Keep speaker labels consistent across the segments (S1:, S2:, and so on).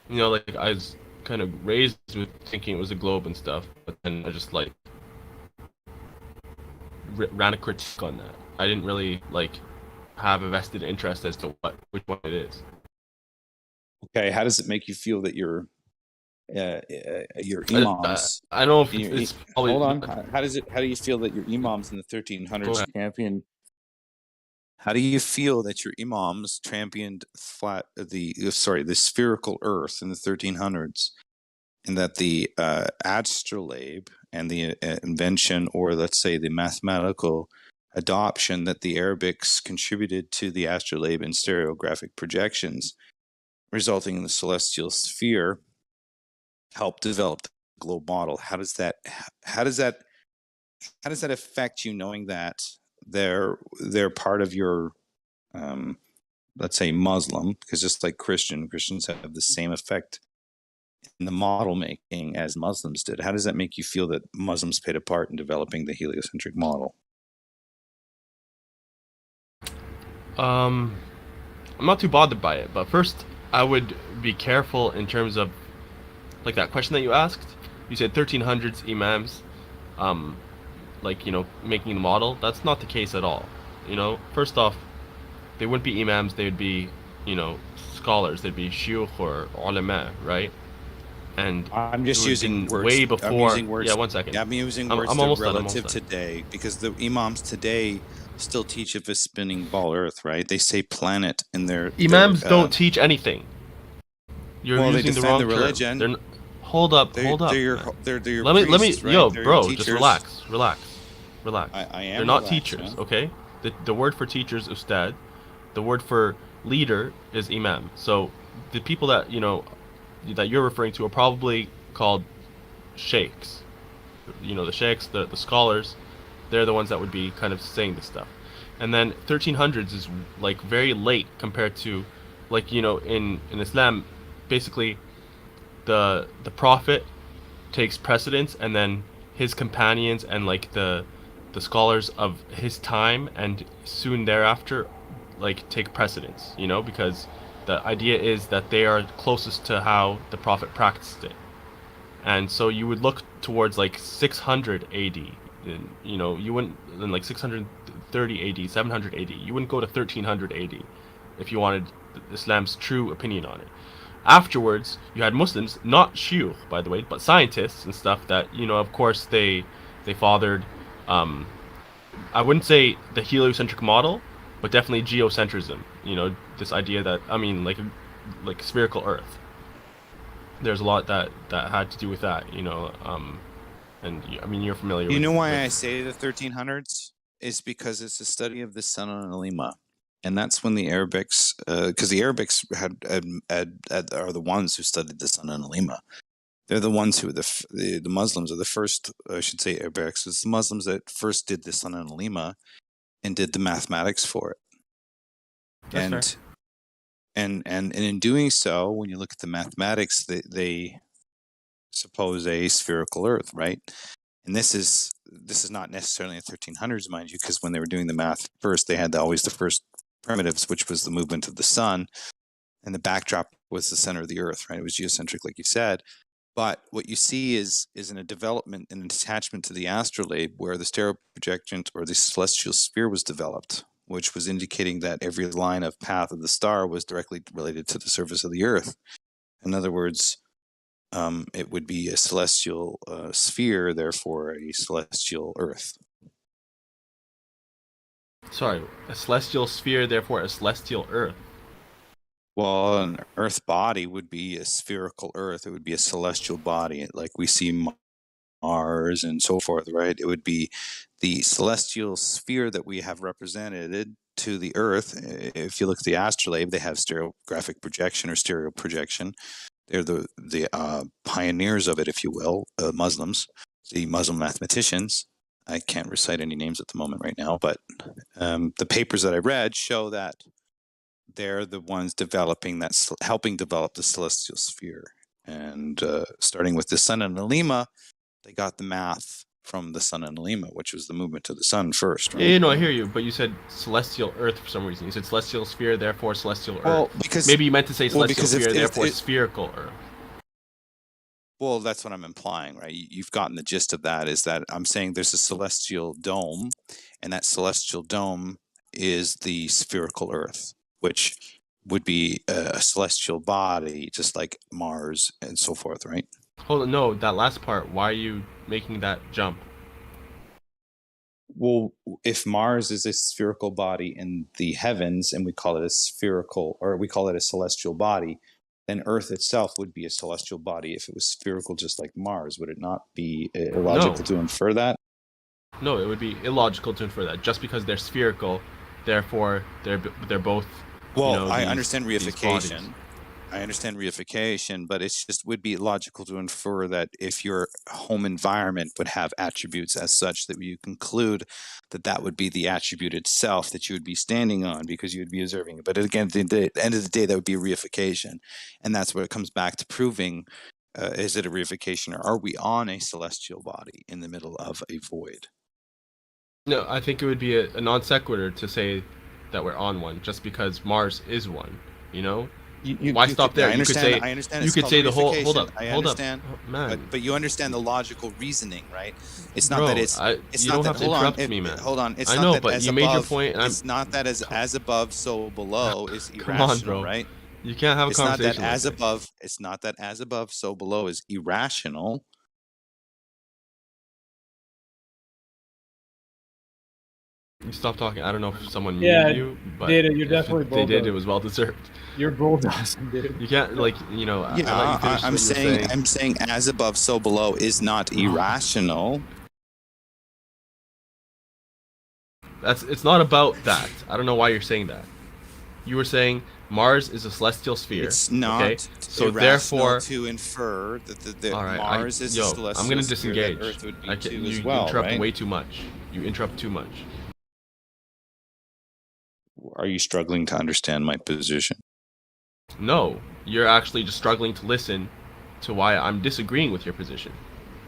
S1: You know, like I was kind of raised with thinking it was a globe and stuff, but then I just like ran a critique on that. I didn't really like have a vested interest as to which one it is.
S2: Okay, how does it make you feel that your imams?
S1: I don't know if it's probably.
S2: Hold on. How do you feel that your imams in the 1300s championed? How do you feel that your imams championed the spherical Earth in the 1300s, and that the astrolabe and the invention, or let's say the mathematical adoption that the Arabics contributed to the astrolabe and stereographic projections, resulting in the celestial sphere, helped develop the globe model? How does that affect you, knowing that they're part of your let's say Muslim, because just like Christians have the same effect in the model making as Muslims did. How does that make you feel that Muslims played a part in developing the heliocentric model?
S1: I'm not too bothered by it, but first I would be careful in terms of like that question that you asked. You said 1300s imams, like, you know, making the model. That's not the case at all. You know, first off, they wouldn't be imams, they would be, you know, scholars. They'd be shuyukh or ulama, right? And
S2: I'm just using words
S1: way before.
S2: I'm using words,
S1: yeah, 1 second.
S2: I'm using words that are relative today, because the imams today still teach of a spinning ball Earth, right? They say planet in their
S1: imams don't teach anything. You're using the wrong
S2: religion.
S1: Term. Hold up.
S2: They're your
S1: let me,
S2: right?
S1: yo,
S2: they're
S1: bro, just relax.
S2: I am.
S1: They're not
S2: relaxed,
S1: teachers,
S2: man.
S1: okay? The word for teacher is ustad. The word for leader is imam. So the people that, you know, that you're referring to are probably called sheikhs. You know, the sheikhs, the scholars, they're the ones that would be kind of saying this stuff. And then 1300s is like very late compared to, like, you know, in Islam, basically the prophet takes precedence, and then his companions and like the scholars of his time and soon thereafter like take precedence, you know, because the idea is that they are closest to how the prophet practiced it. And so you would look towards like 600 AD, and, you know, you wouldn't, in like 630 AD, 700 AD, you wouldn't go to 1300 AD if you wanted Islam's true opinion on it. Afterwards, you had Muslims, not shuyukh, by the way, but scientists and stuff that, you know, of course they fathered, I wouldn't say the heliocentric model, but definitely geocentrism. You know, this idea that, I mean, like spherical Earth. There's a lot that had to do with that, you know, and I mean, you're familiar.
S2: You know why I say the 1300s? Is because it's a study of the sun and Alima. And that's when the Arabics, because the Arabics are the ones who studied the sun and Alima. They're the ones who the Muslims are the first, I should say Arabics, it's the Muslims that first did the sun and Alima and did the mathematics for it.
S1: That's fair.
S2: And in doing so, when you look at the mathematics, they suppose a spherical Earth, right? And this is not necessarily in the 1300s, mind you, because when they were doing the math first, they had always the first primitives, which was the movement of the sun, and the backdrop was the center of the Earth, right? It was geocentric, like you said. But what you see is in a development and an attachment to the astrolabe, where the stereo projection or the celestial sphere was developed, which was indicating that every line of path of the star was directly related to the surface of the Earth. In other words, it would be a celestial sphere, therefore a celestial Earth.
S1: Sorry, a celestial sphere, therefore a celestial Earth.
S2: Well, an Earth body would be a spherical Earth. It would be a celestial body, like we see Mars and so forth, right? It would be the celestial sphere that we have represented to the Earth. If you look at the astrolabe, they have stereographic projection or stereo projection. They're the pioneers of it, if you will, Muslims, the Muslim mathematicians. I can't recite any names at the moment right now, but the papers that I read show that they're the ones helping develop the celestial sphere. And starting with the sun and Alima, they got the math from the sun and Alima, which was the movement of the sun first, right?
S1: Yeah, no, I hear you, but you said celestial Earth for some reason. You said celestial sphere, therefore celestial Earth.
S2: Well, because
S1: maybe you meant to say celestial sphere, therefore spherical Earth.
S2: Well, that's what I'm implying, right? You've gotten the gist of that, is that I'm saying there's a celestial dome, and that celestial dome is the spherical Earth, which would be a celestial body, just like Mars and so forth, right?
S1: Hold on, no, that last part. Why are you making that jump?
S2: Well, if Mars is a spherical body in the heavens, and we call it a spherical, or we call it a celestial body, then Earth itself would be a celestial body if it was spherical, just like Mars. Would it not be illogical to infer that?
S1: No, it would be illogical to infer that just because they're spherical, therefore they're both.
S2: Well,
S1: you know,
S2: I
S1: these,
S2: understand
S1: these bodies.
S2: reification. I understand reification, but it's just would be logical to infer that if your home environment would have attributes as such, that you conclude that that would be the attribute itself that you would be standing on because you would be observing it. But again, at the end of the day, that would be reification. And that's where it comes back to proving, is it a reification, or are we on a celestial body in the middle of a void?
S1: No, I think it would be a non sequitur to say that we're on one just because Mars is one. You know. Why stop there?
S2: I understand. I understand.
S1: You could say the whole. Hold up.
S2: I
S1: Hold
S2: understand,
S1: up, oh, man.
S2: But you understand the logical reasoning, right? It's not
S1: Bro,
S2: that it's.
S1: It's
S2: you
S1: not
S2: don't
S1: have to interrupt me, man.
S2: Hold on. It's
S1: I
S2: not
S1: know,
S2: that
S1: but
S2: as
S1: you
S2: above,
S1: made your point. And
S2: it's not that as above, so below is irrational,
S1: Come on, bro.
S2: right?
S1: You can't have a conversation.
S2: It's not that as above. It's not that as above, so below is irrational.
S1: You stop talking. I don't know if someone muted you, but
S3: Data, you're definitely
S1: if they did, it was well deserved.
S3: You're bulldozing, dude.
S1: You can't, like, you know.
S2: Yeah, I'm saying as above, so below is not irrational.
S1: It's not about that. I don't know why you're saying that. You were saying Mars is a celestial sphere.
S2: It's not.
S1: Okay? So therefore,
S2: to infer that
S1: all right,
S2: Mars is a celestial sphere.
S1: I'm gonna disengage.
S2: Earth would be
S1: you
S2: as well,
S1: interrupt
S2: right?
S1: way too much. You interrupt too much.
S2: Are you struggling to understand my position?
S1: No, you're actually just struggling to listen to why I'm disagreeing with your position.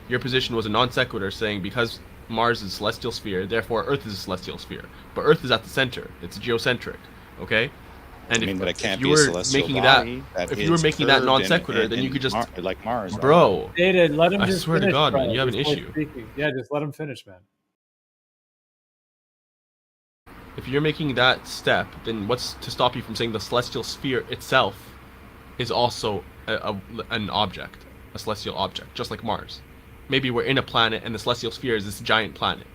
S1: Your position was a non sequitur, saying because Mars is a celestial sphere, therefore Earth is a celestial sphere. But Earth is at the center. It's geocentric. Okay? And if you were making that non sequitur, then you could just
S2: like Mars,
S1: bro.
S3: Data, let him.
S1: I swear to God, man, you have an issue.
S3: Yeah, just let him finish, man.
S1: If you're making that step, then what's to stop you from saying the celestial sphere itself is also an object, a celestial object, just like Mars? Maybe we're in a planet, and the celestial sphere is this giant planet.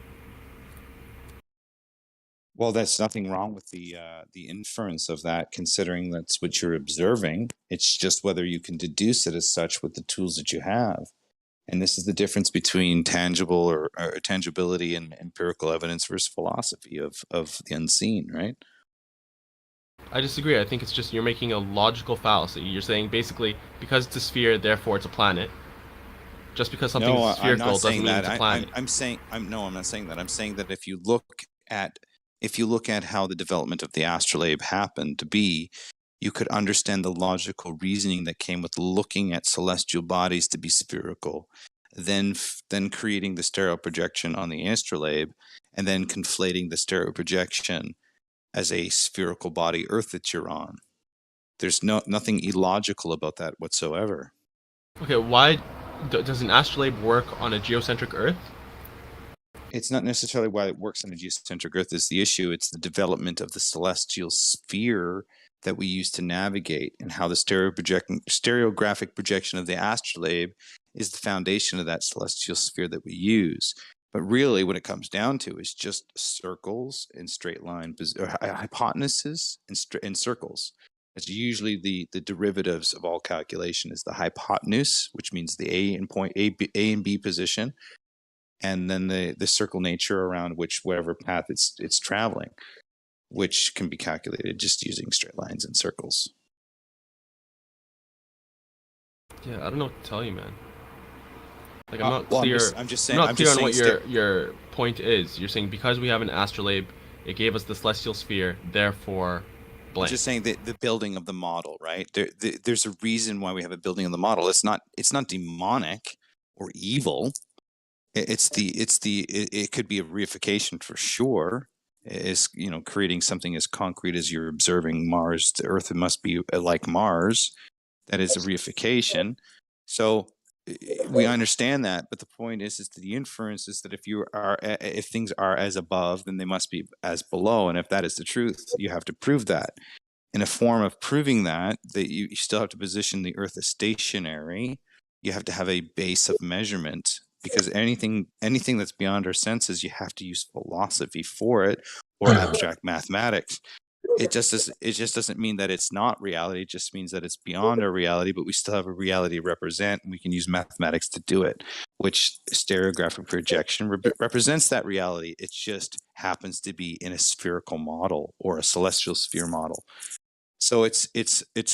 S2: Well, there's nothing wrong with the inference of that, considering that's what you're observing. It's just whether you can deduce it as such with the tools that you have. And this is the difference between tangible or tangibility and empirical evidence versus philosophy of the unseen, right?
S1: I disagree. I think it's just you're making a logical fallacy. You're saying basically because it's a sphere, therefore it's a planet. Just because something is spherical doesn't mean it's a planet.
S2: I'm not saying that. I'm saying that if you look at how the development of the astrolabe happened to be, you could understand the logical reasoning that came with looking at celestial bodies to be spherical, then creating the stereo projection on the astrolabe, and then conflating the stereo projection as a spherical body Earth that you're on. There's nothing illogical about that whatsoever.
S1: Okay, why does an astrolabe work on a geocentric Earth?
S2: It's not necessarily why it works on a geocentric Earth is the issue. It's the development of the celestial sphere that we use to navigate, and how the stereographic projection of the astrolabe is the foundation of that celestial sphere that we use. But really, what it comes down to is just circles and straight line, hypotenuses and circles. It's usually the derivatives of all calculation is the hypotenuse, which means the A and B position, and then the circle nature around whatever path it's traveling, which can be calculated just using straight lines and circles.
S1: Yeah, I don't know what to tell you, man. Like, I'm not clear.
S2: I'm just saying.
S1: I'm not clear on what your point is. You're saying because we have an astrolabe, it gave us the celestial sphere, therefore, blank.
S2: I'm just saying that the building of the model, right? There's a reason why we have a building of the model. It's not demonic or evil. It could be a reification for sure. Is creating something as concrete as you're observing Mars. The Earth must be like Mars. That is a reification. So we understand that, but the point is that the inference is that if things are as above, then they must be as below, and if that is the truth, you have to prove that. In a form of proving that you still have to position the Earth as stationary. You have to have a base of measurement, because anything that's beyond our senses, you have to use philosophy for it, or abstract mathematics. It just doesn't mean that it's not reality. It just means that it's beyond our reality, but we still have a reality to represent, and we can use mathematics to do it, which stereographic projection represents that reality. It just happens to be in a spherical model or a celestial sphere model. So it's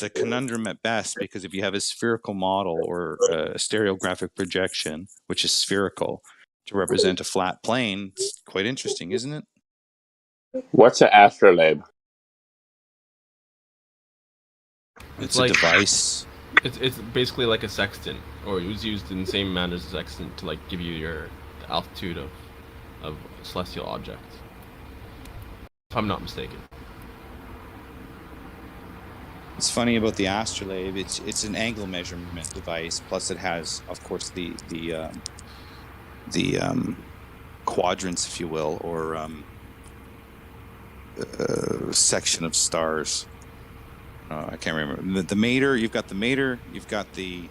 S2: a conundrum at best, because if you have a spherical model or a stereographic projection, which is spherical, to represent a flat plane, it's quite interesting, isn't it?
S4: What's an astrolabe?
S2: It's
S1: like
S2: a device.
S1: It's basically like a sextant, or it was used in the same manner as a sextant to like give you the altitude of celestial objects, if I'm not mistaken.
S2: It's funny about the astrolabe. It's an angle measurement device. Plus, it has, of course, the quadrants, if you will, or section of stars. I can't remember the mater. You've got the mater. You've got the.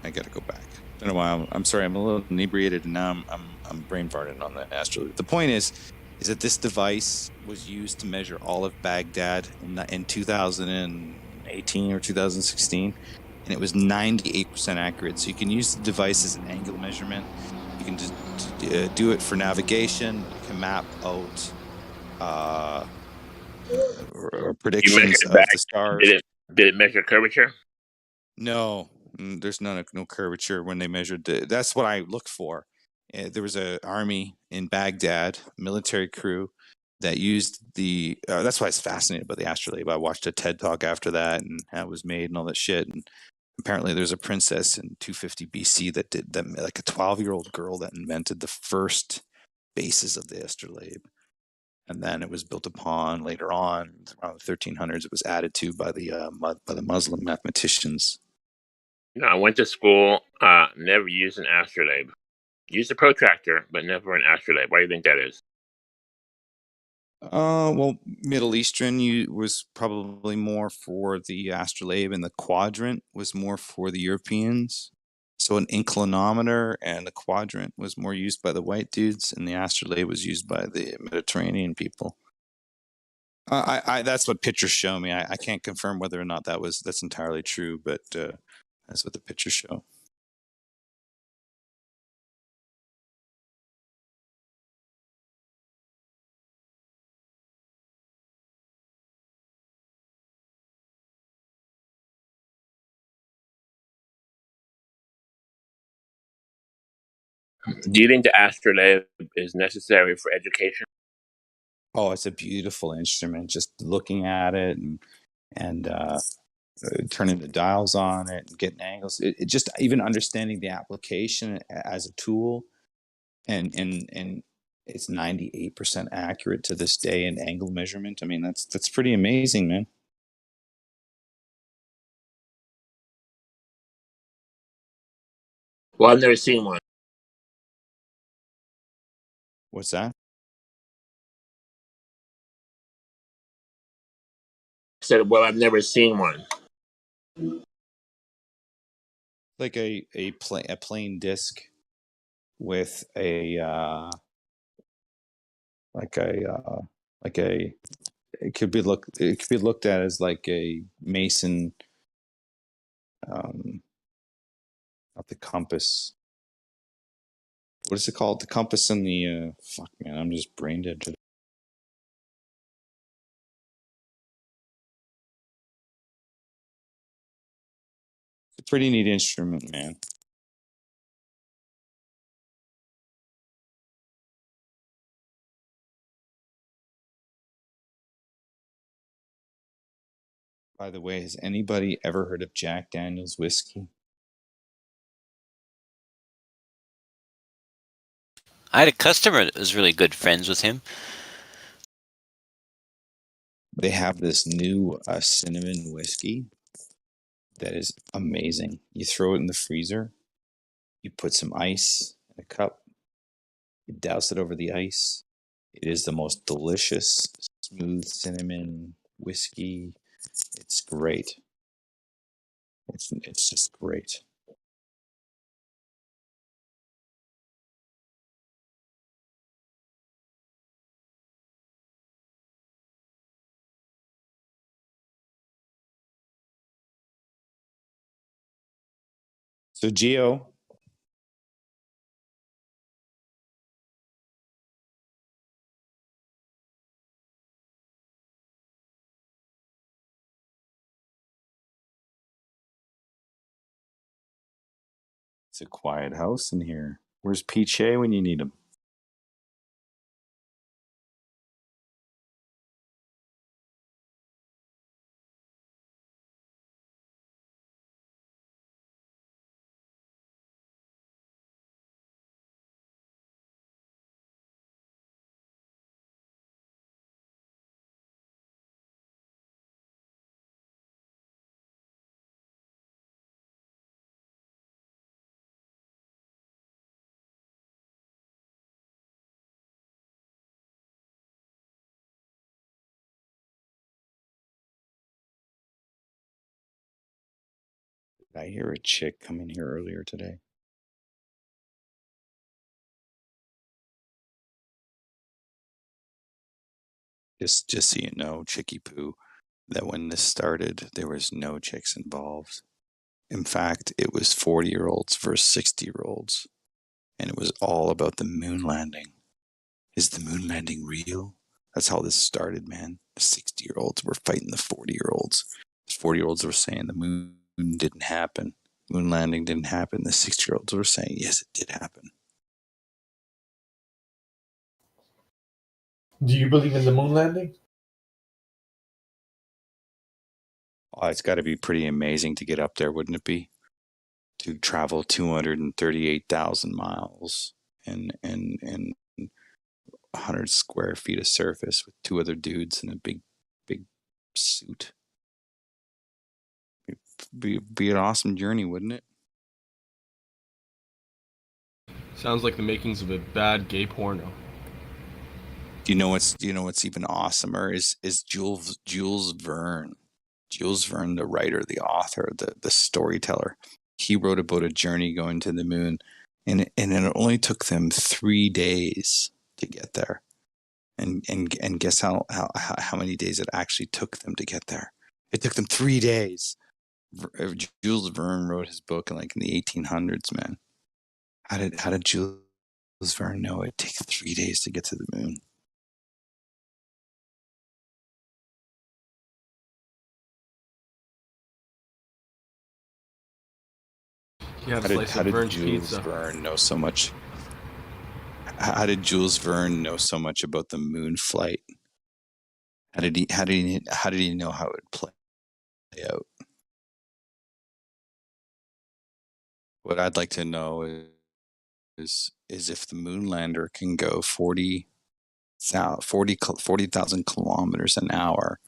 S2: I got to go back. I don't know why. I'm sorry. I'm a little inebriated, and now I'm brain farting on the astrolabe. The point is that this device was used to measure all of Baghdad in 2018 or 2016, and it was 98% accurate. So you can use the device as an angle measurement. You can just do it for navigation. You can map out or predictions of the stars.
S4: Did it measure curvature?
S2: No, there's no curvature when they measured. That's what I look for. There was an army in Baghdad, military crew, that used the. That's why I was fascinated by the astrolabe. I watched a TED talk after that, and how it was made and all that shit. And apparently, there's a princess in 250 BC that did that, like a 12-year-old girl that invented the first basis of the astrolabe. And then it was built upon later on, around the 1300s. It was added to by the Muslim mathematicians.
S4: No, I went to school, never used an astrolabe. Used a protractor, but never an astrolabe. Why do you think that is?
S2: Well, Middle Eastern was probably more for the astrolabe, and the quadrant was more for the Europeans. So an inclinometer and the quadrant was more used by the white dudes, and the astrolabe was used by the Mediterranean people. That's what pictures show me. I can't confirm whether or not that's entirely true, but that's what the pictures show.
S4: Do you think the astrolabe is necessary for education?
S2: Oh, it's a beautiful instrument. Just looking at it and turning the dials on it and getting angles. It just even understanding the application as a tool, and it's 98% accurate to this day in angle measurement. I mean, that's pretty amazing, man.
S4: Well, I've never seen one.
S2: What's that?
S4: I said, well, I've never seen one.
S2: Like a plain disc with a it could be looked at as like a Mason, not the compass. What is it called? The compass and the fuck, man, I'm just brain dead today. It's a pretty neat instrument, man. By the way, has anybody ever heard of Jack Daniel's whiskey?
S5: I had a customer that was really good friends with him.
S2: They have this new cinnamon whiskey that is amazing. You throw it in the freezer, you put some ice in a cup, you douse it over the ice. It is the most delicious, smooth cinnamon whiskey. It's great. It's just great. So Geo, it's a quiet house in here. Where's Pete when you need him? Did I hear a chick come in here earlier today? Just so you know, Chicky Poo, that when this started, there was no chicks involved. In fact, it was 40-year-olds versus 60-year-olds. And it was all about the moon landing. Is the moon landing real? That's how this started, man. The 60-year-olds were fighting the 40-year-olds. The 40-year-olds were saying the moon didn't happen. Moon landing didn't happen. The 60-year-olds were saying, yes, it did happen.
S3: Do you believe in the moon landing?
S2: Oh, it's got to be pretty amazing to get up there, wouldn't it be? To travel 238,000 miles and 100 square feet of surface with two other dudes in a big suit. Be an awesome journey, wouldn't it?
S1: Sounds like the makings of a bad gay porno.
S2: Do you know what's even awesomer is Jules Verne. Jules Verne, the writer, the author, the storyteller. He wrote about a journey going to the moon, and it only took them 3 days to get there. And guess how many days it actually took them to get there? It took them 3 days. Jules Verne wrote his book in the 1800s, man. How did Jules Verne know it takes 3 days to get to the moon?
S1: Yeah,
S2: How did Jules Verne know so much? How did Jules Verne know so much about the moon flight? How did he know how it would play out? What I'd like to know is if the moon lander can go 40,000 kilometers an hour,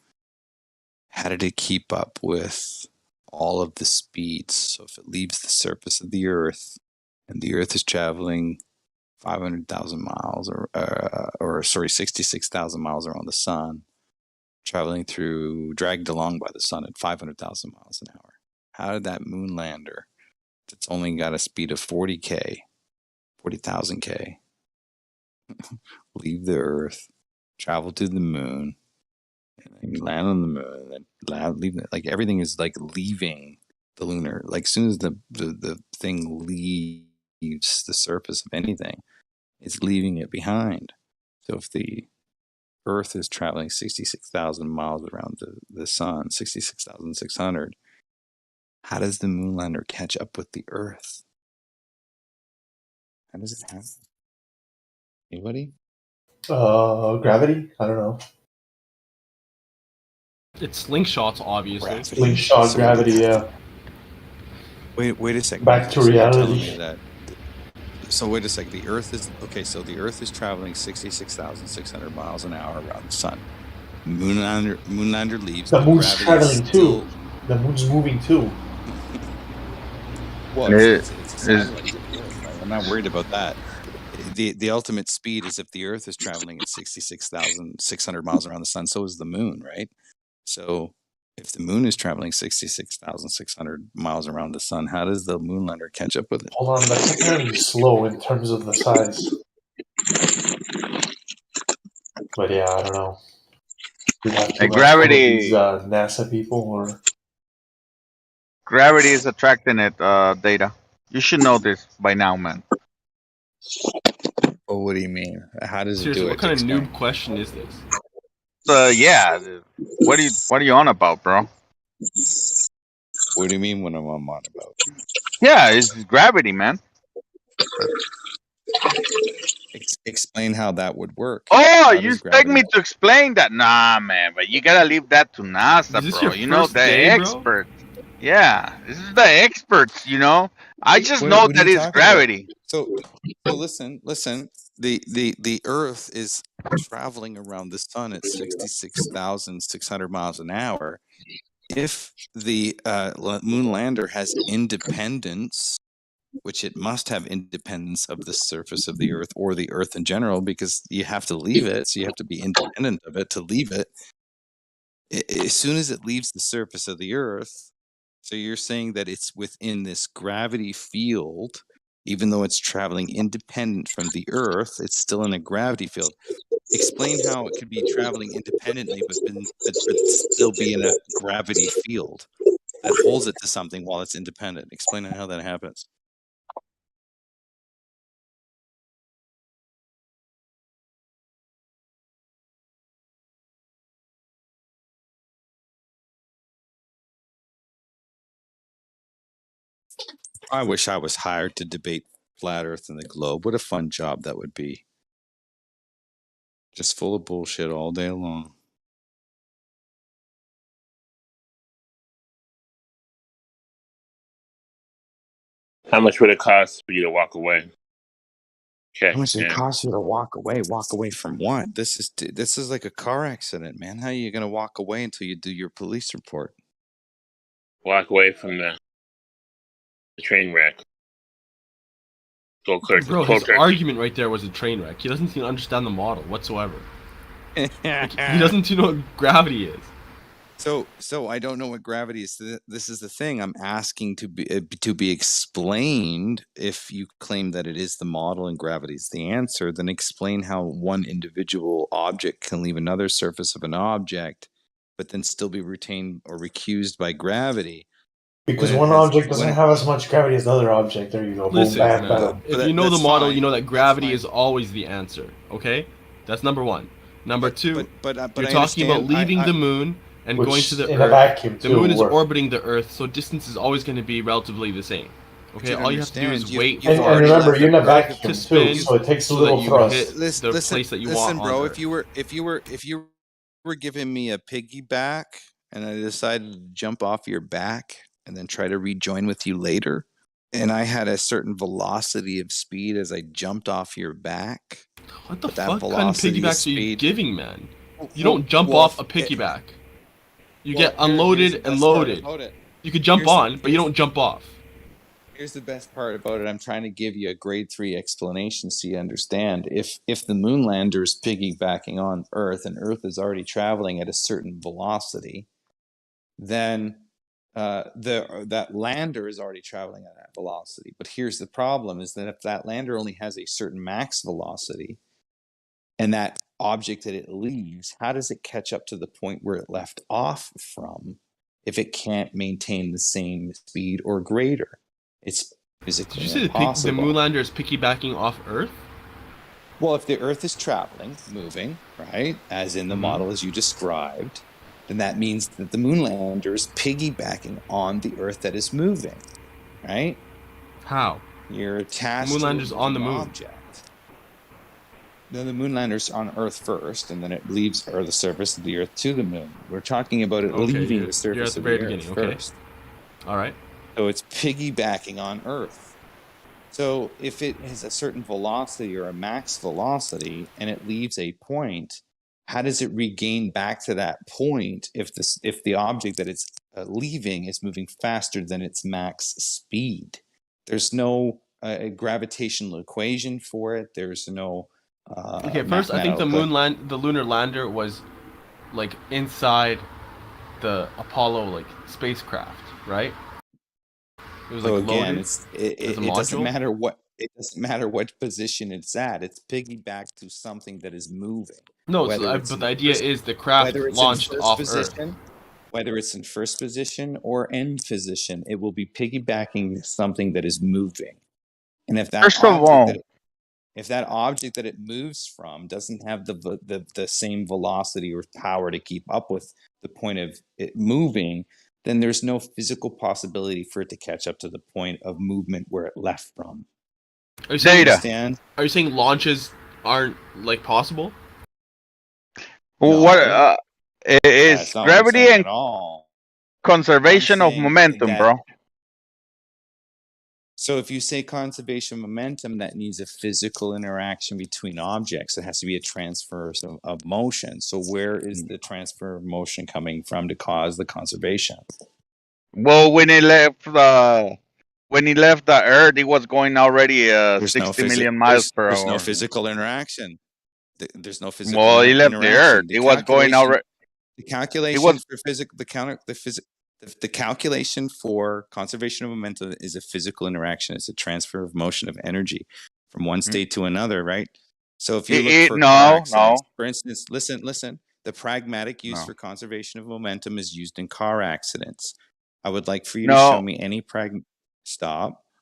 S2: how did it keep up with all of the speeds? So if it leaves the surface of the Earth and the Earth is traveling 500,000 miles or 66,000 miles around the sun, dragged along by the sun at 500,000 miles an hour. How did that moon lander that's only got a speed of 40,000 K, leave the Earth, travel to the moon, and land on the moon, and leave it? Like everything is leaving the lunar. As soon as the thing leaves the surface of anything, it's leaving it behind. So if the Earth is traveling 66,000 miles around the sun, 66,600, how does the moon lander catch up with the Earth? How does it happen? Anybody?
S3: Gravity? I don't know.
S1: It's slingshots, obviously.
S2: Gravity.
S3: Slingshot gravity, yeah.
S2: Wait a second.
S3: Back to
S2: So you're telling
S3: reality.
S2: me that. So wait a second. The Earth is So the Earth is traveling 66,600 miles an hour around the sun. Moonlander leaves.
S3: The moon's
S2: gravity is
S3: traveling
S2: still-
S3: too. The moon's moving too.
S2: Well, it's a satellite to the Earth, right? I'm not worried about that. The ultimate speed is if the Earth is traveling at 66,600 miles around the sun, so is the moon, right? So if the moon is traveling 66,600 miles around the sun, how does the moonlander catch up with it?
S3: Hold on, that's apparently slow in terms of the size. But yeah, I don't know. We'd have to
S6: Hey,
S3: ask one of these
S6: gravity.
S3: NASA people, or
S6: Gravity is attracting it, Data. You should know this by now, man.
S2: Oh, what do you mean? How does it
S1: Seriously,
S2: do
S1: what
S2: it?
S1: kind of
S2: Explain.
S1: noob question is this?
S6: Yeah. What are you on about, bro?
S2: What do you mean when I'm on about?
S6: Yeah, it's gravity, man.
S2: Explain how that would work.
S6: Oh,
S2: How
S6: you
S2: does
S6: expect me
S2: gravity?
S6: to explain that? Nah, man, but you gotta leave that to NASA,
S1: Is this
S6: bro.
S1: your
S6: You know,
S1: first
S6: the
S1: day, bro?
S6: experts. Yeah, this is the experts, you know? I just
S2: What
S6: know
S2: are
S6: that
S2: you
S6: it's
S2: talking about?
S6: gravity.
S2: So listen. The Earth is traveling around the sun at 66,600 miles an hour. If the moon lander has independence, which it must have independence of the surface of the Earth or the Earth in general, because you have to leave it, so you have to be independent of it to leave it. As soon as it leaves the surface of the Earth, so you're saying that it's within this gravity field, even though it's traveling independent from the Earth, it's still in a gravity field. Explain how it could be traveling independently, but still be in a gravity field that holds it to something while it's independent. Explain how that happens. I wish I was hired to debate flat Earth and the globe. What a fun job that would be. Just full of bullshit all day long.
S4: How much would it cost for you to walk away? Okay,
S2: How much does it
S4: man.
S2: cost you to walk away? Walk away from what? This is like a car accident, man. How are you gonna walk away until you do your police report?
S4: Walk away from the train wreck. Go clear to
S1: Bro, his
S4: closer.
S1: argument right there was a train wreck. He doesn't seem to understand the model whatsoever. Like, he doesn't know what gravity is.
S2: So I don't know what gravity is. This is the thing. I'm asking to be explained. If you claim that it is the model and gravity is the answer, then explain how one individual object can leave another surface of an object, but then still be retained or recused by gravity.
S3: because
S2: When it
S3: one
S2: has-
S3: object doesn't
S2: when it-
S3: have as much gravity as the other object. There you go. Boom,
S1: Listen,
S3: bam,
S1: man,
S3: bam.
S1: if
S2: But
S1: you know the
S2: that's
S1: model,
S2: fine.
S1: you know that
S2: That's
S1: gravity
S2: fine.
S1: is always the answer. Okay, that's number one. Number two,
S2: but
S1: you're
S2: I
S1: talking about
S2: understand-
S1: leaving
S2: I-
S1: the moon and
S3: Which
S1: going to the
S3: in a
S1: Earth.
S3: vacuum
S1: The
S3: too.
S1: moon is
S3: work.
S1: orbiting the Earth, so distance is always going to be relatively the same. Okay,
S2: Dude,
S1: all you have to do is
S2: understand.
S1: wait
S3: And,
S1: for
S3: and remember,
S2: left
S3: you're in a
S2: the Earth
S3: vacuum
S1: to
S3: too,
S1: spin
S3: so it takes a
S1: so
S3: little
S1: that you
S3: thrust.
S1: hit the place that you
S2: listen,
S1: want
S2: bro.
S1: on
S2: If you were giving me a piggyback and I decided to jump off your back and then try to rejoin with you later, and I had a certain velocity of speed as I jumped off your back,
S1: What the
S2: but that
S1: fuck kind of
S2: velocity of
S1: piggybacks are you
S2: speed-
S1: giving, man? You
S2: Well-
S1: don't jump
S2: well,
S1: off a
S2: it-
S1: piggyback. You
S2: well,
S1: get
S2: here's
S1: unloaded
S2: the
S1: and
S2: best part
S1: loaded.
S2: about it.
S1: You could jump on, but you don't jump off.
S2: Here's the best part about it. I'm trying to give you a grade 3 explanation so you understand. If the moon lander is piggybacking on Earth and Earth is already traveling at a certain velocity, then that lander is already traveling at that velocity. But here's the problem: is that if that lander only has a certain max velocity, and that object that it leaves, how does it catch up to the point where it left off from if it can't maintain the same speed or greater? It's
S1: Did
S2: physically
S1: you say the
S2: impossible.
S1: moon lander is piggybacking off Earth?
S2: Well, if the Earth is traveling, moving, right, as in the model as you described, then that means that the moon lander is piggybacking on the Earth that is moving, right?
S1: How?
S2: You're attached
S1: The moon
S2: to a
S1: lander's on the
S2: moving
S1: moon.
S2: object. Then the moon lander's on Earth first, and then it leaves the surface of the Earth to the moon. We're talking about it
S1: Okay,
S2: leaving
S1: you're
S2: the surface
S1: at the
S2: of
S1: very
S2: the
S1: beginning,
S2: Earth
S1: okay.
S2: first.
S1: All right.
S2: So it's piggybacking on Earth. So if it has a certain velocity or a max velocity and it leaves a point, how does it regain back to that point if the object that it's leaving is moving faster than its max speed? There's no gravitational equation for it. There's no.
S1: Okay, first I think the lunar lander was like inside the Apollo like spacecraft, right? It was
S2: So
S1: like
S2: again,
S1: loaded.
S2: it doesn't matter what position it's at. It's piggybacked to something that is moving.
S1: No, but the idea is the craft launched off Earth.
S2: Whether it's in first position or end position, it will be piggybacking something that is moving. And if that object that it moves from doesn't have the same velocity or power to keep up with the point of it moving, then there's no physical possibility for it to catch up to the point of movement where it left from.
S1: Are you saying launches aren't like possible?
S6: What is gravity and conservation of momentum, bro?
S2: So if you say conservation of momentum, that needs a physical interaction between objects. It has to be a transfer of motion. So where is the transfer of motion coming from to cause the conservation?
S6: Well, when he left the Earth, it was going already 60 million miles per hour.
S2: There's no physical interaction. There's no physical.
S6: Well, he left the Earth. It was going already.
S2: The calculation for physics, the calculation for conservation of momentum is a physical interaction. It's a transfer of motion of energy from one state to another, right? So if you look for car accidents, for instance, listen. The pragmatic use for conservation of momentum is used in car accidents. I would like for you to show me any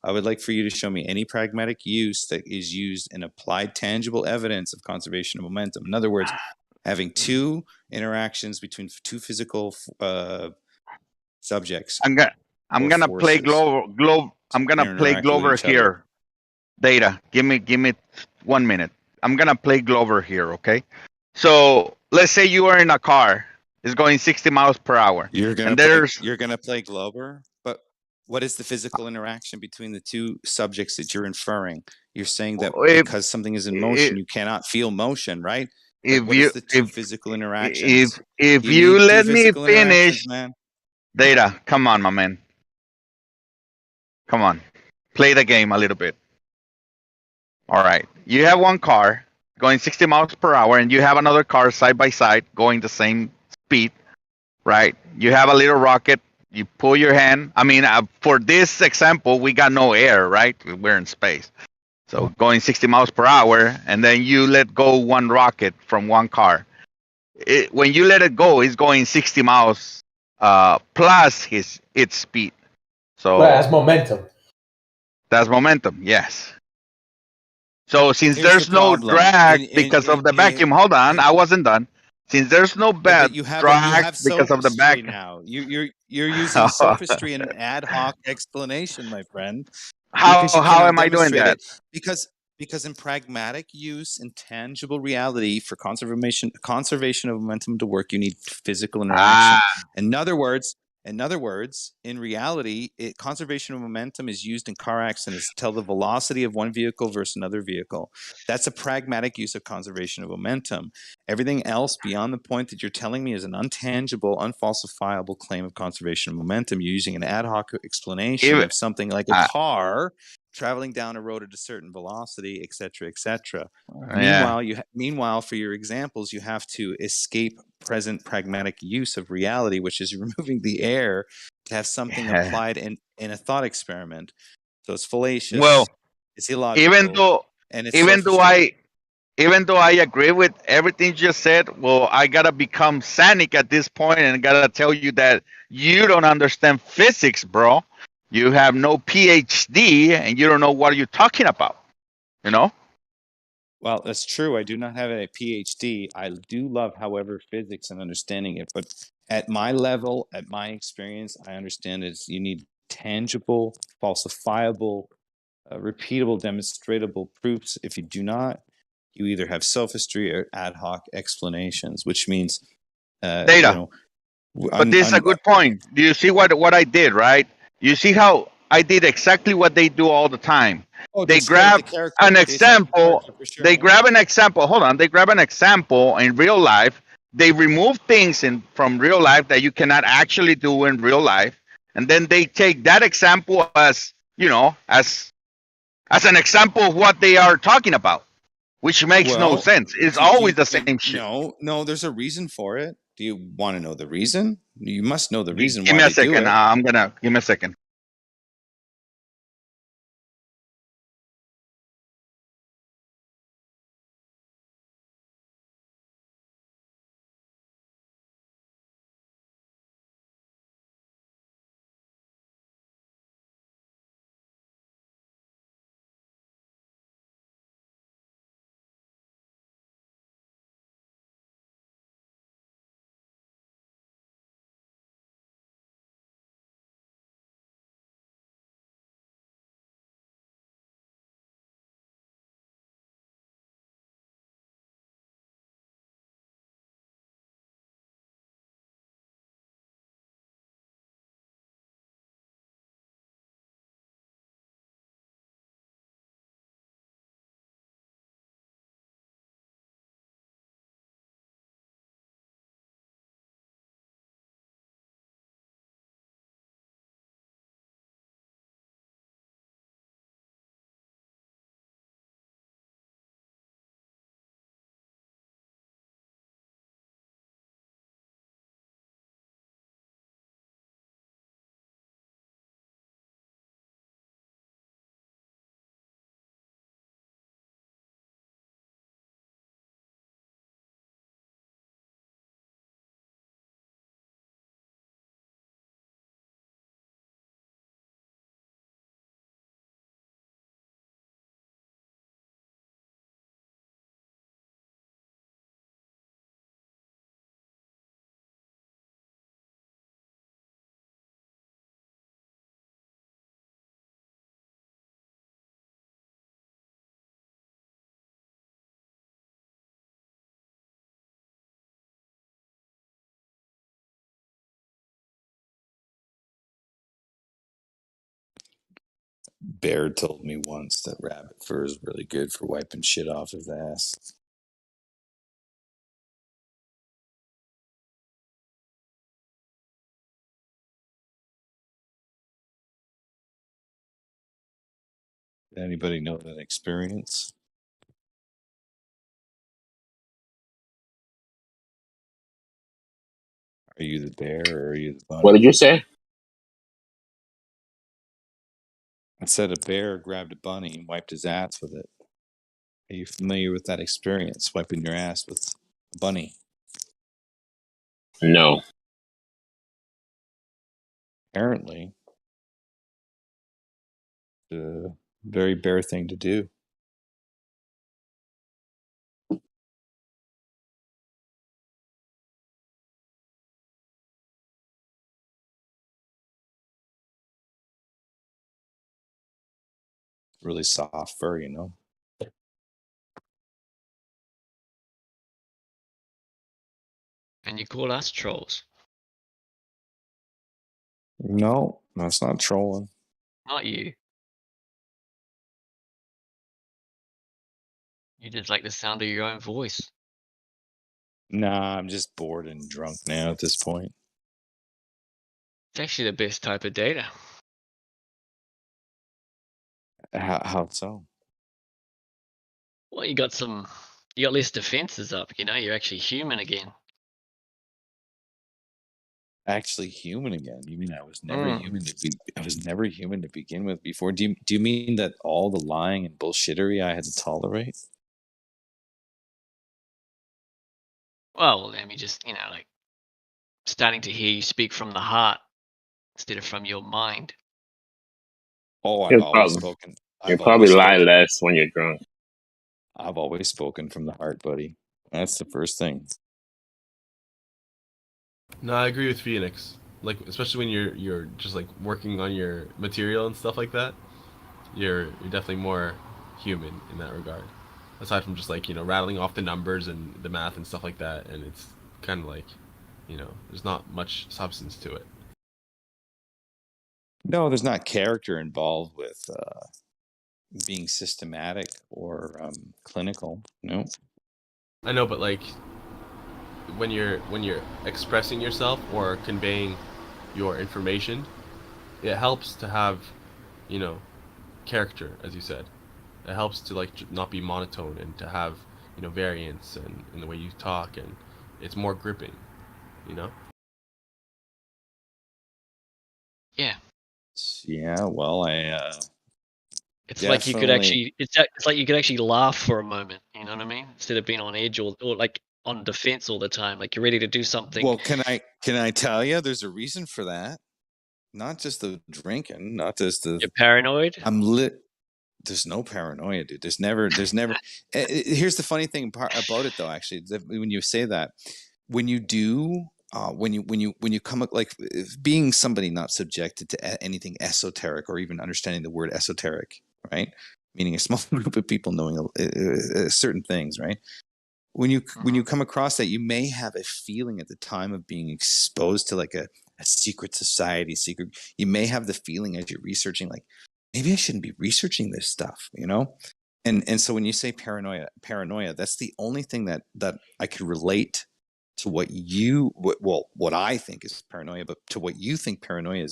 S2: I would like for you to show me any pragmatic use that is used in applied tangible evidence of conservation of momentum. In other words, having two interactions between two physical subjects.
S6: I'm gonna play Glover here. Data. Give me 1 minute. I'm gonna play Glover here, okay? So let's say you are in a car. It's going 60 miles per hour.
S2: You're gonna play Glover, but what is the physical interaction between the two subjects that you're inferring? You're saying that because something is in motion, you cannot feel motion, right? What is the physical interactions?
S6: If you let me finish, Data, come on, my man. Come on. Play the game a little bit. All right. You have one car going 60 miles per hour, and you have another car side by side going the same speed, right? You have a little rocket. You pull your hand. I mean, for this example, we got no air, right? We're in space. So going 60 miles per hour, and then you let go one rocket from one car. When you let it go, it's going 60 miles plus its speed. So
S3: that's momentum.
S6: That's momentum, yes. So since there's no drag because of the vacuum, hold on, I wasn't done. Since there's no drag because of the vacuum,
S2: now you're using sophistry and an ad hoc explanation, my friend.
S6: How am I doing that?
S2: Because in pragmatic use in tangible reality for conservation of momentum to work, you need physical interaction. In other words, in reality, conservation of momentum is used in car accidents to tell the velocity of one vehicle versus another vehicle. That's a pragmatic use of conservation of momentum. Everything else beyond the point that you're telling me is an untangible, unfalsifiable claim of conservation of momentum. You're using an ad hoc explanation of something like a car traveling down a road at a certain velocity, etc., etc. Meanwhile, for your examples, you have to escape present pragmatic use of reality, which is removing the air to have something applied in a thought experiment. So it's fallacious.
S6: Well,
S2: it's illogical.
S6: Even though I agree with everything you just said, well, I gotta become cynic at this point and gotta tell you that you don't understand physics, bro. You have no PhD and you don't know what you're talking about, you know?
S2: Well, that's true. I do not have a PhD. I do love, however, physics and understanding it. But at my level, at my experience, I understand you need tangible, falsifiable, repeatable, demonstratable proofs. If you do not, you either have sophistry or ad hoc explanations, which means
S6: data. But this is a good point. Do you see what I did, right? You see how I did exactly what they do all the time. They grab an example. They grab an example. Hold on. They grab an example in real life. They remove things from real life that you cannot actually do in real life. And then they take that example as you know, as an example of what they are talking about, which makes no
S2: Well,
S6: sense. It's
S2: do
S6: always
S2: you-
S6: the same shit.
S2: No, there's a reason for it. Do you want to know the reason? You must know the reason
S6: Give
S2: why
S6: me a
S2: they do
S6: second.
S2: it.
S6: I'm gonna give me a second.
S2: Bear told me once that rabbit fur is really good for wiping shit off his ass. Anybody know that experience? Are you the bear or are you the bunny?
S4: What did you say?
S2: I said a bear grabbed a bunny and wiped his ass with it. Are you familiar with that experience, wiping your ass with a bunny?
S4: No.
S2: Apparently, a very bear thing to do. Really soft fur, you know.
S7: And you call us trolls?
S2: No, that's not trolling.
S7: Not you. You just like the sound of your own voice.
S2: Nah, I'm just bored and drunk now at this point.
S7: It's actually the best type of data.
S2: How so?
S7: Well, you got less defenses up, you know, you're actually human again.
S2: Actually human again? You mean I was never human to be? I was never human to begin with before. Do you mean that all the lying and bullshittery I had to tolerate?
S7: Well, let me just, you know, like starting to hear you speak from the heart instead of from your mind.
S2: Oh, I've
S4: You'll
S2: always
S4: probably,
S2: spoken.
S4: you'll
S2: I've
S4: probably
S2: always
S4: lie
S2: spoken.
S4: less when you're drunk.
S2: I've always spoken from the heart, buddy. That's the first thing.
S1: No, I agree with Phoenix. Like, especially when you're just like working on your material and stuff like that, you're definitely more human in that regard. Aside from just like, you know, rattling off the numbers and the math and stuff like that, and it's kind of like, you know, there's not much substance to it.
S2: No, there's not character involved with being systematic or clinical. No.
S1: I know, but like when you're expressing yourself or conveying your information, it helps to have, you know, character, as you said. It helps to like not be monotone and to have, you know, variance and in the way you talk, and it's more gripping, you know.
S7: Yeah.
S2: Yeah, well,
S7: It's like you could
S2: definitely.
S7: actually, it's like you could actually laugh for a moment. You know what I mean? Instead of being on edge or like on defense all the time. Like you're ready to do something.
S2: Well, can I tell you? There's a reason for that. Not just the drinking, not just the.
S7: You're paranoid.
S2: I'm lit. There's no paranoia, dude. There's never. Here's the funny thing about it, though. Actually, when you say that, when you do, when you come like being somebody not subjected to anything esoteric or even understanding the word esoteric, right? Meaning a small group of people knowing certain things, right? When you come across that, you may have a feeling at the time of being exposed to like a secret society, you may have the feeling as you're researching, like maybe I shouldn't be researching this stuff, you know. And so when you say paranoia, that's the only thing that I could relate to what I think is paranoia, but to what you think paranoia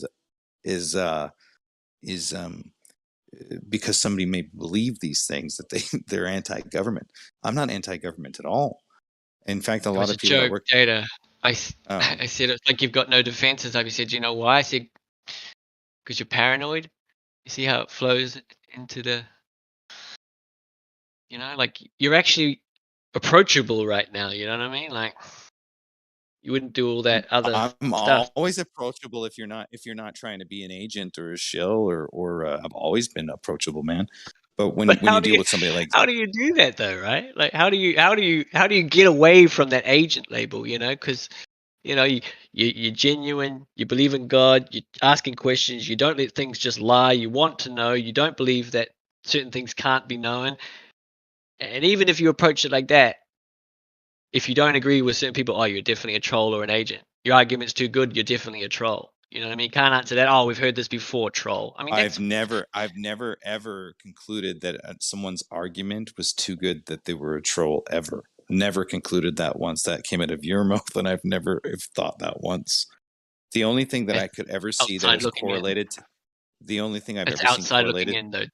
S2: is because somebody may believe these things that they're anti-government. I'm not anti-government at all. In fact, a
S7: It
S2: lot
S7: was
S2: of
S7: a
S2: people that
S7: joke,
S2: work.
S7: Data. I
S2: Oh,
S7: said it's like you've got no defenses. I said, you know why? I said because you're paranoid. You see how it flows into the, you know, like you're actually approachable right now. You know what I mean? Like you wouldn't do all that other
S2: I'm
S7: stuff.
S2: always approachable if you're not trying to be an agent or a shill or I've always been approachable, man. But when
S7: But
S2: you deal with somebody like
S7: how do you do that though, right? Like how do you get away from that agent label? You know, because you know you're genuine. You believe in God. You're asking questions. You don't let things just lie. You want to know. You don't believe that certain things can't be known. And even if you approach it like that, if you don't agree with certain people, oh, you're definitely a troll or an agent. Your argument's too good, you're definitely a troll. You know what I mean? You can't answer that. Oh, we've heard this before, troll. I mean,
S2: I've
S7: that's
S2: never ever concluded that someone's argument was too good that they were a troll ever. Never concluded that once. That came out of your mouth, and I've never have thought that once. The only thing that
S7: that's
S2: I could ever see that
S7: outside
S2: is
S7: looking in.
S2: correlated to the only thing I've
S7: It's
S2: ever seen
S7: outside looking
S2: correlated.
S7: in, though.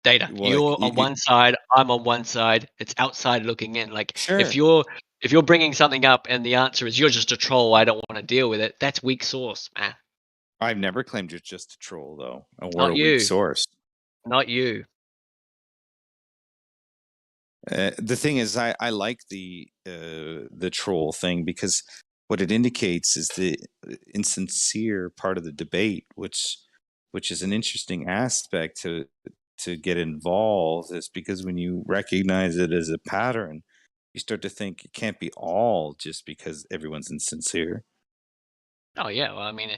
S7: Data.
S2: Well,
S7: You're on one side. I'm on one side. It's outside looking in. Like if
S2: sure.
S7: you're bringing something up and the answer is you're just a troll, I don't want to deal with it. That's weak source, man.
S2: I've never claimed you're just a troll, though, or
S7: Not
S2: a weak
S7: you.
S2: source.
S7: Not you.
S2: The thing is, I like the troll thing because what it indicates is the insincere part of the debate, which is an interesting aspect to get involved. Is because when you recognize it as a pattern, you start to think it can't be all just because everyone's insincere.
S7: Oh yeah. Well, I mean,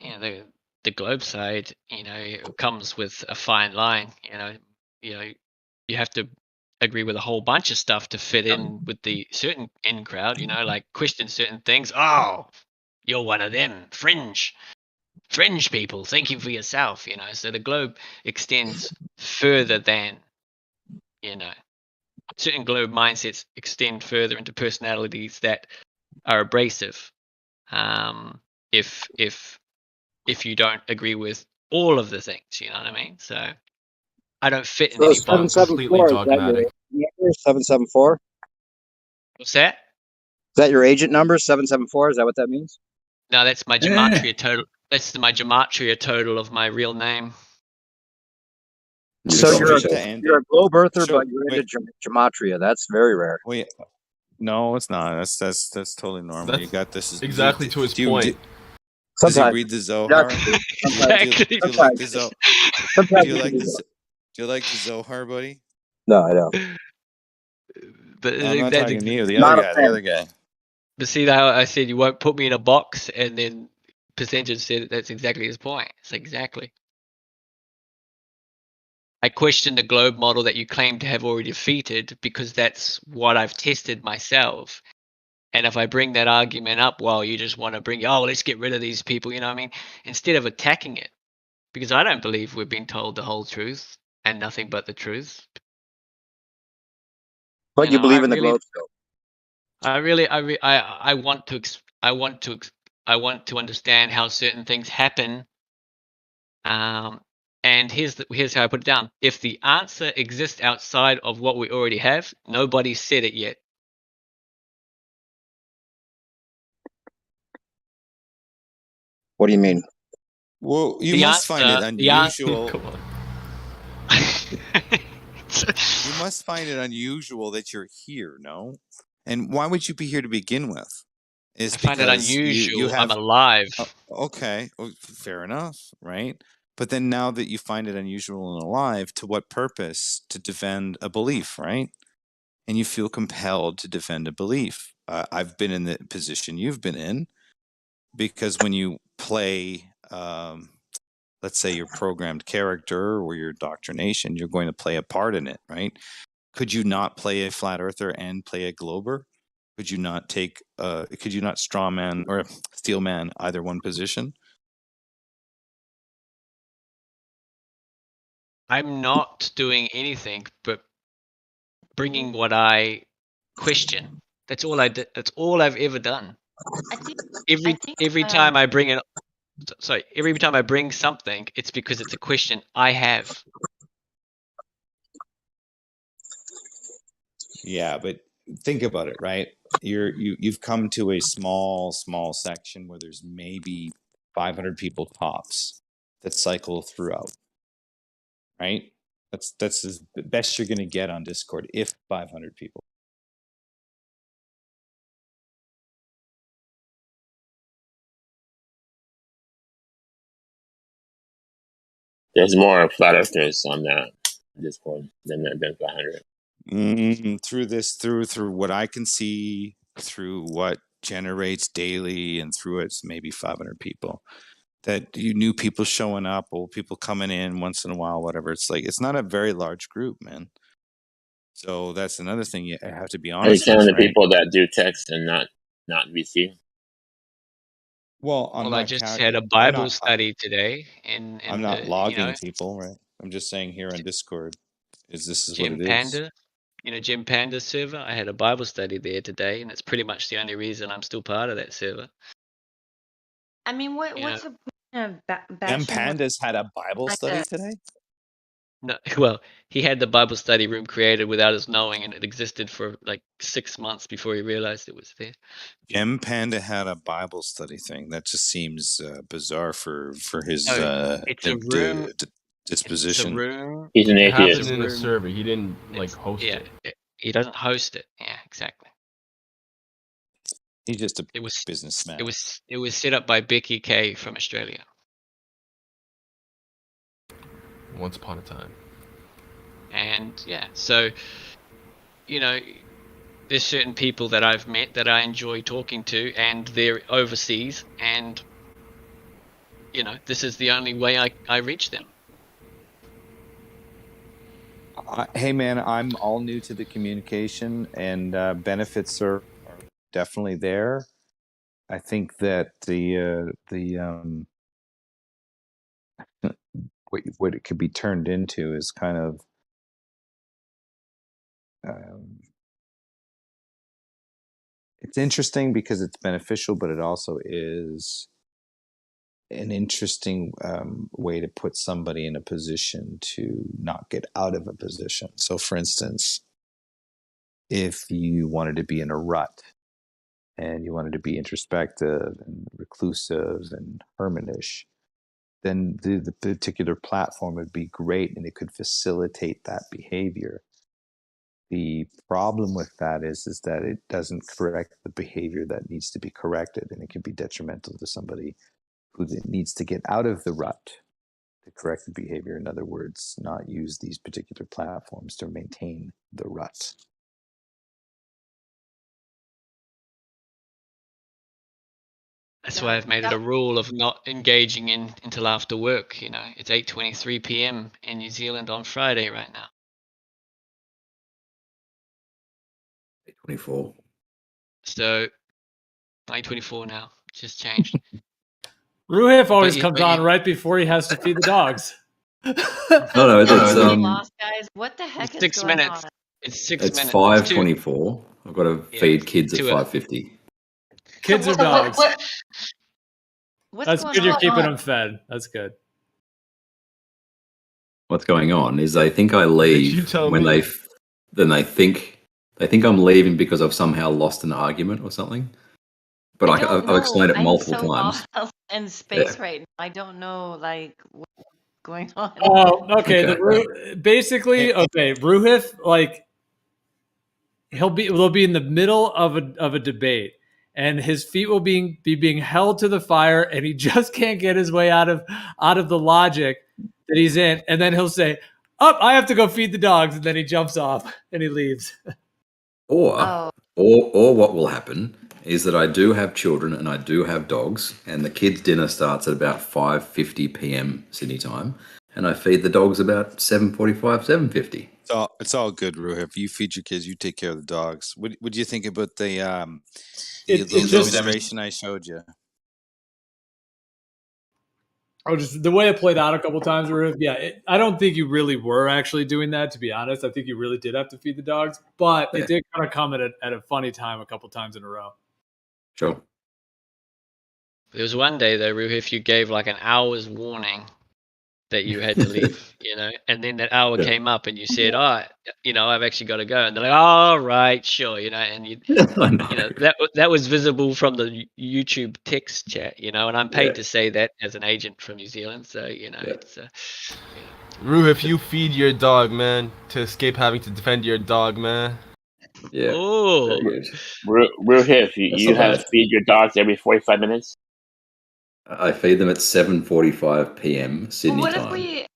S7: you know, the globe side, you know, it comes with a fine line. You know, you have to agree with a whole bunch of stuff to fit in with the certain in crowd. You know, like question certain things. Oh, you're one of them fringe people. Thinking for yourself. You know, so the globe extends further than, you know, certain globe mindsets extend further into personalities that are abrasive. If you don't agree with all of the things, you know what I mean? So I don't fit in
S8: So
S7: any box.
S1: Completely
S8: 774, is that your
S1: dogmatic.
S8: agent number? 774?
S7: What's that?
S8: Is that your agent number? 774? Is that what that means?
S7: No, that's my gematria total. That's my gematria total of my real name.
S8: So
S2: Feel
S8: you're
S2: free to end
S8: a
S2: it.
S8: globe earther,
S2: Sure.
S8: but you're
S2: Wait.
S8: into gematria. That's very rare.
S2: Wait. No, it's not. That's totally normal. You
S1: That's
S2: got this.
S1: exactly to his
S2: Do you,
S1: point.
S2: does he
S8: Sometimes.
S2: read the Zohar?
S8: Sometimes.
S7: Exactly.
S2: Do you like the
S8: Sometimes.
S2: Do you
S8: Sometimes.
S2: like the Do you like the Zohar, buddy?
S8: No, I don't.
S7: But
S2: No, I'm not
S7: that's
S2: talking to you. The other
S8: Not a
S2: guy. The
S8: fan.
S2: other guy.
S7: but see how I said you won't put me in a box, and then percentage said that's exactly his point. It's exactly. I question the globe model that you claim to have already defeated because that's what I've tested myself. And if I bring that argument up, well, you just want to bring, oh, let's get rid of these people, you know what I mean? Instead of attacking it, because I don't believe we're being told the whole truth and nothing but the truth.
S8: But you believe in the globe still.
S7: I want to understand how certain things happen. And here's how I put it down. If the answer exists outside of what we already have, nobody said it yet.
S8: What do you mean?
S2: Well, you
S7: The
S2: must find it
S7: answer- the answer-
S2: unusual.
S1: Come on.
S2: You must find it unusual that you're here, no? And why would you be here to begin with? Is
S7: I find it
S2: because
S7: unusual.
S2: you have
S7: I'm alive.
S2: okay, well, fair enough, right? But then now that you find it unusual and alive, to what purpose? To defend a belief, right? And you feel compelled to defend a belief. I've been in the position you've been in, because when you play, let's say your programmed character or your indoctrination, you're going to play a part in it, right? Could you not play a flat earther and play a glober? Could you not take could you not straw man or steel man either one position?
S7: I'm not doing anything but bringing what I question. That's all I did. That's all I've ever done.
S9: I think
S7: Every time I bring it, sorry, every time I bring something, it's because it's a question I have.
S2: Yeah, but think about it, right? You've come to a small section where there's maybe 500 people tops that cycle throughout, right? That's the best you're going to get on Discord, if 500 people.
S4: There's more flat earthers on that Discord than 500.
S2: Through what I can see, through what generates daily, and through it's maybe 500 people. That you new people showing up, old people coming in once in a while, whatever. It's like it's not a very large group, man. So that's another thing you have to be
S4: Are you
S2: honest
S4: saying
S2: with,
S4: the
S2: right?
S4: people that do text and not VC?
S2: Well,
S7: I just had a Bible study today, and
S2: I'm not logging
S7: you know,
S2: people, right? I'm just saying here on Discord, this is
S7: Jim
S2: what it is.
S7: Panda, Jim Panda's server. I had a Bible study there today, and it's pretty much the only reason I'm still part of that server.
S9: I mean, what's the point of
S2: M
S9: bashing?
S2: Panda's had a Bible study today?
S7: No, well, he had the Bible study room created without us knowing, and it existed for like 6 months before he realized it was there.
S2: M Panda had a Bible study thing. That just seems bizarre for his
S7: it's a room.
S2: disposition.
S7: It's a room.
S4: He's an
S1: It
S4: atheist.
S1: happened in a server. He didn't like host it.
S7: He doesn't host it. Yeah, exactly.
S2: He's just a businessman.
S7: It was set up by Becky K from Australia.
S1: Once upon a time.
S7: And yeah, so there's certain people that I've met that I enjoy talking to, and they're overseas, and this is the only way I reach them.
S2: Hey man, I'm all new to the communication, and benefits are definitely there. I think that the what it could be turned into is kind of it's interesting because it's beneficial, but it also is an interesting way to put somebody in a position to not get out of a position. So for instance, if you wanted to be in a rut and you wanted to be introspective and reclusive and hermitish, then the particular platform would be great and it could facilitate that behavior. The problem with that is that it doesn't correct the behavior that needs to be corrected, and it can be detrimental to somebody who needs to get out of the rut to correct the behavior. In other words, not use these particular platforms to maintain the rut.
S7: That's why I've made it a rule of not engaging until after work. It's 8:23 p.m. in New Zealand on Friday right now.
S10: 8:24.
S7: So 8:24 now. Just changed.
S11: Ruhif always comes on right before he has to feed the dogs.
S10: No, that's
S9: lost, guys. What the heck is
S7: 6
S9: going
S7: minutes.
S9: on?
S7: It's 6
S10: it's
S7: minutes.
S10: 5:24. I've got to feed kids at 5:50.
S11: Kids or dogs?
S9: What's
S11: That's
S9: going
S11: good. You're
S9: on?
S11: keeping them fed. That's good.
S10: what's going on is they think I
S1: You
S10: leave
S1: tell
S10: when
S1: me.
S10: they think I'm leaving because I've somehow lost an argument or something. But
S9: I don't
S10: I've
S9: know.
S10: explained it
S9: I'm
S10: multiple
S9: so
S10: times.
S9: lost in space right now. I don't know, like, what's going on.
S11: Oh, okay.
S10: Okay.
S11: Basically, okay, Ruhif, like they'll be in the middle of a debate, and his feet will be being held to the fire, and he just can't get his way out of the logic that he's in, and then he'll say, "Oh, I have to go feed the dogs," and then he jumps off and he leaves.
S9: Oh.
S10: Or what will happen is that I do have children and I do have dogs, and the kids' dinner starts at about 5:50 p.m. Sydney time, and I feed the dogs about 7:45, 7:50.
S2: It's all good, Ruhif. You feed your kids, you take care of the dogs. What do you think about the demonstration I showed you?
S11: Oh, just the way it played out a couple times, I don't think you really were actually doing that, to be honest. I think you really did have to feed the dogs, but it did kind of come at a funny time a couple times in a row.
S10: Sure.
S7: There was one day though, Ruh, if you gave like an hour's warning that you had to leave, and then that hour came up and you said, "Oh, I've actually got to go," and they're like, "All right, sure," and that was visible from the YouTube text chat, and I'm paid to say that as an agent from New Zealand, so it's.
S1: Ruh, if you feed your dog, man, to escape having to defend your dog, man.
S10: Yeah.
S7: Oh.
S4: Ruhif, you have to feed your dogs every 45 minutes?
S10: I feed them at 7:45 p.m. Sydney time.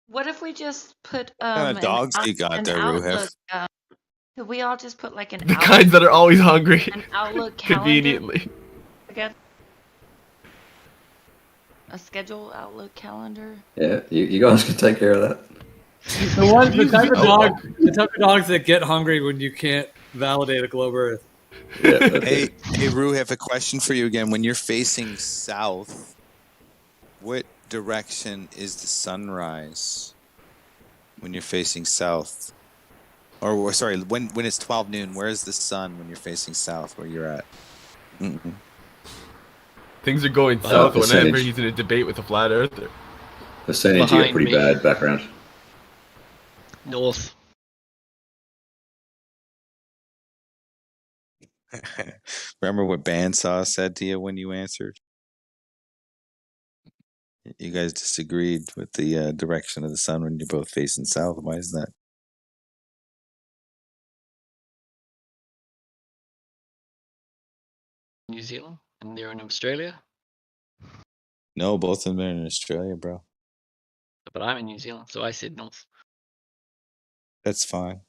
S9: What if we just put
S2: What kind of dogs you got there, Ruhif?
S9: Could we all just put like an
S1: kinds that are always hungry?
S9: An Outlook calendar
S1: Conveniently.
S9: together? A schedule Outlook calendar?
S10: Yeah, you guys can take care of that.
S11: The type of dogs that get hungry when you can't validate a globe Earth.
S10: Yeah,
S2: hey, Rue, I have a question for you again. When you're facing south, what direction is the sunrise? When you're facing south, or sorry, when it's 12 noon, where is the sun when you're facing south? Where you're at? Mm-mm.
S1: Things are going south whenever he's in a debate with a flat earther.
S10: Percentage, you got pretty bad background.
S7: North.
S2: Remember what Bandsaw said to you when you answered? You guys disagreed with the direction of the sun when you're both facing south. Why is that?
S7: New Zealand, and they're in Australia?
S2: No, both of them are in Australia, bro.
S7: But I'm in New Zealand, so I said north.
S2: That's fine.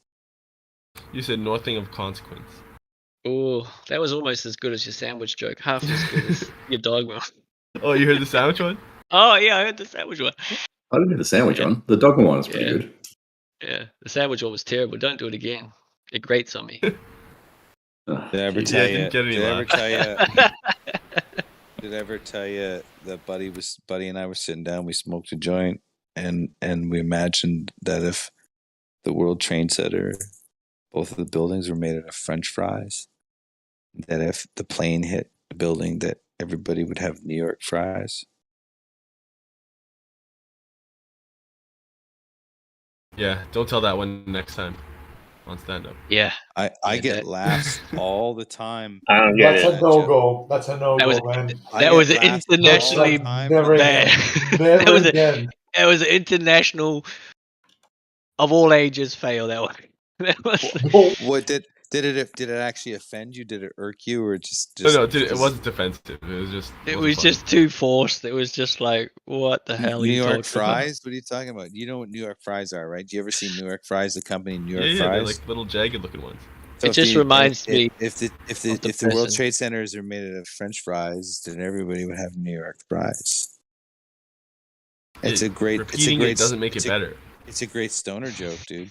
S1: You said nothing of consequence.
S7: Oh, that was almost as good as your sandwich joke. Half as good as your dog one.
S1: Oh, you heard the sandwich one?
S7: Oh, yeah, I heard the sandwich one.
S10: I didn't hear the sandwich one. The dogma one is pretty good.
S7: Yeah, the sandwich one was terrible. Don't do it again. It grates on me.
S2: Did I ever tell you? Did I ever tell you that Buddy and I were sitting down, we smoked a joint, and we imagined that if the World Trade Center, both of the buildings were made out of French fries, that if the plane hit the building, that everybody would have New York fries.
S1: Yeah, don't tell that one next time on stand-up.
S7: Yeah.
S2: I get laughs all the time.
S4: I don't get
S3: That's a no-go. That's a no-go, man.
S7: That was internationally
S3: Never
S7: bad.
S3: again. Never again.
S7: That was an international of all ages fail. That one.
S2: What did it actually offend you? Did it irk you, or just
S1: no, it wasn't offensive. It was just
S7: too forced. It was just like, what the hell?
S2: New York fries? What are you talking about? You know what New York fries are, right? Do you ever see New York fries? The company New York fries.
S1: They're like little jagged looking ones.
S7: So it just reminds me.
S2: If the World Trade Centers are made out of French fries, then everybody would have New York fries.
S1: Repeating it doesn't make it better.
S2: It's a great stoner joke, dude.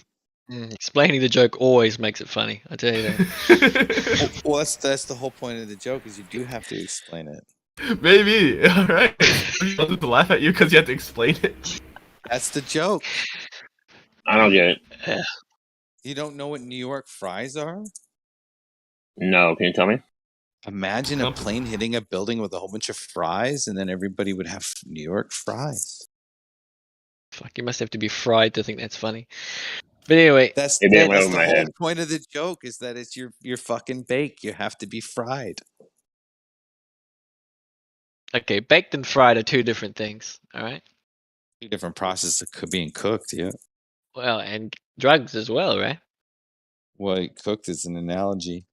S7: Explaining the joke always makes it funny. I tell you that.
S2: Well, that's the whole point of the joke, is you do have to explain it.
S1: Maybe. All right. I'll just laugh at you because you have to explain it.
S2: That's the joke.
S4: I don't get it.
S2: You don't know what New York fries are?
S4: No, can you tell me?
S2: Imagine a plane hitting a building with a whole bunch of fries, and then everybody would have New York fries.
S7: Fuck, you must have to be fried to think that's funny. But anyway,
S2: That's
S4: It didn't
S2: that's
S4: over
S2: the
S4: my
S2: whole
S4: head.
S2: point of the joke is that it's your fucking bake. You have to be fried.
S7: okay, baked and fried are two different things. All right.
S2: Two different processes of being cooked. Yeah.
S7: Well, and drugs as well, right?
S2: Well, cooked is an analogy.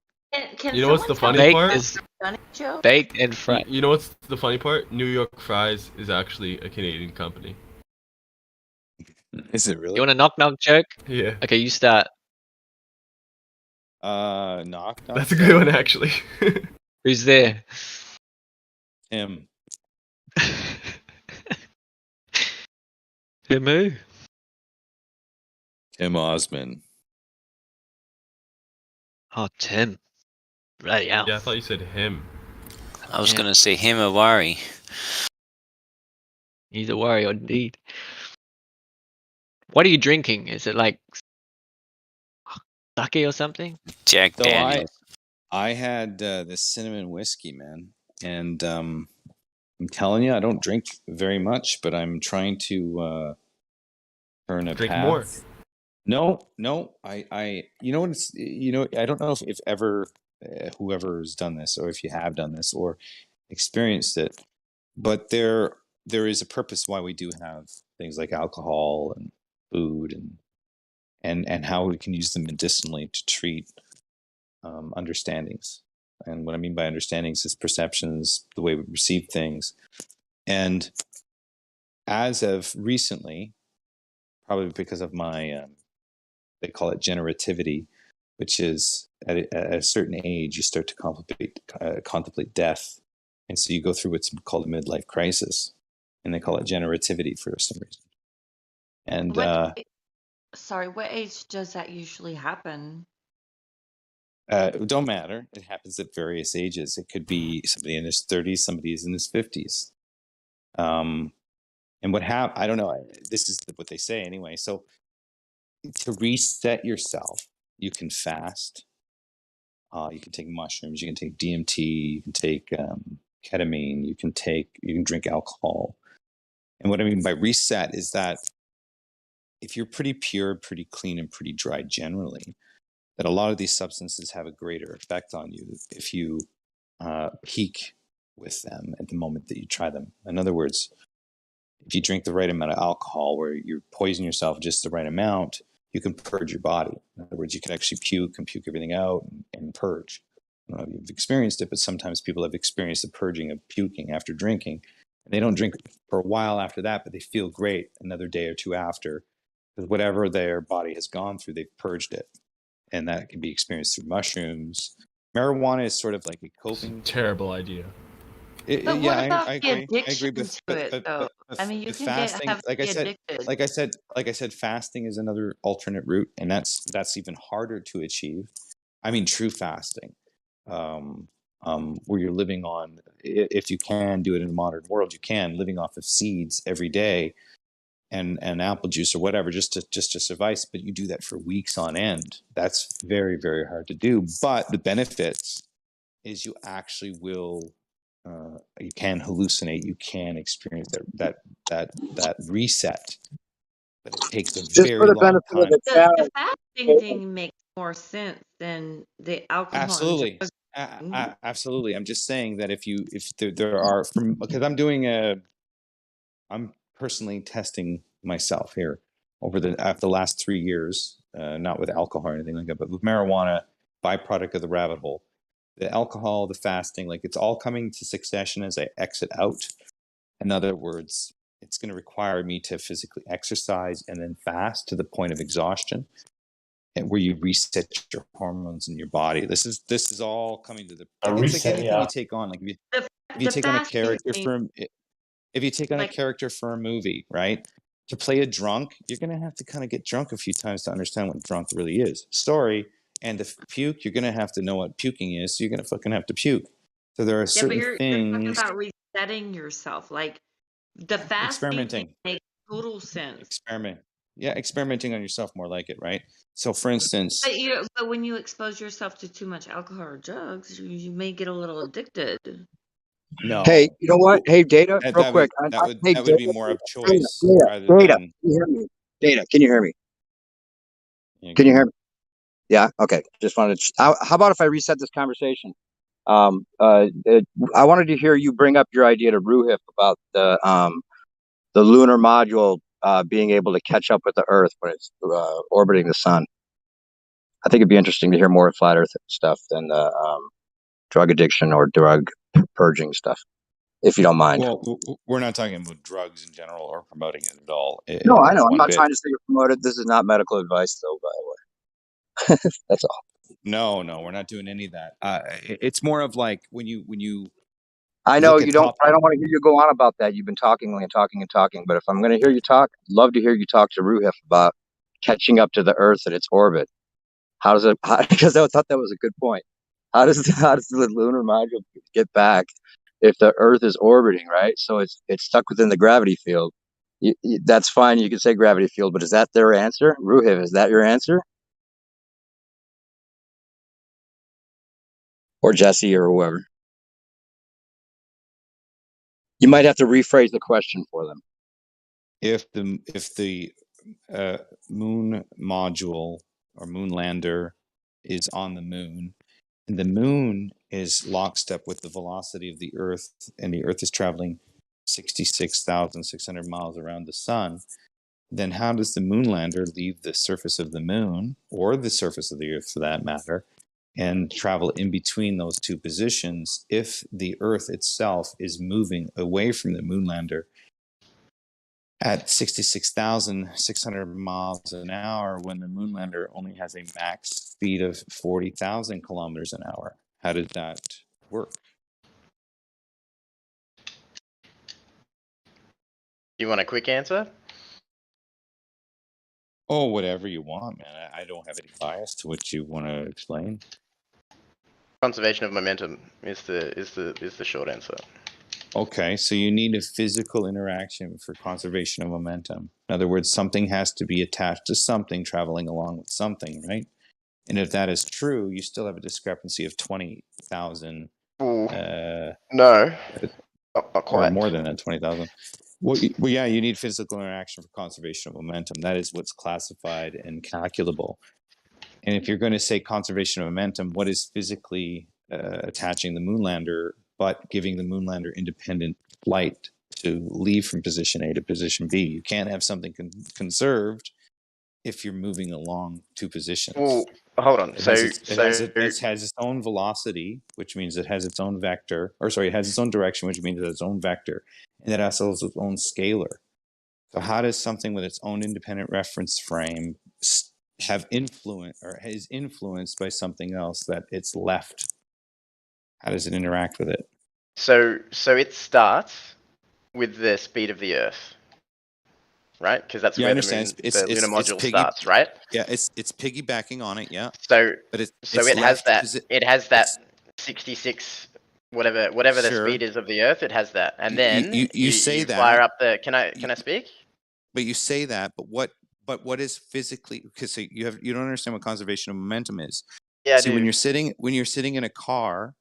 S9: Can
S1: You know what's the
S9: someone
S1: funny
S9: tell me
S7: Baked
S1: part?
S7: is
S9: funny joke?
S7: baked and fried.
S1: You know what's the funny part? New York Fries is actually a Canadian company.
S2: Is it
S7: You
S2: really?
S7: want a knock joke?
S1: Yeah,
S7: Okay, you start.
S2: Knock.
S1: that's a good one actually.
S7: Who's there?
S2: Tim.
S7: Tim who?
S2: Tim Osmond.
S7: Oh, Tim. Right, yeah.
S1: Yeah, I thought you said him.
S5: I was
S7: Yeah.
S5: gonna say him or Wari.
S7: He's a warrior indeed. What are you drinking? Is it like sake or something?
S5: Jack
S2: So
S5: Daniels.
S2: I had this cinnamon whiskey, man, and I'm telling you, I don't drink very much, but I'm trying to turn a
S1: Drink
S2: path.
S1: more.
S2: No, I you know what it's, I don't know if ever whoever's done this or if you have done this or experienced it, but there is a purpose why we do have things like alcohol and food and how we can use them medicinally to treat understandings. And what I mean by understandings is perceptions, the way we perceive things. And as of recently, probably because of my they call it generativity, which is at a certain age you start to contemplate death, and so you go through what's called a midlife crisis, and they call it generativity for some reason. And
S9: What age does that usually happen?
S2: it don't matter. It happens at various ages. It could be somebody in his 30s, somebody is in his 50s. And what I don't know. This is what they say anyway. So to reset yourself, you can fast. You can take mushrooms. You can take DMT. You can take ketamine. You can drink alcohol. And what I mean by reset is that if you're pretty pure, pretty clean, and pretty dry generally, that a lot of these substances have a greater effect on you if you peak with them at the moment that you try them. In other words, if you drink the right amount of alcohol where you poison yourself just the right amount, you can purge your body. In other words, you can actually puke and puke everything out and purge. I don't know if you've experienced it, but sometimes people have experienced the purging of puking after drinking. And they don't drink for a while after that, but they feel great another day or two after, because whatever their body has gone through, they've purged it. And that can be experienced through mushrooms. Marijuana is sort of like a coping.
S1: Terrible idea.
S9: But what about
S2: I
S9: the
S2: agree.
S9: addiction to it, though? I mean, you can
S2: fasting,
S9: have
S2: like
S9: be
S2: I said,
S9: addicted.
S2: fasting is another alternate route, and that's even harder to achieve. I mean, true fasting, where you're living on, if you can do it in a modern world, you can living off of seeds every day, and apple juice or whatever, just to suffice. But you do that for weeks on end. That's very, very hard to do. But the benefits is you actually will. You can hallucinate. You can experience that reset, but it takes a
S8: Just
S2: very
S8: for the
S2: long
S8: benefit of
S2: time.
S8: the
S9: The
S8: chat,
S9: fasting thing makes more sense than the alcohol.
S2: Absolutely, absolutely. I'm just saying that if there are, because I'm personally testing myself here over after the last 3 years, not with alcohol or anything like that, but with marijuana, byproduct of the rabbit hole. The alcohol, the fasting, like it's all coming to succession as I exit out. In other words, it's going to require me to physically exercise and then fast to the point of exhaustion, and where you reset your hormones in your body. This is all coming to the. It's like anything you take on. Like if you take on a character if you take on a character for a movie, right? To play a drunk, you're going to have to kind of get drunk a few times to understand what drunk really is. Story. And to puke, you're going to have to know what puking is. So you're going to fucking have to puke. So there are certain
S9: you're
S2: things.
S9: talking about resetting yourself. Like the fasting
S2: Experimenting.
S9: makes total sense.
S2: Experimenting on yourself, more like it, right? So for instance.
S9: But when you expose yourself to too much alcohol or drugs, you may get a little addicted.
S2: No.
S8: Hey, you know what? Hey, Data,
S2: That,
S8: real
S2: that
S8: quick.
S2: would, that would,
S8: Hey,
S2: that would be
S8: Data,
S2: more of
S8: Data,
S2: choice rather
S8: Data,
S2: than.
S8: can you hear me? Data, can you hear me?
S2: Yeah,
S8: Can you hear me? Yeah. Okay. Just wanted to. How about if I reset this conversation? I wanted to hear you bring up your idea to Ruhif about the lunar module being able to catch up with the Earth when it's orbiting the sun. I think it'd be interesting to hear more flat Earth stuff than the drug addiction or drug purging stuff, if you don't mind.
S2: Well, we're not talking about drugs in general or promoting it at all.
S8: No, I know. I'm
S2: One
S8: not
S2: bit.
S8: trying to say you're promoted. This is not medical advice, though, by the way. That's all.
S2: No, we're not doing any of that. It's more of like when you.
S8: I know
S2: look at
S8: you don't.
S2: top-
S8: I don't want to hear you go on about that. You've been talking and talking and talking. But if I'm going to hear you talk, I'd love to hear you talk to Ruhif about catching up to the Earth in its orbit. How does it? Because I thought that was a good point. How does the lunar module get back if the Earth is orbiting, right? So it's stuck within the gravity field. That's fine. You can say gravity field, but is that their answer, Ruhiv? Is that your answer, or Jesse, or whoever? You might have to rephrase the question for them.
S2: If the moon module or moon lander is on the moon, and the moon is lockstep with the velocity of the Earth, and the Earth is traveling 66,600 miles around the sun, then how does the moon lander leave the surface of the moon, or the surface of the Earth for that matter, and travel in between those two positions if the Earth itself is moving away from the moon lander at 66,600 miles an hour when the moon lander only has a max speed of 40,000 kilometers an hour? How did that work?
S12: You want a quick answer?
S2: Oh, whatever you want, man. I don't have any bias to what you want to explain.
S12: Conservation of momentum is the short answer.
S2: Okay, so you need a physical interaction for conservation of momentum. In other words, something has to be attached to something traveling along with something, right? And if that is true, you still have a discrepancy of 20,000.
S12: No, not
S2: or
S12: quite.
S2: more than that, 20,000. Well, yeah, you need physical interaction for conservation of momentum. That is what's classified and calculable. And if you're going to say conservation of momentum, what is physically attaching the moon lander, but giving the moon lander independent flight to leave from position A to position B? You can't have something conserved if you're moving along two positions.
S12: Well, hold on.
S2: It has its own velocity, which means it has its own vector, or sorry, it has its own direction, which means it has its own vector, and it also has its own scalar. So how does something with its own independent reference frame have influence, or is influenced by something else that it's left? How does it interact with it?
S12: So it starts with the speed of the Earth, right? Because that's where the lunar module starts, right?
S2: Yeah, it's piggybacking on it, yeah.
S12: So
S2: but it
S12: has that 66 whatever the speed is of the Earth. It has that, and then
S2: you say that
S12: fire up the. Can I speak?
S2: But you say that, but what is physically? Because you don't understand what conservation of momentum is.
S12: Yeah,
S2: See, when you're sitting in a car,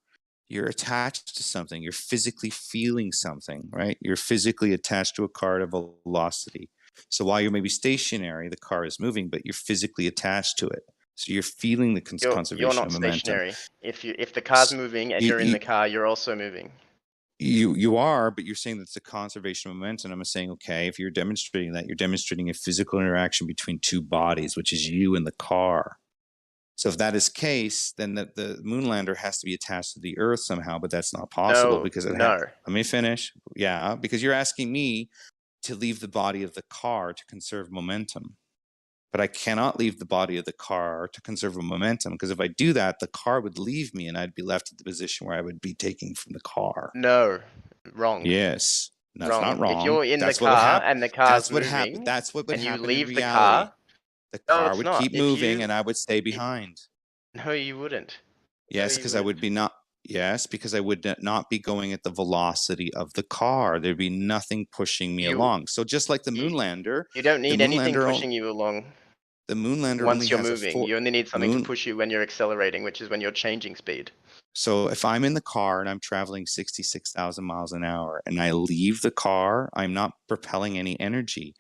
S2: you're attached to something. You're physically feeling something, right? You're physically attached to a car at a velocity. So while you're maybe stationary, the car is moving, but you're physically attached to it. So you're feeling the conservation
S12: you're not
S2: of momentum.
S12: Stationary. If the car's moving and you're in the car, you're also moving.
S2: You are, but you're saying that's the conservation of momentum. I'm saying, okay, if you're demonstrating that, you're demonstrating a physical interaction between two bodies, which is you and the car. So if that is the case, then the moon lander has to be attached to the Earth somehow, but that's not possible because let me finish. Yeah, because you're asking me to leave the body of the car to conserve momentum. But I cannot leave the body of the car to conserve momentum, because if I do that, the car would leave me and I'd be left at the position where I would be taking from the car.
S12: No, wrong.
S2: Yes, that's not wrong.
S12: If you're in the car and the car's moving,
S2: that's what would
S12: and you
S2: happen
S12: leave
S2: in
S12: the
S2: reality.
S12: car,
S2: the car would keep moving and I would stay behind.
S12: No, you wouldn't.
S2: Yes, because I would not be going at the velocity of the car. There'd be nothing pushing me along. So just like the moon lander,
S12: you don't need anything pushing you along.
S2: The moon lander
S12: Once
S2: only
S12: you're
S2: has
S12: moving, you only need something
S2: moon-
S12: to push you when you're accelerating, which is when you're changing speed.
S2: So if I'm in the car and I'm traveling 66,000 miles an hour and I leave the car, I'm not propelling any energy.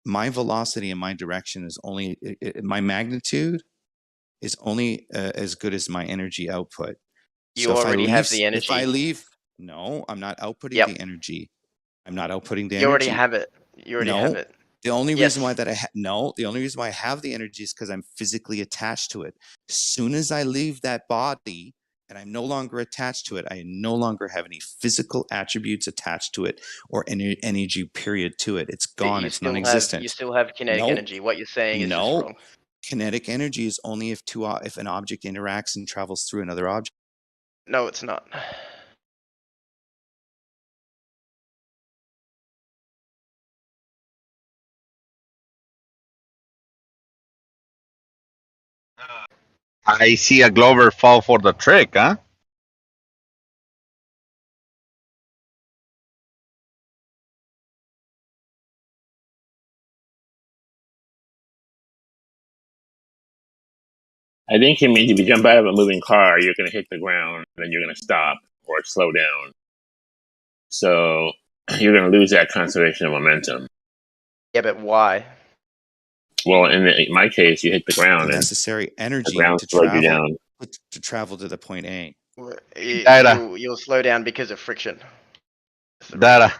S2: My velocity and my direction is only, my magnitude is only as good as my energy output.
S12: You already have the energy.
S2: If I leave, no, I'm not outputting the energy. I'm not outputting the energy.
S12: You already have it. You already have it.
S2: The only reason why that the only reason why I have the energy is because I'm physically attached to it. As soon as I leave that body and I'm no longer attached to it, I no longer have any physical attributes attached to it or any energy period to it. It's gone. It's non-existent.
S12: You still have kinetic energy. What you're saying is just wrong.
S2: Kinetic energy is only if an object interacts and travels through another object.
S12: No, it's not.
S6: I see a Glover fall for the trick, huh?
S4: I think he means if you jump out of a moving car, you're going to hit the ground, and then you're going to stop or slow down. So you're going to lose that conservation of momentum.
S12: Yeah, but why?
S4: Well, in my case, you hit the ground.
S2: The necessary energy to travel to the point A.
S12: You'll slow down because of friction.
S6: Data.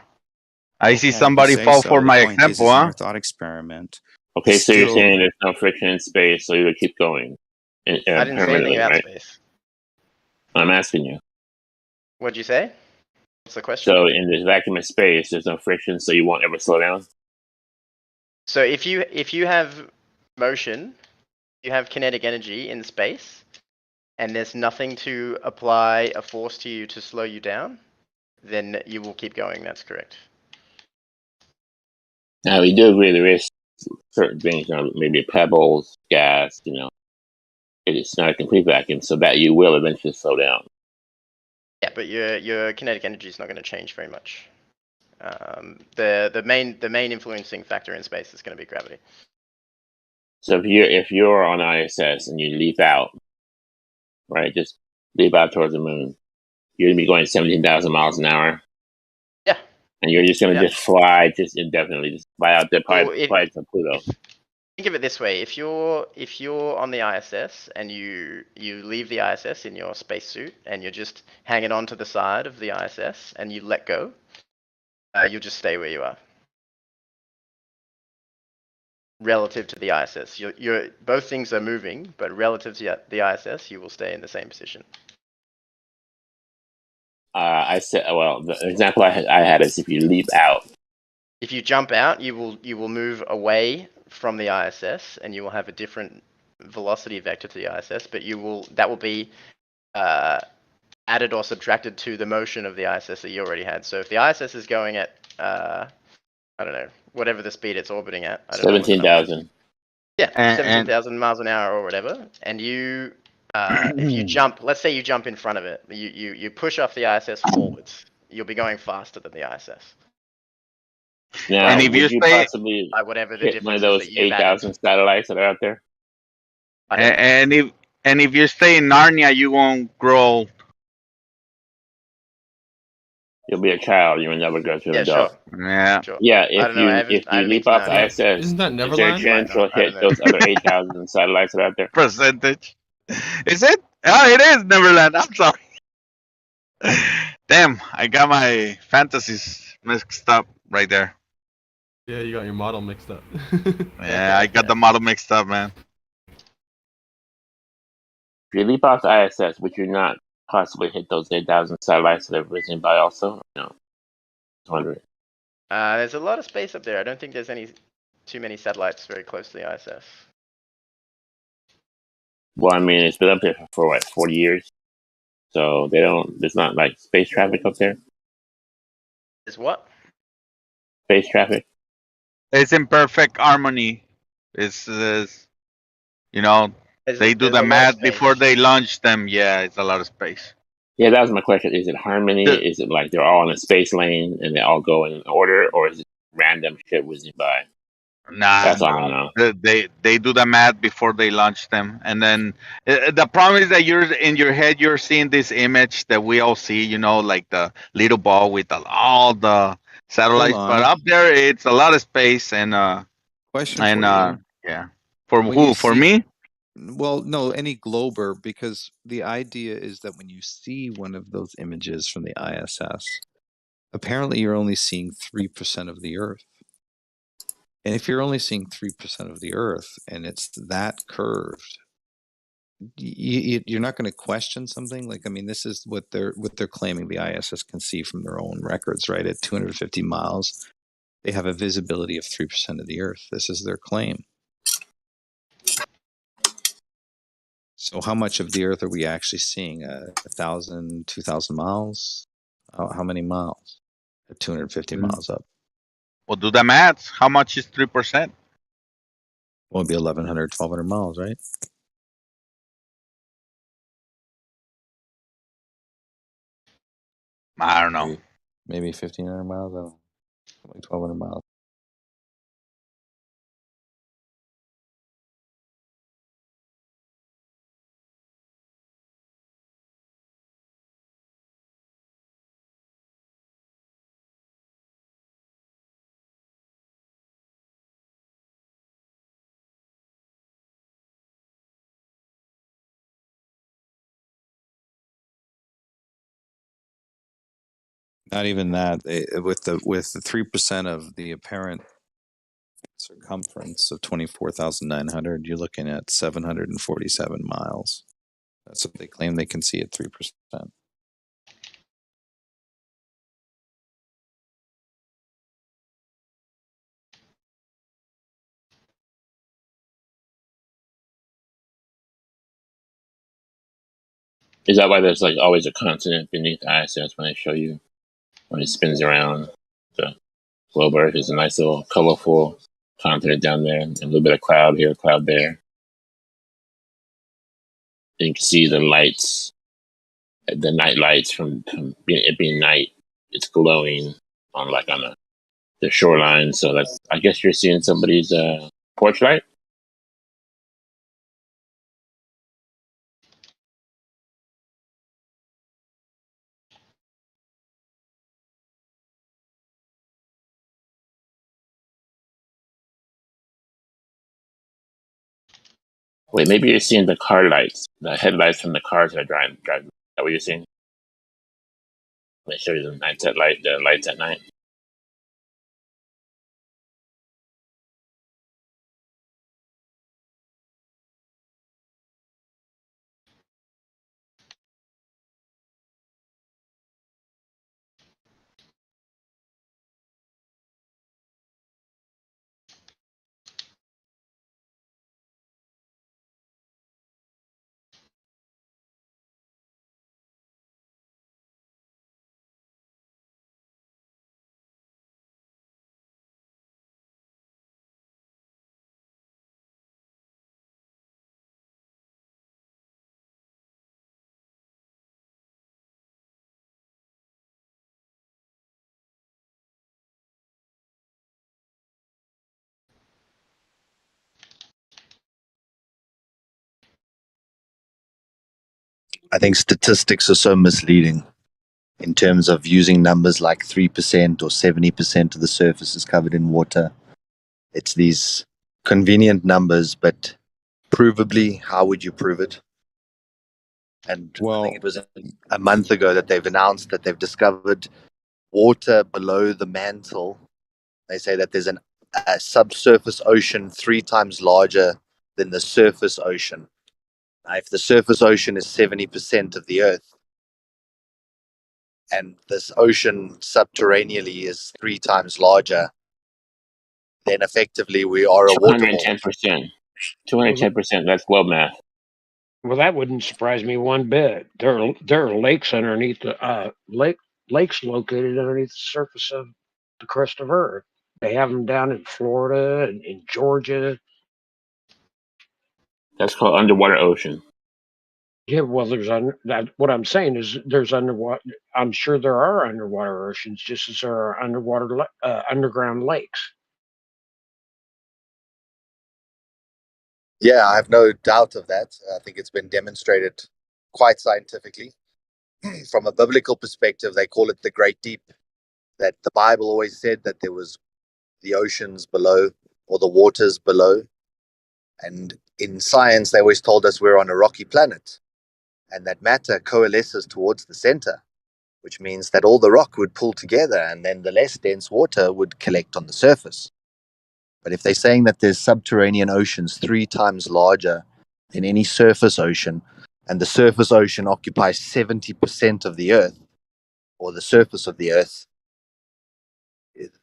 S6: I see somebody fall for my example, huh?
S2: Thought experiment.
S4: Okay, so you're saying there's no friction in space, so you would keep going.
S12: I didn't say anything about space.
S4: I'm asking you.
S12: What'd you say? What's the question?
S4: So in this vacuum of space, there's no friction, so you won't ever slow down?
S12: So if you have motion, you have kinetic energy in space, and there's nothing to apply a force to you to slow you down, then you will keep going. That's correct.
S4: Now, we do agree there is certain things, maybe pebbles, gas, it's not a complete vacuum, so that you will eventually slow down.
S12: Yeah, but your kinetic energy is not going to change very much. The main influencing factor in space is going to be gravity.
S4: So if you're on ISS and you leap out, right, just leap out towards the moon, you're going to be going 17,000 miles an hour.
S12: Yeah.
S4: And you're just going to just fly just indefinitely, just fly out there, fly to Pluto.
S12: Think of it this way: if you're on the ISS and you leave the ISS in your spacesuit and you're just hanging on to the side of the ISS and you let go, you'll just stay where you are. Relative to the ISS, you're both things are moving, but relative to the ISS, you will stay in the same position.
S4: I said, well, the example I had is if you leap out.
S12: If you jump out, you will move away from the ISS, and you will have a different velocity vector to the ISS, but that will be added or subtracted to the motion of the ISS that you already had. So if the ISS is going at I don't know, whatever the speed it's orbiting at,
S4: 17,000.
S12: Yeah, 17,000 miles an hour or whatever, and you if you jump, let's say you jump in front of it, you push off the ISS forwards, you'll be going faster than the ISS.
S4: Now, and if you possibly
S12: whatever the
S4: hit one of those 8,000 satellites that are out there,
S6: and if you stay in Narnia, you won't grow.
S4: You'll be a child. You will never go to an adult.
S6: Sure. Yeah.
S12: Sure.
S4: Yeah. If you leap off the ISS,
S1: isn't that Neverland?
S4: Is there a chance you'll hit those other 8,000 satellites that are out there?
S6: Percentage. Is it? Oh, it is Neverland. I'm sorry. Damn, I got my fantasies mixed up right there.
S1: Yeah, you got your model mixed up.
S6: Yeah, I got the model mixed up, man.
S4: If you leap off the ISS, would you not possibly hit those 8,000 satellites that are risen by also? No. I was wondering.
S12: There's a lot of space up there. I don't think there's too many satellites very close to the ISS.
S4: Well, I mean, it's been up there for what, 40 years? So there's not like space traffic up there?
S12: Is what?
S4: Space traffic?
S6: It's in perfect harmony. It's they do the math before they launch them. Yeah, it's a lot of space.
S4: Yeah, that was my question. Is it harmony? Is it like they're all in a space lane and they all go in order, or is it random shit whizzing by?
S6: Nah,
S4: That's all I know.
S6: they do the math before they launch them, and then the problem is that you're in your head you're seeing this image that we all see, you know, like the little ball with all the satellites, but
S2: on.
S6: up there it's a lot of space
S2: Question for you.
S6: yeah. For
S2: When you
S6: who? For
S2: see,
S6: me?
S2: well, no, any glober, because the idea is that when you see one of those images from the ISS, apparently you're only seeing 3% of the Earth. And if you're only seeing 3% of the Earth and it's that curved, you're not going to question something like, I mean, this is what they're claiming the ISS can see from their own records, right? At 250 miles, they have a visibility of 3% of the Earth. This is their claim. So how much of the Earth are we actually seeing? 1,000, 2,000 miles? How many miles? At 250 miles up.
S6: Well, do the math. How much is 3%?
S2: Well, it'd be 1,100, 1,200 miles, right?
S6: I don't know.
S2: Maybe 1,500 miles. I don't know. Like 1,200 miles. Not even that. With the 3% of the apparent circumference of 24,900, you're looking at 747 miles. That's what they claim they can see at 3%.
S4: Is that why there's like always a continent beneath the ISS when they show you when it spins around? The globe Earth is a nice little colorful continent down there, and a little bit of cloud here, cloud there. And you can see the lights, the night lights from it being night. It's glowing on the shoreline. So that's, I guess you're seeing somebody's porch light. Wait, maybe you're seeing the car lights, the headlights from the cars that are driving. Is that what you're seeing? They show you the lights at night.
S13: I think statistics are so misleading in terms of using numbers like 3% or 70% of the surface is covered in water. It's these convenient numbers, but provably, how would you prove it? And I think it was a month ago that they've announced that they've discovered water below the mantle. They say that there's a subsurface ocean 3 times larger than the surface ocean. Now, if the surface ocean is 70% of the Earth, and this ocean subterraneally is 3 times larger, then effectively we are a water ball.
S4: 210%. 210%. That's globe math.
S14: Well, that wouldn't surprise me one bit. There are lakes underneath the lakes located underneath the surface of the crust of Earth. They have them down in Florida and in Georgia.
S4: That's called underwater ocean.
S14: Yeah, well, what I'm saying is there's underwater. I'm sure there are underwater oceans, just as there are underground lakes.
S13: Yeah, I have no doubt of that. I think it's been demonstrated quite scientifically. From a biblical perspective, they call it the Great Deep. That the Bible always said that there was the oceans below or the waters below. And in science, they always told us we're on a rocky planet and that matter coalesces towards the center, which means that all the rock would pull together and then the less dense water would collect on the surface. But if they're saying that there's subterranean oceans 3 times larger than any surface ocean, and the surface ocean occupies 70% of the Earth, or the surface of the Earth,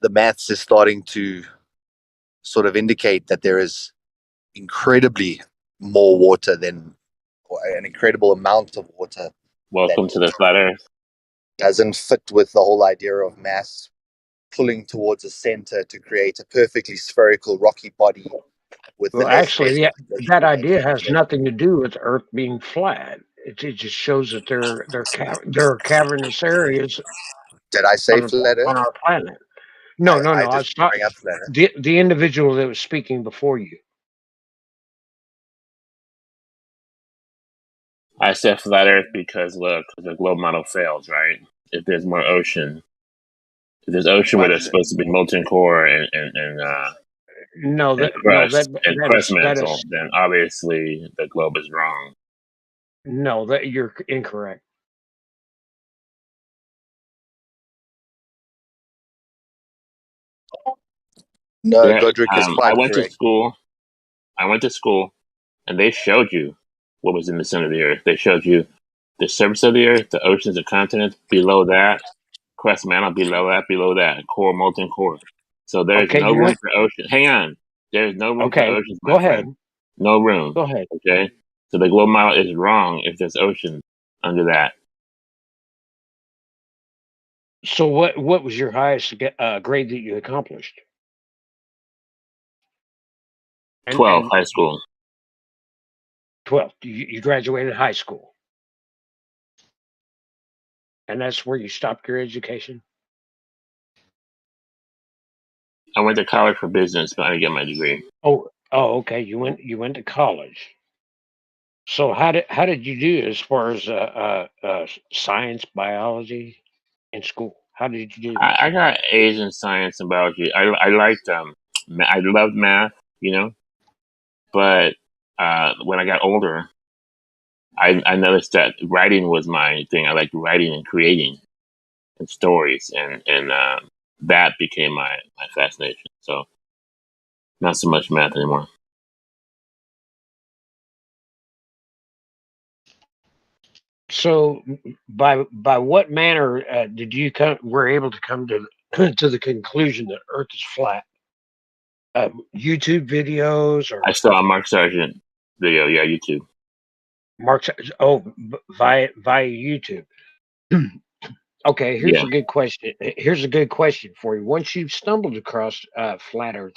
S13: the maths is starting to sort of indicate that there is incredibly more water than, or an incredible amount of water
S4: Welcome to the flat Earth.
S13: doesn't fit with the whole idea of mass pulling towards a center to create a perfectly spherical rocky body with the
S14: Well,
S13: less
S14: actually,
S13: dense
S14: that idea has nothing to do with Earth being flat. It just shows that there are cavernous areas
S13: Did I say flat
S14: on
S13: Earth?
S14: our planet. No, no,
S13: I
S14: no. I
S13: just
S14: was not
S13: bring up flat Earth.
S14: the individual that was speaking before you.
S4: I said flat Earth because look, the globe model fails, right? If there's more ocean, if there's ocean where there's supposed to be molten core and
S14: No,
S4: and crust mantle, then obviously the globe is wrong.
S14: No, that you're incorrect.
S13: No,
S4: Yeah,
S13: Godric is quite
S4: I went
S13: correct.
S4: to school, and they showed you what was in the center of the Earth. They showed you the surface of the Earth, the oceans, the continents. Below that, crust mantle. Below that, core, molten core. So there's
S14: Okay,
S4: no room for ocean. Hang on, there's no room for
S14: Okay,
S4: oceans,
S14: go
S4: my friend.
S14: ahead.
S4: No room.
S14: Go ahead.
S4: Okay, so the globe model is wrong if there's ocean under that.
S14: So what was your highest grade that you accomplished?
S4: 12, high school.
S14: 12. You graduated high school. And that's where you stopped your education?
S4: I went to college for business, but I didn't get my degree.
S14: Oh, okay. You went to college. So how did you do as far as science, biology in school? How did you do?
S4: I got A's in science and biology. I liked I loved math, but when I got older, I noticed that writing was my thing. I liked writing and creating and stories, and that became my fascination. So not so much math anymore.
S14: So by what manner did you were able to come to to the conclusion that Earth is flat? YouTube videos or
S4: I saw a Mark Sargent video. Yeah, YouTube.
S14: Via YouTube. Okay, here's a good question. Here's a good question for you. Once you've stumbled across flat Earth,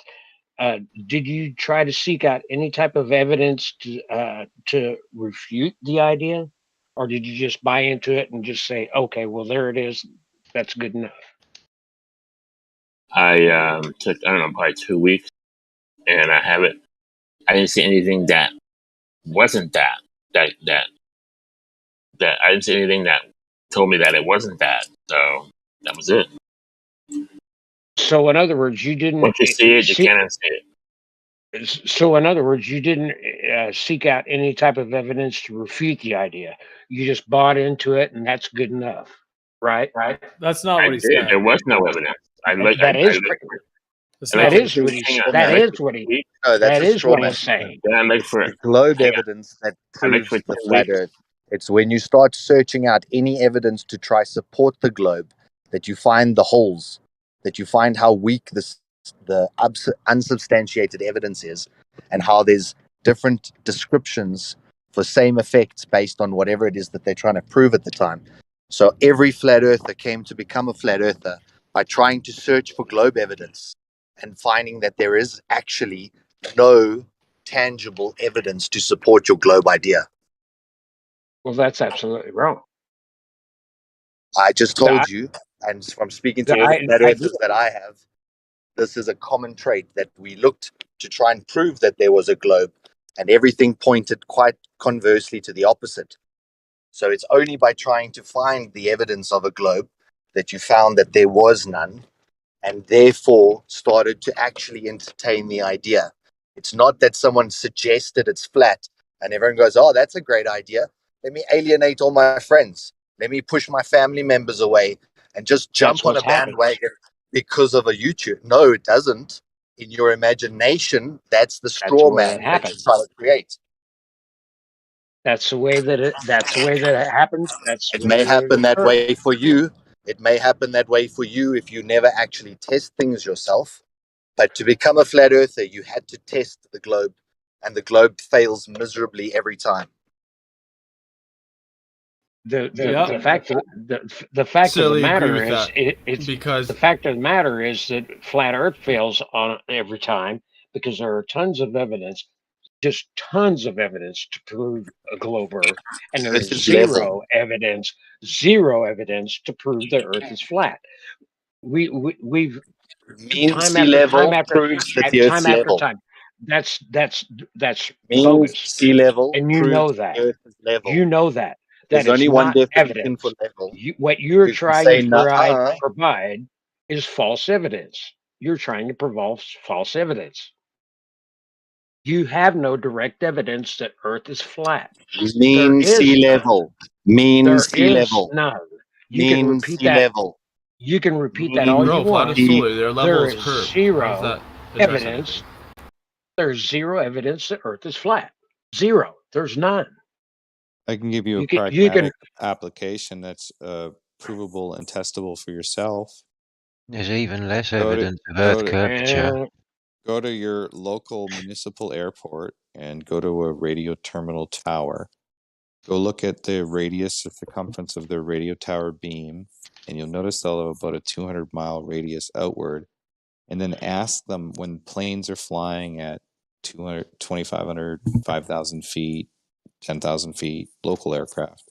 S14: did you try to seek out any type of evidence to refute the idea, or did you just buy into it and just say, "Okay, well, there it is. That's good enough"?
S4: I took, I don't know, probably 2 weeks, and I didn't see anything that wasn't that I didn't see anything that told me that it wasn't that. So that was it.
S14: So in other words, you didn't.
S4: Once you see it, you can't unsee it.
S14: So in other words, you didn't seek out any type of evidence to refute the idea. You just bought into it, and that's good enough, right?
S11: Right. That's not what he said.
S4: There was no evidence.
S14: That is what he's saying.
S4: Then I looked for
S13: globe evidence that proves the flat Earth. It's when you start searching out any evidence to try support the globe that you find the holes, that you find how weak the unsubstantiated evidence is, and how there's different descriptions for same effects based on whatever it is that they're trying to prove at the time. So every flat earther came to become a flat earther by trying to search for globe evidence and finding that there is actually no tangible evidence to support your globe idea.
S14: Well, that's absolutely wrong.
S13: I just told you, and from speaking to all the flat earthers that I have, this is a common trait that we looked to try and prove that there was a globe. and everything pointed quite conversely to the opposite. So it's only by trying to find the evidence of a globe that you found that there was none, and therefore started to actually entertain the idea. It's not that someone suggested it's flat and everyone goes, oh, that's a great idea. Let me alienate all my friends. Let me push my family members away and just jump on a bandwagon because of a YouTube. No, it doesn't. In your imagination, that's the straw man that you're trying to create.
S14: That's the way that it happens. That's the
S13: It
S14: way
S13: may
S14: that it
S13: happen that
S14: occurs.
S13: way for you. It may happen that way for you if you never actually test things yourself. But to become a flat earther, you had to test the globe, and the globe fails miserably every time.
S14: The fact of the matter is
S1: because
S14: the fact of the matter is that flat Earth fails on every time because there are tons of evidence, just tons of evidence to prove a globe Earth, and there is zero evidence to prove the Earth is flat. We've
S13: Mean
S14: time
S13: sea
S14: after
S13: level
S14: time after
S13: proves that the Earth's
S14: time after
S13: level.
S14: time. That's
S13: Mean
S14: bogus,
S13: sea level
S14: and you
S13: proves
S14: know
S13: that
S14: that.
S13: the Earth is level.
S14: You know that.
S13: There's
S14: That is
S13: only one
S14: not
S13: definition
S14: evidence.
S13: for level.
S14: What you're
S13: You can
S14: trying
S13: say,
S14: to provide is false evidence. You're trying to provide false evidence. You have no direct evidence that Earth is flat.
S13: Mean sea level. Mean sea level.
S14: None. You can
S13: Mean
S14: repeat
S13: sea
S14: that.
S13: level.
S14: You can repeat that all you want. There is zero evidence. There's zero evidence that Earth is flat. Zero. There's none.
S2: I can give you a
S14: You can-
S2: pragmatic application that's provable and testable for yourself.
S15: There's even less evidence of Earth curvature.
S2: Go to your local municipal airport and go to a radio terminal tower. Go look at the radius or circumference of their radio tower beam, and you'll notice they'll have about a 200-mile radius outward. And then ask them when planes are flying at 200, 2,500, 5,000 feet, 10,000 feet, local aircraft.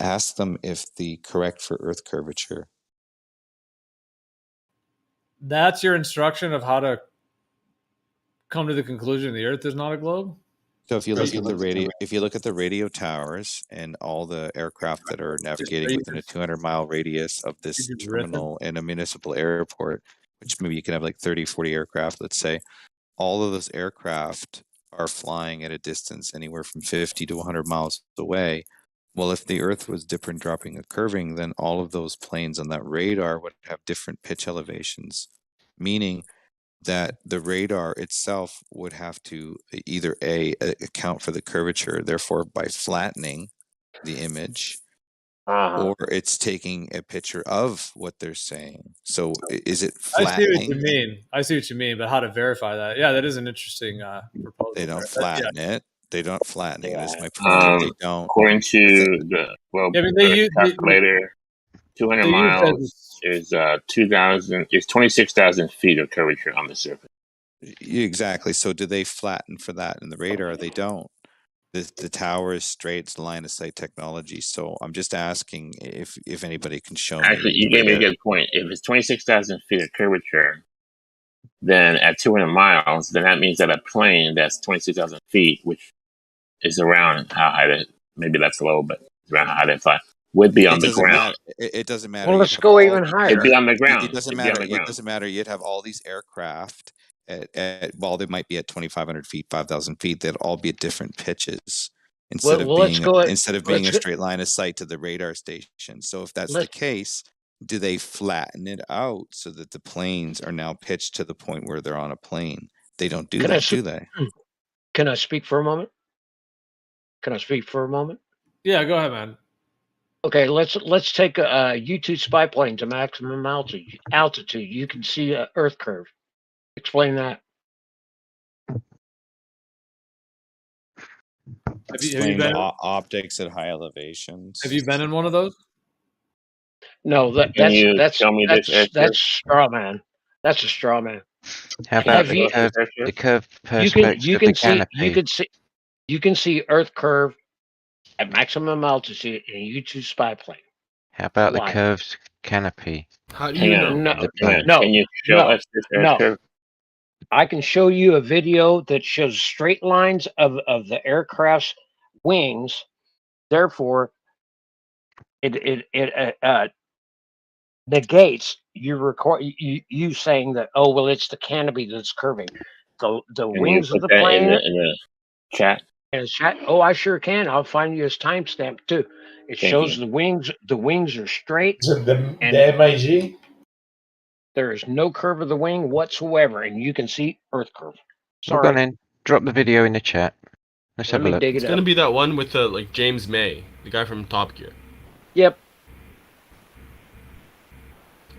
S2: Ask them if the correct for Earth curvature.
S11: That's your instruction of how to come to the conclusion the Earth is not a globe?
S2: So if you look at the radio towers and all the aircraft that are navigating within a 200-mile radius of this terminal in a municipal airport, which maybe you can have like 30, 40 aircraft, let's say, all of those aircraft are flying at a distance anywhere from 50 to 100 miles away. Well, if the Earth was different dropping or curving, then all of those planes on that radar would have different pitch elevations, meaning that the radar itself would have to either account for the curvature, therefore by flattening the image, or it's taking a picture of what they're saying. So is it flattening?
S11: I see what you mean, but how to verify that? Yeah, that is an interesting proposal.
S2: They don't flatten it. They don't flatten it. That's my point. They don't.
S4: According to the calculator, 200 miles is 26,000 feet of curvature on the surface.
S2: Exactly. So do they flatten for that in the radar? They don't. The tower is straight. It's line of sight technology. So I'm just asking if anybody can show me.
S4: Actually, you gave me a good point. If it's 26,000 feet of curvature, then at 200 miles, then that means that a plane that's 26,000 feet, which is around how high maybe that's low, but around how high they fly, would be on the ground.
S2: It doesn't matter.
S14: Well, let's go even higher.
S4: It'd be on the ground.
S2: It doesn't matter. It doesn't matter. You'd have all these aircraft while they might be at 2,500 feet, 5,000 feet, they'd all be at different pitches instead of being a straight line of sight to the radar station. So if that's the case, do they flatten it out so that the planes are now pitched to the point where they're on a plane? They don't do that, do they?
S14: Can I speak for a moment?
S11: Yeah, go ahead, man.
S14: Okay, let's take a U-2 spy plane to maximum altitude. You can see an Earth curve. Explain that.
S11: Have you been
S2: optics at high elevations?
S11: Have you been in one of those?
S14: No, that's straw man. That's a straw man.
S15: How about the curved perspex of the canopy?
S14: You can see Earth curve at maximum altitude in a U-2 spy plane.
S15: How about the curved canopy?
S1: How do you know?
S14: No.
S4: Can you show us this Earth curve?
S14: I can show you a video that shows straight lines of the aircraft's wings. Therefore, it negates you saying that, oh well, it's the canopy that's curving. The
S4: Can you
S14: wings of
S4: put
S14: the
S4: that
S14: plane.
S4: in the chat?
S14: And chat. Oh, I sure can. I'll find you his timestamp too. It
S4: Thank
S14: shows
S4: you.
S14: the wings. The wings are straight.
S3: The
S14: And
S3: MIG?
S14: there is no curve of the wing whatsoever, and you can see Earth curve.
S15: Well, go on
S14: Sorry.
S15: then. Drop the video in the chat. Let's
S14: Let
S15: have a
S14: me
S15: look.
S14: dig
S1: It's
S14: it
S1: gonna
S14: up.
S1: be that one with like James May, the guy from Top Gear.
S14: Yep.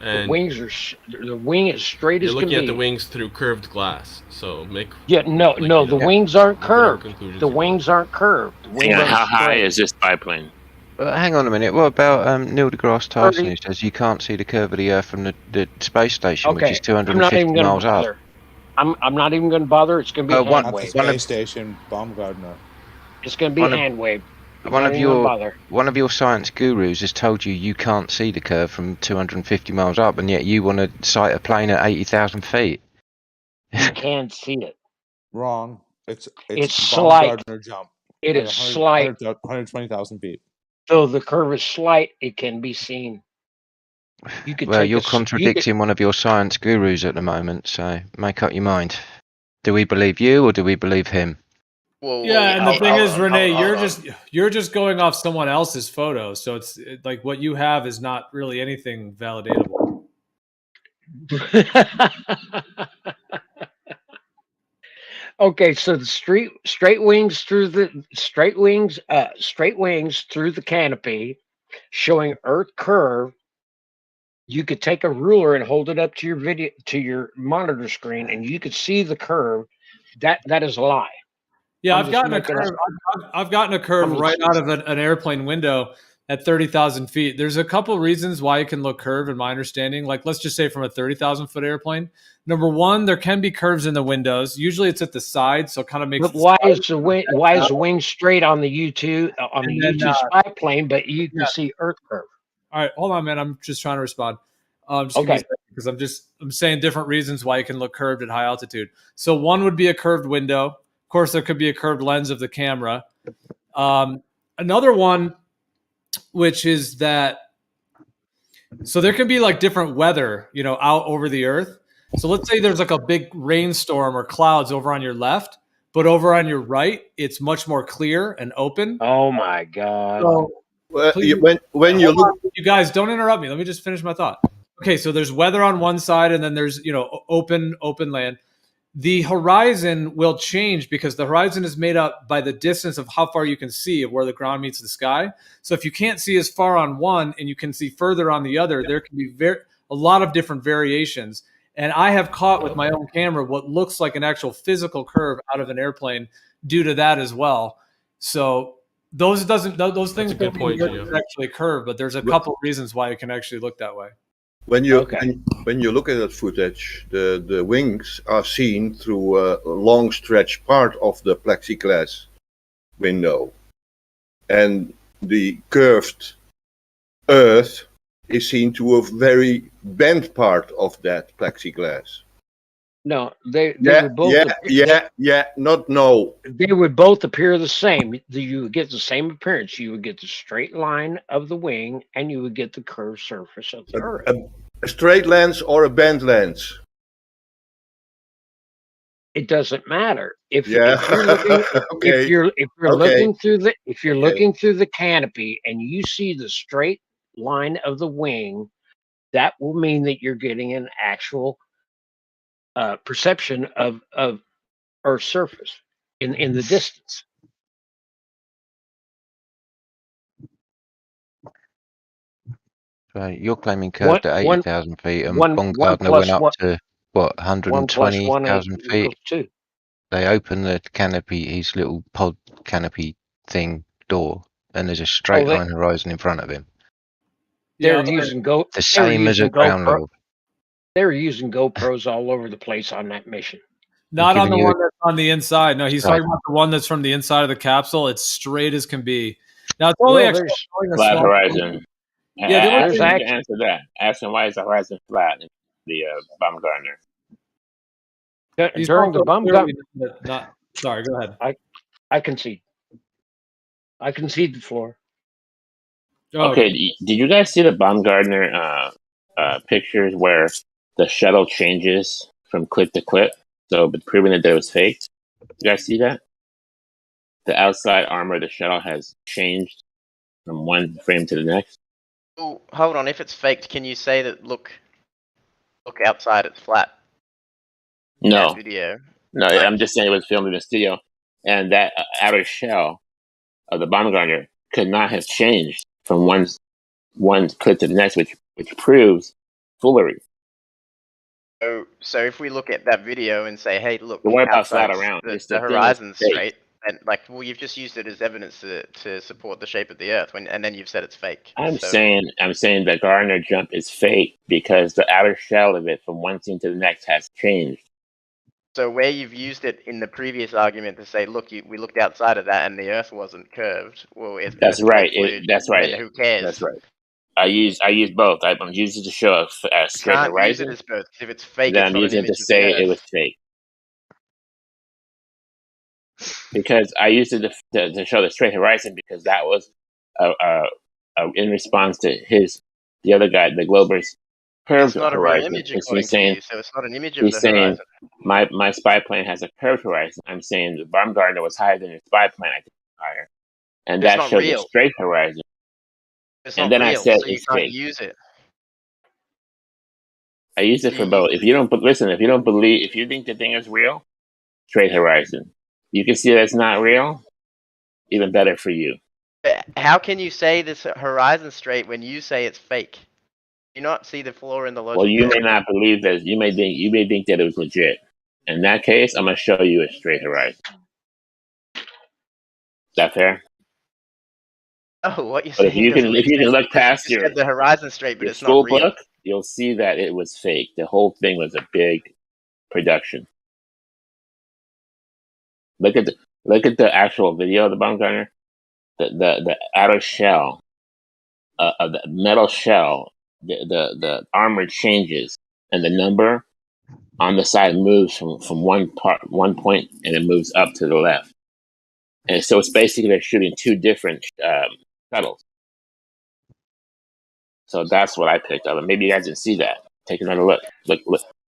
S1: And
S14: The wings are the wing is straight
S1: you're
S14: as can
S1: looking at
S14: be.
S1: the wings through curved glass, so make
S14: Yeah, no,
S1: like,
S14: no,
S1: you
S14: the
S1: know,
S14: wings aren't
S1: make whatever
S14: curved.
S1: conclusions
S14: The
S1: you want.
S14: wings aren't curved. The wings
S4: Yeah,
S14: are
S4: how high
S14: straight.
S4: is this biplane?
S15: Hang on a minute. What about Neil deGrasse Tyson,
S14: 30.
S15: who says you can't see the curve of the Earth from the space station, which
S14: Okay,
S15: is
S14: I'm not
S15: 250
S14: even going
S15: miles
S14: to
S15: up?
S14: bother. I'm not even going to bother. It's going to be
S15: one-
S14: hand
S2: Not the
S14: wave.
S2: space station, Baumgartner.
S14: It's going to be
S15: one of-
S14: hand wave. I'm
S15: One
S14: not
S15: of
S14: even going to
S15: your
S14: bother.
S15: one of your science gurus has told you you can't see the curve from 250 miles up, and yet you want to sight a plane at 80,000 feet.
S14: You can see it.
S2: Wrong. It's
S14: slight.
S2: Baumgartner jump.
S14: It
S2: At
S14: is slight.
S2: 120,000 feet.
S14: Though the curve is slight, it can be seen. You could
S15: Well,
S14: take
S15: you're
S14: a,
S15: contradicting one of your science gurus at the moment, so make up your mind. Do we believe you or do we believe him?
S12: Whoa,
S11: Yeah, and the thing is, Renee,
S12: hold
S11: you're just going off someone else's photo, so it's like what you have is not really anything validatable.
S14: Okay, so the straight wings through the straight wings through the canopy, showing Earth curve. You could take a ruler and hold it up to your monitor screen, and you could see the curve. That is a lie.
S11: Yeah,
S14: I'm
S11: I've
S14: just
S11: gotten a
S14: making
S11: curve.
S14: up-
S11: I've gotten a curve
S14: I'm
S11: right
S14: just-
S11: out of an airplane window at 30,000 feet. There's a couple reasons why it can look curved, in my understanding. Like, let's just say from a 30,000 foot airplane. Number one, there can be curves in the windows. Usually, it's at the side, so it kind of makes.
S14: But why is the wing straight on the U2
S11: And then,
S14: U2 spy plane, but you can
S11: yeah.
S14: see Earth curve?
S11: All right, hold on, man. I'm just trying to respond. Just give me a
S14: Okay.
S11: second, because I'm saying different reasons why it can look curved at high altitude. So one would be a curved window. Of course, there could be a curved lens of the camera. Another one, which is that, so there can be like different weather, out over the Earth. So let's say there's like a big rainstorm or clouds over on your left, but over on your right, it's much more clear and open.
S14: Oh my God.
S11: So please,
S16: when you look,
S11: you guys don't interrupt me. Let me just finish my thought. Okay, so there's weather on one side, and then there's open land. The horizon will change because the horizon is made up by the distance of how far you can see of where the ground meets the sky. So if you can't see as far on one and you can see further on the other, there can be a lot of different variations. And I have caught with my own camera what looks like an actual physical curve out of an airplane due to that as well. So those things
S1: That's a good point,
S11: don't
S1: Gio.
S11: actually curve, but there's a couple reasons why it can actually look that way.
S16: when you look at that footage, the wings are seen through a long stretch part of the plexiglass window, and the curved Earth is seen to a very bent part of that plexiglass.
S14: No, they
S16: Yeah,
S14: would both. They would both appear the same. You would get the same appearance. You would get the straight line of the wing, and you would get the curved surface of the Earth.
S16: A straight lens or a bent lens?
S14: It doesn't matter if
S16: Yeah.
S14: you're looking
S16: Okay.
S14: if you're
S16: Okay.
S14: looking through the
S16: Okay.
S14: looking through the canopy and you see the straight line of the wing, that will mean that you're getting an actual perception of Earth's surface in the distance.
S15: So you're claiming curved at 80,000 feet, and Baumgartner went up to what, 120,000 feet?
S14: 2.
S15: They open the canopy, his little pod canopy thing door, and there's a straight line horizon in front of him.
S14: They're using
S15: The same as at ground level.
S14: They were using GoPros all over the place on that mission.
S11: Not on the
S15: giving you
S11: one that's on the inside. No, he's
S15: Right.
S11: talking about the one that's from the inside of the capsule. It's straight as can be. Now it's only actually showing a
S4: flat
S11: small-
S4: horizon.
S11: Yeah, the only thing-
S4: Answer that. Ask him why is the horizon flat in the Baumgartner.
S11: He's
S14: During the
S11: also
S14: bum
S11: clearly
S14: gun,
S11: not. Sorry, go ahead.
S14: I concede. I concede the floor.
S11: Oh,
S4: Okay, did you guys see the Baumgartner pictures where the shuttle changes from clip to clip? So, but proving that it was fake. You guys see that? The outside armor of the shuttle has changed from one frame to the next.
S12: Oh, hold on. If it's faked, can you say that? Look outside. It's flat.
S4: No,
S12: That video.
S4: no, I'm just saying it was filmed in the studio, and that outer shell of the Baumgartner could not have changed from one clip to the next, which proves foolery.
S12: So if we look at that video and say, hey, look,
S4: But what about flat
S12: outside
S4: around?
S12: the
S4: thing is
S12: horizon's
S4: fake.
S12: straight, and well, you've just used it as evidence to support the shape of the Earth, and then you've said it's fake.
S4: I'm saying the Gardner jump is fake because the outer shell of it from one scene to the next has changed.
S12: So where you've used it in the previous argument to say, look, we looked outside of that and the Earth wasn't curved. Well, if
S4: That's
S12: the Earth's
S4: right.
S12: fluid,
S4: That's right.
S12: then who cares?
S4: That's right. I use both. I'm using it to show a straight
S12: Can't use
S4: horizon.
S12: it as both. If it's fake,
S4: Then
S12: it's
S4: I'm
S12: not an
S4: using it to
S12: image of the
S4: say
S12: Earth.
S4: it was fake. Because I used it to show the straight horizon because that was in response to the other guy, the Glober's curved
S12: It's not a
S4: horizon.
S12: real image
S4: He's
S12: according to
S4: saying,
S12: you, so it's not an image of the
S4: he's saying
S12: horizon.
S4: my spy plane has a curved horizon. I'm saying the Baumgartner was higher than your spy plane. I think higher, and
S12: It's
S4: that
S12: not
S4: shows
S12: real.
S4: a straight horizon.
S12: It's
S4: And
S12: not
S4: then I
S12: real,
S4: said
S12: so you
S4: it's
S12: can't
S4: fake.
S12: use it.
S4: I used it for both. If you don't believe, if you think the thing is real, straight horizon. You can see that it's not real. Even better for you.
S12: How can you say this horizon straight when you say it's fake? Do you not see the flaw in the logic?
S4: Well, you
S12: there?
S4: may not believe that. You may think that it was legit. In that case, I'm gonna show you a straight horizon. Is that fair?
S12: Oh, what you're
S4: But if
S12: saying
S4: you can
S12: doesn't make sense
S4: look
S12: because you
S4: past
S12: just said the horizon straight, but
S4: your
S12: it's not
S4: school
S12: real.
S4: book, you'll see that it was fake. The whole thing was a big production. Look at the actual video of the Baumgartner. The outer shell of the metal shell, the armor changes, and the number on the side moves from one point, and it moves up to the left. And so it's basically they're shooting two different shuttles. So that's what I picked up. And maybe you guys didn't see that. Take another look. Look.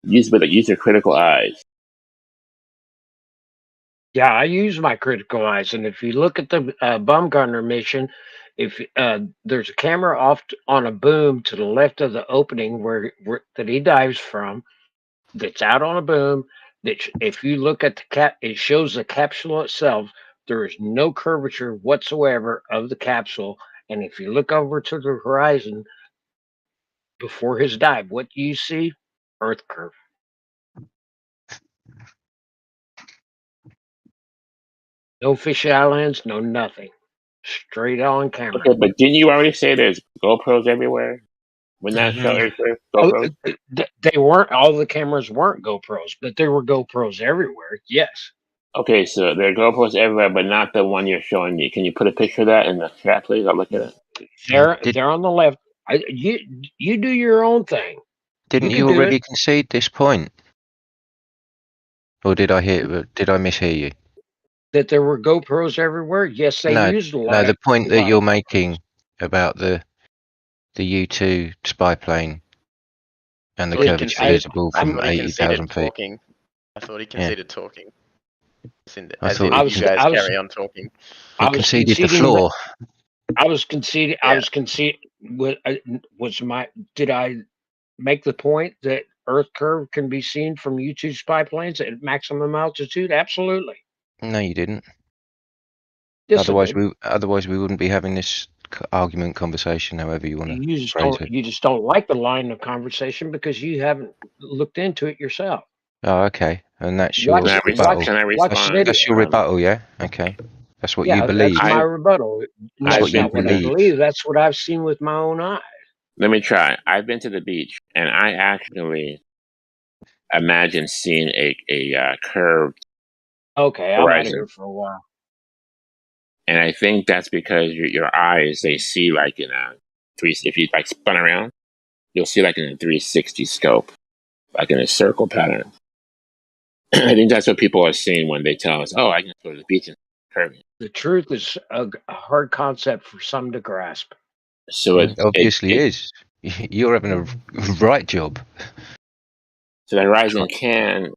S4: Use your critical eyes.
S14: Yeah, I use my critical eyes, and if you look at the Baumgartner mission, if there's a camera off on a boom to the left of the opening where that he dives from, that's out on a boom. That if you look at the it shows the capsule itself. There is no curvature whatsoever of the capsule, and if you look over to the horizon before his dive, what do you see? Earth curve. No fish islands, no nothing. Straight on camera.
S4: Okay, but didn't you already say there's GoPros everywhere? When that show GoPros?
S14: They weren't. All the cameras weren't GoPros, but there were GoPros everywhere. Yes.
S4: Okay, so there are GoPros everywhere, but not the one you're showing me. Can you put a picture of that in the chat, please? I'll look at it.
S14: They're on the left. You do your own thing.
S15: Didn't you already concede this point? Or did I mishear you?
S14: That there were GoPros everywhere? Yes, they used a lot.
S15: No, the point that you're making about the U2 spy plane and the curvature visible from 80,000 feet.
S12: I thought he conceded talking.
S15: I
S12: As
S15: thought
S12: if you guys carry on talking.
S15: He conceded the floor.
S14: I was conceding. I was conceding. Did I make the point that Earth curve can be seen from U2 spy planes at maximum altitude? Absolutely.
S15: No, you didn't.
S14: Yes,
S15: otherwise we wouldn't be having this argument conversation. However you want to phrase it.
S14: You just don't like the line of conversation because you haven't looked into it yourself.
S15: Oh, okay. And that's your rebuttal. That's your rebuttal, yeah? Okay. That's what you believe.
S14: That's my rebuttal.
S15: That's what you believe.
S14: That's what I've seen with my own eyes.
S4: Let me try. I've been to the beach, and I actually imagine seeing a curved
S14: Okay, I'm out of here for a while.
S4: And I think that's because your eyes, they see like in a if you like spun around, you'll see like in a 360 scope, like in a circle pattern. I think that's what people are seeing when they tell us, "Oh, I can go to the beach and curving."
S14: The truth is a hard concept for some to grasp.
S4: So it
S15: obviously is. You're having a right job.
S4: So the horizon can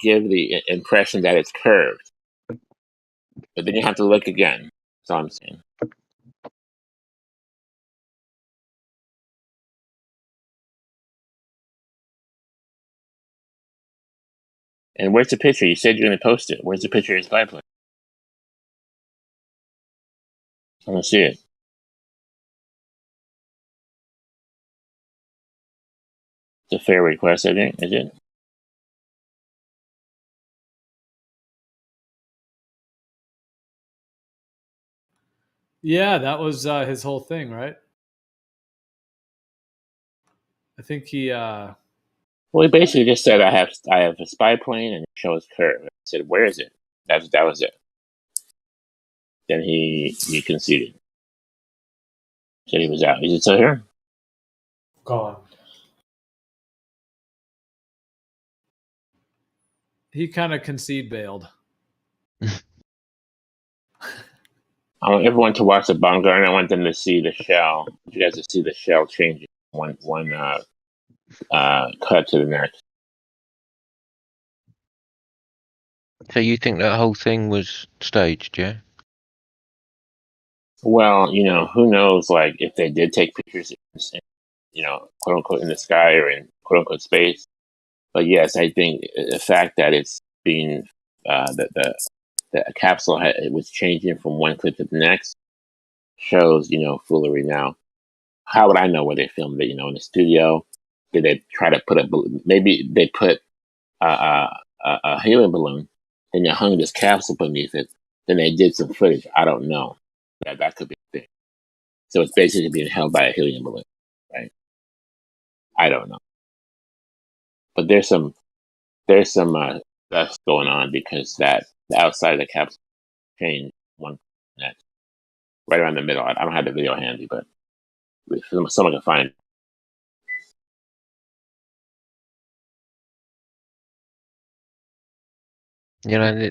S4: give the impression that it's curved, but then you have to look again. That's all I'm saying. And where's the picture? You said you're going to post it. Where's the picture of his biplane? I don't see it. It's a fair request, I think. Is it?
S11: Yeah, that was his whole thing, right? I think he.
S4: Well, he basically just said, "I have a spy plane and it shows curve." I said, "Where is it?" That was it. Then he conceded. Said he was out. Is it still here?
S3: Gone.
S11: He kind of concede bailed.
S4: I want everyone to watch the bunker, and I want them to see the shell. You guys to see the shell changing one cut to the next.
S15: So you think that whole thing was staged, yeah?
S4: Well, who knows? Like, if they did take pictures, quote unquote, in the sky or in quote unquote space. But yes, I think the fact that it's being the capsule it was changing from one clip to the next shows foolery. Now, how would I know where they filmed it? In the studio? Did they try to put maybe they put a helium balloon, then you hung this capsule beneath it, then they did some footage. I don't know. That could be a thing. So it's basically being held by a helium balloon, right? I don't know. But there's some stuff going on because the outside of the capsule changed one next, right around the middle. I don't have the video handy, but if someone can find it.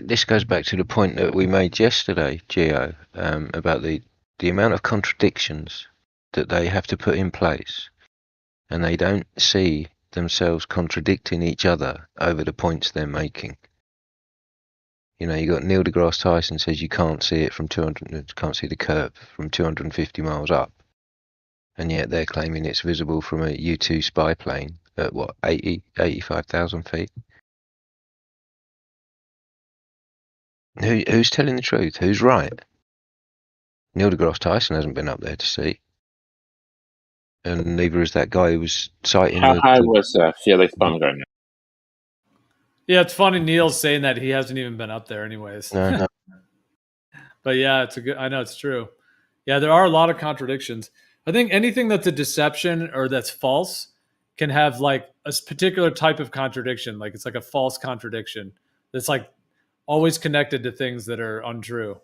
S15: This goes back to the point that we made yesterday, Gio, about the amount of contradictions that they have to put in place, and they don't see themselves contradicting each other over the points they're making. You got Neil deGrasse Tyson says you can't see it from 200, can't see the curve from 250 miles up, and yet they're claiming it's visible from a U-2 spy plane at 85,000 feet. Who's telling the truth? Who's right? Neil deGrasse Tyson hasn't been up there to see, and neither is that guy who was sighting.
S4: How high was Felix Baumgartner?
S11: Yeah, it's funny Neil's saying that he hasn't even been up there anyways.
S15: No.
S11: But yeah, I know it's true. Yeah, there are a lot of contradictions. I think anything that's a deception or that's false can have like a particular type of contradiction. Like it's like a false contradiction that's like always connected to things that are untrue.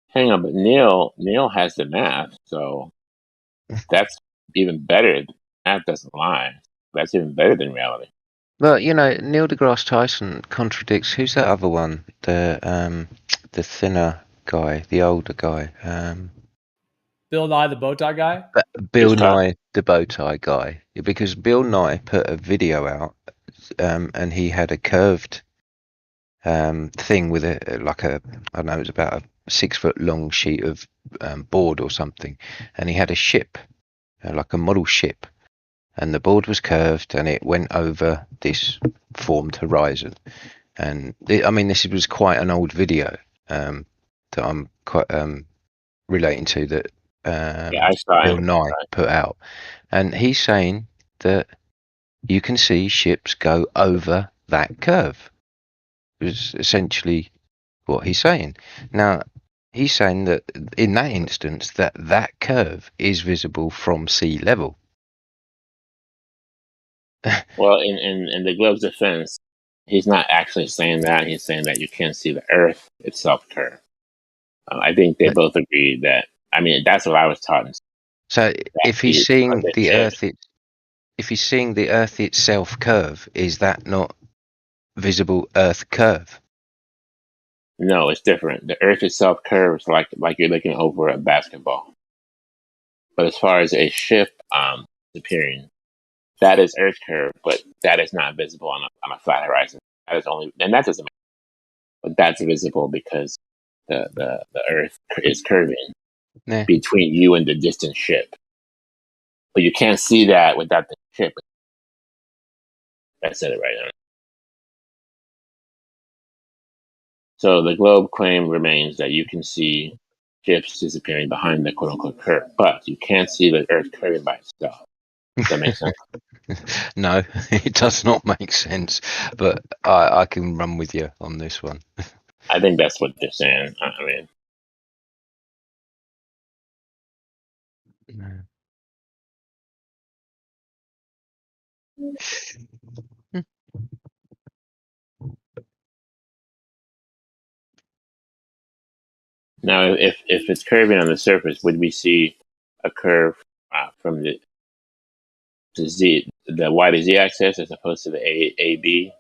S4: Hang on, but Neil has the math, so that's even better. Math doesn't lie. That's even better than reality.
S15: Well, Neil deGrasse Tyson contradicts. Who's that other one? The thinner guy, the older guy.
S11: Bill Nye the bow tie guy.
S15: Bill Nye the bow tie guy, because Bill Nye put a video out, and he had a curved thing with I don't know, it was about a 6 foot long sheet of board or something, and he had a ship, like a model ship, and the board was curved and it went over this formed horizon. And this was quite an old video that I'm quite relating to, that Bill Nye put out, and he's saying that you can see ships go over that curve. Is essentially what he's saying. Now, he's saying that in that instance that curve is visible from sea level.
S4: Well, in the Globe's defense, he's not actually saying that. He's saying that you can't see the Earth itself curve. I think they both agree that. That's what I was taught.
S15: So if he's seeing the Earth, if he's seeing the Earth itself curve, is that not visible Earth curve?
S4: No, it's different. The Earth itself curves like you're looking over a basketball. But as far as a ship disappearing, that is Earth curve, but that is not visible on a flat horizon. That is only, and that doesn't make sense. But that's visible because the Earth is curving between you and the distant ship. But you can't see that without the ship. I said it right. So the globe claim remains that you can see ships disappearing behind the quote unquote curve, but you can't see the Earth curving by itself. Does that make sense?
S15: No, it does not make sense. But I can run with you on this one.
S4: I think that's what they're saying. I mean, now if it's curving on the surface, would we see a curve from the Y to Z axis as opposed to the A B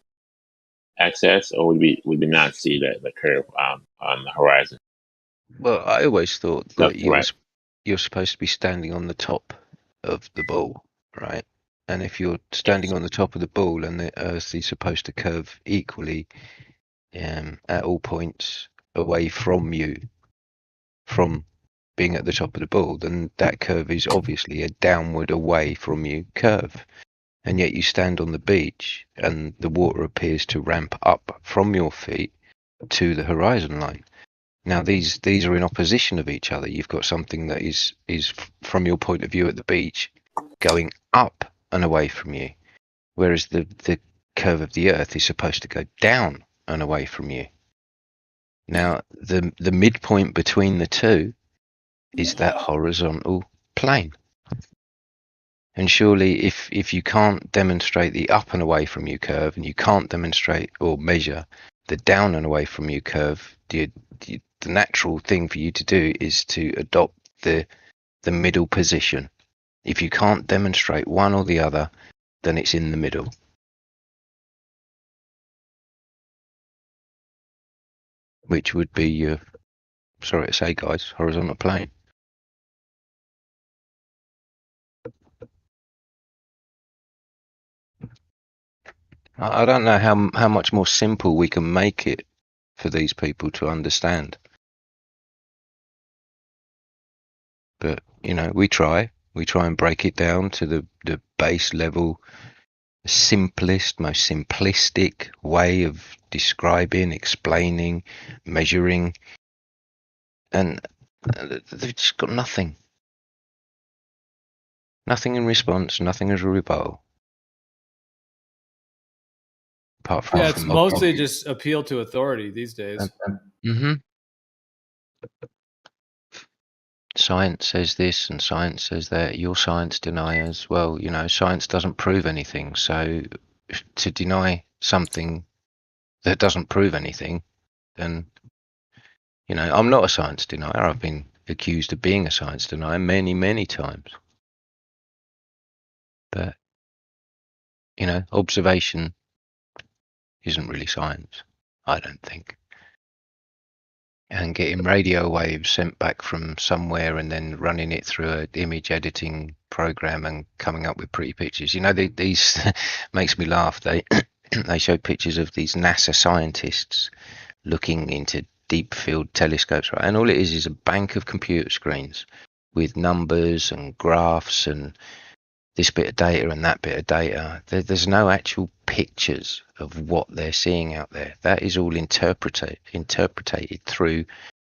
S4: axis, or would we not see the curve on the horizon?
S15: Well, I always thought
S4: No,
S15: that
S4: right.
S15: you're supposed to be standing on the top of the ball, right? And if you're standing on the top of the ball and the Earth is supposed to curve equally at all points away from you, from being at the top of the ball, then that curve is obviously a downward away from you curve. And yet you stand on the beach and the water appears to ramp up from your feet to the horizon line. Now these are in opposition of each other. You've got something that is from your point of view at the beach going up and away from you, whereas the curve of the Earth is supposed to go down and away from you. Now the midpoint between the two is that horizontal plane. And surely if you can't demonstrate the up and away from you curve, and you can't demonstrate or measure the down and away from you curve, the natural thing for you to do is to adopt the middle position. If you can't demonstrate one or the other, then it's in the middle. Which would be your, sorry to say guys, horizontal plane. I don't know how much more simple we can make it for these people to understand. But, you know, we try and break it down to the base level, simplest, most simplistic way of describing, explaining, measuring, and they've just got nothing. Nothing in response, nothing as a rebuttal. Apart from
S11: Yeah, it's mostly just appeal to authority these days.
S15: Science says this and science says that. You're science deniers. Well, you know, science doesn't prove anything. So to deny something that doesn't prove anything, then, you know, I'm not a science denier. I've been accused of being a science denier many, many times. But, you know, observation isn't really science, I don't think. And getting radio waves sent back from somewhere and then running it through an image editing program and coming up with pretty pictures. You know, these makes me laugh. They show pictures of these NASA scientists looking into deep field telescopes, right? And all it is a bank of computer screens with numbers and graphs and this bit of data and that bit of data. There's no actual pictures of what they're seeing out there. That is all interpreted through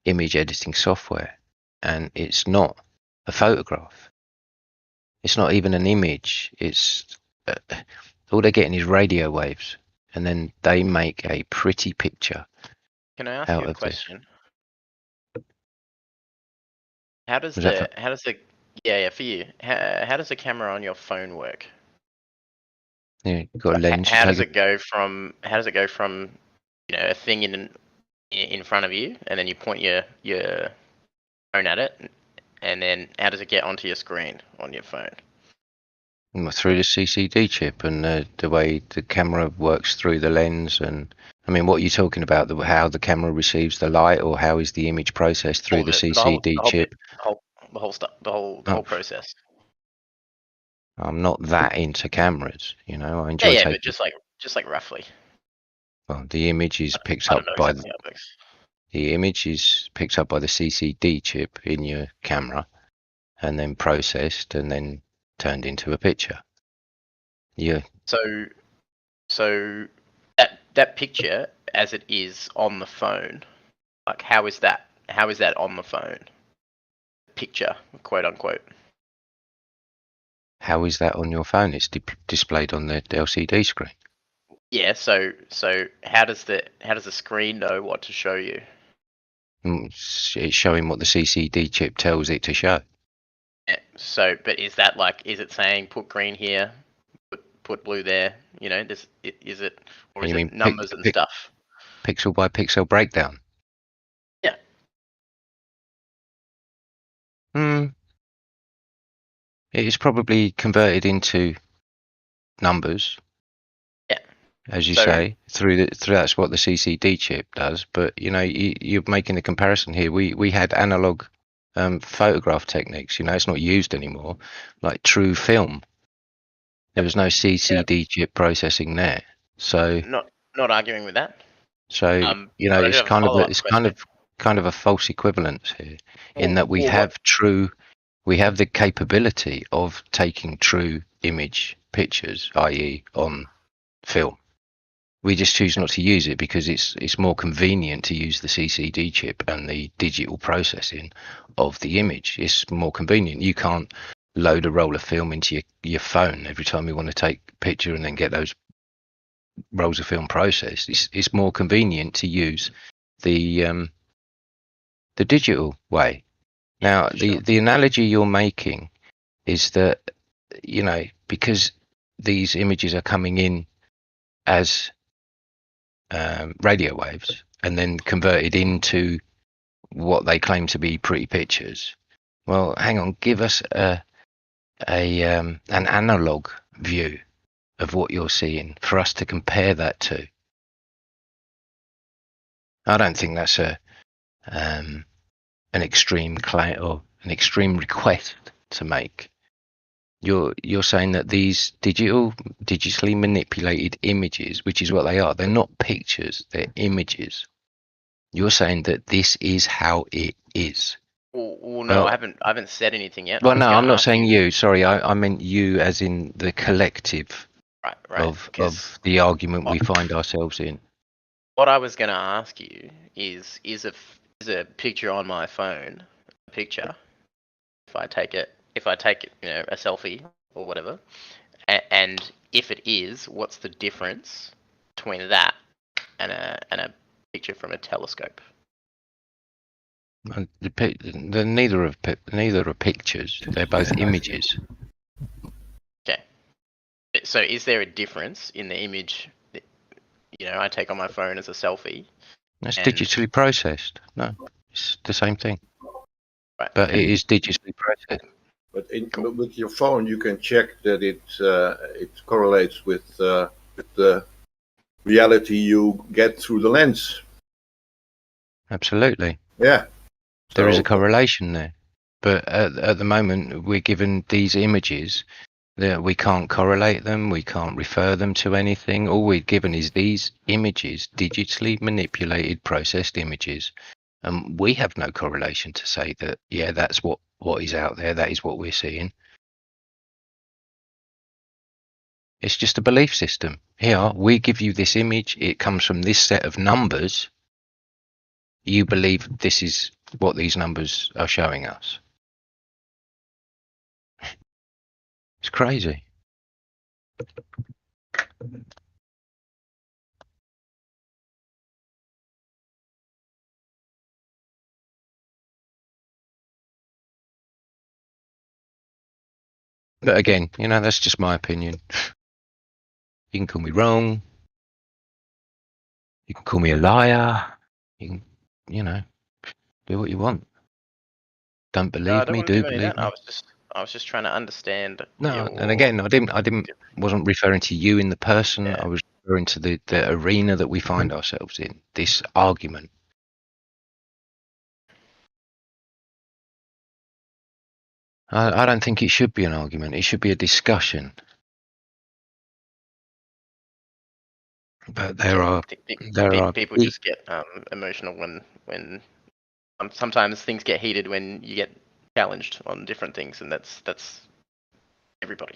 S15: image editing software, and it's not a photograph. It's not even an image. It's all they're getting is radio waves, and then they make a pretty picture.
S12: Can I ask
S15: out
S12: you a
S15: of
S12: question?
S15: This.
S12: How does for you? How does the camera on your phone work?
S15: Yeah, you've got a lens.
S12: How does it go from you know, a thing in front of you, and then you point your phone at it, and then how does it get onto your screen on your phone?
S15: Through the CCD chip and the way the camera works through the lens. And I mean, what are you talking about? How the camera receives the light, or how is the image processed through the CCD chip?
S12: The whole stuff, the whole process.
S15: I'm not that into cameras, I enjoy
S12: Yeah,
S15: taking.
S12: but just like roughly.
S15: Well, the image is picked
S12: I
S15: up
S12: don't know
S15: by
S12: exactly how it works.
S15: the image is picked up by the CCD chip in your camera, and then processed, and then turned into a picture. Yeah.
S12: So that picture as it is on the phone, like how is that on the phone? Picture, quote unquote.
S15: How is that on your phone? It's displayed on the LCD screen.
S12: Yeah. So how does the screen know what to show you?
S15: It's showing what the CCD chip tells it to show.
S12: Yeah, so, but is it saying put green here, put blue there? Is it, or is it numbers and stuff?
S15: Pixel by pixel breakdown.
S12: Yeah.
S15: It is probably converted into numbers.
S12: Yeah.
S15: As you say, through that's what the CCD chip does. But you're making a comparison here. We had analog photograph techniques. It's not used anymore. Like true film, there was no CCD chip processing there. So
S12: not arguing with that.
S15: So it's kind of a false equivalence here, in that we have the capability of taking true image pictures, i.e., on film. We just choose not to use it because it's more convenient to use the CCD chip and the digital processing of the image. It's more convenient. You can't load a roll of film into your phone every time you want to take a picture and then get those rolls of film processed. It's more convenient to use the digital way. Now, the analogy you're making is that because these images are coming in as radio waves and then converted into what they claim to be pretty pictures. Well, hang on, give us an analog view of what you're seeing for us to compare that to. I don't think that's an extreme claim or an extreme request to make. You're saying that these digitally manipulated images, which is what they are, they're not pictures, they're images. You're saying that this is how it is.
S12: Well, no, I haven't said anything yet.
S15: Well, no, I'm not saying you. Sorry, I meant you, as in the collective of the argument we find ourselves in.
S12: What I was going to ask you is a picture on my phone a picture? If I take it, a selfie or whatever, and if it is, what's the difference between that and a picture from a telescope?
S15: They're neither are pictures. They're both images.
S12: Okay. So is there a difference in the image that, I take on my phone as a selfie?
S15: It's digitally processed. No, it's the same thing.
S12: Right.
S15: But it is digitally processed.
S16: But with your phone, you can check that it correlates with the reality you get through the lens.
S15: Absolutely.
S16: Yeah.
S15: There is a correlation there. But at the moment, we're given these images that we can't correlate them. We can't refer them to anything. All we're given is these images, digitally manipulated, processed images. And we have no correlation to say that, yeah, that's what is out there. That is what we're seeing. It's just a belief system. Here, we give you this image. It comes from this set of numbers. You believe this is what these numbers are showing us. It's crazy. But again, that's just my opinion. You can call me wrong. You can call me a liar. You can, do what you want. Don't believe me, do believe me.
S12: I I was just trying to understand.
S15: No, and again, wasn't referring to you in the person. I was referring to the arena that we find ourselves in. This argument. I don't think it should be an argument. It should be a discussion. But there are
S12: people just get emotional when sometimes things get heated when you get challenged on different things, and that's everybody.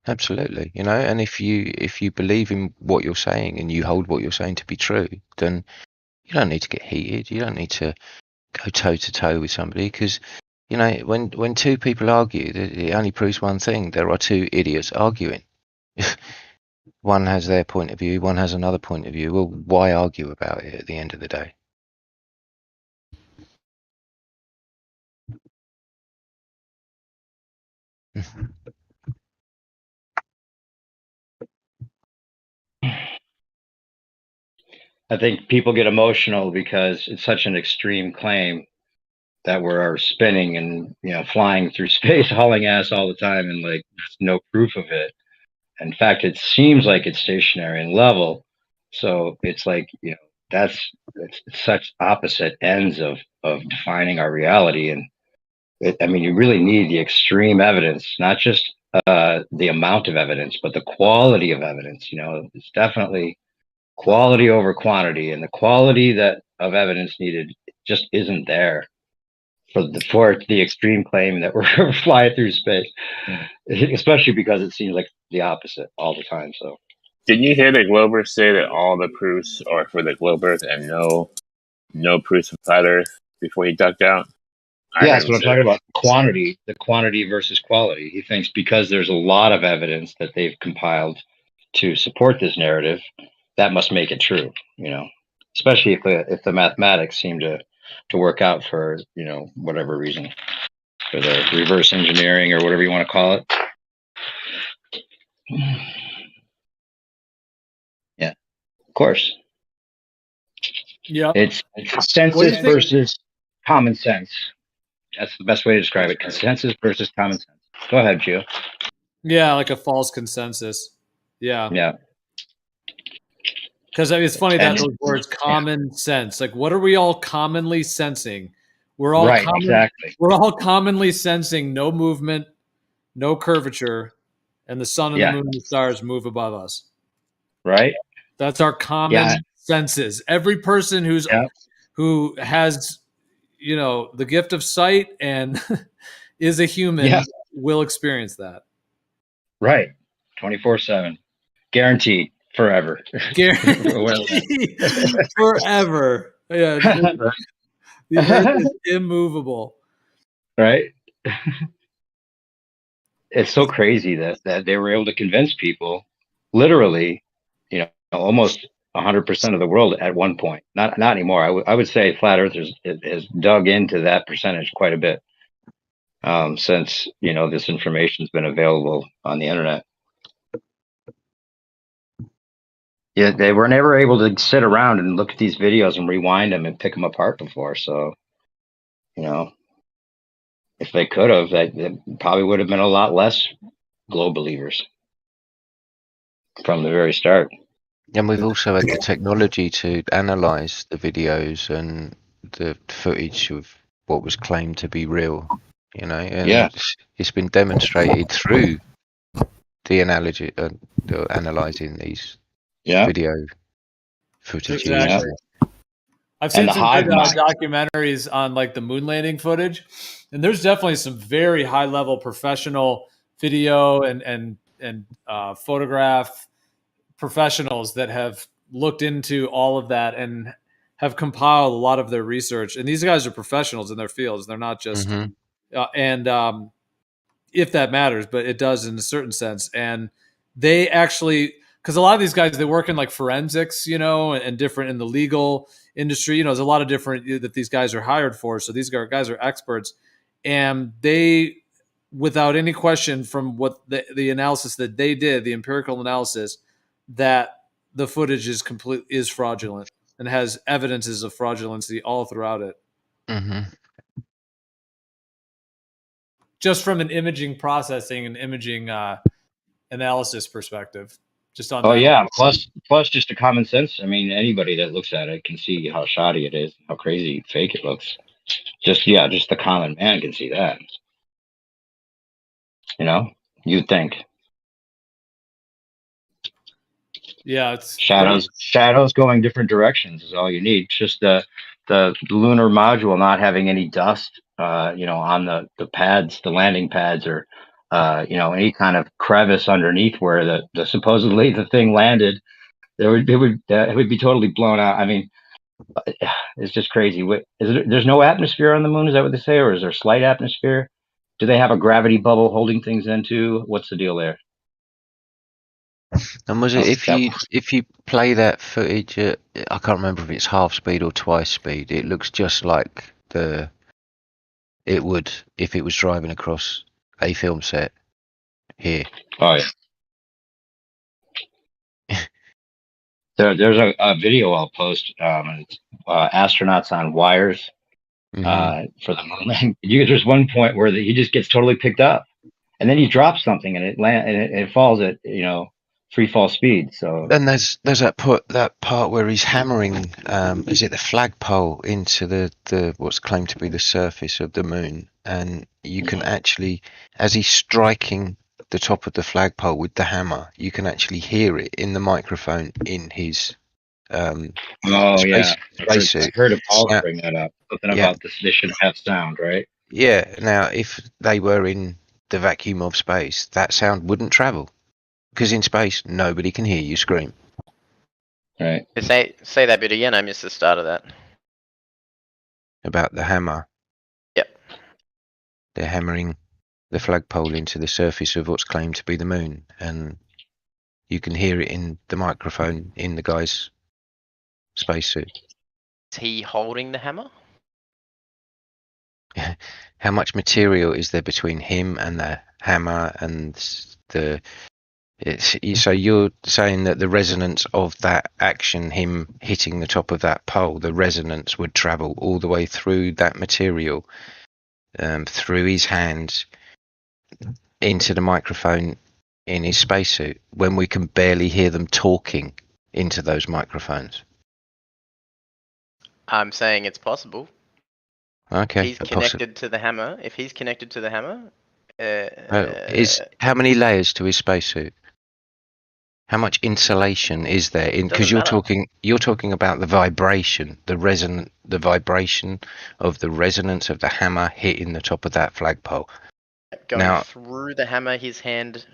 S15: Absolutely, you know, and if you believe in what you're saying and you hold what you're saying to be true, then you don't need to get heated. You don't need to go toe to toe with somebody, because you know when two people argue, it only proves one thing: there are two idiots arguing. One has their point of view, one has another point of view. Well, why argue about it at the end of the day?
S8: I think people get emotional because it's such an extreme claim that we're spinning and flying through space, hauling ass all the time, and like there's no proof of it. In fact, it seems like it's stationary and level. So it's like it's such opposite ends of defining our reality. And I mean, you really need the extreme evidence, not just the amount of evidence, but the quality of evidence. It's definitely quality over quantity, and the quality of evidence needed just isn't there for the extreme claim that we're flying through space, especially because it seems like the opposite all the time. So,
S4: did you hear the Glober say that all the proofs are for the globe Earth and no proofs of flat Earth before he ducked out?
S8: Yeah, that's what I'm talking about. Quantity, the quantity versus quality. He thinks because there's a lot of evidence that they've compiled to support this narrative, that must make it true. Especially if the mathematics seem to work out for whatever reason, for the reverse engineering or whatever you want to call it. Yeah, of course.
S11: Yeah,
S8: it's consensus versus common sense. That's the best way to describe it. Consensus versus common sense. Go ahead, Gio.
S11: Yeah, like a false consensus. Yeah.
S8: Yeah.
S11: Because I mean, it's funny that those words, common sense. Like, what are we all commonly sensing? We're all We're all commonly sensing no movement, no curvature, and the sun and the moon and the stars move above us.
S8: Right.
S11: That's our common senses. Every person who has the gift of sight and is a human will experience that.
S8: Right. 24/7. Guaranteed. Forever.
S11: Guaranteed. Forever. Yeah. The earth is immovable.
S8: Right. It's so crazy that they were able to convince people, literally, almost 100% of the world at one point. Not anymore. I would say flat earthers has dug into that percentage quite a bit since this information's been available on the internet. Yeah, they were never able to sit around and look at these videos and rewind them and pick them apart before. So, if they could have, they probably would have been a lot less globe believers from the very start.
S15: And we've also had the technology to analyze the videos and the footage of what was claimed to be real, and it's been demonstrated through the analogy, analyzing these video footage.
S11: Exactly. I've seen some good documentaries on like the moon landing footage, and there's definitely some very high level professional video and photograph professionals that have looked into all of that and have compiled a lot of their research. And these guys are professionals in their fields. They're not just, if that matters, but it does in a certain sense. And they actually, because a lot of these guys, they work in like forensics, and different in the legal industry. There's a lot of different that these guys are hired for. So these guys are experts, and they, without any question, from what the analysis that they did, the empirical analysis, that the footage is fraudulent and has evidences of fraudulency all throughout it. just from an imaging processing and imaging analysis perspective. Just on
S17: Oh
S11: that.
S17: yeah, plus just a common sense. I mean, anybody that looks at it can see how shoddy it is, how crazy fake it looks. Just the common man can see that. You know, you'd think.
S11: Yeah, it's
S17: shadows going different directions is all you need. Just the lunar module not having any dust, on the pads, the landing pads, or any kind of crevice underneath where the supposedly the thing landed. It would be totally blown out. I mean, it's just crazy. There's no atmosphere on the moon? Is that what they say, or is there slight atmosphere? Do they have a gravity bubble holding things in too? What's the deal there?
S15: And was it if you play that footage at, I can't remember if it's half speed or twice speed, it looks just like it would if it was driving across a film set here.
S17: Oh yeah. There's a video I'll post. It's astronauts on wires for the moon. There's one point where he just gets totally picked up, and then he drops something and it falls at free fall speed. So
S15: and there's that part where he's hammering is it the flagpole into the what's claimed to be the surface of the moon, and you can actually, as he's striking the top of the flagpole with the hammer, you can actually hear it in the microphone in his spacesuit.
S17: I've heard of Paul bring that up. Something about this shouldn't have sound, right?
S15: Yeah. Now, if they were in the vacuum of space, that sound wouldn't travel. Because in space, nobody can hear you scream.
S17: Right.
S12: Say that bit again. I missed the start of that.
S15: About the hammer.
S12: Yep.
S15: They're hammering the flagpole into the surface of what's claimed to be the moon, and you can hear it in the microphone in the guy's spacesuit.
S12: Is he holding the hammer?
S15: How much material is there between him and the hammer and the... So you're saying that the resonance of that action, him hitting the top of that pole, the resonance would travel all the way through that material, through his hands, into the microphone in his spacesuit, when we can barely hear them talking into those microphones?
S12: I'm saying it's possible.
S15: Okay.
S12: He's connected to the hammer. If he's connected to the hammer,
S15: how many layers to his spacesuit? How much insulation is there in? Because you're talking about the vibration, the vibration of the resonance of the hammer hitting the top of that flagpole.
S12: Going through the hammer, his hand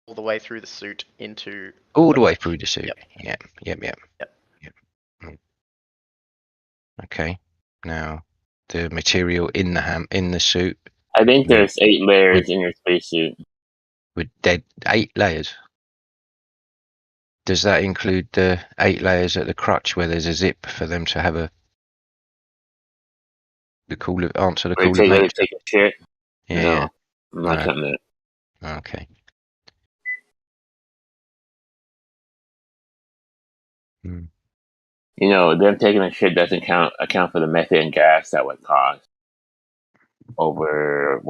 S12: all the way through the suit into.
S15: All the way through the suit. Yep. Okay. Now, the material in the suit.
S4: I think there's 8 layers in your spacesuit.
S15: With 8 layers. Does that include the 8 layers at the crutch where there's a zip for them to have answer the cooler?
S4: Take a shit?
S15: Yeah.
S4: No, not counting that.
S15: Okay.
S4: Them taking a shit doesn't account for the methane gas that would cause over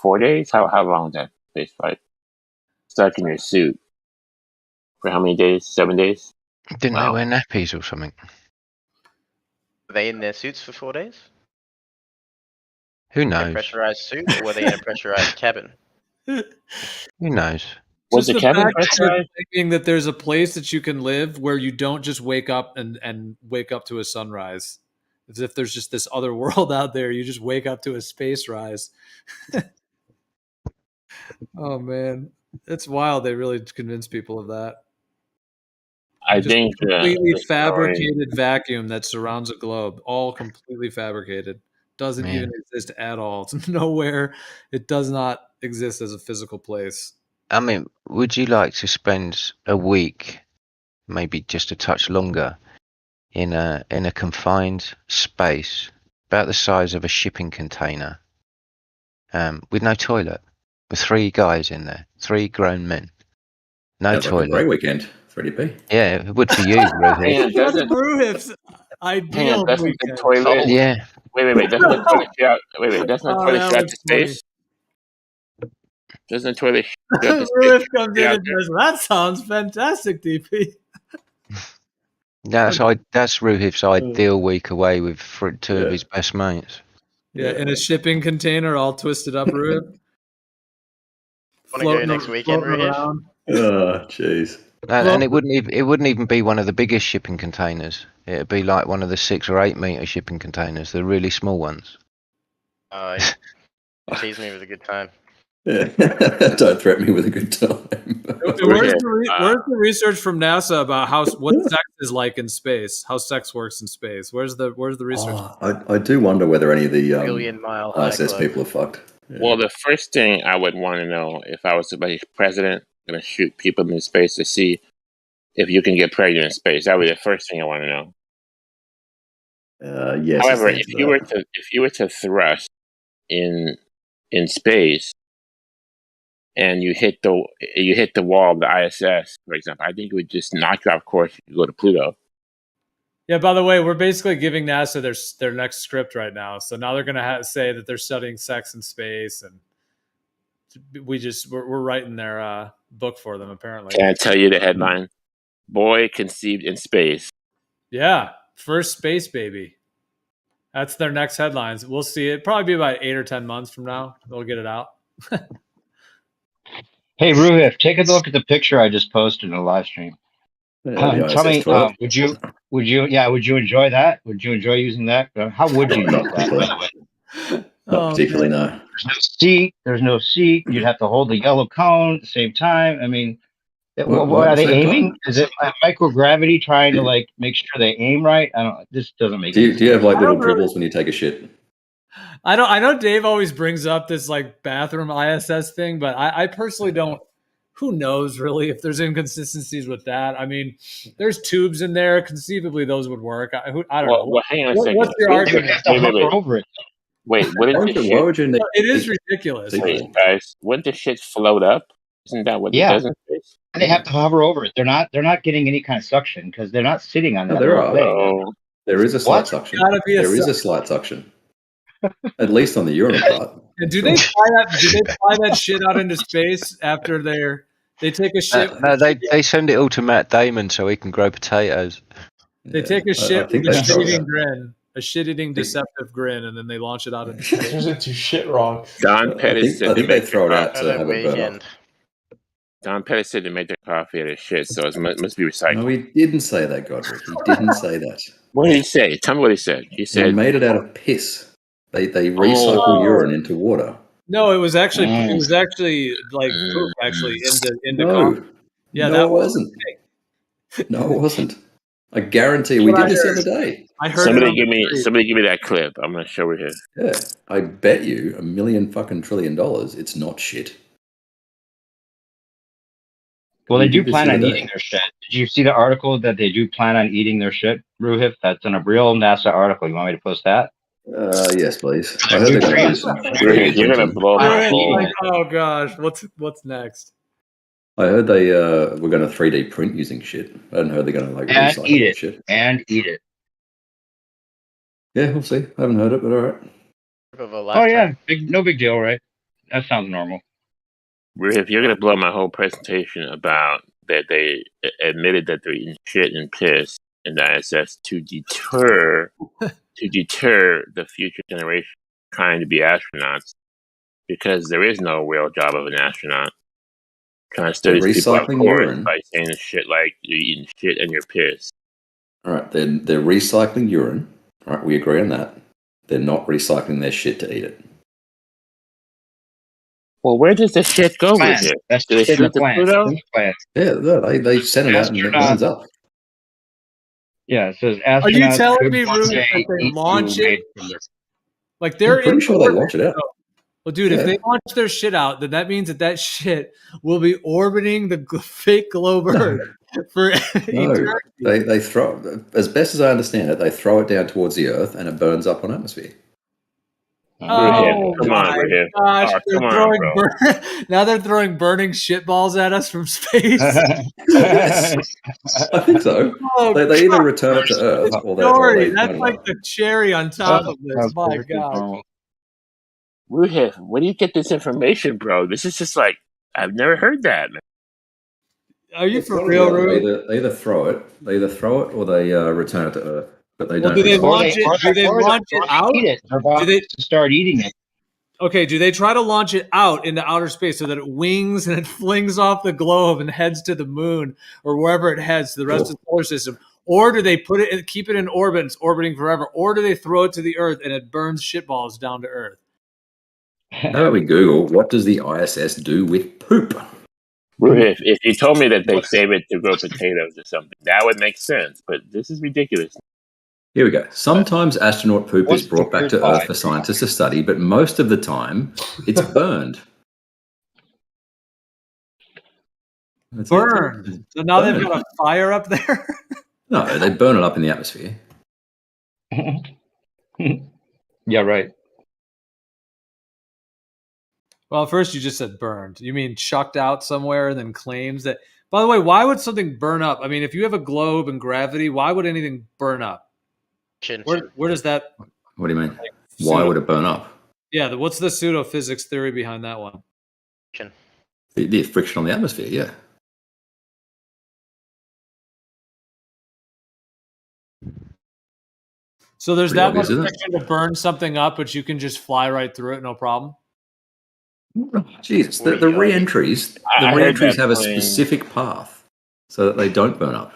S4: 4 days? How long is that space flight? Stuck in your suit for how many days? 7 days?
S15: Didn't they wear nappies or something?
S12: Were they in their suits for 4 days?
S15: Who
S12: In
S15: knows?
S12: a pressurized suit, or were they in a pressurized cabin?
S15: Who knows?
S4: Was the cabin
S11: fact
S4: pressurized?
S11: thinking that there's a place that you can live where you don't just wake up and wake up to a sunrise. As if there's just this other world out there. You just wake up to a space rise. Oh man, it's wild. They really convince people of that.
S4: I
S11: Just
S4: think
S11: completely
S4: the story-
S11: fabricated vacuum that surrounds a globe, all completely fabricated. Doesn't
S15: Man.
S11: even exist at all. It's nowhere. It does not exist as a physical place.
S15: I mean, would you like to spend a week, maybe just a touch longer, in a confined space about the size of a shipping container, with no toilet, with 3 guys in there, 3 grown men, no
S10: Sounds
S15: toilet?
S10: like a great weekend, 3DP.
S15: Yeah, it would for you, Rohit.
S11: That's Brewhip's ideal
S4: doesn't the
S11: weekend.
S4: toilet?
S15: Yeah.
S4: Wait. Doesn't the toilet shit out? Wait. Doesn't the
S11: Oh,
S4: toilet
S11: that
S4: shit out
S11: was
S4: to
S11: funny.
S4: space? Doesn't the toilet shit up the
S11: Ruth
S4: space
S11: comes in
S4: out
S11: and says, "That sounds fantastic, DP."
S15: That's Ruhif's ideal week away with two of his best mates.
S11: Yeah, in a shipping container, all twisted up, Ruth.
S12: Want to go next weekend, Ruhif?
S10: Oh, jeez.
S15: And it wouldn't even be one of the biggest shipping containers. It'd be like one of the 6 or 8 meter shipping containers, the really small ones.
S12: You tease me with a good time.
S10: Yeah. Don't threaten me with a good time.
S11: Where's the research from NASA about what sex is like in space? How sex works in space? Where's the research?
S10: I do wonder whether any of the
S12: Billion-mile
S10: ISS people are fucked. Yeah.
S4: Well, the first thing I would want to know if I was the vice president, I'm going to shoot people in space to see if you can get pregnant in space. That would be the first thing I want to know.
S10: Yes.
S4: However, if you were to thrust in space and you hit the wall of the ISS, for example, I think it would just knock you off course. You could go to Pluto.
S11: Yeah. By the way, we're basically giving NASA their next script right now. So now they're going to say that they're studying sex in space, and we're writing their book for them. Apparently.
S4: Can I tell you the headline? Boy conceived in space.
S11: Yeah, first space baby. That's their next headlines. We'll see it. Probably be about 8 or 10 months from now. They'll get it out.
S17: Hey, Ruhif, take a look at the picture I just posted in a live stream. Tell me, would you enjoy that? Would you enjoy using that? How would you use that, by the way?
S10: Not particularly, no.
S17: There's no seat. You'd have to hold the yellow cone at the same time. I mean, what are they aiming? Is it microgravity trying to like make sure they aim right? I don't. This doesn't make.
S10: Do you have like little dribbles when you take a shit?
S11: I know Dave always brings up this like bathroom ISS thing, but I personally don't. Who knows really if there's inconsistencies with that? I mean, there's tubes in there. Conceivably, those would work. I don't know.
S4: Well, hang on a second.
S11: What's your argument?
S4: Wait, wouldn't the shit?
S11: It is ridiculous.
S4: Wait, guys, wouldn't the shit float up? Isn't that what it does in space?
S17: And they have to hover over it. They're not getting any kind of suction because they're not sitting on that.
S10: There is a slight suction. There is a slight suction. At least on the urinal part.
S11: And do they fly that shit out into space after they take a shit?
S15: No, they send it all to Matt Damon so he can grow potatoes.
S11: They take a shit with a shit-eating grin, a shit-eating deceptive grin, and then they launch it out into space.
S3: Turns into shit rock.
S4: Don Pettis said
S10: I think they throw it out to have it burn up.
S4: Don Pettis said they made their coffee out of shit, so it must be recycled.
S10: No, he didn't say that, Godric. He didn't say that.
S4: What did he say? Tell me what he said. He said
S10: they made it out of piss. They recycle urine into water.
S11: No, it was actually like poop actually into coffee. Yeah,
S10: no, it wasn't. No, it wasn't. I guarantee we did this the other day.
S11: I heard
S4: somebody give me that clip. I'm gonna show it here.
S10: Yeah, I bet you $1 million fucking trillion it's not shit.
S17: Well, they do plan on eating their shit. Did you see the article that they do plan on eating their shit, Ruhif? That's in a real NASA article. You want me to post that?
S10: Yes, please. I heard they're going to do some.
S4: You're gonna blow my whole.
S11: Oh gosh, what's next?
S10: I heard they were going to 3D print using shit. I hadn't heard they're going to like
S17: and
S10: recycle
S17: eat it
S10: shit.
S17: and eat it.
S10: Yeah, we'll see. I haven't heard it, but all right.
S17: Oh yeah, no big deal, right? That sounds normal.
S4: If you're gonna blow my whole presentation about that they admitted that they're eating shit and piss in the ISS to deter the future generation trying to be astronauts, because there is no real job of an astronaut. Trying to study
S10: recycling urine
S4: by saying shit like you're eating shit and you're pissed.
S10: All right, they're recycling urine. All right, we agree on that. They're not recycling their shit to eat it.
S4: Well, where does the shit go with it?
S17: That's
S4: Do they
S17: shit in
S4: shoot
S17: the
S4: the
S17: plant.
S4: Pluto?
S10: Yeah, they send it out and it burns up.
S17: Yeah, it says
S11: Are you
S17: astronauts
S11: telling
S17: could
S11: me,
S17: one
S11: Ruth,
S17: day
S11: that they
S17: eat
S11: launch
S17: food
S11: it?
S17: made from their-
S11: Like they're
S10: I'm pretty sure they launch it out.
S11: Well, dude, if they launch their shit out, then that means that shit will be orbiting the fake globe Earth for eternity.
S10: They throw, as best as I understand it, they throw it down towards the Earth and it burns up on atmosphere.
S11: Oh
S4: come
S11: my
S4: on,
S11: gosh!
S4: oh,
S11: They're
S4: come on,
S11: throwing now they're throwing burning shitballs at us from space.
S10: Yes. I think so.
S11: Oh,
S10: they either
S11: God.
S10: return it to Earth or
S11: Story.
S10: they
S11: That's
S10: burn it
S11: like
S10: up.
S11: the cherry on top of this.
S17: Sounds
S11: My
S17: perfectly
S11: God.
S17: normal.
S4: Ruhif, where do you get this information, bro? This is just like I've never heard that. Man.
S11: Are you for real, Rue?
S10: They either throw it, or they return it to Earth. But they
S11: Well,
S10: don't.
S11: do they
S10: return
S11: launch it? Do they launch it out?
S17: Eat it. They're about
S11: Do they
S17: to start eating it.
S11: Okay, do they try to launch it out into outer space so that it wings and it flings off the globe and heads to the moon or wherever it heads to the rest of the solar system? Or do they put it, keep it in orbit, and it's orbiting forever? Or do they throw it to the Earth and it burns shitballs down to Earth?
S10: How about we Google what does the ISS do with poop?
S4: If you told me that they save it to grow potatoes or something, that would make sense. But this is ridiculous.
S10: Here we go. Sometimes astronaut poop is brought back to Earth for scientists to study, but most of the time it's burned.
S11: Burned. So now they've got a fire up there?
S10: No, they burn it up in the atmosphere.
S17: Yeah, right.
S11: Well, first you just said burned. You mean chucked out somewhere and then claims that... By the way, why would something burn up? I mean, if you have a globe and gravity, why would anything burn up? Where does that...
S10: What do you mean? Why would it burn up?
S11: Yeah, what's the pseudo-physics theory behind that one?
S10: The friction on the atmosphere, yeah.
S11: So there's
S10: Pretty
S11: that
S10: obvious,
S11: much
S10: isn't it?
S11: friction to burn something up, but you can just fly right through it, no problem?
S10: Jesus, the re-entries,
S4: I heard that
S10: have a
S4: plane.
S10: specific path so that they don't burn up.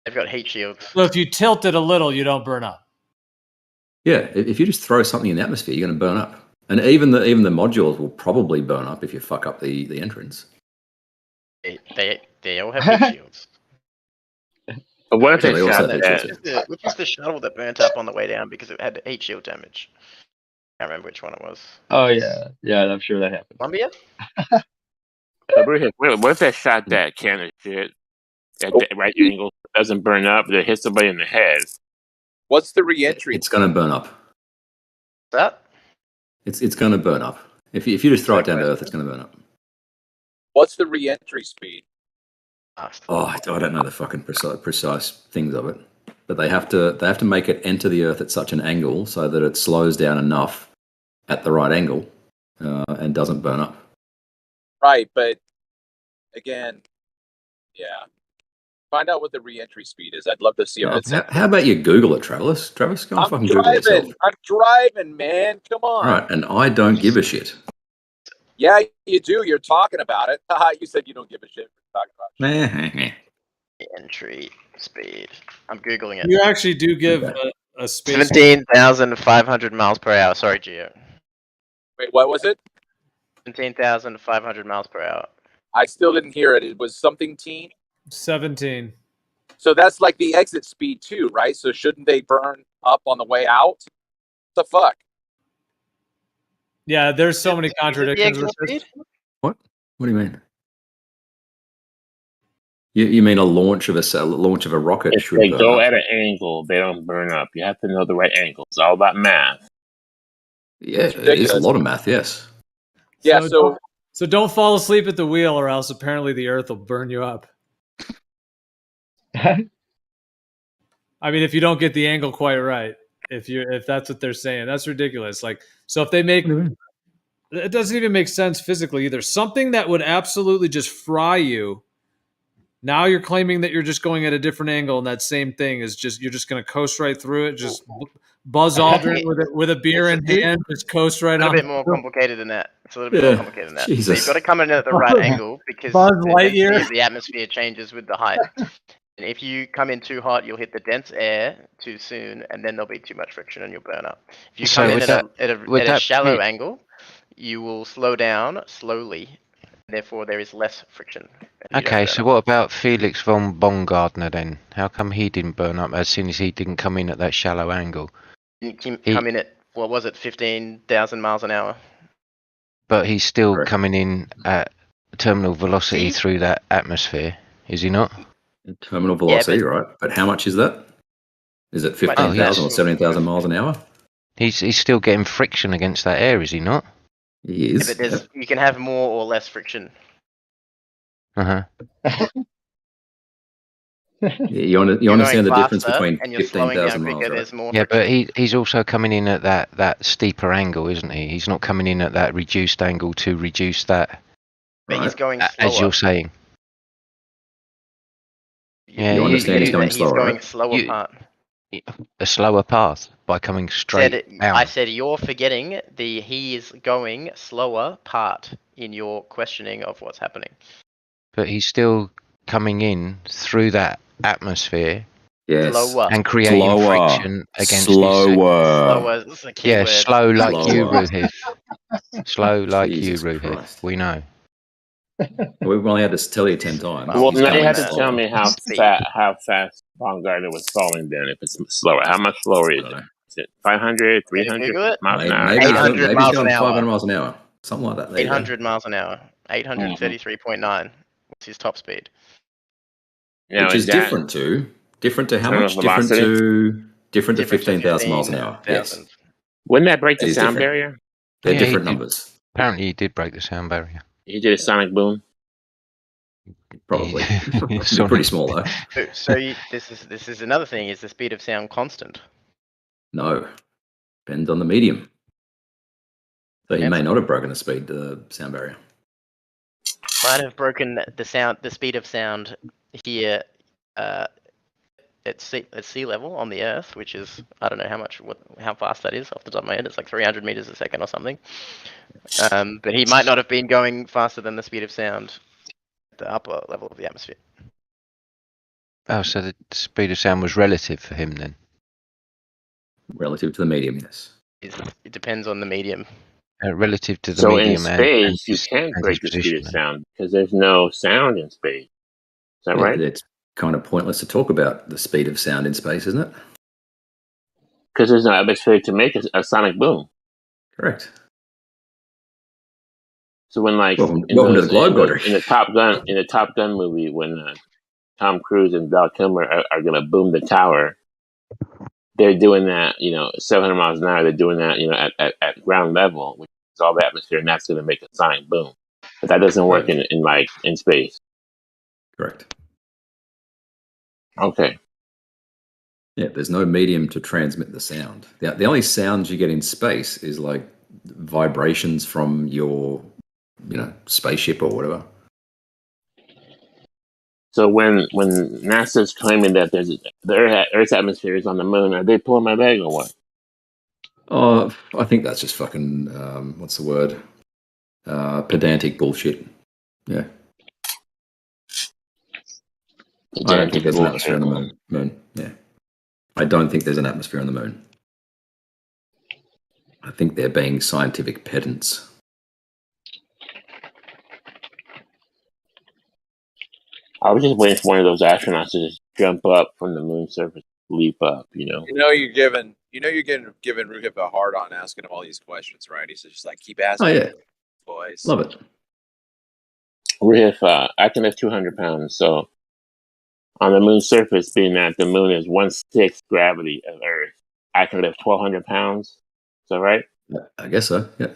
S12: They've got heat shields.
S11: So if you tilt it a little, you don't burn up.
S10: Yeah, if you just throw something in the atmosphere, you're going to burn up. And even the modules will probably burn up if you fuck up the entrance.
S12: They all have heat shields.
S4: But what if
S10: Yeah,
S4: they
S10: they also
S4: shot
S10: have
S4: that?
S12: Which was the shuttle that burnt up on the way down because it had heat shield damage? I can't remember which one it was.
S17: Oh yeah, yeah. I'm sure that happened.
S12: Columbia?
S4: What if they shot that can of shit at the right angle, doesn't burn up, but it hits somebody in the head?
S18: What's the re-entry?
S10: It's going to burn up.
S12: That?
S10: It's going to burn up. If you just throw it down to Earth, it's going to burn up.
S18: What's the re-entry speed?
S10: Oh, I don't know the fucking precise things of it, but they have to make it enter the Earth at such an angle so that it slows down enough at the right angle and doesn't burn up.
S18: Right, but again, yeah. Find out what the re-entry speed is. I'd love to see it.
S10: How about you Google it, Travis? Travis, go and fucking Google it yourself.
S18: I'm driving, man. Come on.
S10: All right, and I don't give a shit.
S18: Yeah, you do. You're talking about it. You said you don't give a shit. We're talking about it.
S12: Entry speed. I'm Googling it.
S11: You actually do give a space...
S12: 17,500 miles per hour. Sorry, Gio.
S18: Wait, what was it?
S12: 17,500 miles per hour.
S18: I still didn't hear it. It was something teen.
S11: 17.
S18: So that's like the exit speed too, right? So shouldn't they burn up on the way out? What the fuck?
S11: Yeah, there's so many contradictions with this.
S10: What? What do you mean? You mean a launch of a rocket
S4: If
S10: should
S4: they
S10: burn
S4: go
S10: up?
S4: at an angle, they don't burn up. You have to know the right angle. It's all about math.
S10: Yeah, it is a lot of math. Yes.
S18: Yeah.
S11: So don't fall asleep at the wheel, or else apparently the Earth will burn you up. I mean, if you don't get the angle quite right, if that's what they're saying, that's ridiculous. Like, so if they make it doesn't even make sense physically either. Something that would absolutely just fry you. Now you're claiming that you're just going at a different angle, and that same thing is just you're just going to coast right through it. Just Buzz Aldrin with a beer in hand, just coast right on.
S12: A little bit more complicated than that. It's a little bit more complicated than that. So
S10: Jesus.
S12: you've got to come in at the right angle because
S11: Buzz
S12: the
S11: Lightyear.
S12: density of the atmosphere changes with the height. And if you come in too hot, you'll hit the dense air too soon, and then there'll be too much friction and you'll burn up. If you come in at a shallow angle, you will slow down slowly. Therefore, there is less friction.
S15: Okay, so what about Felix von Baumgartner then? How come he didn't burn up as soon as he didn't come in at that shallow angle?
S12: You come in at, what was it, 15,000 miles an hour?
S15: But he's still coming in at terminal velocity through that atmosphere, is he not?
S10: Terminal velocity, right? But how much is that? Is it 15,000 or 17,000 miles an hour?
S15: He's still getting friction against that air, is he not?
S10: He is.
S12: Yeah, but you can have more or less friction.
S15: Uh-huh.
S10: You understand
S12: going
S10: the difference
S12: faster
S10: between
S12: and you're slowing
S10: 15,000
S12: down
S10: miles,
S12: quicker.
S10: right?
S12: There's more
S15: Yeah, but
S12: friction.
S15: he's also coming in at that steeper angle, isn't he? He's not coming in at that reduced angle to reduce that,
S12: But he's going
S15: as
S12: slower.
S15: you're saying. Yeah,
S10: You understand he's going slower,
S12: going
S10: right?
S12: slower part.
S15: A slower path by coming straight down.
S12: I said you're forgetting the he is going slower part in your questioning of what's happening.
S15: But he's still coming in through that atmosphere.
S10: Yes.
S12: Slower.
S15: And creating
S10: Slower.
S15: friction against
S12: Slower. That's a key
S15: Yeah,
S12: word.
S15: slow like you,
S10: Slower.
S15: Ruhif. Slow like
S10: Jesus
S15: you, Ruhif.
S10: Christ.
S15: We know.
S10: We've only had to tell you 10 times.
S4: Well,
S10: He's
S4: now you
S10: going
S4: have to
S10: slower.
S4: tell me how fast Baumgartner was falling then if it's slower. How much slower is it? Is it 500, 300
S12: Google it?
S4: miles an hour?
S10: Maybe he's
S12: 800
S10: going
S12: miles an
S10: 500
S12: hour.
S10: miles an hour. Something like that. There you go.
S12: 800 miles an hour. 833.9. What's his top speed?
S4: Now,
S10: Which is
S4: that
S10: different to how
S4: terminal
S10: much? Different
S4: velocity?
S10: to 15,000 miles an hour. Yes.
S4: Wouldn't that break
S10: That
S4: the
S10: is
S4: sound
S10: different.
S4: barrier?
S10: They're
S15: Yeah, he
S10: different
S15: did.
S10: numbers.
S15: Apparently, he did break the sound barrier.
S4: He did a sonic boom.
S10: Probably. They're
S15: Sonic.
S10: pretty small though.
S12: This is another thing. Is the speed of sound constant?
S10: No. Depends on the medium. So he may
S12: Answer.
S10: not have broken the sound barrier.
S12: Might have broken the speed of sound here at sea level on the Earth, which is I don't know how fast that is off the top of my head. It's like 300 meters a second or something. But he might not have been going faster than the speed of sound at the upper level of the atmosphere.
S15: Oh, so the speed of sound was relative for him then?
S10: Relative to the medium, yes.
S12: It depends on the medium.
S15: Relative to the
S4: So in
S15: medium and
S4: space, you can't
S15: and
S4: break the
S15: his
S4: speed of
S15: position.
S4: sound because there's no sound in space. Is that right?
S10: It's kind of pointless to talk about the speed of sound in space, isn't it?
S4: Because there's no atmosphere to make a sonic boom.
S10: Correct.
S4: So when
S10: welcome to the Globe, Godric.
S4: in the Top Gun movie, when Tom Cruise and Val Kilmer are going to boom the tower, they're doing that, 700 miles an hour. They're doing that, at ground level, which is all the atmosphere, and that's going to make a sonic boom. But that doesn't work in space.
S10: Correct.
S4: Okay.
S10: Yeah, there's no medium to transmit the sound. The only sounds you get in space is like vibrations from your, spaceship or whatever.
S4: So when NASA's claiming that the Earth's atmosphere is on the moon, are they pulling my leg or what?
S10: Oh, I think that's just fucking what's the word? Pedantic bullshit. Yeah. I don't think there's an atmosphere on the moon. Yeah. I don't think there's an atmosphere on the moon. I think they're being scientific pedants.
S4: I was just waiting for one of those astronauts to just jump up from the moon surface, leap up,
S18: You're giving Ruhip a hard on asking him all these questions, right? He's just like, keep asking.
S10: Oh yeah.
S18: Boys.
S10: Love it.
S4: Ruhip, I can lift 200 pounds, so on the moon's surface, being that the moon is 1/6 gravity of Earth, I can lift 1,200 pounds. Is that right?
S10: I guess so, yeah.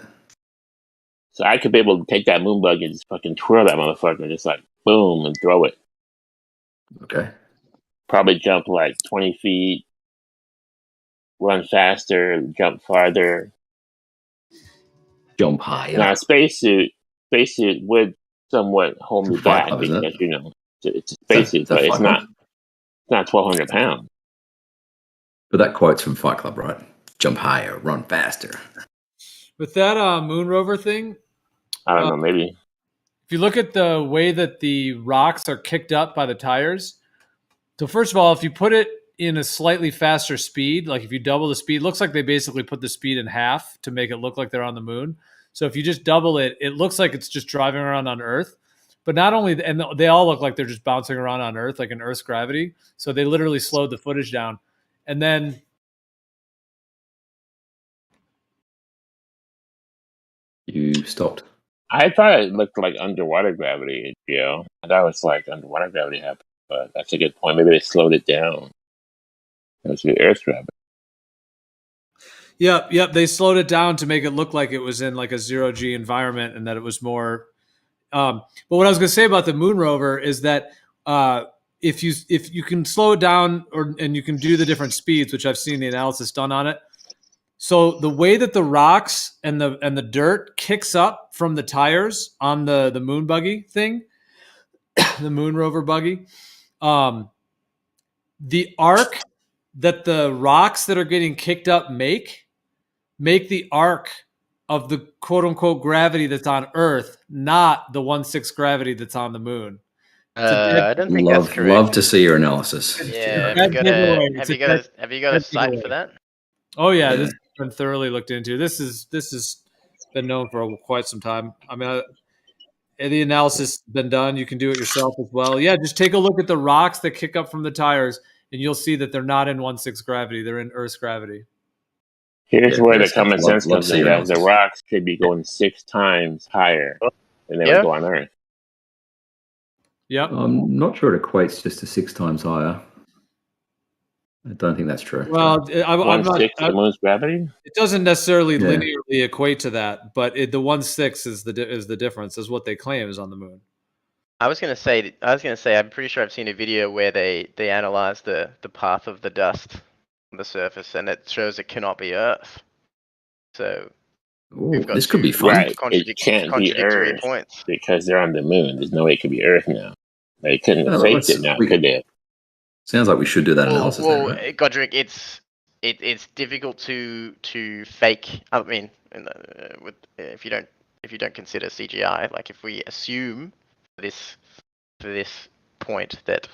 S4: So I could be able to take that moon bug and just fucking twirl that motherfucker and just like boom and throw it.
S10: Okay.
S4: Probably jump like 20 feet, run faster, jump farther.
S10: Jump higher.
S4: Now, a spacesuit would somewhat hold me back
S10: Club, isn't
S4: because,
S10: it?
S4: it's a spacesuit, but it's not 1,200 pounds.
S10: But that quote's from Fight Club, right? Jump higher, run faster.
S11: With that moon rover thing,
S4: I don't know, maybe.
S11: If you look at the way that the rocks are kicked up by the tires, so first of all, if you put it in a slightly faster speed, like if you double the speed, it looks like they basically put the speed in half to make it look like they're on the moon. So if you just double it, it looks like it's just driving around on Earth. But not only, and they all look like they're just bouncing around on Earth, like in Earth's gravity. So they literally slowed the footage down. And then
S10: you stopped.
S4: I thought it looked like underwater gravity, I thought it was like underwater gravity happened, but that's a good point. Maybe they slowed it down. It was the Earth's gravity.
S11: Yep. They slowed it down to make it look like it was in like a 0G environment and that it was more. But what I was going to say about the moon rover is that if you can slow it down and you can do the different speeds, which I've seen the analysis done on it. So the way that the rocks and the dirt kicks up from the tires on the moon buggy thing, the moon rover buggy, the arc that the rocks that are getting kicked up make the arc of the quote unquote gravity that's on Earth, not the 1/6 gravity that's on the moon.
S12: I don't think that's correct.
S10: Love to see your analysis.
S12: Yeah,
S11: Have you
S12: got a site for that?
S11: Oh yeah, this has been thoroughly looked into. This has been known for quite some time. I mean, the analysis has been done. You can do it yourself as well. Yeah, just take a look at the rocks that kick up from the tires, and you'll see that they're not in 1/6 gravity. They're in Earth's gravity.
S4: Here's where the common sense comes in, guys. The rocks could be going 6 times higher than they would go on Earth.
S11: Yep.
S10: I'm not sure it equates just to 6 times higher. I don't think that's true.
S11: Well, I'm not.
S4: 1/6 of the moon's gravity.
S11: It doesn't necessarily
S10: Yeah.
S11: linearly equate to that, but the 1/6 is the difference, is what they claim is on the moon.
S12: I was gonna say, I'm pretty sure I've seen a video where they analyze the path of the dust on the surface, and it shows it cannot be Earth. So
S10: Ooh, this could be fun.
S4: Right. It can't be Earth
S12: points.
S4: because they're on the moon. There's no way it could be Earth now. They couldn't have faked it now, could they?
S10: Sounds like we should do that analysis.
S12: Well,
S10: then, right?
S12: Godric, it's difficult to fake. I mean, if you don't consider CGI, like if we assume for this point that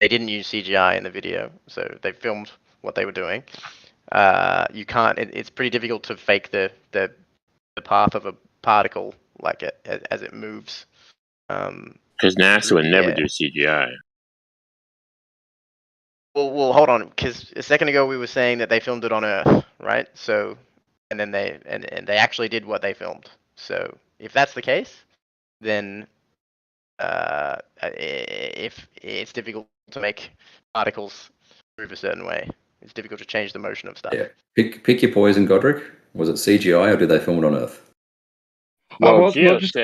S12: they didn't use CGI in the video, so they filmed what they were doing. You can't. It's pretty difficult to fake the path of a particle like as it moves.
S4: Because NASA would never do CGI.
S12: Well, hold on, because a second ago we were saying that they filmed it on Earth, right? So, and then they actually did what they filmed. So, if that's the case, then if it's difficult to make particles move a certain way, it's difficult to change the motion of stuff.
S10: Yeah. Pick your poison, Godric. Was it CGI or did they film it on Earth?
S17: Well, just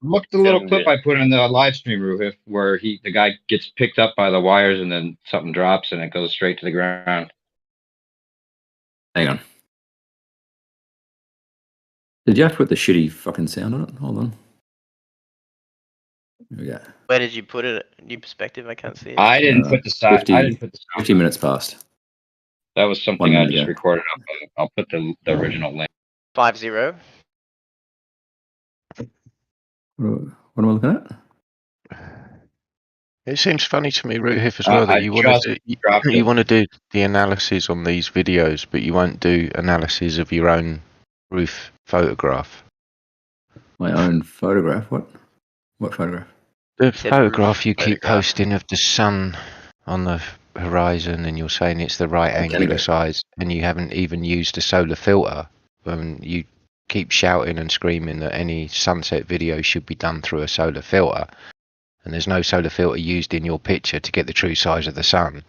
S17: look the little clip I put in the live stream, Ruhif, where the guy gets picked up by the wires and then something drops and it goes straight to the ground.
S10: Hang on. Did you have to put the shitty fucking sound on it? Hold on. Here we go.
S12: Where did you put it? New perspective? I can't see it.
S17: I didn't put the sound.
S10: 50 minutes past.
S17: That was something I just recorded. I'll put the original link.
S12: 5-0.
S10: What am I looking at?
S15: It seems funny to me, Ruhif, as well, that you want to do the analysis on these videos, but you won't do analysis of your own roof photograph.
S10: My own photograph? What? What photograph?
S15: The photograph you keep posting of the sun on the horizon, and you're saying it's the right angular size, and you haven't even used a solar filter. You keep shouting and screaming that any sunset video should be done through a solar filter, and there's no solar filter used in your picture to get the true size of the sun.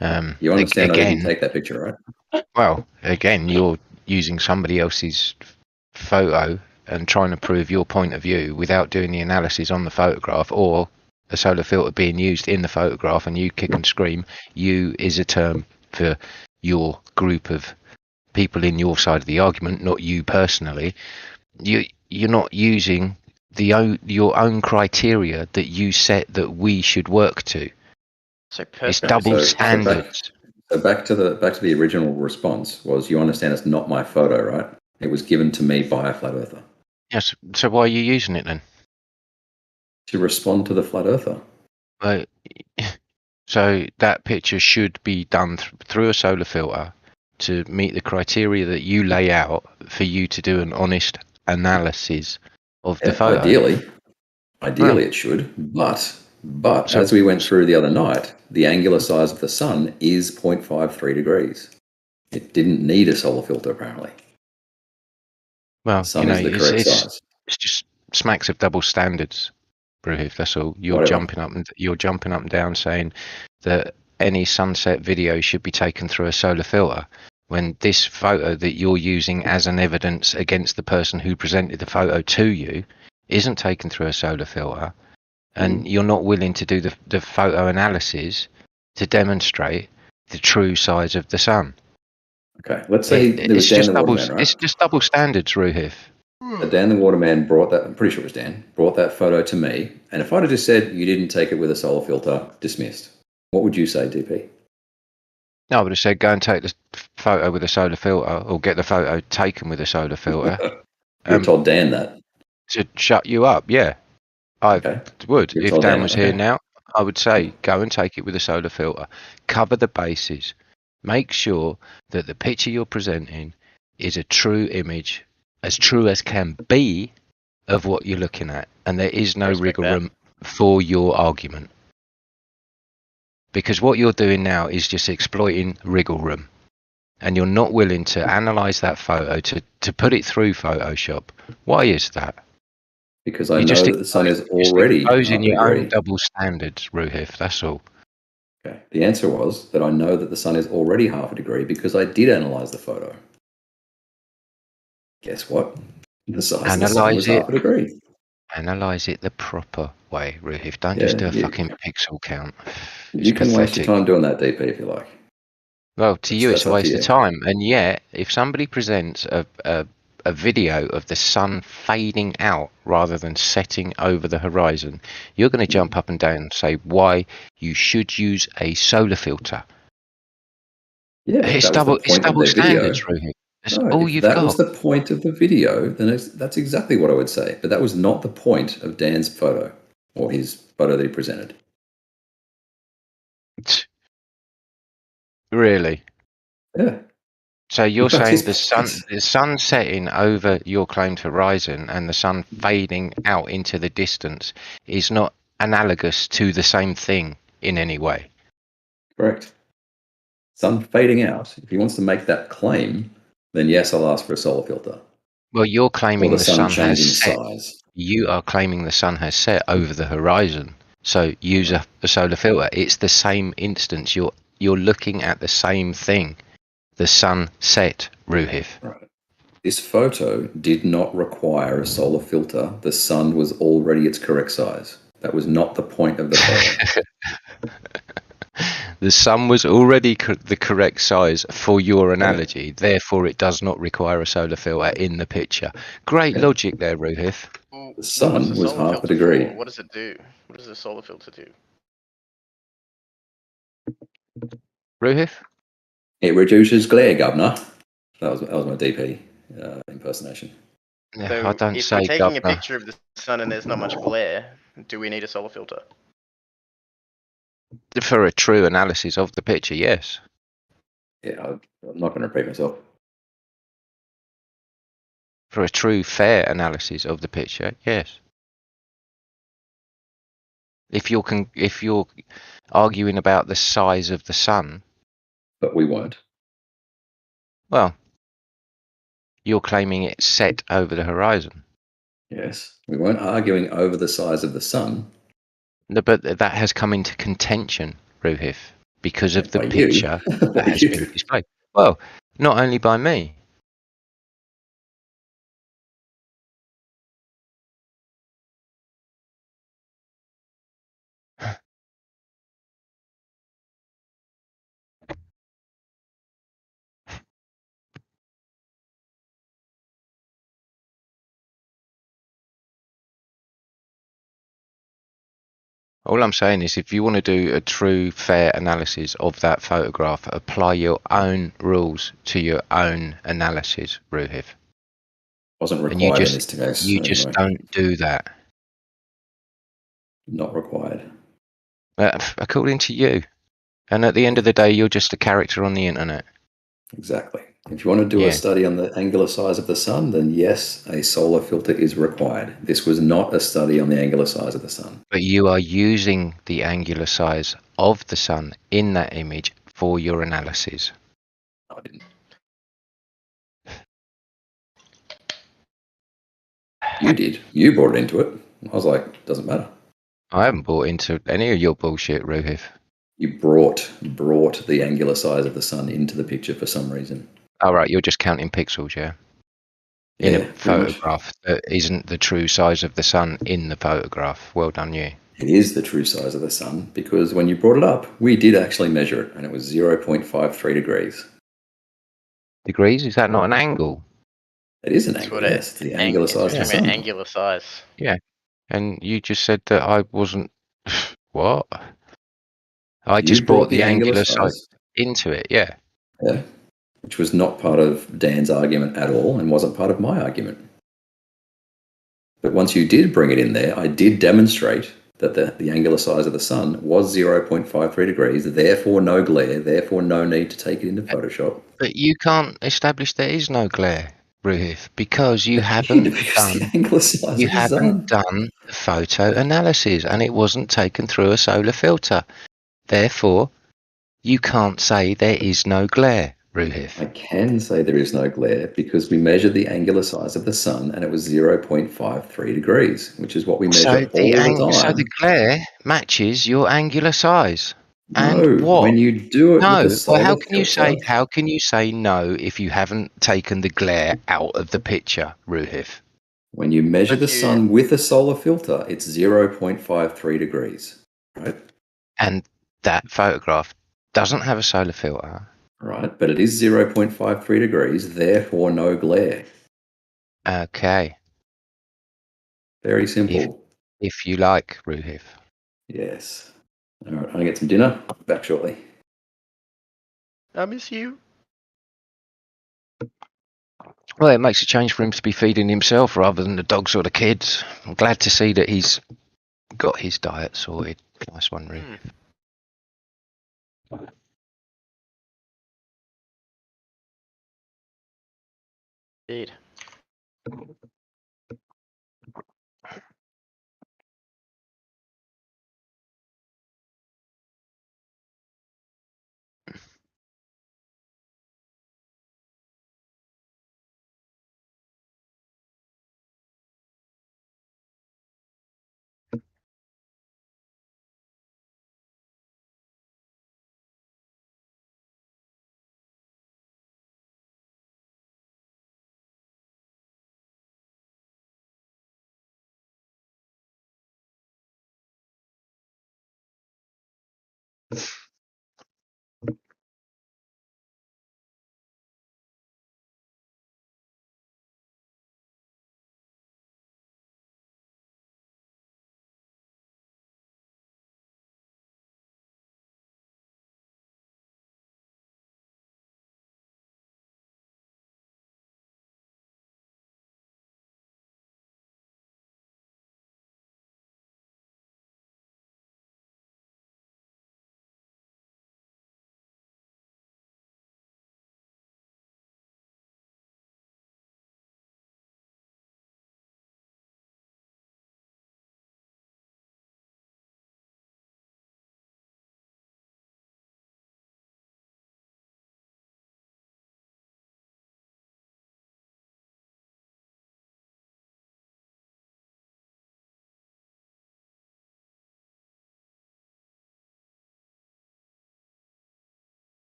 S10: You understand I didn't take that picture, right?
S15: Well, again, you're using somebody else's photo and trying to prove your point of view without doing the analysis on the photograph, or a solar filter being used in the photograph, and you kick and scream. You is a term for your group of people in your side of the argument, not you personally. You're not using your own criteria that you set that we should work to.
S12: So
S15: it's double standards.
S10: So back to the original response was, you understand it's not my photo, right? It was given to me by a flat earther.
S15: Yes. So why are you using it then?
S10: To respond to the flat earther.
S15: So that picture should be done through a solar filter to meet the criteria that you lay out for you to do an honest analysis of the photo.
S10: Ideally it should, but as we went through the other night, the angular size of the sun is 0.53 degrees. It didn't need a solar filter, apparently.
S15: Well,
S10: the sun is the correct size.
S15: It's just smacks of double standards, Bruhif. That's all. You're jumping up and down saying that any sunset video should be taken through a solar filter, when this photo that you're using as an evidence against the person who presented the photo to you isn't taken through a solar filter. and you're not willing to do the photo analysis to demonstrate the true size of the sun.
S10: Okay, let's say there was Dan the Waterman, right?
S15: It's just double standards, Ruhif.
S10: So Dan the Waterman brought that, I'm pretty sure it was Dan, brought that photo to me. And if I'd have just said you didn't take it with a solar filter, dismissed, what would you say, DP?
S15: No, I would have said go and take the photo with a solar filter, or get the photo taken with a solar filter.
S10: You told Dan that.
S15: To shut you up, yeah. I would.
S10: You
S15: If
S10: told
S15: Dan
S10: Dan,
S15: was here
S10: okay.
S15: now, I would say go and take it with a solar filter. Cover the bases. Make sure that the picture you're presenting is a true image, as true as can be, of what you're looking at. And there is no wriggle room for your argument. Because what you're doing now is just exploiting wriggle room. And you're not willing to analyse that photo, to put it through Photoshop. Why is that?
S10: Because I know that the sun is already
S15: Exposing your own
S10: degree.
S15: double standards, Ruhif, that's all.
S10: Okay. The answer was that I know that the sun is already half a degree because I did analyse the photo. Guess what? The size of the sun was half a degree.
S15: Analyse it the proper way, Ruhif. Don't just do a fucking pixel count.
S10: You can waste your time doing that, DP, if you like.
S15: Well, to you, it's
S10: that's
S15: a
S10: up to
S15: waste
S10: you.
S15: of time. And yet, if somebody presents a video of the sun fading out rather than setting over the horizon, you're going to jump up and down and say why you should use a solar filter.
S10: Yeah,
S15: It's
S10: that was the point of
S15: double
S10: their video.
S15: standards, Ruhif. That's
S10: No,
S15: all
S10: if
S15: you've
S10: that
S15: got.
S10: was the point of the video, then that's exactly what I would say. But that was not the point of Dan's photo or his photo that he presented.
S15: Really?
S10: Yeah.
S15: So you're
S10: That's
S15: saying
S10: his
S15: the sun setting over your claimed horizon and the sun fading out into the distance is not analogous to the same thing in any way?
S10: Correct. Sun fading out. If he wants to make that claim, then yes, I'll ask for a solar filter.
S15: Well, you're
S10: Or
S15: claiming
S10: the
S15: the
S10: sun
S15: sun
S10: changing
S15: has set.
S10: size.
S15: You are claiming the sun has set over the horizon. So use a solar filter. It's the same instance. You're looking at the same thing. The sun set, Ruhif.
S10: Right. This photo did not require a solar filter. The sun was already its correct size. That was not the point of the photo.
S15: The sun was already the correct size for your analogy. Therefore, it does not require a solar filter in the picture. Great logic there, Ruhif.
S10: The sun was half a degree.
S12: What does it do? What does the solar filter do?
S15: Ruhif?
S10: It reduces glare, governor. That was my DP impersonation.
S15: Yeah,
S12: So
S15: I don't
S12: if
S15: say
S12: we're taking a
S15: governor.
S12: picture of the sun and there's not much glare, do we need a solar filter?
S15: For a true analysis of the picture, yes.
S10: Yeah, I'm not going to repeat myself.
S15: For a true, fair analysis of the picture, yes. If you're arguing about the size of the sun,
S10: but we weren't.
S15: Well, you're claiming it's set over the horizon.
S10: Yes, we weren't arguing over the size of the sun.
S15: No, but that has come into contention, Ruhif, because of the
S10: By you.
S15: picture that
S10: By
S15: has
S10: you.
S15: been displayed. Well, not only by me. All I'm saying is if you want to do a true, fair analysis of that photograph, apply your own rules to your own analysis, Ruhif.
S10: Wasn't
S15: And you
S10: required in
S15: just,
S10: this case.
S15: you just
S10: anyway.
S15: don't do that.
S10: Not required.
S15: According to you. And at the end of the day, you're just a character on the internet.
S10: Exactly. If you want to do a study on the angular size of the sun, then yes, a solar filter is required. This was not a study on the angular size of the sun.
S15: But you are using the angular size of the sun in that image for your analysis.
S10: I didn't. You did. You brought it into it. I was like, doesn't matter.
S15: I haven't bought into any of your bullshit, Ruhif.
S10: You brought the angular size of the sun into the picture for some reason.
S15: All right, you're just counting pixels, yeah? In
S10: Yeah,
S15: a
S10: pretty much.
S15: photograph that isn't the true size of the sun in the photograph. Well done, you.
S10: It is the true size of the sun because when you brought it up, we did actually measure it, and it was 0.53 degrees.
S15: Degrees? Is that not an angle?
S10: It is an
S12: That's
S10: angle,
S12: what
S10: yes. It's the angular
S12: it's
S10: size of the
S12: talking about
S10: sun.
S12: angular size.
S15: Yeah. And you just said that I wasn't. What? I
S10: You
S15: just
S10: brought
S15: brought
S10: the
S15: the
S10: angular
S15: angular side
S10: size,
S15: into it. Yeah.
S10: yeah, which was not part of Dan's argument at all and wasn't part of my argument. But once you did bring it in there, I did demonstrate that the angular size of the sun was 0.53 degrees, therefore no glare, therefore no need to take it into Photoshop.
S15: But you can't establish there is no glare, Ruhif, because you haven't
S10: Because
S15: done
S10: the angular size of the sun.
S15: the photo analysis and it wasn't taken through a solar filter. Therefore, you can't say there is no glare, Ruhif.
S10: I can say there is no glare because we measured the angular size of the sun and it was 0.53 degrees, which is what we measure
S15: So
S10: all
S15: the
S10: the time.
S15: glare matches your angular size. And
S10: No,
S15: what?
S10: when you do it with a
S15: No. Well,
S10: solar filter,
S15: how can you say no if you haven't taken the glare out of the picture, Ruhif?
S10: when you measure
S12: If
S10: the
S12: you
S10: sun with a solar filter, it's 0.53 degrees, right?
S15: And that photograph doesn't have a solar filter.
S10: Right, but it is 0.53 degrees, therefore no glare.
S15: Okay.
S10: Very simple.
S15: If you like, Ruhif.
S10: Yes. All right, I'm going to get some dinner. Back shortly.
S12: I miss you.
S15: Well, it makes a change for him to be feeding himself rather than the dogs or the kids. I'm glad to see that he's got his diet sorted. Nice one, Ruhif.
S12: Indeed.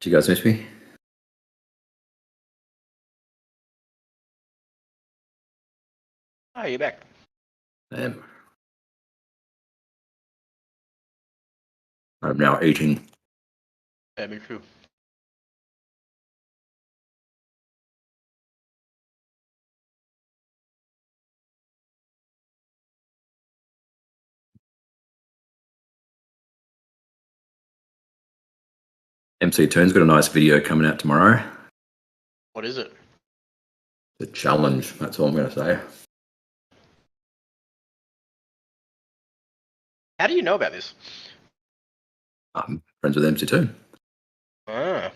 S10: Do you guys miss me?
S12: Oh, you're back.
S10: I'm now eating.
S12: Yeah, me too.
S10: MC Toon's got a nice video coming out tomorrow.
S12: What is it?
S10: The challenge. That's all I'm going to say.
S12: How do you know about this?
S10: I'm friends with MC Toon.
S12: Ah.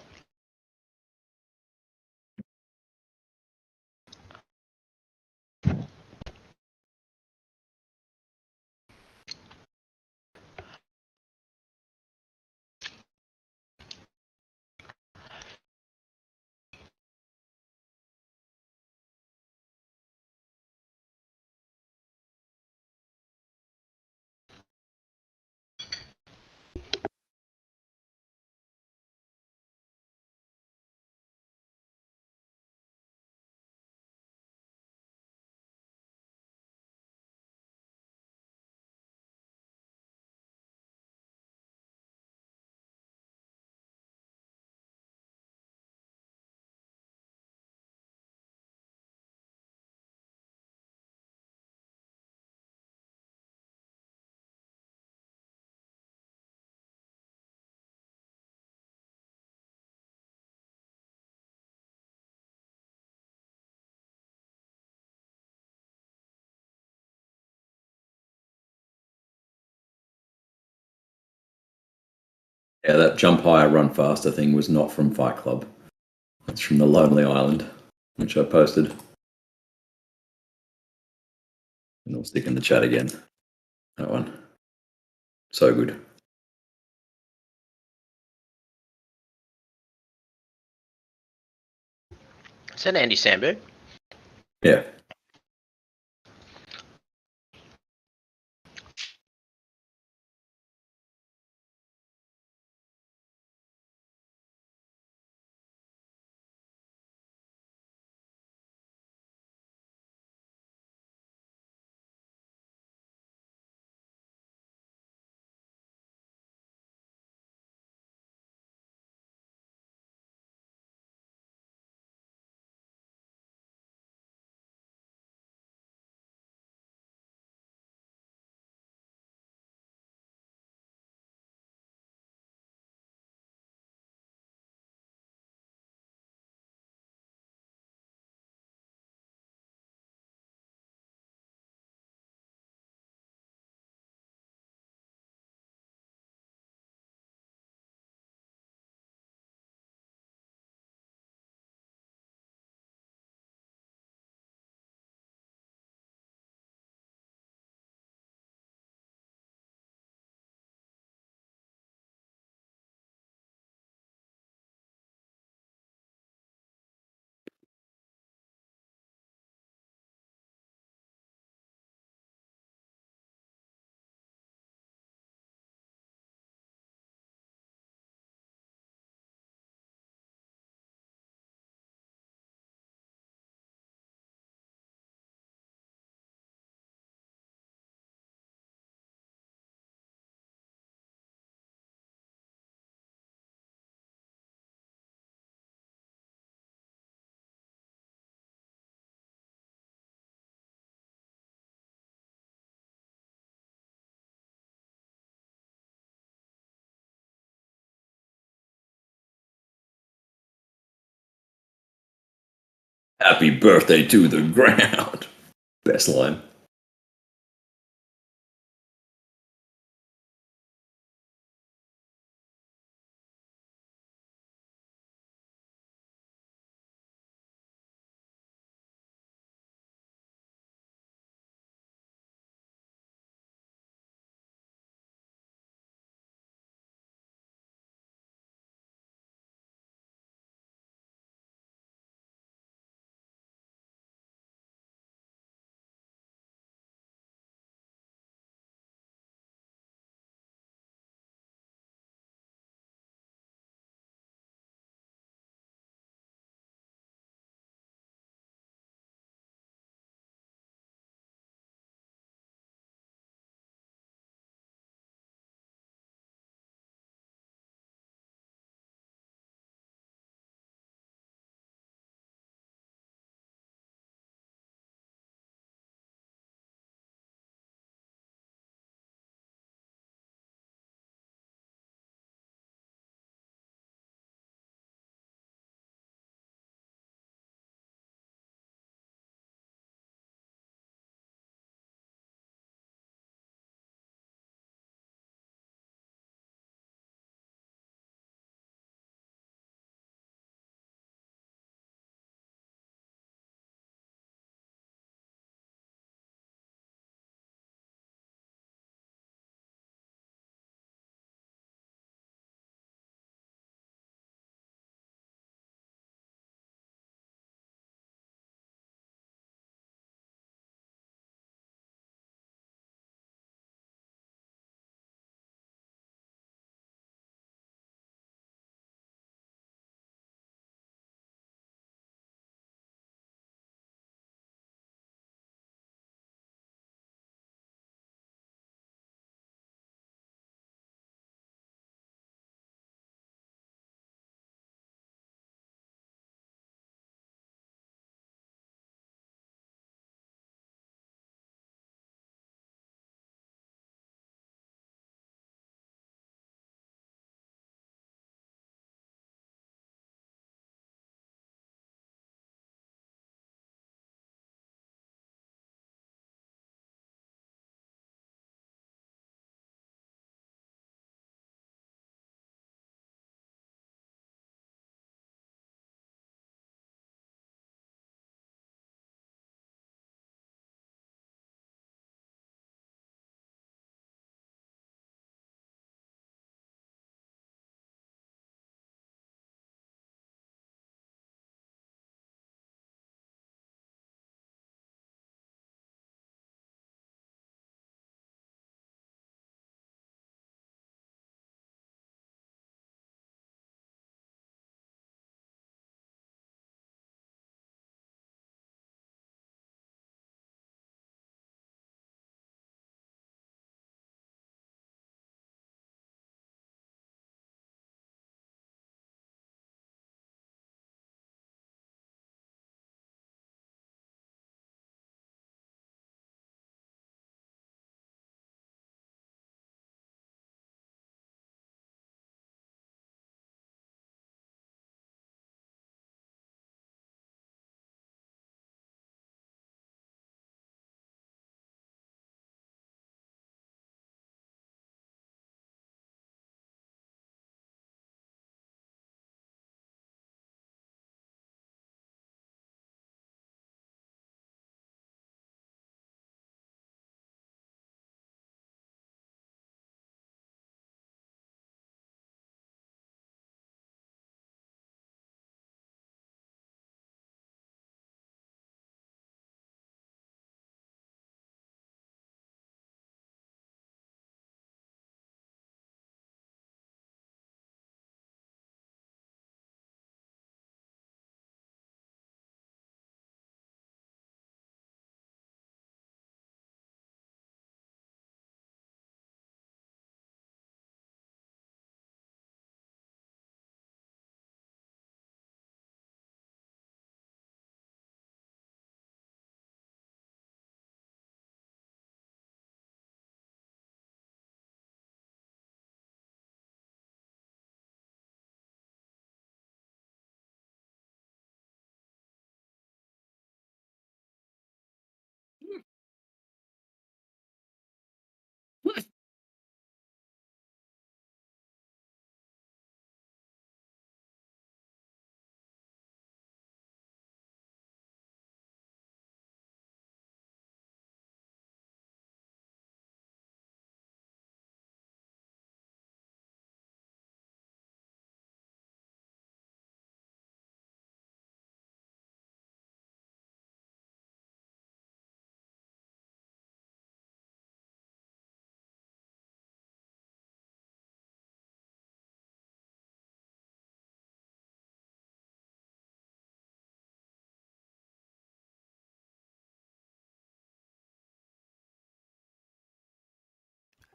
S10: Yeah, that jump higher, run faster thing was not from Fight Club. It's from the Lonely Island, which I posted. And I'll stick in the chat again. That one. So good.
S12: Is that Andy Samberg?
S10: Yeah. Happy birthday to the ground. Best line.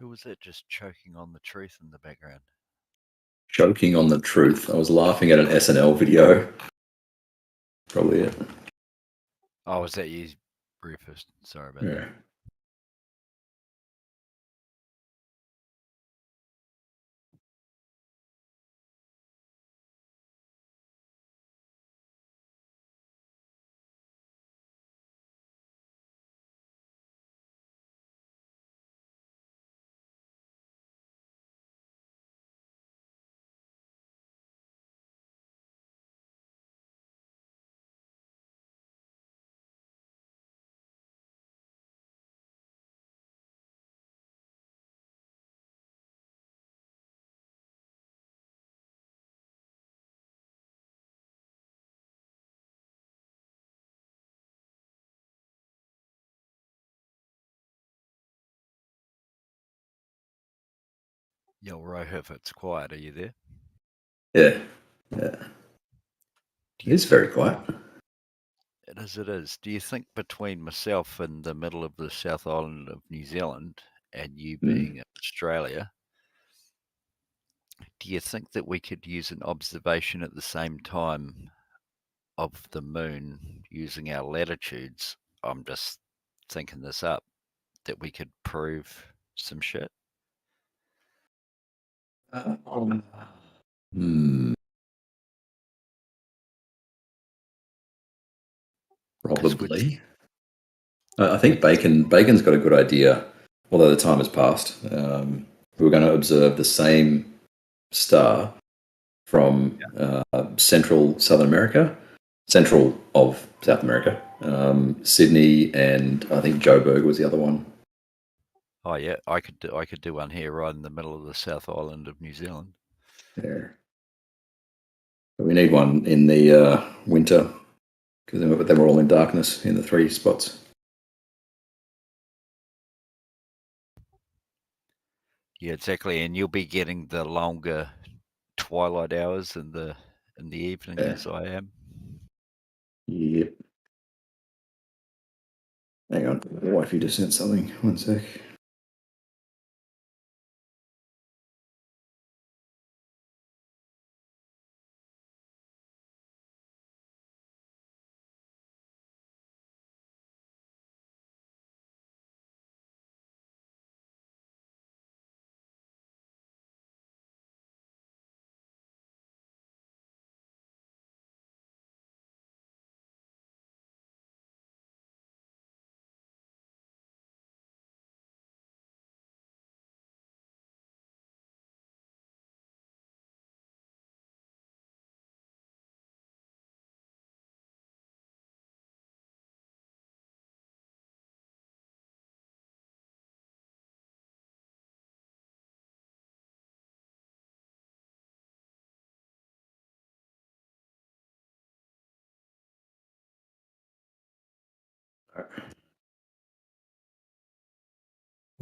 S19: Who was that just choking on the truth in the background?
S10: Choking on the truth. I was laughing at an SNL video. Probably it.
S19: Oh, was that you, Rufus? Sorry about
S10: Yeah.
S19: that. Yo, Rohif, it's quiet. Are you there?
S10: Yeah. Yeah. It is very quiet.
S19: It is, it is. Do you think between myself and the middle of the South Island of New Zealand and you being in Australia, do you think that we could use an observation at the same time of the moon using our latitudes? I'm just thinking this up, that we could prove some shit.
S10: Hmm. Probably. I think Bacon's got a good idea, although the time has passed. We were going to observe the same star from central Southern America, central of South America, Sydney, and I think Joburg was the other one.
S19: Oh yeah, I could do one here right in the middle of the South Island of New Zealand.
S10: Yeah. But we need one in the winter because they were all in darkness in the 3 spots.
S19: Yeah, exactly, and you'll be getting the longer twilight hours in the evening as I am.
S10: Yep. Hang on, my wife just sent something. 1 sec.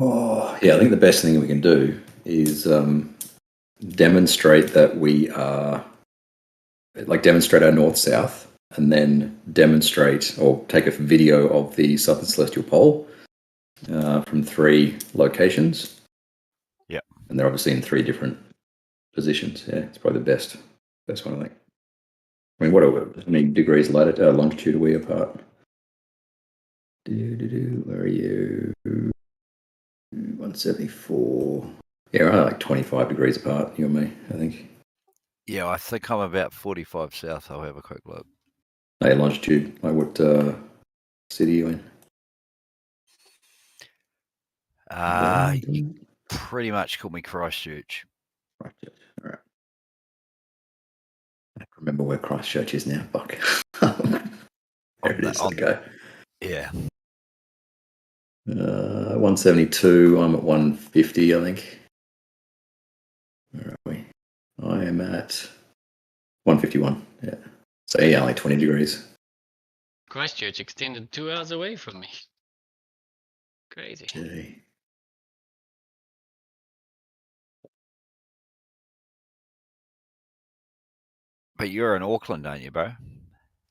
S10: Oh, yeah, I think the best thing we can do is demonstrate that we are, demonstrate our north-south, and then demonstrate or take a video of the southern celestial pole from 3 locations.
S19: Yeah.
S10: And they're obviously in 3 different positions. Yeah, it's probably the best one, I think. I mean, how many degrees longitude are we apart? Where are you? 174. Yeah, we're like 25 degrees apart, you and me, I think.
S19: Yeah, I think I'm about 45 south. I'll have a quick look.
S10: Hey, longitude, like what city are you in?
S19: You pretty much call me Christchurch.
S10: Christchurch, all right. I don't remember where Christchurch is now. Fuck. There it is. Okay.
S19: Yeah.
S10: 172. I'm at 150, I think. Where are we? I am at 151. Yeah. So yeah, only 20 degrees.
S7: Christchurch extended 2 hours away from me. Crazy.
S10: Okay.
S19: But you're in Auckland, aren't you, bro?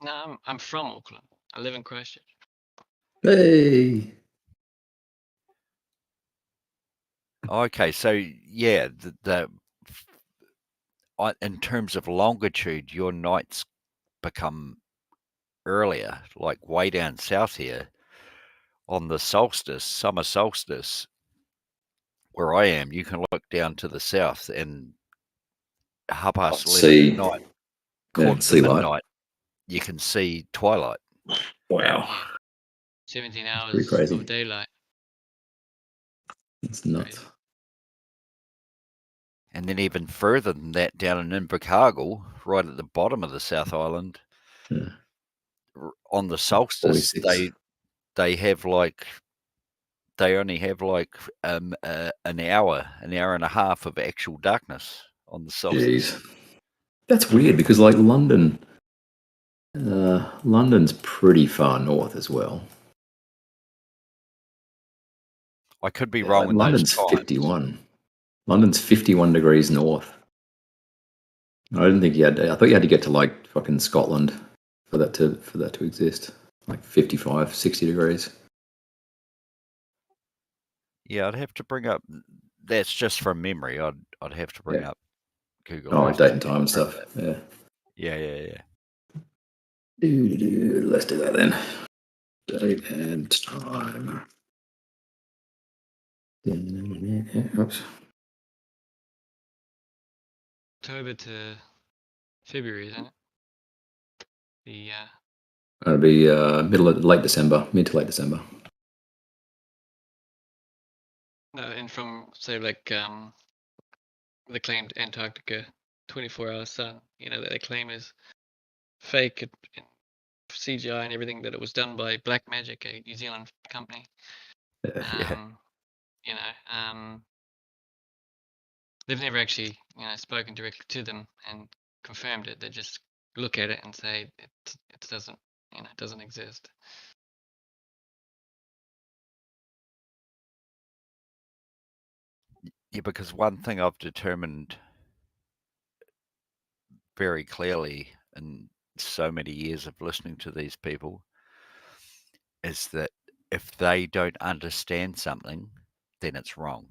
S7: No, I'm from Auckland. I live in Christchurch.
S10: Hey.
S19: Okay, so yeah, in terms of longitude, your nights become earlier, like way down south here on the solstice, summer solstice, where I am. You can look down to the south and 11:30 at
S10: See,
S19: night,
S10: yeah,
S19: quarter to
S10: see light.
S19: midnight, you can see twilight.
S10: Wow,
S7: 17
S10: pretty
S7: hours
S10: crazy.
S7: of daylight.
S10: It's nuts.
S19: And then even further than that, down in Invercargill, right at the bottom of the South Island,
S10: Yeah.
S19: on the solstice,
S10: 46.
S19: they have like they only have like an hour and a half of actual darkness on the solstice.
S10: Jeez, that's weird because like London, London's pretty far north as well.
S19: I could be
S10: Yeah,
S19: wrong
S10: like
S19: in
S10: London's
S19: those times.
S10: 51. London's 51 degrees north. I didn't think you had. I thought you had to get to like fucking Scotland for that to exist. Like 55, 60 degrees.
S19: Yeah, I'd have to bring up. That's just from memory. I'd have to bring
S10: Yeah.
S19: up Google
S10: Oh,
S19: Earth
S10: date
S19: to
S10: and time and
S19: confirm
S10: stuff.
S19: that.
S10: Yeah.
S19: Yeah.
S10: Let's do that then. Date and time. Oops.
S7: October to February, isn't it? The
S10: That'll be late December, mid to late December.
S7: no, and from say like the claimed Antarctica 24-hour sun, you know, that they claim is fake and CGI and everything, that it was done by Black Magic, a New Zealand company.
S10: Yeah.
S7: You know, they've never actually, you know, spoken directly to them and confirmed it. They just look at it and say it doesn't, you know, it doesn't exist.
S19: Yeah, because one thing I've determined very clearly in so many years of listening to these people is that if they don't understand something, then it's wrong.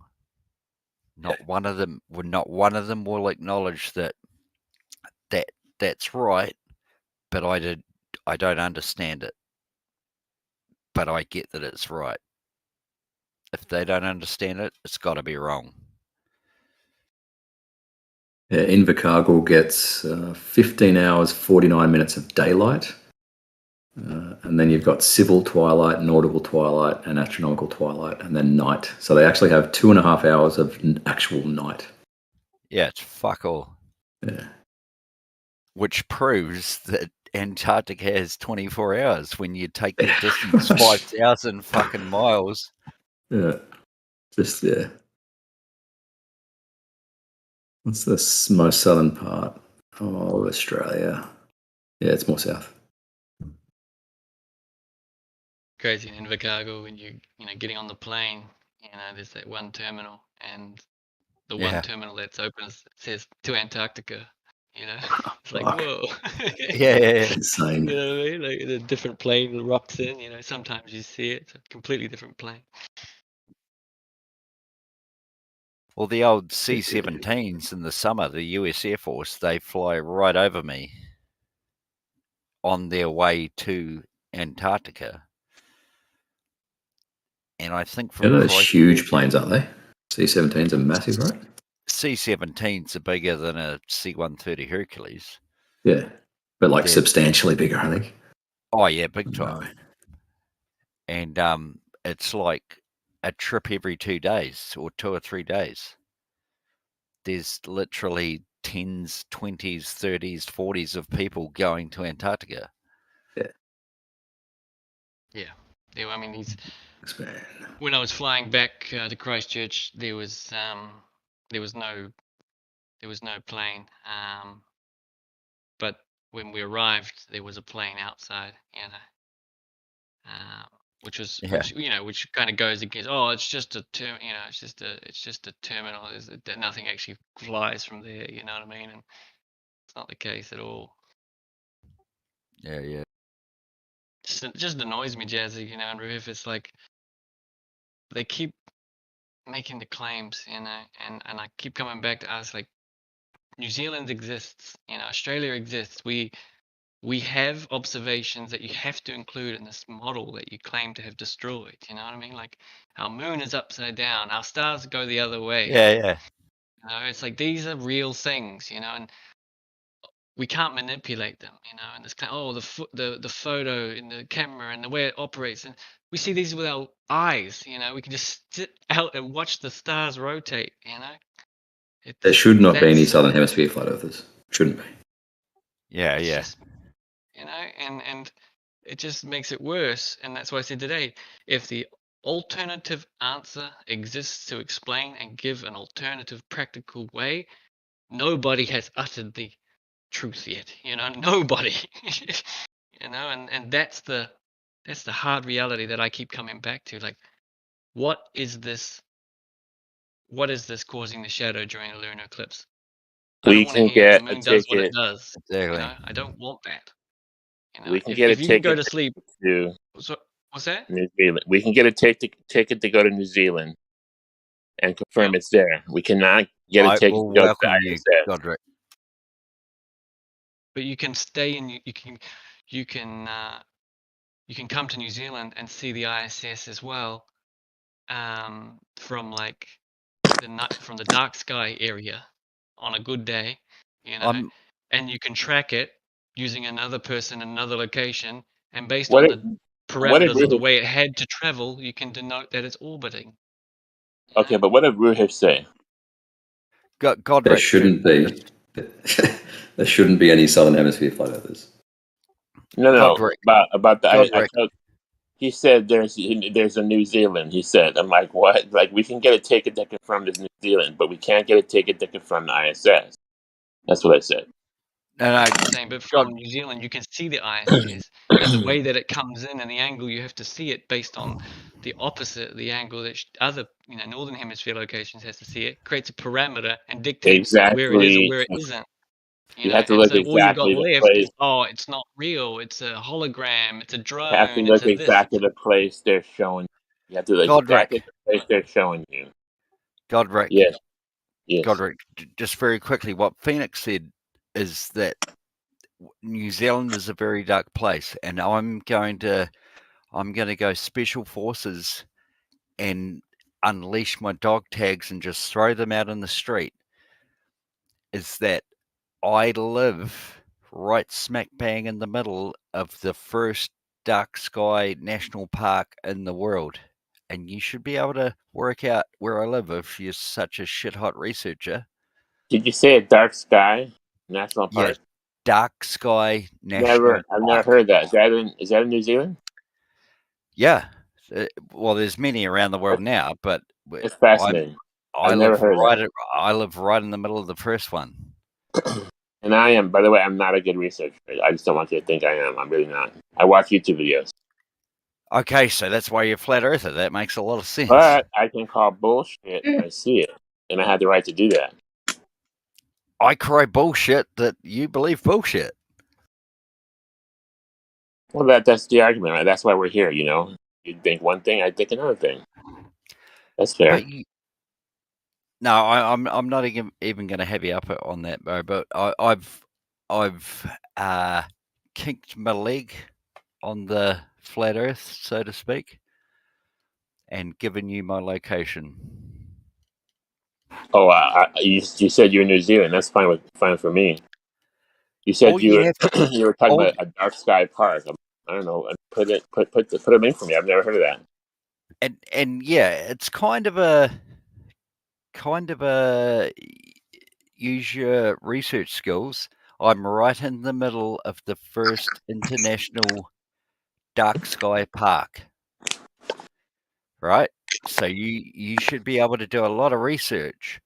S19: Not one of them will acknowledge that's right, but I don't understand it. But I get that it's right. If they don't understand it, it's got to be wrong.
S10: Yeah, Invercargill gets 15 hours, 49 minutes of daylight. And then you've got civil twilight, nautical twilight, and astronomical twilight, and then night. So they actually have 2.5 hours of actual night.
S19: Yeah, it's fuck all.
S10: Yeah.
S19: Which proves that Antarctica has 24 hours when you take the distance 5,000 fucking miles.
S10: Yeah. Just, yeah. What's the most southern part of Australia? Yeah, it's more south.
S7: Crazy in Invercargill when you know, getting on the plane, you know, there's that one terminal, and the one terminal that's open says to Antarctica. You know, it's like, whoa.
S19: Yeah.
S10: Insane.
S7: You know what I mean? Like a different plane rocks in. You know, sometimes you see it. It's a completely different plane.
S19: Well, the old C-17s in the summer, the US Air Force, they fly right over me on their way to Antarctica. And I think from
S10: Yeah, those
S19: Christchurch,
S10: huge planes, aren't they? C-17s are massive, right?
S19: C-17s are bigger than a C-130 Hercules.
S10: Yeah, but like
S19: They're,
S10: substantially bigger, I think.
S19: Oh yeah, big time.
S10: No.
S19: And it's like a trip every 2 days or 2 or 3 days. There's literally 10s, 20s, 30s, 40s of people going to Antarctica.
S7: Yeah. Yeah, I mean, when I was flying back to Christchurch, there was no plane. But when we arrived, there was a plane outside. You know, which kind of goes against. Oh, it's just a you know, it's just a terminal. Nothing actually flies from there. You know what I mean? And it's not the case at all.
S19: Yeah.
S7: Just annoys me, Jazzy. You know, and Roof, it's like they keep making the claims, you know, and I keep coming back to us like New Zealand exists, you know, Australia exists. We have observations that you have to include in this model that you claim to have destroyed. You know what I mean? Like our moon is upside down, our stars go the other way.
S19: Yeah, yeah.
S7: You know, it's like these are real things, you know, and we can't manipulate them, you know. And this kind the photo in the camera and the way it operates, and we see these with our eyes, you know. We can just sit out and watch the stars rotate, you know.
S10: There should not be any
S7: That's
S10: Southern Hemisphere flat earthers. Shouldn't be.
S19: Yeah,
S7: it's
S19: yeah.
S7: just, you know, and it just makes it worse. And that's why I said today, if the alternative answer exists to explain and give an alternative practical way, nobody has uttered the truth yet, you know. Nobody. You know, and that's the hard reality that I keep coming back to. Like, what is this causing the shadow during a lunar eclipse? I
S4: We
S7: don't want to
S4: can
S7: hear the
S4: get a
S7: moon does what it
S4: ticket.
S7: does.
S19: Exactly.
S7: You know, I don't want that. You know,
S4: We can get a
S7: if you can go
S4: ticket
S7: to sleep.
S4: to
S7: What's that?
S4: New Zealand. We can get a ticket to go to New Zealand and confirm it's there. We cannot get a
S19: I
S4: ticket
S19: will
S4: to go to
S19: welcome you,
S4: ISS.
S19: Godric.
S7: But you can stay in. You can come to New Zealand and see the ISS as well, from like from the dark sky area on a good day, you know, and you can track it using another person in another location, and based
S4: What
S7: on
S4: if,
S7: the
S4: what if
S7: parameters of the
S4: Ruhif,
S7: way it had to travel, you can denote that it's orbiting.
S4: okay, but what did Ruhif say?
S10: There
S19: Godric.
S10: shouldn't be. There shouldn't be any Southern Hemisphere flat earthers.
S4: No,
S19: Godric.
S4: about the
S19: Godric.
S4: he said there's a New Zealand. He said, I'm like, what? Like, we can get a ticket that confirms New Zealand, but we can't get a ticket that confirms the ISS. That's what I said.
S19: No,
S7: I'm saying, but from New Zealand, you can see the ISS, and the way that it comes in and the angle, you have to see it based on the opposite, the angle that other, you know, northern hemisphere locations has to see it, creates a parameter and dictates where it is or
S4: Exactly.
S7: where it isn't.
S4: You
S7: know,
S4: have to
S7: and
S4: look
S7: so all you've got
S4: exactly the
S7: left
S4: place.
S7: is, oh, it's not real, it's a hologram, it's a
S4: You have to
S7: drone, it's
S4: look
S7: a this.
S4: exactly the place they're showing. You have to look exactly
S19: Godric.
S4: the place they're showing you.
S19: Godric.
S4: Yes. Yes.
S19: Godric. Just very quickly, what Phoenix said is that New Zealand is a very dark place, and I'm going to go special forces and unleash my dog tags and just throw them out in the street. Is that I live right smack bang in the middle of the first dark sky national park in the world, and you should be able to work out where I live if you're such a shit hot researcher.
S4: Did you say a dark sky national
S19: Yeah,
S4: park?
S19: dark sky national
S4: I've never
S19: park.
S4: heard that. Is that in New Zealand?
S19: Yeah. Well, there's many around the world now, but
S4: It's fascinating.
S19: I
S4: I've never
S19: live
S4: heard
S19: right.
S4: that.
S19: I live right in the middle of the first one.
S4: And I am, by the way, I'm not a good researcher. I just don't want you to think I am. I'm really not. I watch YouTube videos.
S19: Okay, so that's why you're a flat earther. That makes a lot of sense.
S4: But I can call bullshit when I see it. And I have the right to do that.
S19: I cry bullshit that you believe bullshit.
S4: Well, that's the argument, right? That's why we're here, you know. You think one thing, I think another thing. That's fair.
S19: But no, I'm not even going to have you up on that, bro. But I've kinked my leg on the flat Earth, so to speak, and given you my location.
S4: Oh, you said you're in New Zealand. That's fine for me. You said
S19: All you have
S4: you were talking about a dark sky park. I don't know. Put a link for me. I've never heard of that.
S19: And yeah, it's kind of a use your research skills. I'm right in the middle of the first international dark sky park. Right? So you should be able to do a lot of research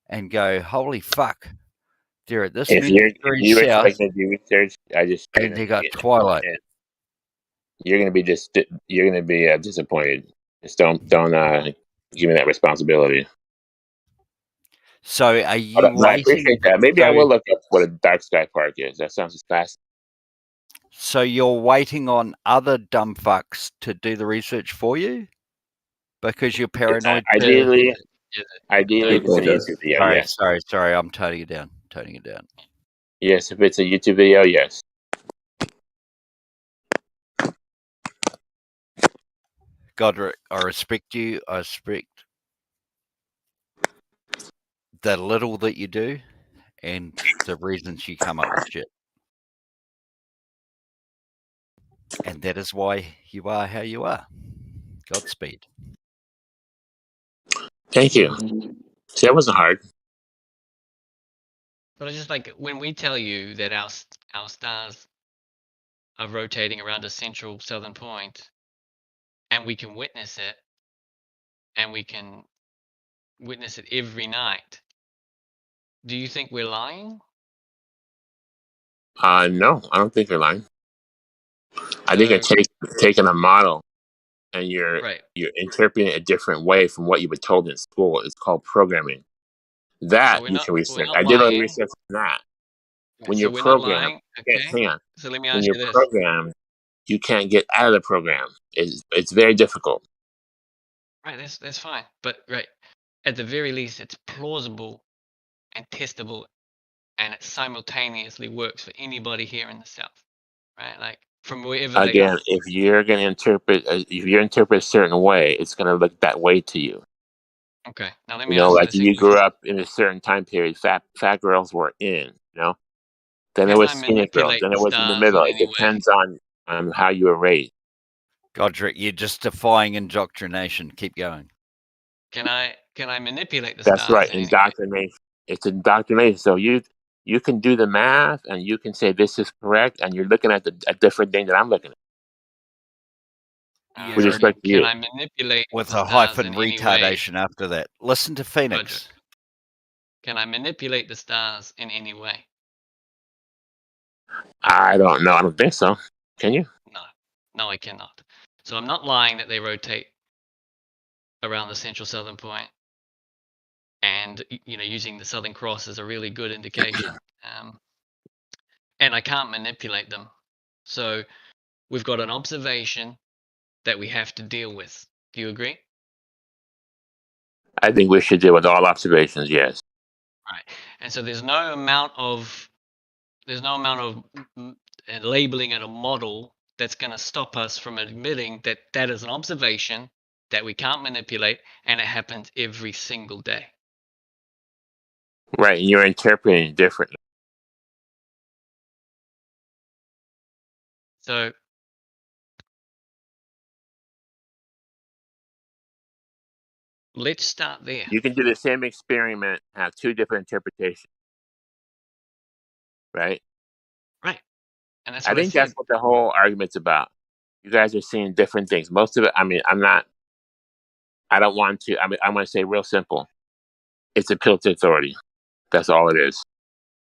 S19: and go, holy fuck, they're at this
S4: If
S19: many
S4: you
S19: degrees south,
S4: expect me to do research,
S19: and they got twilight.
S4: You're gonna be disappointed. Just don't give me that responsibility.
S19: So are you
S4: But I
S19: waiting?
S4: appreciate that. Maybe I will look up what a dark sky park is. That sounds fascinating.
S19: So you're waiting on other dumb fucks to do the research for you? Because you're paranoid?
S4: Ideally, if it's a
S10: apologize.
S4: YouTube video,
S19: All right,
S4: yes.
S19: sorry. I'm toning it down. Toning it down.
S4: Yes, if it's a YouTube video, yes.
S19: Godric, I respect you. I respect the little that you do and the reasons you come up with shit. And that is why you are how you are. Godspeed.
S4: Thank you. See, that wasn't hard.
S7: But it's just like when we tell you that our stars are rotating around a central southern point, and we can witness it, and we can witness it every night. Do you think we're lying?
S4: No, I don't think you're lying. I think it's taking a model and you're interpreting it a different way from what you were told in school. It's called programming. That you can research. I did a little research on that. When
S7: So
S4: you're
S7: we're not
S4: programmed,
S7: lying, okay?
S4: hang on.
S7: So let me
S4: When
S7: ask
S4: you're
S7: you this.
S4: programmed, you can't get out of the program. It's very difficult.
S7: Right, that's fine. But at the very least, it's plausible and testable, and it simultaneously works for anybody here in the South, right? Like from wherever they
S4: Again,
S7: are.
S4: if you're going to interpret, a certain way, it's going to look that way to you.
S7: Okay, now let
S4: You
S7: me
S4: know,
S7: ask you
S4: like
S7: this.
S4: you grew up in a certain time period, fat girls were in, you know? Then it
S7: Can
S4: was
S7: I
S4: skinny girls.
S7: manipulate
S4: Then
S7: the
S4: it was in the
S7: stars
S4: middle.
S7: in
S4: It
S7: any way?
S4: depends on how you were raised.
S19: Godric, you're just defying indoctrination. Keep going.
S7: Can I manipulate the
S4: That's
S7: stars
S4: right,
S7: in any way?
S4: indoctrination. It's indoctrination. So you can do the math and you can say this is correct, and you're looking at a different thing that I'm looking at. With respect to
S7: Can
S4: you.
S7: I manipulate
S19: With
S7: the
S19: a
S7: stars
S19: hyphen
S7: in any way?
S19: retardation after that. Listen to Phoenix.
S7: Can I manipulate the stars in any way?
S4: I don't know. I don't think so. Can you?
S7: No, I cannot. So I'm not lying that they rotate around the central southern point, and using the Southern Cross as a really good indication. And I can't manipulate them. So we've got an observation that we have to deal with. Do you agree?
S4: I think we should deal with all observations, yes.
S7: Right. And so there's no amount of labeling it a model that's going to stop us from admitting that that is an observation that we can't manipulate, and it happens every single day.
S4: Right, and you're interpreting it differently.
S7: So let's start there.
S4: You can do the same experiment, have two different interpretations. Right?
S7: Right. And that's
S4: I
S7: what I
S4: think
S7: said.
S4: that's what the whole argument's about. You guys are seeing different things. Most of it, I don't want to, I want to say real simple. It's appeal to authority. That's all it is.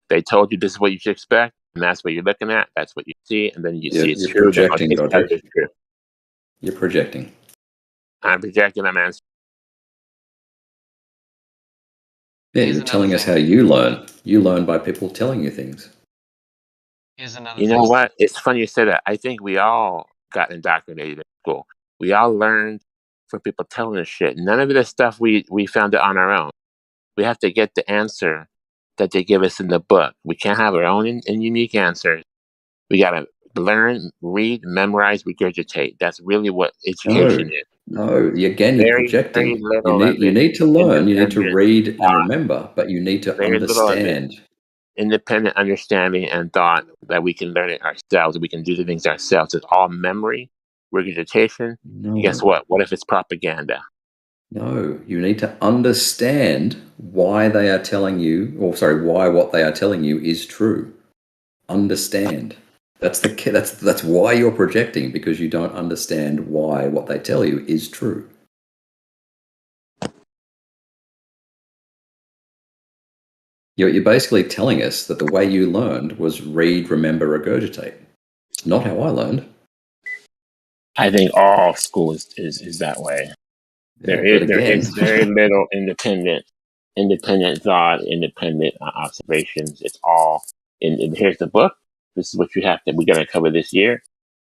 S4: They told you this is what you should expect, and that's what you're looking at. That's what you see, and then you see it's
S10: You're
S4: true. Then,
S10: projecting,
S4: okay,
S10: Godric.
S4: it's true.
S10: You're projecting.
S4: I'm projecting, I'm answering.
S10: Yeah, you're telling us how you learn. You learn by people telling you things.
S7: Here's another
S4: You know what? It's funny you say that. I think we all got indoctrinated in school. We all learned from people telling us shit. None of this stuff we found it on our own. We have to get the answer that they give us in the book. We can't have our own and unique answers. We got to learn, read, memorize, regurgitate. That's really what education is.
S10: No, again, you're
S4: Very,
S10: projecting.
S4: very little of
S10: You
S4: it.
S10: need to learn. You need to
S4: Independent
S10: read and
S4: thought.
S10: remember, but you need to
S4: Very little of it.
S10: understand.
S4: Independent understanding and thought that we can learn it ourselves. We can do the things ourselves. It's all memory, regurgitation.
S10: No.
S4: Guess what? What if it's propaganda?
S10: No, you need to understand why they are telling you, why what they are telling you is true. Understand. That's why you're projecting, because you don't understand why what they tell you is true. You're basically telling us that the way you learned was read, remember, regurgitate. Not how I learned.
S4: I think all schools is that way.
S10: Yeah,
S4: There is very little independent thought, independent observations. It's all and here's the book. This is what we're going to cover this year.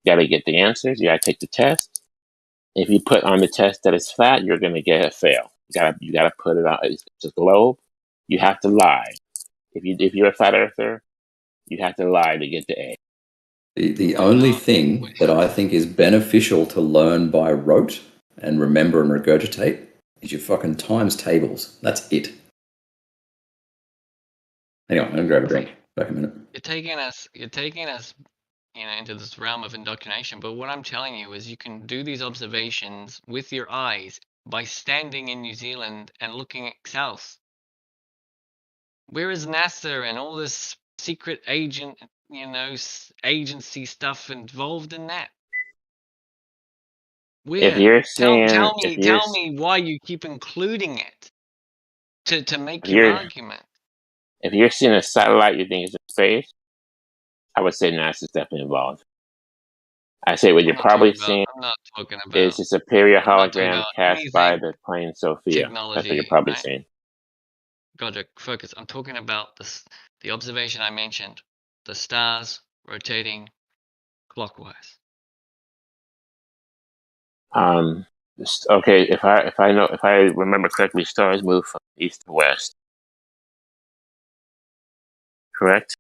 S4: You got to get the answers. You got to take the test. If you put on the test that it's flat, you're going to get a fail. You gotta put it out. It's a globe. You have to lie. If you're a flat earther, you have to lie to get the A.
S10: The only thing that I think is beneficial to learn by rote and remember and regurgitate is your fucking times tables. That's it. Anyway, I'm gonna grab a drink. Back a minute.
S7: You're taking us, into this realm of indoctrination. But what I'm telling you is, you can do these observations with your eyes by standing in New Zealand and looking south. Where is NASA and all this secret agent, agency stuff involved in that? Where?
S4: If you're
S7: Tell
S4: saying,
S7: me why you keep including it to make
S4: if
S7: your
S4: you're
S7: argument.
S4: if you're seeing a satellite you think is in space, I would say NASA's definitely involved. I say what you're probably seeing
S7: I'm not talking
S4: is
S7: about.
S4: a superior
S7: I'm not talking
S4: hologram
S7: about
S4: cast by
S7: anything
S4: the plane Sophia. That's what you're
S7: technology,
S4: probably
S7: right?
S4: seeing.
S7: Godric, focus. I'm talking about the observation I mentioned, the stars rotating clockwise.
S4: Okay, if I remember correctly, stars move from east to west. Correct?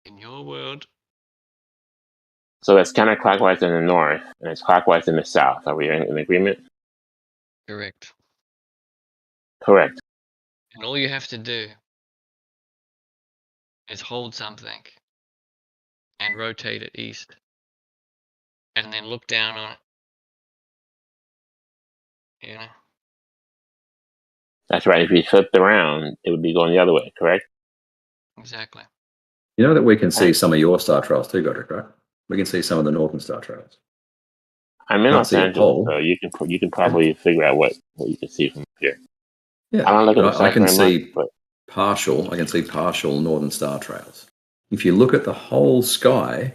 S7: In your world.
S4: So that's counterclockwise in the north, and it's clockwise in the south. Are we in agreement?
S7: Correct.
S4: Correct.
S7: And all you have to do is hold something and rotate it east, and then look down on it.
S4: That's right. If you flipped around, it would be going the other way, correct?
S7: Exactly.
S10: You know that we can see some of your star trails too, Godric, right? We can see some of the northern star trails.
S4: I'm in
S10: Can't
S4: Los
S10: see a
S4: Angeles,
S10: pole.
S4: so you can probably figure out what you can see from here.
S10: Yeah,
S4: I don't look at the
S10: I
S4: stars
S10: can
S4: very
S10: see
S4: much, but
S10: partial. I can see partial northern star trails. If you look at the whole sky,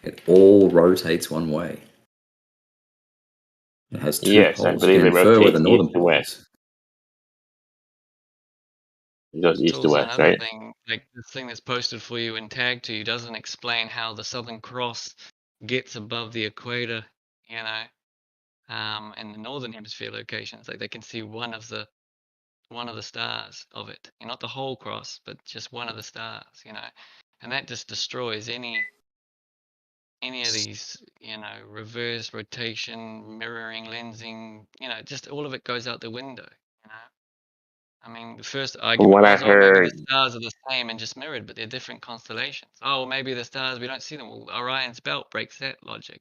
S10: it all rotates one way. It has two
S4: yes, I
S10: poles. You
S4: believe
S10: can
S4: it
S10: infer where the
S4: rotates
S10: northern
S4: east to
S10: pole
S4: west.
S10: is.
S4: It goes
S7: It's
S4: east to
S7: also
S4: west,
S7: another
S4: right?
S7: thing, like this thing that's posted for you and tagged to you doesn't explain how the Southern Cross gets above the equator, and the Northern Hemisphere locations. Like they can see one of the stars of it, and not the whole cross, but just one of the stars, and that just destroys any of these, reverse rotation, mirroring, lensing, just all of it goes out the window, I mean, the first
S4: From
S7: argument
S4: what I
S7: was, oh, maybe the
S4: heard,
S7: stars are the same and just mirrored, but they're different constellations. Oh, maybe the stars, we don't see them. Well, Orion's belt breaks that logic,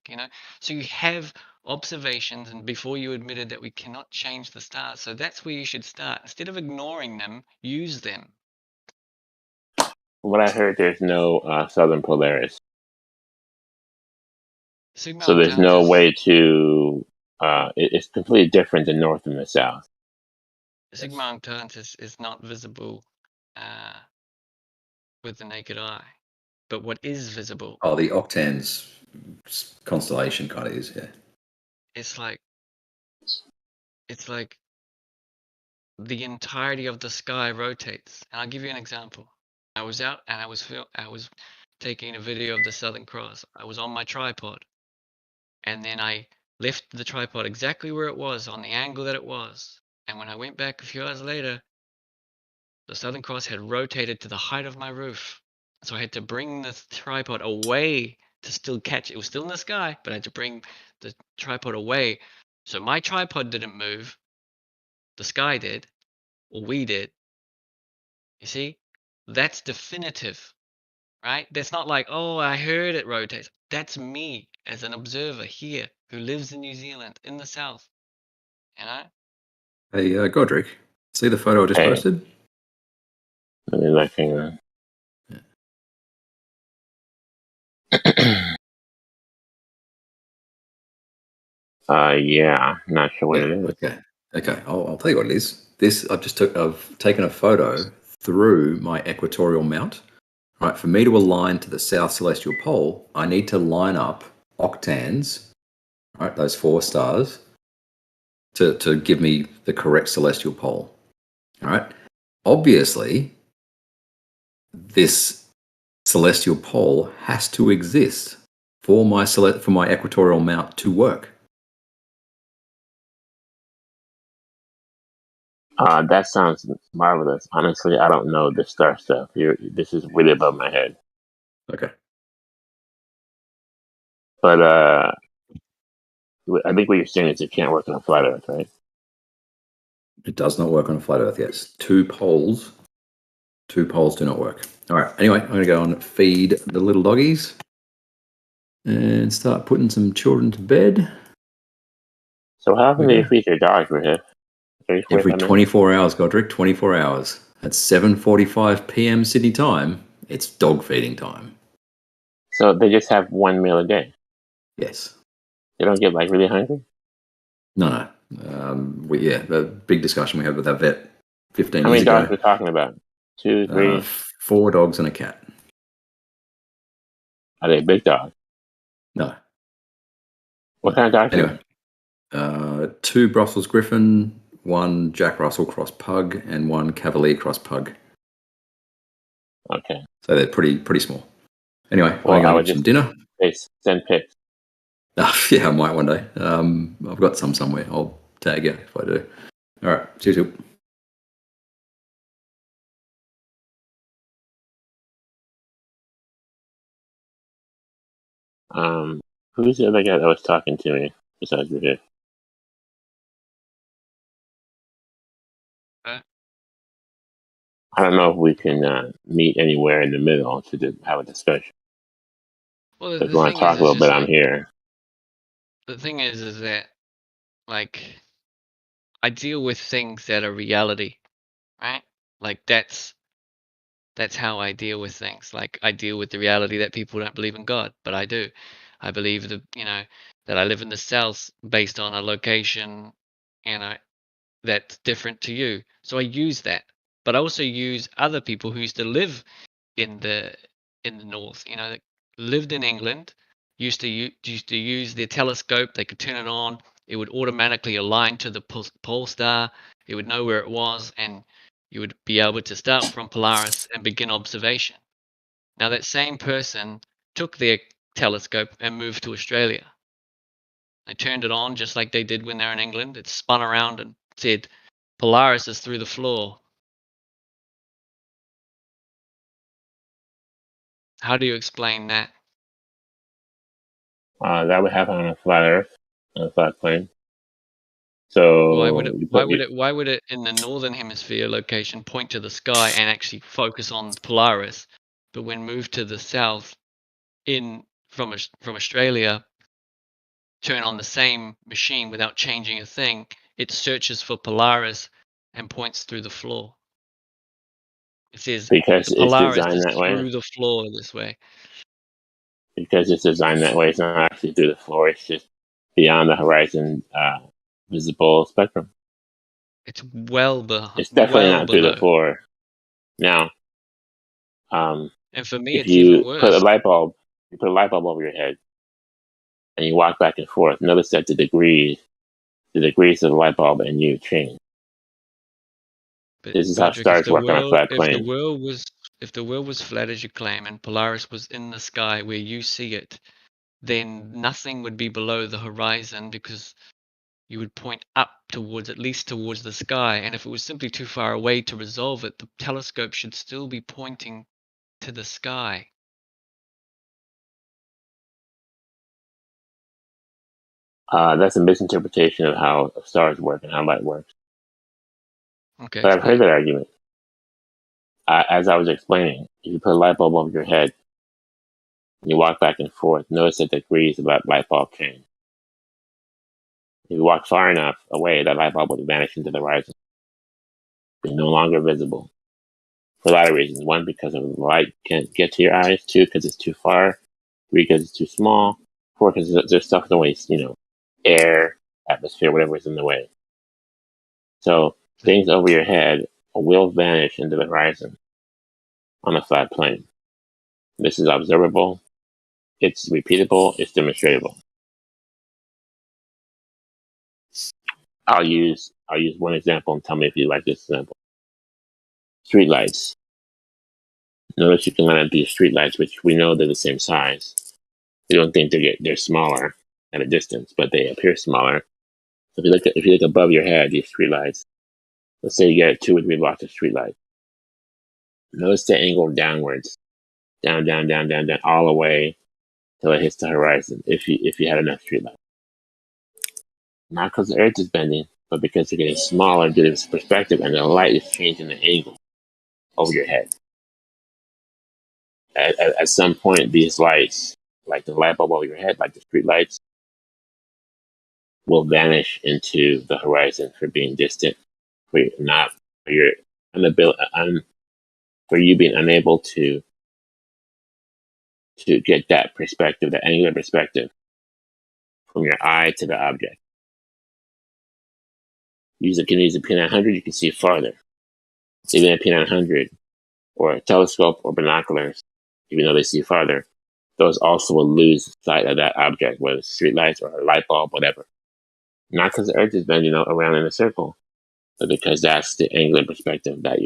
S7: So you have observations, and before you admitted that we cannot change the stars. So that's where you should start. Instead of ignoring them, use them.
S4: there's no southern Polaris,
S7: Sigma
S4: so there's no
S7: Octantis,
S4: way to. It's completely different than north and the south.
S7: Sigma Octantis is not visible with the naked eye. But what is visible?
S10: Oh, the Octans constellation kind of is, yeah.
S7: It's like the entirety of the sky rotates. And I'll give you an example. I was out and I was taking a video of the Southern Cross. I was on my tripod, and then I left the tripod exactly where it was, on the angle that it was. And when I went back a few hours later, the Southern Cross had rotated to the height of my roof. So I had to bring the tripod away to still catch it. It was still in the sky, but I had to bring the tripod away. So my tripod didn't move. The sky did, or we did. You see? That's definitive, right? That's not like, oh, I heard it rotates. That's me as an observer here who lives in New Zealand, in the south.
S10: Hey, Godric, see the photo I just
S4: Hey.
S10: posted?
S4: Let me look, hang on. Yeah, not sure what it is.
S10: Okay. I'll tell you what it is. I've taken a photo through my equatorial mount. Right, for me to align to the south celestial pole, I need to line up octans, right, those 4 stars, to give me the correct celestial pole. All right. Obviously, this celestial pole has to exist for my equatorial mount to work.
S4: That sounds marvelous. Honestly, I don't know the star stuff. This is really above my head.
S10: Okay.
S4: But I think what you're saying is it can't work on a flat Earth, right?
S10: It does not work on a flat Earth, yes. Two poles do not work. All right, anyway, I'm going to go and feed the little doggies and start putting some children to bed.
S4: So how often do you
S10: Okay.
S4: feed your dogs, Rahif?
S10: Every 24 hours, Godric, 24 hours. At 7:45 p.m. Sydney time, it's dog feeding time.
S4: So they just have one meal a day?
S10: Yes.
S4: They don't get like really hungry?
S10: No. The big discussion we had with our vet 15
S4: How
S10: years
S4: many dogs
S10: ago.
S4: are we talking about? 2, 3?
S10: 4 dogs and a cat.
S4: Are they big dogs?
S10: No.
S4: What kind of dogs are
S10: Anyway, 2 Brussels Griffon, 1 Jack Russell Cross Pug, and 1 Cavalier Cross Pug.
S4: Okay.
S10: So they're pretty small. Anyway,
S4: Well,
S10: I'm
S4: I
S10: going
S4: would
S10: to have some
S4: just
S10: dinner.
S4: send pics.
S10: Yeah, I might one day. I've got some somewhere. I'll tag you if I do. All right. Cheers.
S4: Who's the other guy that was talking to me besides Rahif? I don't know if we can meet anywhere in the middle to have a discussion.
S7: Well,
S4: If you
S7: the
S4: want
S7: thing
S4: to talk
S7: is
S4: a little bit, I'm
S7: like,
S4: here.
S7: the thing is that, like, I deal with things that are reality, right? Like that's how I deal with things. Like I deal with the reality that people don't believe in God, but I do. I believe that that I live in the South based on a location, that's different to you. So I use that, but I also use other people who used to live in the North. That lived in England, used to use their telescope. They could turn it on. It would automatically align to the pole star. It would know where it was, and you would be able to start from Polaris and begin observation. Now that same person took their telescope and moved to Australia. They turned it on just like they did when they're in England. It spun around and said, Polaris is through the floor. How do you explain that?
S4: That would happen on a flat Earth, on a flat plane. So
S7: Why would it in the northern hemisphere location point to the sky and actually focus on Polaris, but when moved to the south from Australia, turn on the same machine without changing a thing, it searches for Polaris and points through the floor. It says
S4: because
S7: the
S4: it's
S7: Polaris
S4: designed
S7: is
S4: that way.
S7: through the floor this way.
S4: Because it's designed that way, it's not actually through the floor. It's just beyond the horizon visible spectrum.
S7: It's well
S4: It's definitely
S7: well
S4: not through the
S7: below.
S4: floor. Now,
S7: And for me,
S4: if
S7: it's even
S4: you
S7: worse.
S4: put a light bulb over your head, and you walk back and forth, notice that the degrees of the light bulb and you change.
S7: But
S4: This is how
S7: Patrick, if
S4: stars work on a flat plane.
S7: if the world was flat as you claim and Polaris was in the sky where you see it, then nothing would be below the horizon because you would point up at least towards the sky. And if it was simply too far away to resolve it, the telescope should still be pointing to the sky.
S4: That's a misinterpretation of how stars work and how light works.
S7: Okay,
S4: But I've heard
S7: explain.
S4: that argument. As I was explaining, if you put a light bulb over your head, and you walk back and forth, notice that the degrees of that light bulb change. If you walk far enough away, that light bulb would vanish into the horizon. It's no longer visible. For a lot of reasons. One, because the light can't get to your eyes. Two, because it's too far. Three, because it's too small. Four, because there's stuff in the way, air, atmosphere, whatever is in the way. So things over your head will vanish into the horizon on a flat plane. This is observable. It's repeatable. It's demonstratable. I'll use one example and tell me if you like this example. Streetlights. Notice you can line up these streetlights, which we know they're the same size. We don't think they're smaller at a distance, but they appear smaller. So if you look above your head, these streetlights, Let's say you get 2 or 3 blocks of streetlight. Notice the angle downwards, down, all the way till it hits the horizon. If you had enough streetlight, not because the Earth is bending, but because you're getting smaller due to this perspective, and the light is changing the angle over your head. At some point, these lights, like the light bulb over your head, like the street lights, will vanish into the horizon for being distant, for you being unable to get that perspective, that angular perspective, from your eye to the object. Can use a P900, you can see farther. Even a P900 or a telescope or binoculars, even though they see farther, those also will lose sight of that object, whether it's street lights or a light bulb, whatever. Not because the Earth is bending around in a circle, but because that's the angular perspective that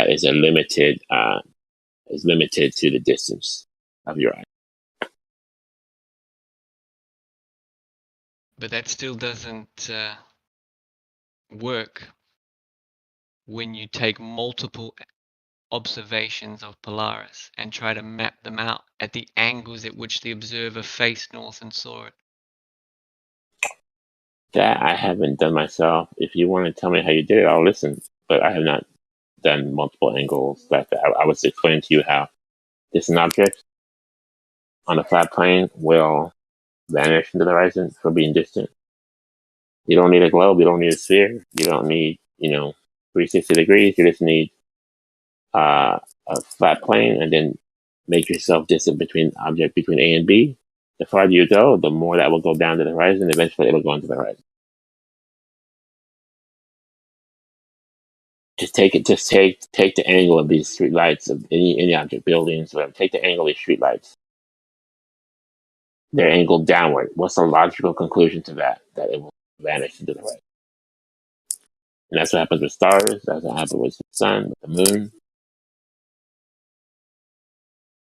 S4: is limited to the distance of your eye.
S7: But that still doesn't work when you take multiple observations of Polaris and try to map them out at the angles at which the observer faced north and saw it.
S4: That I haven't done myself. If you want to tell me how you did it, I'll listen. But I have not done multiple angles like that. I was explaining to you how distant objects on a flat plane will vanish into the horizon for being distant. You don't need a globe. You don't need a sphere. You don't need 360 degrees. You just need a flat plane, and then make yourself distant between A and B. The farther you go, the more that will go down to the horizon. Eventually, it will go into the horizon. Just take the angle of these street lights of any object, buildings, whatever. Take the angle of these street lights. They're angled downward. What's the logical conclusion to that? That it will vanish into the horizon. And that's what happens with stars. That's what happens with the sun, with the moon.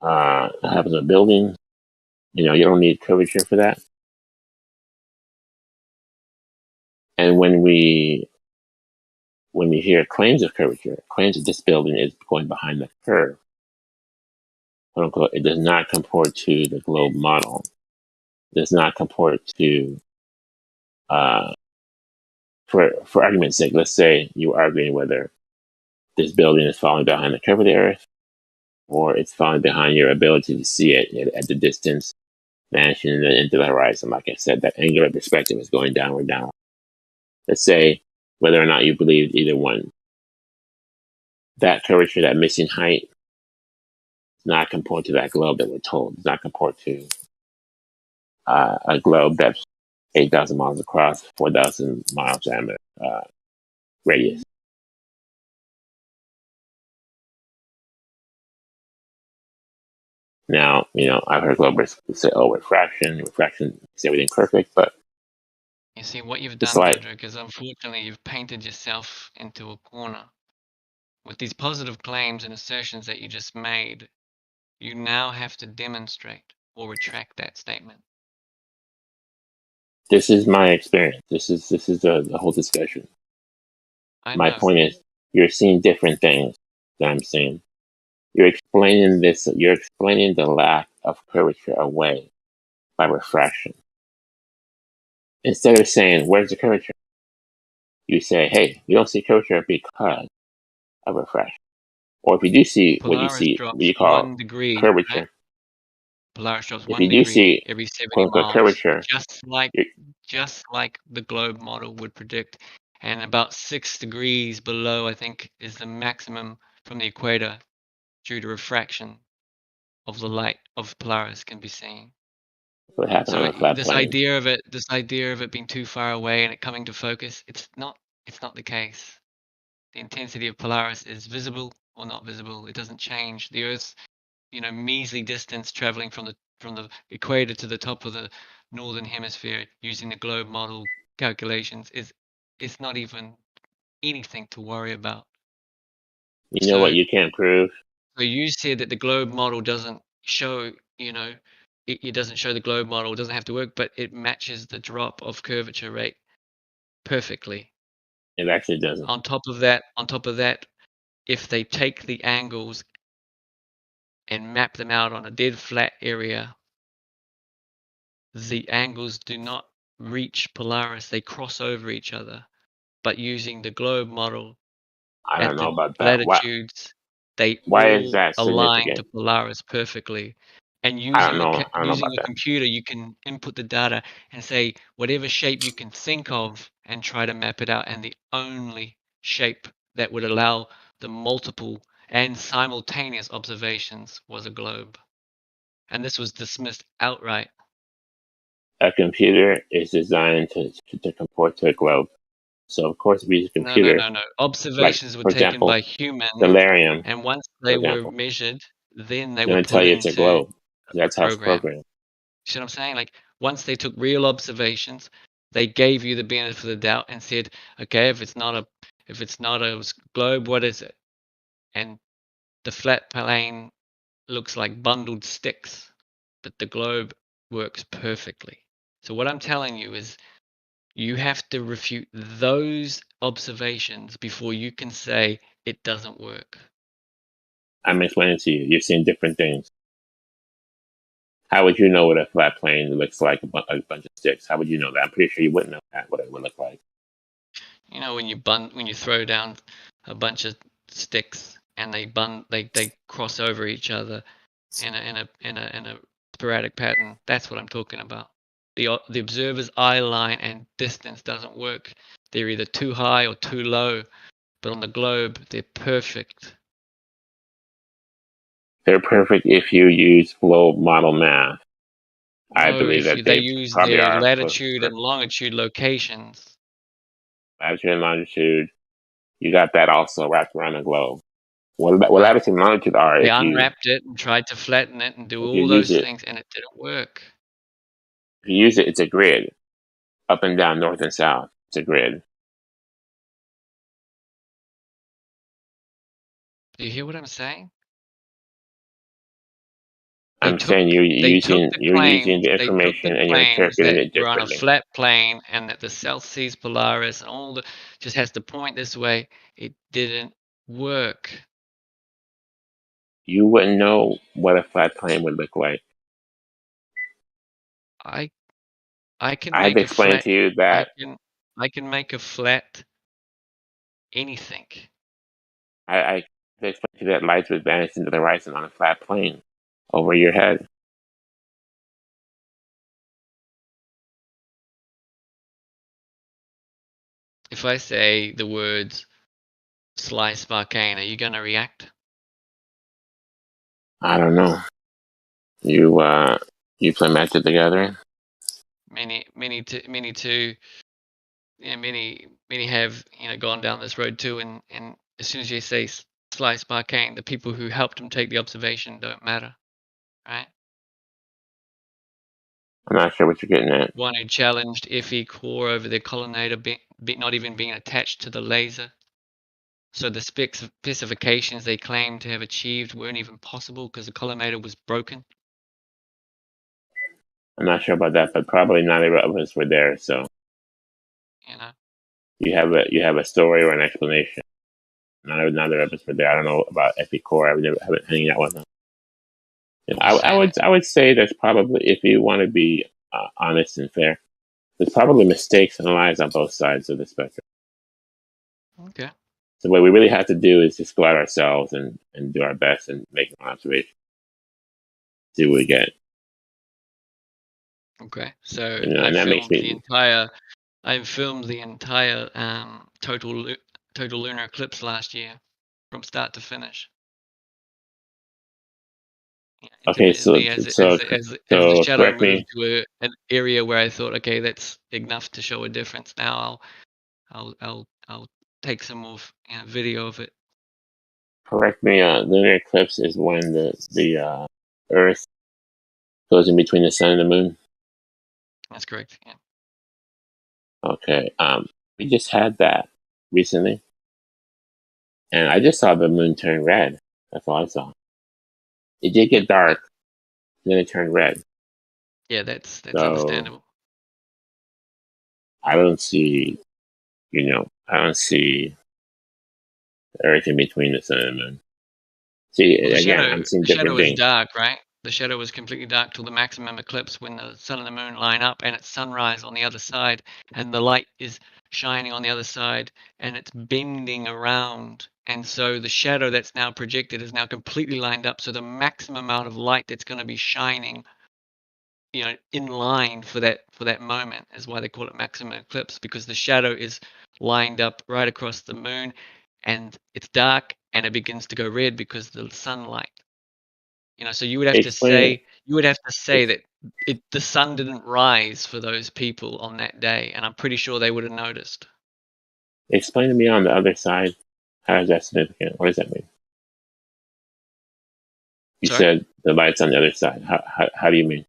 S4: It happens with buildings. You don't need curvature for that. And when we hear claims of curvature, claims that this building is going behind the curve, quote unquote, it does not comport to the globe model. It does not comport to, for argument's sake, let's say you're arguing whether this building is falling behind the curve of the Earth, or it's falling behind your ability to see it at the distance, vanishing into the horizon. Like I said, that angular perspective is going downward. Let's say whether or not you believe either one. That curvature, that missing height, does not comport to that globe that we're told. Does not comport to a globe that's 8,000 miles across, 4,000 miles diameter radius. Now, I've heard globers say, "Oh, refraction is everything perfect," but
S7: You see what you've
S4: it's
S7: done,
S4: like,
S7: Pedro, because unfortunately you've painted yourself into a corner. With these positive claims and assertions that you just made, you now have to demonstrate or retract that statement.
S4: this is my experience. This is the whole discussion. My point is, you're seeing different things that I'm seeing. You're explaining the lack of curvature away by refraction. Instead of saying, "Where's the curvature?" you say, "Hey, you don't see curvature because of refraction." Or if you do see what
S7: Polaris
S4: you
S7: drops
S4: call
S7: 1 degree,
S4: curvature,
S7: right? Polaris drops
S4: if
S7: 1
S4: you do
S7: degree
S4: see
S7: every 70
S4: quote unquote
S7: miles,
S4: curvature,
S7: just like the globe model would predict. And about 6 degrees below, I think, is the maximum from the equator due to refraction of the light of Polaris can be seen.
S4: what happened
S7: So
S4: on a flat
S7: this
S4: plane.
S7: idea of it being too far away and it coming to focus, it's not the case. The intensity of Polaris is visible or not visible. It doesn't change. The Earth's measly distance traveling from the equator to the top of the northern hemisphere using the globe model calculations is not even anything to worry about.
S4: You know what you can't prove?
S7: So you said that the globe model doesn't show, it doesn't show the globe model, it doesn't have to work, but it matches the drop of curvature rate perfectly.
S4: It actually doesn't.
S7: On top of that, if they take the angles and map them out on a dead flat area, the angles do not reach Polaris, they cross over each other. But using the globe model
S4: I
S7: at
S4: don't know
S7: the
S4: about that.
S7: latitudes, they
S4: Why is
S7: all
S4: that
S7: align to
S4: significant?
S7: Polaris perfectly. And
S4: I don't know. I don't know
S7: using
S4: about
S7: the
S4: that.
S7: computer, you can input the data and say whatever shape you can think of and try to map it out. And the only shape that would allow the multiple and simultaneous observations was a globe. And this was dismissed outright.
S4: A computer is designed to comport to a globe. So of course, if we use a
S7: No, no,
S4: computer,
S7: no, no.
S4: like
S7: Observations were
S4: for
S7: taken
S4: example,
S7: by humans,
S4: delirium,
S7: and once
S4: for
S7: they were
S4: example,
S7: measured, then they
S4: it's
S7: were
S4: going to tell
S7: put
S4: you it's a
S7: into
S4: globe. That's how it's
S7: program.
S4: programmed.
S7: See what I'm saying? Like once they took real observations, they gave you the benefit of the doubt and said, okay, if it's not a globe, what is it? And the flat plane looks like bundled sticks, but the globe works perfectly. So what I'm telling you is you have to refute those observations before you can say it doesn't work.
S4: I'm explaining to you. You're seeing different things. How would you know what a flat plane looks like? A bunch of sticks. How would you know that? I'm pretty sure you wouldn't know that. What it would look like.
S7: You know, when you throw down a bunch of sticks and they cross over each other in a sporadic pattern. That's what I'm talking about. The observer's eye line and distance doesn't work. They're either too high or too low. But on the globe, they're perfect.
S4: They're perfect if you use globe model math. I
S7: No,
S4: believe that
S7: they
S4: they
S7: use
S4: probably
S7: their
S4: are close to
S7: latitude and
S4: perfect.
S7: longitude locations.
S4: Latitude and longitude, you got that also wrapped around the globe. What
S7: Right.
S4: latitude and longitude are
S7: They
S4: if you
S7: unwrapped it and tried to flatten it and do all
S4: use
S7: those
S4: it.
S7: things, and it didn't work.
S4: If you use it, it's a grid, up and down, north and south. It's a grid.
S7: Do you hear what I'm saying?
S4: I'm saying you're using the
S7: They took the
S4: information and you're
S7: claims
S4: interpreting
S7: that
S4: it
S7: we're on a
S4: differently.
S7: flat plane and that the South Seas Polaris and all the just has to point this way. It didn't work.
S4: You wouldn't know what a flat plane would look like.
S7: I can
S4: I had
S7: make
S4: to
S7: a
S4: explain
S7: flat.
S4: to you that
S7: I can make a flat anything.
S4: I had to explain to you that lights would vanish into the horizon on a flat plane over your head.
S7: If I say the words slice arcane, are you gonna react?
S4: I don't know. You play Magic the Gathering?
S7: Many too. Yeah, many have gone down this road too, and as soon as you say slice arcane, the people who helped him take the observation don't matter, right?
S4: I'm not sure what you're getting at.
S7: One who challenged FE core over their collimator not even being attached to the laser. So the specifications they claimed to have achieved weren't even possible because the collimator was broken.
S4: I'm not sure about that, but probably neither of us were there. So you have a story or an explanation. Neither of us were there. I don't know about Epicor. I've never haven't hanging out with them. I would say there's probably, if you want to be honest and fair, there's probably mistakes and lies on both sides of the spectrum.
S7: Okay.
S4: So what we really have to do is just go out ourselves and do our best and make an observation. See what we get.
S7: Okay. So
S4: And that makes me.
S7: I filmed the entire total lunar eclipse last year, from start to finish.
S4: Okay, so
S7: As the shadow
S4: correct me.
S7: moved to an area where I thought, okay, that's enough to show a difference. Now I'll take some more video of it.
S4: Correct me. Lunar eclipse is when the Earth goes in between the sun and the moon.
S7: That's correct. Yeah.
S4: Okay. We just had that recently, and I just saw the moon turn red. That's all I saw. It did get dark, then it turned red.
S7: Yeah, that's
S4: So,
S7: understandable.
S4: I don't see, I don't see the Earth in between the sun and the moon. See,
S7: Well,
S4: again, I'm seeing
S7: the
S4: different
S7: shadow is
S4: things.
S7: dark, right? The shadow is completely dark till the maximum eclipse when the sun and the moon line up and it's sunrise on the other side and the light is shining on the other side and it's bending around. And so the shadow that's now projected is now completely lined up. So the maximum amount of light that's going to be shining, in line for that moment is why they call it maximum eclipse, because the shadow is lined up right across the moon and it's dark and it begins to go red because of the sunlight. So you would have to
S4: Explain
S7: say that the sun didn't rise for those people on that day, and I'm pretty sure they would have noticed.
S4: Explain to me on the other side. How is that significant? What does that mean? You
S7: Sorry?
S4: said the light's on the other side. How do you mean?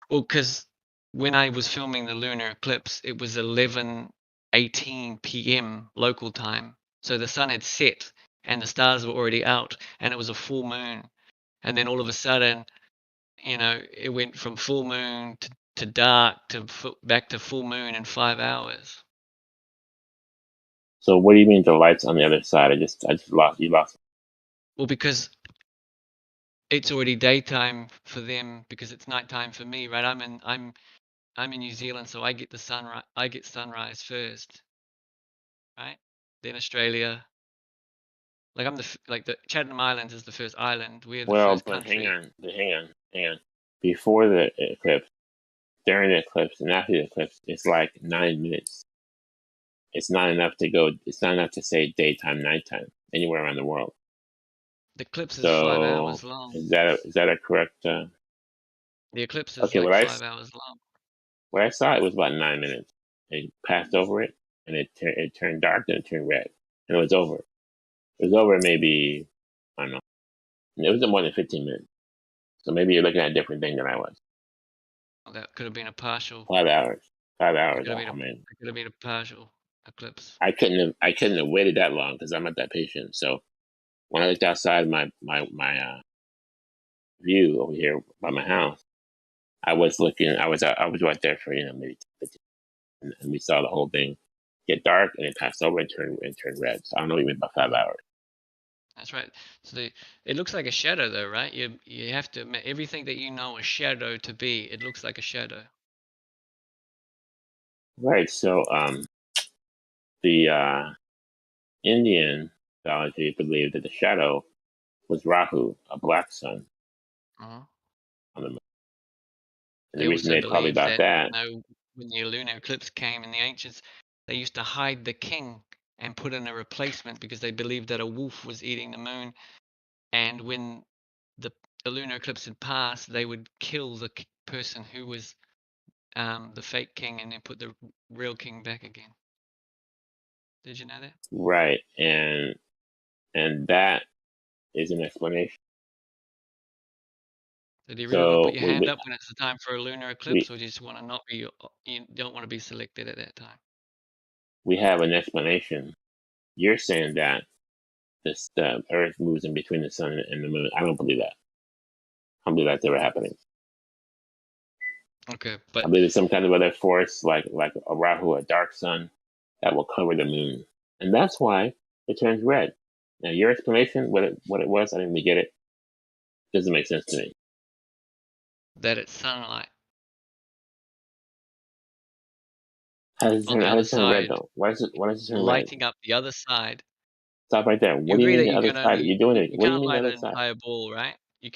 S7: Well, because when I was filming the lunar eclipse, it was 11:18 p.m. local time, so the sun had set and the stars were already out, and it was a full moon, and then all of a sudden, it went from full moon to dark to back to full moon in 5 hours.
S4: So what do you mean the light's on the other side? I just lost you.
S7: Well, because it's already daytime for them because it's nighttime for me, right? I'm in New Zealand, so I get sunrise first, right? Then Australia. Like the Chatham Islands is the first island. We're the
S4: Well,
S7: first
S4: but
S7: country.
S4: hang on. Before the eclipse, during the eclipse, and after the eclipse, it's like 9 minutes. It's not enough to go. It's not enough to say daytime, nighttime anywhere around the world.
S7: The eclipse is 5
S4: So
S7: hours long.
S4: is that a correct?
S7: The eclipse is
S4: Okay,
S7: like 5 hours long.
S4: what I saw, it was about 9 minutes. It passed over it, and it turned dark, then it turned red, and it was over. It was over maybe, I don't know. It wasn't more than 15 minutes. So maybe you're looking at a different thing than I was.
S7: Well, that could have been a partial.
S4: 5 hours. 5 hours.
S7: It
S4: I mean,
S7: could have been a partial eclipse.
S4: I couldn't have waited that long because I'm not that patient. So when I looked outside my view over here by my house, I was right there for maybe 15, and we saw the whole thing get dark and it passed over and turned red. So I don't know what you mean by 5 hours.
S7: That's right. So it looks like a shadow, though, right? You have to admit everything that you know a shadow to be. It looks like a shadow.
S4: Right. So the Indian mythology believed that the shadow was Rahu, a black sun
S7: Uh-huh.
S4: on the moon. And
S7: They
S4: the reason
S7: also
S4: they probably
S7: believe
S4: about that.
S7: when the lunar eclipse came in the ancients, they used to hide the king and put in a replacement because they believed that a wolf was eating the moon. And when the lunar eclipse had passed, they would kill the person who was the fake king and then put the real king back again. Did you know that?
S4: Right, and that is an explanation.
S7: So do you really want to put your hand
S4: we,
S7: up when it's the time for a lunar eclipse, or do you just want to not be? You don't want to be selected at that time.
S4: we have an explanation. You're saying that the Earth moves in between the sun and the moon. I don't believe that. I don't believe that's ever happening.
S7: Okay, but
S4: I believe there's some kind of other force, like a Rahu, a dark sun, that will cover the moon, and that's why it turns red. Now, your explanation, what it was, I didn't really get it. Doesn't make sense to me.
S7: that it's sunlight.
S4: How does it turn red though? Why does it turn red?
S7: Lighting up the other side.
S4: Stop right there. What do you mean the other side? You're doing it. What do you mean the other side?
S7: You can't light an entire ball, right? You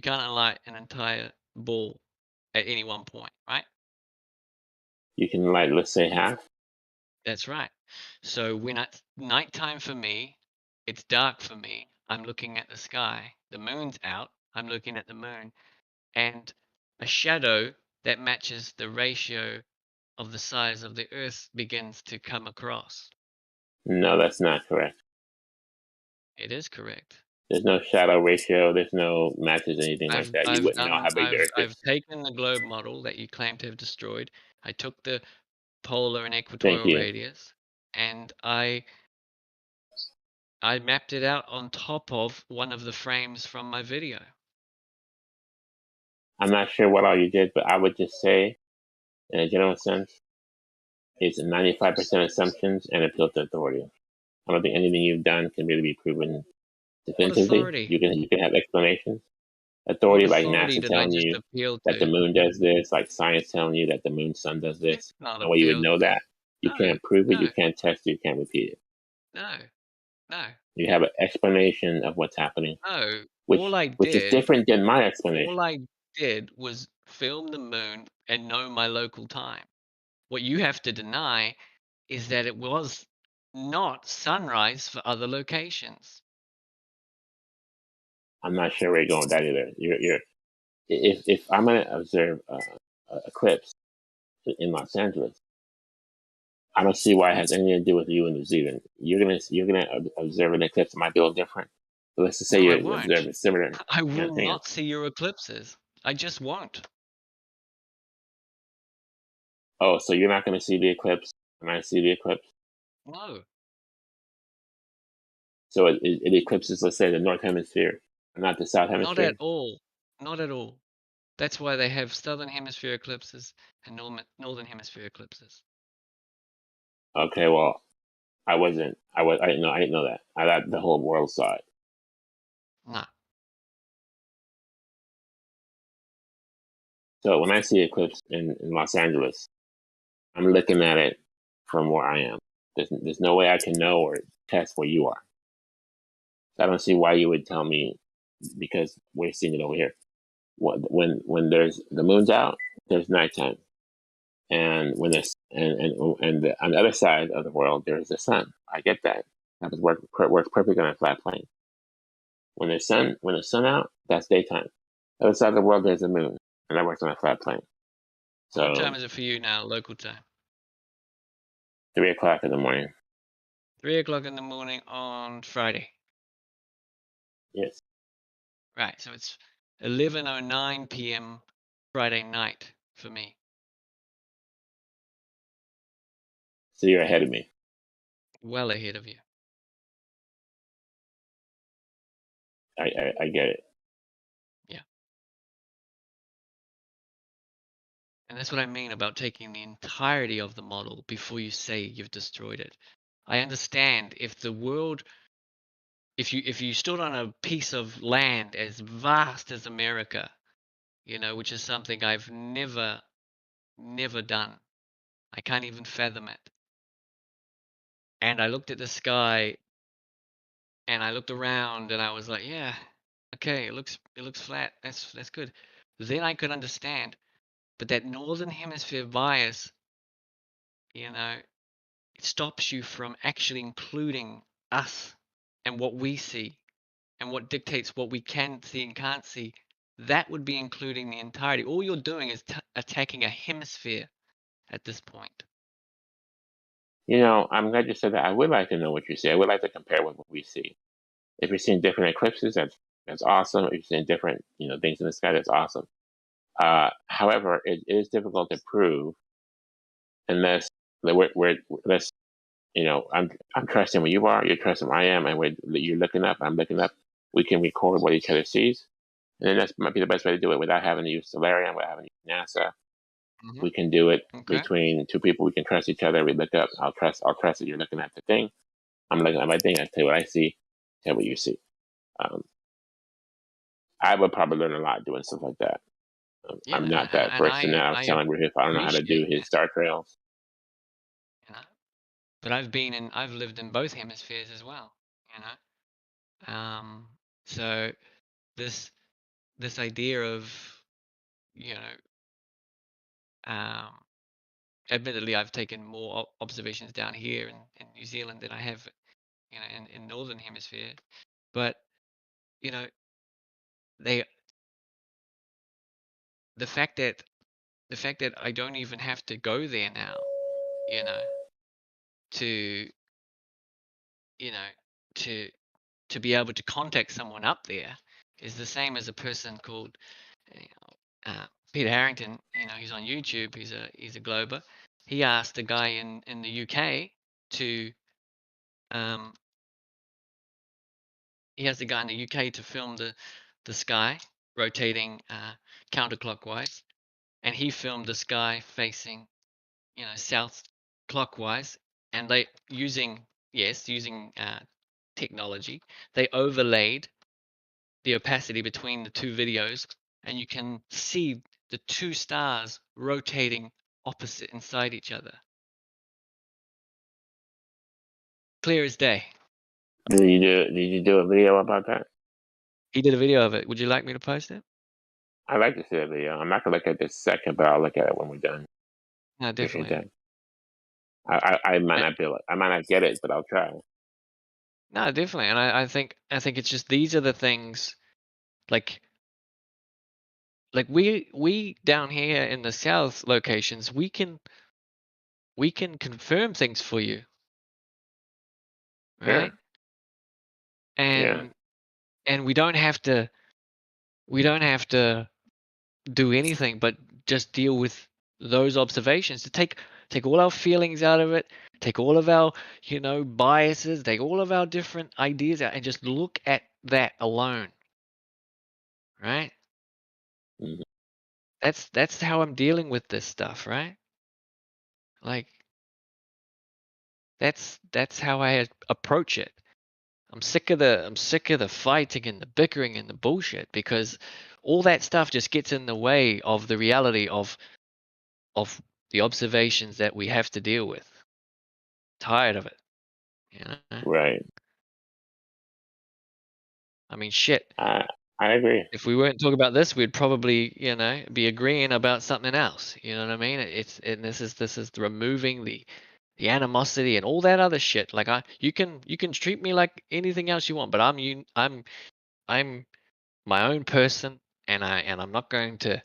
S7: can't light an entire ball at any one point, right?
S4: You can light, let's say, half.
S7: That's right. So when it's nighttime for me, it's dark for me. I'm looking at the sky. The moon's out. I'm looking at the moon, and a shadow that matches the ratio of the size of the Earth begins to come across.
S4: No, that's not correct.
S7: It is correct.
S4: There's no shadow ratio. There's no matches, anything like that. You wouldn't know how big the Earth is.
S7: I've taken the globe model that you claim to have destroyed. I took the polar and equatorial radius, and I mapped it out on top of one of the frames from my video.
S4: I'm not sure what all you did, but I would just say, in a general sense, It's 95% assumptions and appeal to authority. I don't think anything you've done can really be proven definitively.
S7: authority?
S4: You can have explanations.
S7: What
S4: Authority, like
S7: authority
S4: NASA
S7: did I
S4: telling
S7: just
S4: you
S7: appeal
S4: that the
S7: to?
S4: moon does this, like science telling you that the moon sun does this.
S7: Not
S4: No way you would
S7: appeal.
S4: know that. You
S7: No,
S4: can't prove it.
S7: no,
S4: You can't test it. You can't repeat it.
S7: no, no,
S4: You have an explanation of what's happening,
S7: no.
S4: which is different than my explanation.
S7: All I did was film the moon and know my local time. What you have to deny is that it was not sunrise for other locations.
S4: I'm not sure where you're going with that either. If I'm gonna observe a eclipse in Los Angeles, I don't see why it has anything to do with you in New Zealand. You're gonna observe an eclipse that might be a little different. But let's just say
S7: No, I
S4: you
S7: won't.
S4: observe it similar.
S7: I
S4: You know what
S7: will
S4: I'm saying?
S7: not see your eclipses. I just won't.
S4: Oh, so you're not gonna see the eclipse when I see the eclipse?
S7: No.
S4: So it eclipses, let's say, the north hemisphere, not the south
S7: Not
S4: hemisphere.
S7: at all. Not at all. That's why they have southern hemisphere eclipses and northern hemisphere eclipses.
S4: Okay, well, I didn't know that. I thought the whole world saw it.
S7: Nah.
S4: So when I see eclipse in Los Angeles, I'm looking at it from where I am. There's no way I can know or test where you are. So I don't see why you would tell me, because we're seeing it over here. When there's the moon's out, there's nighttime, and when there's on the other side of the world there's the sun. I get that. That works perfectly on a flat plane. When the sun out, that's daytime. The other side of the world there's the moon, and that works on a flat plane. So
S7: What time is it for you now, local time?
S4: 3:00 in the morning.
S7: 3:00 in the morning on Friday.
S4: Yes.
S7: Right, so it's 11:09 p.m. Friday night for me.
S4: So you're ahead of me.
S7: Well ahead of you.
S4: I get it.
S7: Yeah. And that's what I mean about taking the entirety of the model before you say you've destroyed it. I understand if the world, if you stood on a piece of land as vast as America, you know, which is something I've never done. I can't even fathom it. And I looked at the sky and I looked around and I was like, yeah, okay, it looks flat. That's good. Then I could understand. But that northern hemisphere bias, you know, it stops you from actually including us and what we see and what dictates what we can see and can't see. That would be including the entirety. All you're doing is attacking a hemisphere at this point.
S4: You know, I'm glad you said that. I would like to know what you see. I would like to compare with what we see. If you're seeing different eclipses, that's awesome. If you're seeing different, things in the sky, that's awesome. However, it is difficult to prove unless unless I'm trusting where you are, you're trusting where I am, and you're looking up, I'm looking up. We can record what each other sees, and then that might be the best way to do it without having to use Solarium, without having to use NASA.
S7: Mm-hmm.
S4: We can do it
S7: Okay.
S4: between two people. We can trust each other. We look up. I'll trust that you're looking at the thing. I'm looking at my thing. I tell you what I see. Tell what you see. I would probably learn a lot doing stuff like that.
S7: Yeah,
S4: I'm not that
S7: and
S4: person now. I was telling Riff, I don't know how to do
S7: appreciate
S4: his star trails.
S7: you know. But I've lived in both hemispheres as well, you know. So this idea of, you know, admittedly I've taken more observations down here in New Zealand than I have, you know, in northern hemisphere. But, you know, the fact that I don't even have to go there now, you know, to to be able to contact someone up there is the same as a person called Peter Harrington. You know, he's on YouTube. He's a glober. He asked a guy in the UK to he asked a guy in the UK to film the sky rotating counterclockwise, and he filmed the sky facing, you know, south clockwise, and they using technology, they overlaid the opacity between the two videos, and you can see the two stars rotating opposite inside each other. Clear as day.
S4: Did you do a video about that?
S7: He did a video of it. Would you like me to post it?
S4: I'd like to see that video. I'm not gonna look at this second, but I'll look at it when we're done.
S7: No,
S4: Appreciate
S7: definitely.
S4: that. I might not be able, I might not get it, but I'll try.
S7: No, definitely. And I think it's just these are the things like we down here in the south locations, we can confirm things for you.
S4: Sure.
S7: Right? And we don't have to do anything but just deal with those observations, to take all our feelings out of it, take all of our biases, take all of our different ideas out, and just look at that alone. Right?
S4: Mhm.
S7: That's how I'm dealing with this stuff, right? Like that's how I approach it. I'm sick of the fighting and the bickering and the bullshit, because all that stuff just gets in the way of the reality of the observations that we have to deal with. Tired of it.
S4: Right.
S7: I mean, shit.
S4: I agree.
S7: If we weren't talking about this, we'd probably, be agreeing about something else. You know what I mean? This is removing the animosity and all that other shit. Like you can treat me like anything else you want, but I'm my own person, and I'm not going to,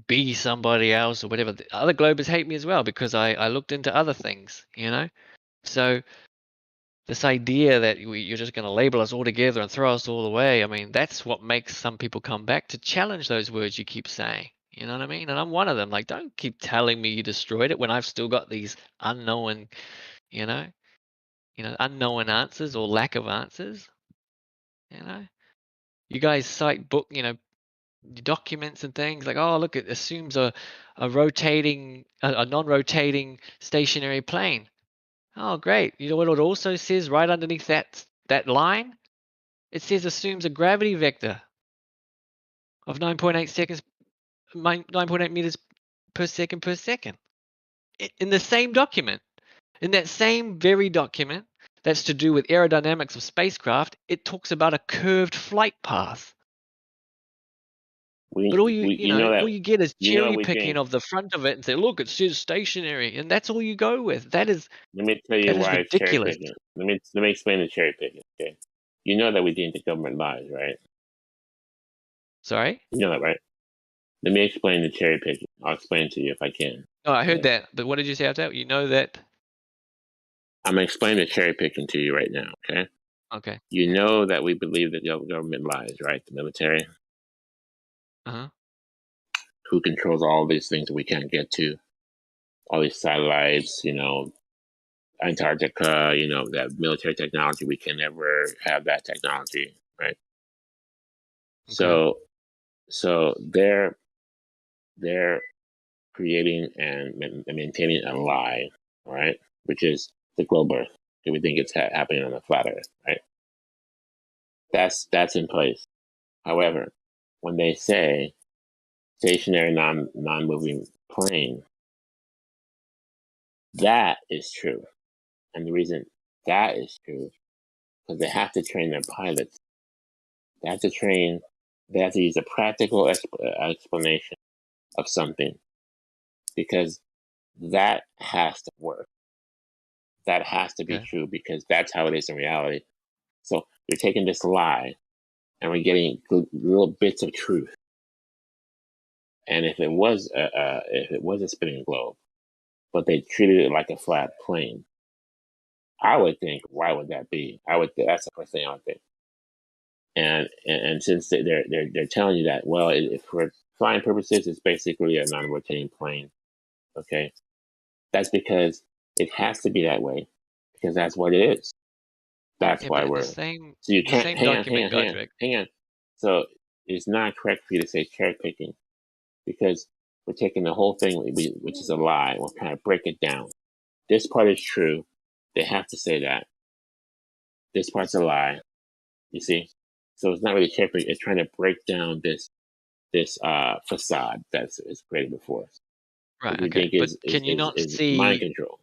S7: be somebody else or whatever. The other Globers hate me as well because I looked into other things, So this idea that you're just going to label us all together and throw us all away, I mean, that's what makes some people come back to challenge those words you keep saying. You know what I mean? And I'm one of them. Like, don't keep telling me you destroyed it when I've still got these unknown, unknown answers or lack of answers. You guys cite documents and things like, oh, look, it assumes a non-rotating stationary plane. Oh, great. You know what it also says right underneath that line? It says assumes a gravity vector of 9.8 meters per second. In the same document, in that same very document that's to do with aerodynamics of spacecraft, it talks about a curved flight path. But all all you get is cherry picking of the front of it and say, look, it says stationary, and that's all you go with. That is
S4: Let me tell you why it's cherry
S7: ridiculous.
S4: picking. Let me explain the cherry picking. Okay, you know that we think the government lies, right?
S7: Sorry?
S4: You know that, right? Let me explain the cherry picking. I'll explain it to you if I can.
S7: Oh, I heard that, but what did you say after that? You know that?
S4: I'm gonna explain the cherry picking to you right now. Okay.
S7: Okay.
S4: You know that we believe that the government lies, right? The military.
S7: Uh-huh.
S4: Who controls all these things that we can't get to? All these satellites, Antarctica, that military technology. We can never have that technology, right? Okay. So they're creating and maintaining a lie, right? Which is the globe Earth. We think it's happening on the flat Earth, right? That's in place. However, when they say stationary non-moving plane, that is true. And the reason that is true, because they have to train their pilots. They have to use a practical explanation of something, because that has to work. That has to be true, because that's how it is in reality. So you're taking this lie, and we're getting little bits of truth. And if it was a spinning globe, but they treated it like a flat plane, I would think, why would that be? That's the first thing I would think. And since they're telling you that, well, if for flying purposes, it's basically a non-rotating plane. Okay, that's because it has to be that way, because that's what it is. That's why we're. So you can't hang on. So it's not correct for you to say cherry picking, because we're taking the whole thing, which is a lie. We're kind of break it down. this part is true. They have to say that. This part's a lie. You see? So it's not really careful. It's trying to break down this facade that's created before us.
S7: Right.
S4: We
S7: Okay.
S4: think
S7: But
S4: is
S7: can you not
S4: mind
S7: see?
S4: control.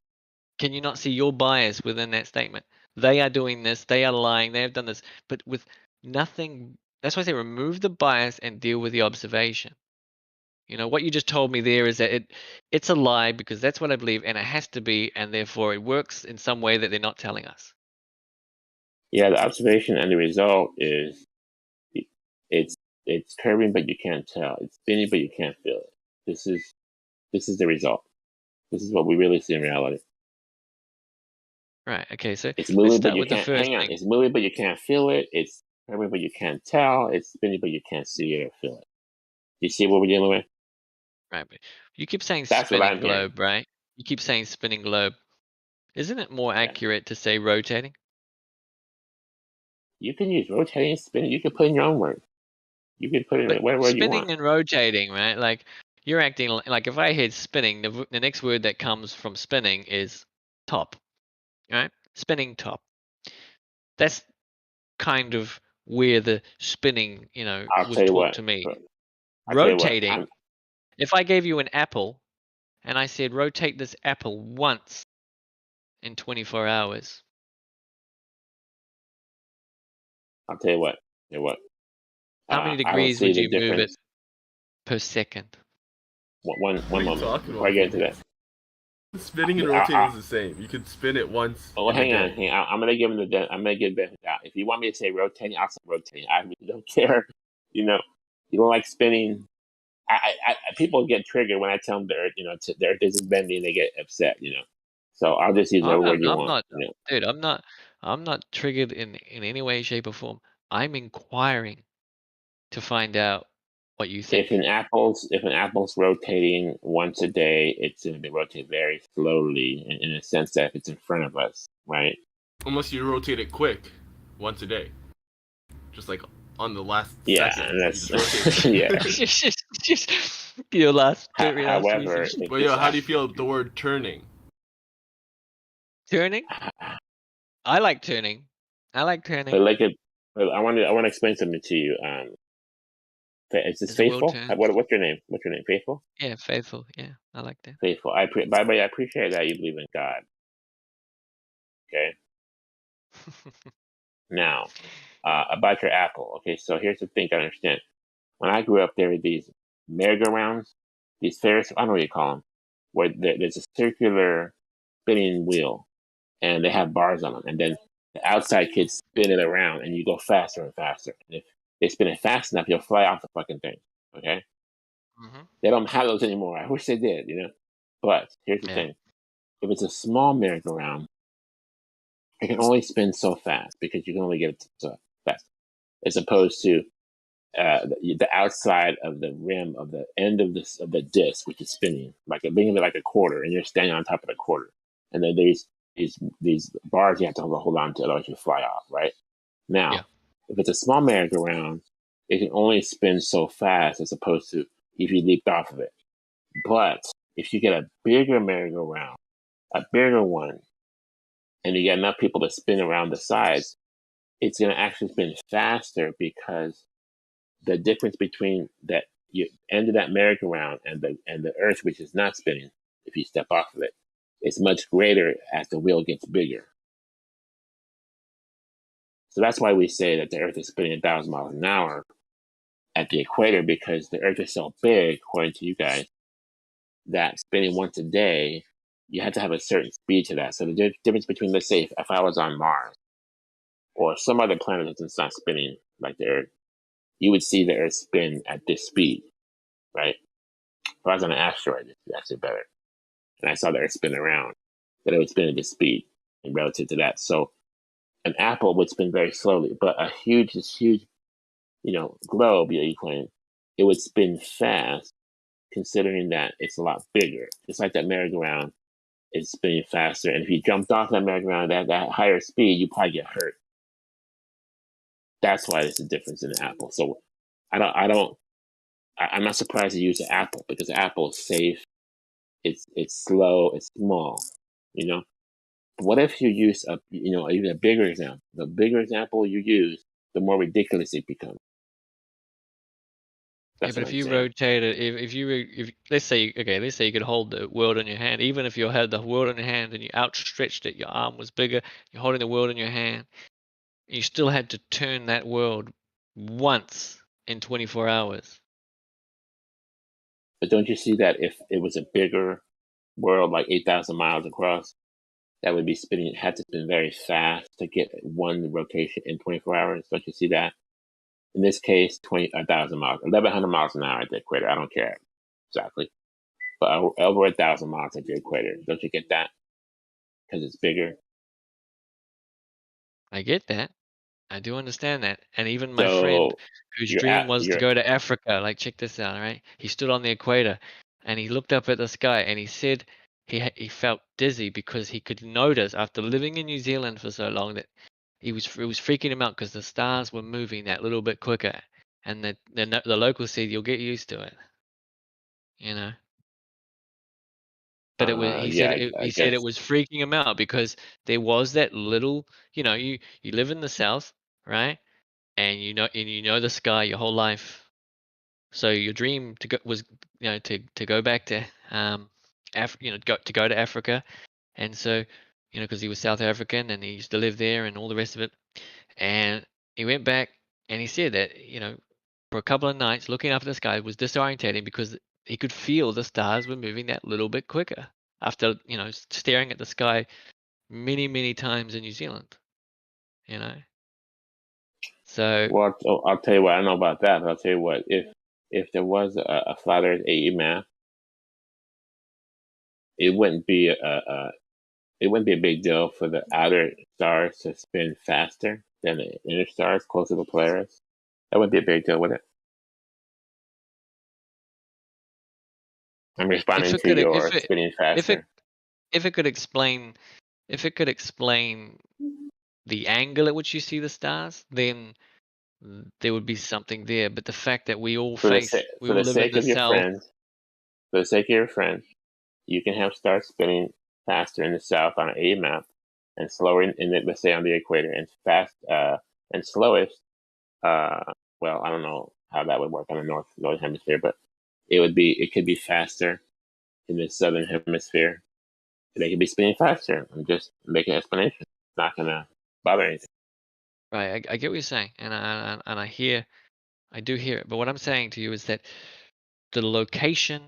S7: Can you not see your bias within that statement? They are doing this. They are lying. They have done this, but with nothing. That's why I say remove the bias and deal with the observation. You know what you just told me there is that it's a lie because that's what I believe, and it has to be, and therefore it works in some way that they're not telling us.
S4: Yeah, the observation and the result is it's curving, but you can't tell. It's spinning, but you can't feel it. This is the result. This is what we really see in reality.
S7: Right. Okay. So
S4: It's
S7: let's
S4: moving, but
S7: start
S4: you
S7: with the
S4: can't.
S7: first
S4: Hang on.
S7: thing.
S4: It's moving, but you can't feel it. It's curving, but you can't tell. It's spinning, but you can't see it or feel it. You see what we're dealing with?
S7: Right. But you keep saying
S4: That's what
S7: spinning
S4: I'm hearing.
S7: globe, right? You keep saying spinning globe. Isn't it more accurate to say rotating?
S4: You can use rotating and spinning. You can put in your own words. You can put in
S7: But
S4: whatever word you
S7: spinning
S4: want.
S7: and rotating, right? Like you're acting like if I hit spinning, the next word that comes from spinning is top, right? Spinning top. That's kind of where the spinning,
S4: I'll
S7: was
S4: tell you
S7: taught
S4: what.
S7: to me.
S4: I'll tell you what.
S7: Rotating. If I gave you an apple, and I said rotate this apple once in 24 hours.
S4: I'll tell you what.
S7: How many
S4: I don't
S7: degrees
S4: see
S7: would
S4: the
S7: you move it
S4: difference.
S7: per second?
S4: One
S1: What are you
S4: moment
S1: talking
S4: before I
S1: about,
S4: get into that.
S1: Phoenix? Spinning and rotating is the same. You could spin it once
S4: Oh,
S1: in a
S4: hang on.
S1: day.
S4: I'm gonna give him I'm gonna give benefit out. If you want me to say rotating, I'll say rotating. I really don't care. You don't like spinning. People get triggered when I tell them the earth, the earth isn't bending. They get upset. So I'll just use whatever word you
S7: I'm
S4: want.
S7: not, dude. I'm not triggered in any way, shape, or form. I'm inquiring to find out what you think.
S4: If an apple's rotating once a day, it's going to be rotated very slowly, in a sense that if it's in front of us, right?
S1: Unless you rotate it quick, once a day, just like on the last
S4: Yeah,
S1: second.
S4: and that's
S1: You just rotate it.
S7: Just your last 3
S4: However,
S7: seconds.
S1: But yeah, how do you feel the word turning?
S7: Turning? I like turning. I like turning.
S4: But I want to explain something to you. Is this
S7: As the world
S4: Faithful?
S7: turns.
S4: What's your name? What's your name? Faithful?
S7: Yeah, faithful. Yeah, I like that.
S4: Faithful. By the way, I appreciate that you believe in God. Okay. Now, about your apple. Okay, so here's the thing to understand. When I grew up, there were these merry-go-rounds, these Ferris, I don't know what you call them, where there's a circular spinning wheel, and they have bars on them, and then the outside kids spin it around, and you go faster and faster. And if they spin it fast enough, you'll fly off the fucking thing. Okay. They don't have those anymore. I wish they did, But here's the thing: if it's a small merry-go-round, it can only spin so fast because you can only get it so fast, as opposed to the outside of the rim of the end of the disc, which is spinning, think of it like a quarter, and you're standing on top of the quarter, and then there's these bars you have to hold on to, otherwise you fly off. Right now, if it's a small merry-go-round, it can only spin so fast, as opposed to if you leaped off of it. But if you get a bigger merry-go-round, a bigger one, and you get enough people to spin around the sides, it's going to actually spin faster because the difference between that end of that merry-go-round and the earth, which is not spinning, if you step off of it, is much greater as the wheel gets bigger. So that's why we say that the earth is spinning 1,000 miles an hour at the equator, because the earth is so big, according to you guys, that spinning once a day, you have to have a certain speed to that. So the difference between, let's say, if I was on Mars or some other planet that's not spinning like the earth, you would see the earth spin at this speed, right? If I was on an asteroid, it's actually better. And I saw the earth spin around, that it would spin at this speed in relative to that. So an apple would spin very slowly, but this huge, globe, you claim, it would spin fast, considering that it's a lot bigger. It's like that merry-go-round is spinning faster. And if you jumped off that merry-go-round at that higher speed, you probably get hurt. That's why there's a difference in the apple. So I'm not surprised to use the apple, because the apple is safe. It's slow. It's small. You know, what if you use a, you know, even a bigger example? The bigger example you use, the more ridiculous it becomes.
S7: Yeah,
S4: That's
S7: but
S4: what
S7: if
S4: I'm
S7: you
S4: saying.
S7: rotate it, if let's say let's say you could hold the world in your hand, even if you had the world in your hand and you outstretched it, your arm was bigger, you're holding the world in your hand, you still had to turn that world once in 24 hours.
S4: But don't you see that if it was a bigger world, like 8,000 miles across, that would be spinning, had to spin very fast to get one rotation in 24 hours? Don't you see that? In this case, 1,000 miles, 1,100 miles an hour at the equator. I don't care exactly, but over 1,000 miles at the equator. Don't you get that? Because it's bigger.
S7: I get that. I do understand that. And even my friend
S4: So
S7: whose
S4: you're
S7: dream
S4: at
S7: was to
S4: you're
S7: go to Africa, like check this out, right? He stood on the equator and he looked up at the sky and he said he felt dizzy because he could notice after living in New Zealand for so long that it was freaking him out because the stars were moving that little bit quicker, and the locals said you'll get used to it, you know. But it was
S4: yeah, I
S7: he said it
S4: guess.
S7: was freaking him out because there was that little, you know, you live in the South, right? And you know the sky your whole life. So your dream to go was, you know, to go back to go to Africa. And so, you know, because he was South African and he used to live there and all the rest of it. And he went back and he said that, you know, for a couple of nights looking up at the sky was disorientating because he could feel the stars were moving that little bit quicker after, you know, staring at the sky many, many times in New Zealand, you know. So
S4: Well, I'll tell you what I know about that. But I'll tell you what, if there was a flat Earth AE map, it wouldn't be it wouldn't be a big deal for the outer stars to spin faster than the inner stars closer to Polaris. That wouldn't be a big deal, would it? I'm
S7: if
S4: responding
S7: it
S4: to
S7: could
S4: your spinning faster.
S7: if it could explain the angle at which you see the stars, then there would be something there. But the fact that we all
S4: For
S7: we all
S4: the
S7: live in
S4: sake
S7: the
S4: of your
S7: South.
S4: friends, for the sake of your friends, you can have stars spinning faster in the south on an A map, and slower let's say on the equator, and fast and slowest. Well, I don't know how that would work on the northern hemisphere, but it could be faster in the southern hemisphere. They could be spinning faster. I'm just making an explanation. It's not gonna bother anything.
S7: Right, I get what you're saying, and I do hear it. But what I'm saying to you is that the location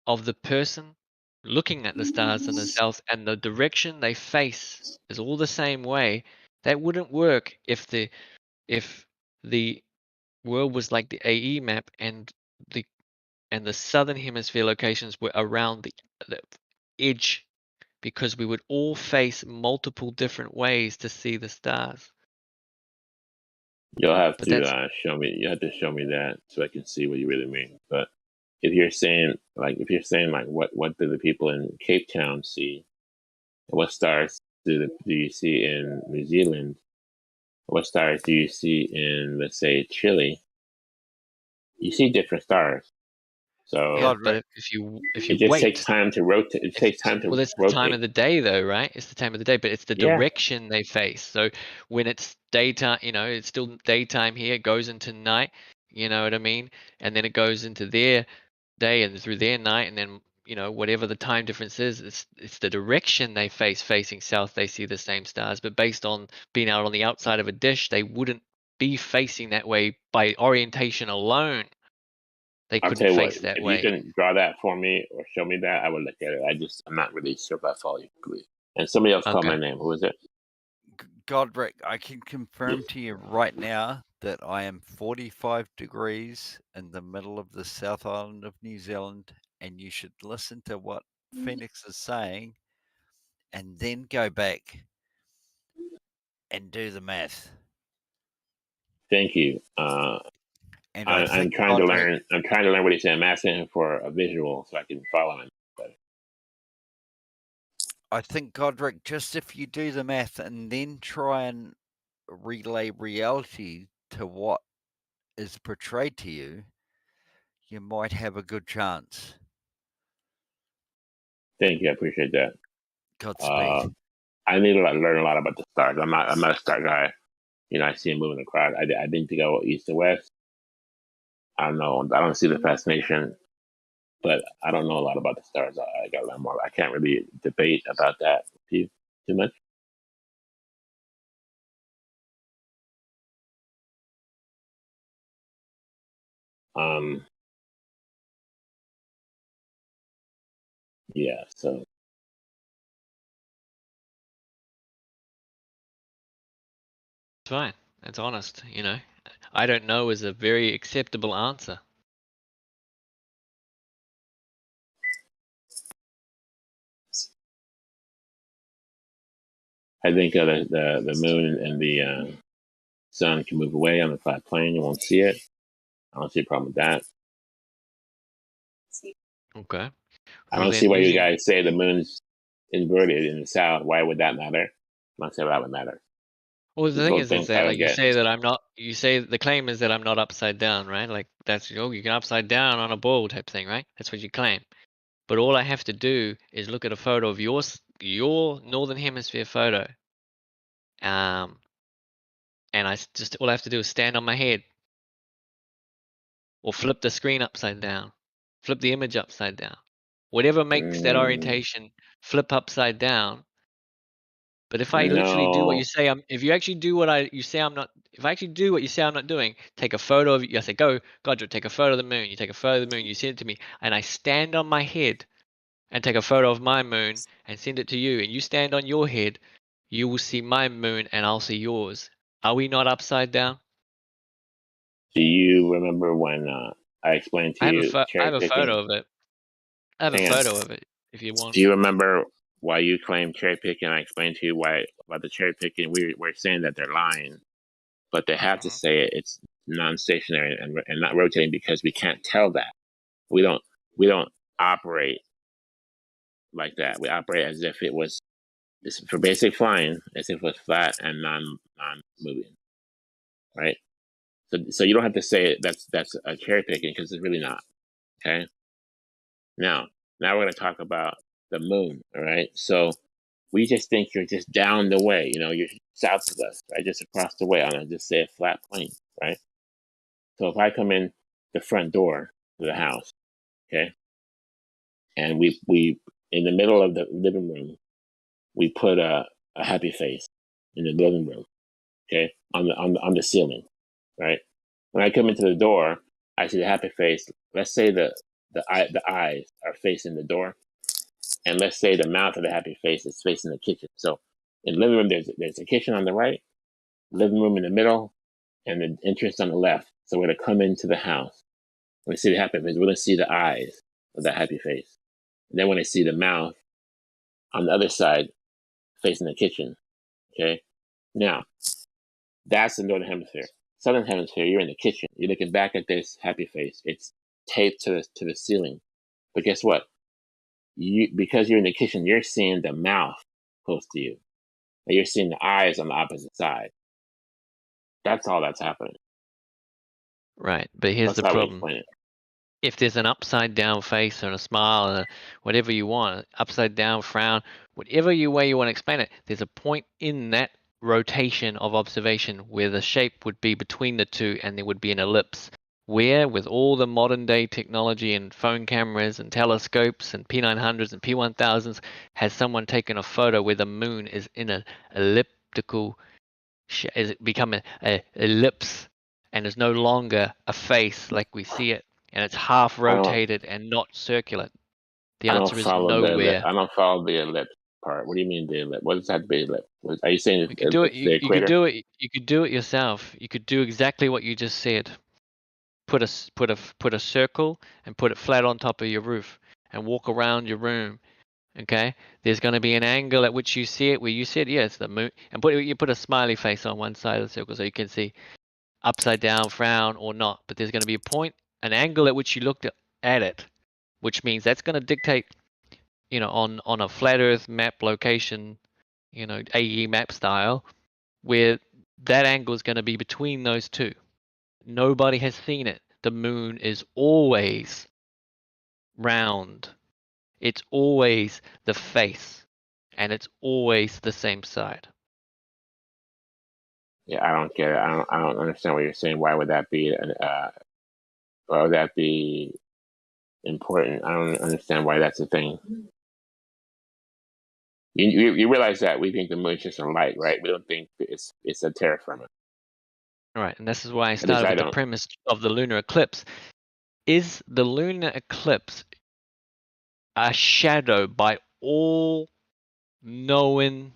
S7: of the person looking at the stars in the south and the direction they face is all the same way. That wouldn't work if the world was like the AE map and the southern hemisphere locations were around the edge, because we would all face multiple different ways to see the stars.
S4: You'll have
S7: But
S4: to
S7: that's
S4: show me. You have to show me that so I can see what you really mean. But if you're saying like what do the people in Cape Town see? What stars do you see in New Zealand? What stars do you see in, let's say, Chile? You see different stars. So
S7: yeah,
S19: God,
S7: but
S19: Rick,
S7: if
S4: it
S7: you
S4: just takes
S7: wait,
S4: time to rotate. It takes time
S7: well,
S4: to
S7: it's the time of
S4: rotate.
S7: the day though, right? It's the time of the day, but it's the
S4: Yeah.
S7: direction they face. So when it's daytime, you know, it's still daytime here, it goes into night, you know what I mean? And then it goes into their day and through their night, and then, you know, whatever the time difference is, it's the direction they face. Facing south, they see the same stars, but based on being out on the outside of a dish, they wouldn't be facing that way by orientation alone. They
S4: I'll tell
S7: couldn't
S4: you what.
S7: face that
S4: If you
S7: way.
S4: can draw that for me or show me that, I would look at it. I'm not really sure if I follow you completely. And somebody else called
S7: Okay.
S4: my name. Who is it?
S19: God, Rick, I can confirm to you right now that I am 45 degrees in the middle of the South Island of New Zealand, and you should listen to what Phoenix is saying and then go back and do the math.
S4: Thank you.
S19: And I
S4: I'm
S19: think
S4: trying to
S19: God, Rick,
S4: learn. I'm trying to learn what he's saying. I'm asking him for a visual so I can follow him better.
S19: I think Godric, just if you do the math and then try and relay reality to what is portrayed to you, you might have a good chance.
S4: Thank you. I appreciate that.
S19: Godspeed.
S4: I need to learn a lot about the stars. I'm not a star guy. You know, I see them moving across. I didn't go east to west. I don't know. I don't see the fascination, but I don't know a lot about the stars. I got to learn more. I can't really debate about that with you too much. Yeah, so
S7: It's fine. It's honest. You know, I don't know is a very acceptable answer.
S4: I think the moon and the sun can move away on the flat plane. You won't see it. I don't see a problem with that.
S7: Okay.
S4: I
S7: Well,
S4: don't see
S7: then
S4: why you
S7: using
S4: guys say the moon's inverted in the south. Why would that matter? I'm not saying that would matter.
S7: well, the thing
S4: Both
S7: is
S4: things
S7: that
S4: I
S7: like
S4: would
S7: you
S4: get.
S7: say that I'm not. You say the claim is that I'm not upside down, right? Like that's you can upside down on a ball type thing, right? That's what you claim. But all I have to do is look at a photo of your northern hemisphere photo, and just all I have to do is stand on my head, or flip the screen upside down, flip the image upside down, whatever makes that orientation flip upside down. But if I literally do what
S4: No,
S7: you say, if you actually do what you say I'm not, if I actually do what you say I'm not doing, take a photo of you. I say, go, Godra, take a photo of the moon. You take a photo of the moon. You send it to me, and I stand on my head and take a photo of my moon and send it to you, and you stand on your head, you will see my moon and I'll see yours. Are we not upside down?
S4: do you remember when I explained to you
S7: I
S4: cherry
S7: have a
S4: picking?
S7: photo of it. I have a
S4: Hang on.
S7: photo of it if you want.
S4: Do you remember why you claim cherry picking? I explained to you why about the cherry picking. We're saying that they're lying, but they have to say it. It's non-stationary and not rotating because we can't tell that. We don't operate like that. We operate as if it was for basic flying, as if it was flat and non-moving, right? So you don't have to say that's a cherry picking because it's really not. Okay. Now we're going to talk about the moon. All right. So we just think you're just down the way. You know, you're south of us, right? Just across the way on a just say a flat plane, right? So if I come in the front door to the house, okay, and we in the middle of the living room, we put a happy face in the living room, okay, on the ceiling, right? When I come into the door, I see the happy face. Let's say the eyes are facing the door, and let's say the mouth of the happy face is facing the kitchen. So in the living room, there's a kitchen on the right, living room in the middle, and the entrance on the left. So we're gonna come into the house. When we see the happy face, we're gonna see the eyes of that happy face. And then when I see the mouth on the other side facing the kitchen, okay? Now, that's the northern hemisphere. Southern hemisphere, you're in the kitchen. You're looking back at this happy face. It's taped to the ceiling. But guess what? Because you're in the kitchen, you're seeing the mouth close to you. And you're seeing the eyes on the opposite side. That's all that's happening.
S7: Right. But here's
S4: That's
S7: the
S4: how we
S7: problem.
S4: explain it.
S7: If there's an upside down face or a smile or whatever you want, upside down frown, whatever way you want to explain it, there's a point in that rotation of observation where the shape would be between the two and there would be an ellipse. Where, with all the modern day technology and phone cameras and telescopes and P900s and P1000s, has someone taken a photo where the moon is in an elliptical, is it become a ellipse and is no longer a face like we see it, and it's half
S4: I don't
S7: rotated and not circular? The
S4: I don't
S7: answer is
S4: follow the ellipse.
S7: nowhere.
S4: I don't follow the ellipse part. What do you mean the ellipse? What does that to be ellipse? Are you saying
S7: We could do it.
S4: it's the
S7: You could
S4: equator?
S7: do it. You could do it yourself. You could do exactly what you just said. Put a circle and put it flat on top of your roof and walk around your room. Okay, there's going to be an angle at which you see it where you said yes, the moon, and you put a smiley face on one side of the circle so you can see upside down, frown, or not. But there's going to be a point, an angle at which you looked at it, which means that's going to dictate, on a flat Earth map location, AE map style, where that angle is going to be between those two. Nobody has seen it. The moon is always round. It's always the face. and it's always the same side.
S4: Yeah, I don't get it. I don't understand what you're saying. Why would that be? Why would that be important? I don't understand why that's a thing. You realize that we think the moon's just a light, right? We don't think it's a terra firma.
S7: All right, and this is why I
S4: At least
S7: started
S4: I
S7: with the
S4: don't.
S7: premise of the lunar eclipse. Is the lunar eclipse a shadow by all known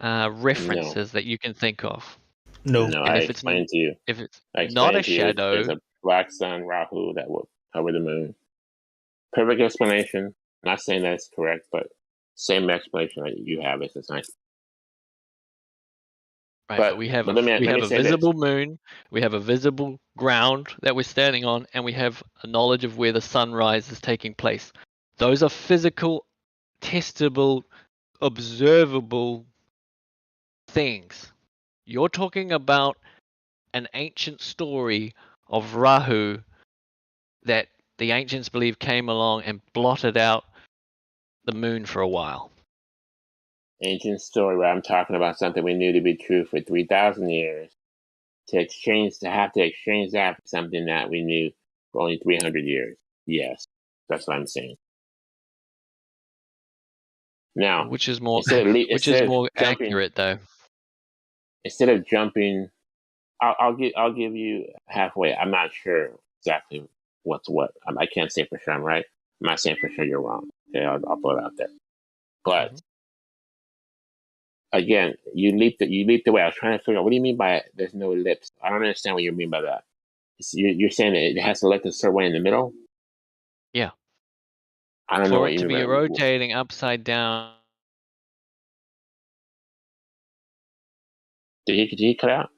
S7: references that you can think of?
S1: No.
S4: No,
S7: And
S4: I
S7: if it's
S4: explained to you.
S7: if it's
S4: I
S7: not a
S4: explained to you. There's
S7: shadow,
S4: a black sun, Rahu, that will cover the moon. Perfect explanation. Not saying that it's correct, but same explanation that you have. It's nice.
S7: right? But we have
S4: let me
S7: a
S4: say this.
S7: visible moon, we have a visible ground that we're standing on, and we have a knowledge of where the sunrise is taking place. Those are physical, testable, observable things. You're talking about an ancient story of Rahu that the ancients believe came along and blotted out the moon for a while.
S4: Ancient story where I'm talking about something we knew to be true for 3,000 years to have to exchange that for something that we knew for only 300 years. Yes, that's what I'm saying. Now,
S7: which is more accurate though.
S4: Instead of jumping, I'll give you halfway. I'm not sure exactly what's what. I can't say for sure I'm right. I'm not saying for sure you're wrong. Okay, I'll throw it out there. But again, you leaped away. I was trying to figure out what do you mean by there's no ellipse. I don't understand what you mean by that. You're saying that it has to ellipse a certain way in the middle?
S7: Yeah.
S4: I don't know
S7: For
S4: what
S7: it
S4: you
S7: to
S4: mean
S7: be
S4: by
S7: rotating upside down.
S4: Did he cut out?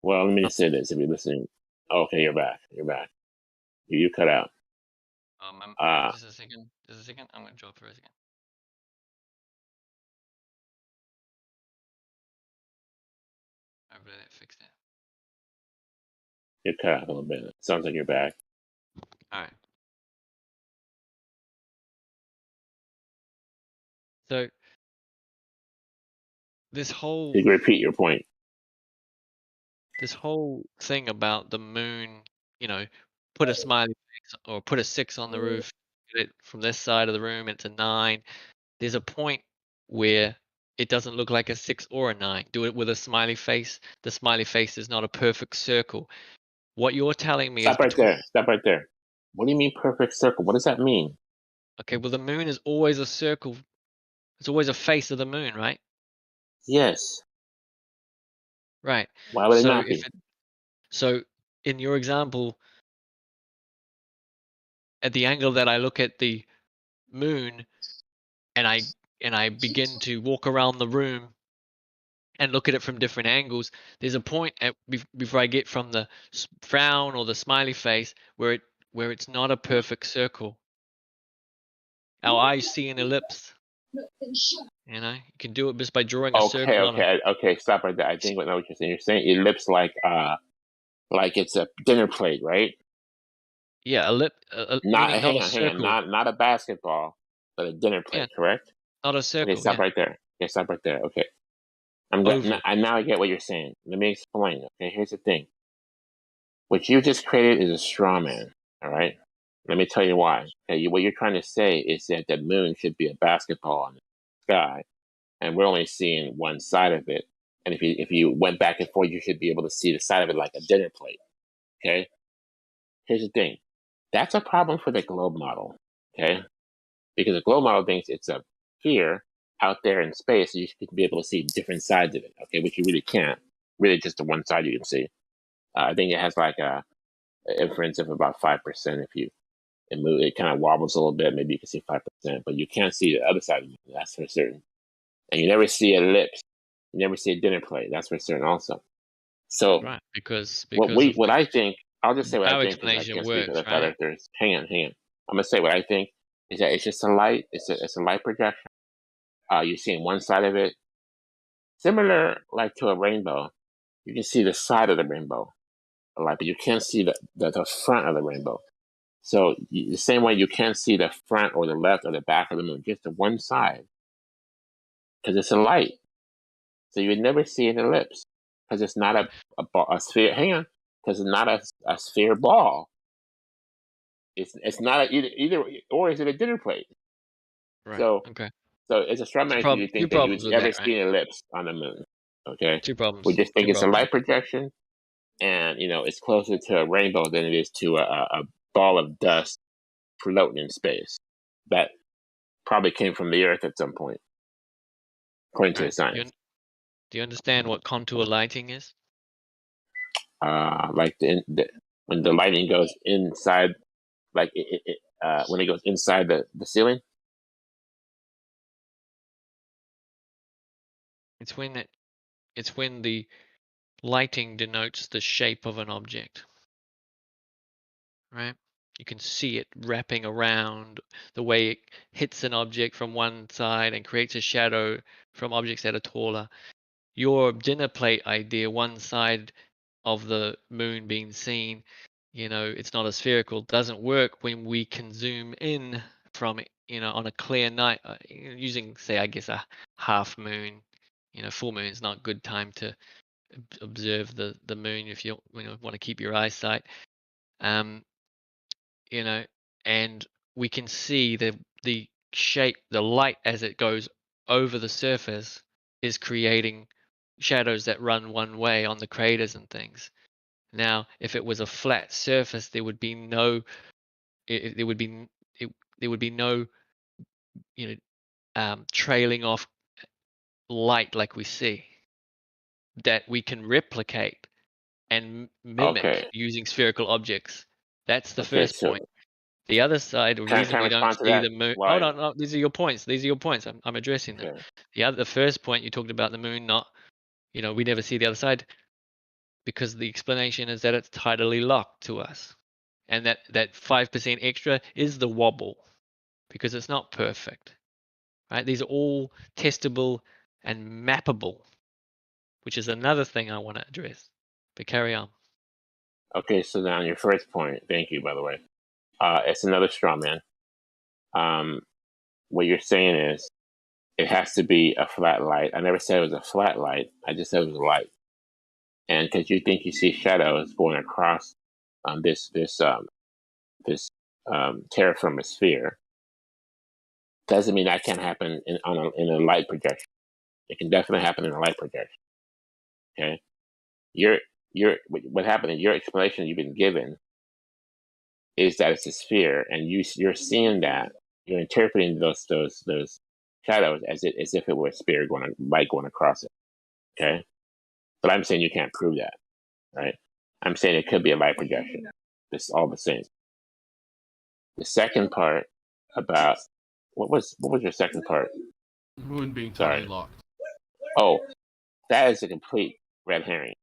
S4: Well, let me just say this. If you're listening, okay, you're back. You're back. You cut out.
S7: Just a second. I'm gonna drop for a second. Hopefully that fixed it.
S4: You cut out a little bit. It sounds like you're back.
S7: All right. So this whole
S4: You can repeat your point.
S7: This whole thing about the moon, put a smiley face or put a 6 on the roof, get it from this side of the room, it's a 9. There's a point where it doesn't look like a 6 or a 9. Do it with a smiley face. The smiley face is not a perfect circle. What you're telling me is
S4: Stop right there. Stop right there. What do you mean perfect circle? What does that mean?
S7: Okay, well the moon is always a circle. It's always a face of the moon, right?
S4: Yes.
S7: Right.
S4: Why would it not be?
S7: So in your example, at the angle that I look at the moon and I begin to walk around the room and look at it from different angles, there's a point before I get from the frown or the smiley face where it's not a perfect circle. Our eyes see an ellipse. You can do it just by drawing a circle.
S4: Okay. Stop right there. I think I know what you're saying. You're saying ellipse like it's a dinner plate, right?
S7: Yeah, hang
S4: on. Not a basketball, but a dinner plate, correct?
S7: Not a circle.
S4: Okay, stop right there. Okay. Now I get what you're saying. Let me explain. Okay, here's the thing. What you just created is a straw man. All right. Let me tell you why. Okay, what you're trying to say is that the moon should be a basketball in the sky, and we're only seeing one side of it. And if you went back and forth, you should be able to see the side of it like a dinner plate. Okay. Here's the thing. That's a problem for the globe model. Okay. Because the globe model thinks it's a sphere out there in space, so you should be able to see different sides of it. Okay, which you really can't. Really, just the one side you can see. I think it has like a inference of about 5%. If you it kind of wobbles a little bit, maybe you can see 5%, but you can't see the other side of it. That's for certain. And you never see an ellipse. You never see a dinner plate. That's for certain, also. So,
S7: right, because
S4: what I think, I'll just say what I think because I
S7: explanation
S4: can't speak for the
S7: works, right?
S4: directors. Hang on. I'm gonna say what I think is that it's just a light. It's a light projection. You're seeing one side of it, similar like to a rainbow. You can see the side of the rainbow. light, but you can't see the front of the rainbow. So the same way you can't see the front or the left or the back of the moon, just the one side, because it's a light. So you would never see an ellipse because it's not a sphere. Hang on, because it's not a sphere ball. It's not either or is it a dinner plate?
S7: Right.
S4: So
S7: Okay.
S4: so it's a straw man if you
S7: Two
S4: think that you
S7: problems
S4: would
S7: with
S4: ever
S7: that,
S4: see
S7: right?
S4: an ellipse on the moon. Okay,
S7: Two problems.
S4: we just think
S7: Two
S4: it's a
S7: problems.
S4: light projection, and it's closer to a rainbow than it is to a ball of dust floating in space that probably came from the Earth at some point, according to the
S7: Right.
S4: science.
S7: Do you understand what contour lighting is?
S4: Like when the lighting goes inside, like when it goes inside the ceiling.
S7: It's when the lighting denotes the shape of an object. Right? You can see it wrapping around, the way it hits an object from one side and creates a shadow from objects that are taller. Your dinner plate idea, one side of the moon being seen, it's not a spherical, doesn't work when we can zoom in from it, on a clear night, using, say, I guess a half moon. Full moon is not a good time to observe the moon if you want to keep your eyesight. And we can see the shape, the light as it goes over the surface is creating shadows that run one way on the craters and things. Now, if it was a flat surface, there would be no, there would be no, trailing off light like we see that we can replicate and mimic
S4: Okay.
S7: using spherical objects. That's the
S4: Okay,
S7: first
S4: so
S7: point. The other side, the
S4: can I
S7: reason we don't
S4: respond to
S7: see
S4: that?
S7: the moon.
S4: Why?
S7: Hold on, no, these are your points. These are your points. I'm addressing them.
S4: Okay.
S7: The first point you talked about the moon not, we never see the other side, because the explanation is that it's tidally locked to us, and that 5% extra is the wobble, because it's not perfect, right? These are all testable and mappable, which is another thing I want to address. But carry on.
S4: Okay, so now on your first point, thank you, by the way. It's another straw man. What you're saying is it has to be a flat light. I never said it was a flat light. I just said it was a light. And because you think you see shadows going across this terraform sphere, doesn't mean that can't happen in a light projection. It can definitely happen in a light projection. Okay, what happened in your explanation you've been given is that it's a sphere, and you're seeing that, you're interpreting those shadows as if it were a sphere light going across it. Okay, but I'm saying you can't prove that, right? I'm saying it could be a light projection. It's all the same. The second part about what was your second part?
S1: Moon being
S4: Sorry.
S1: tightly locked.
S4: Oh, that is a complete red herring.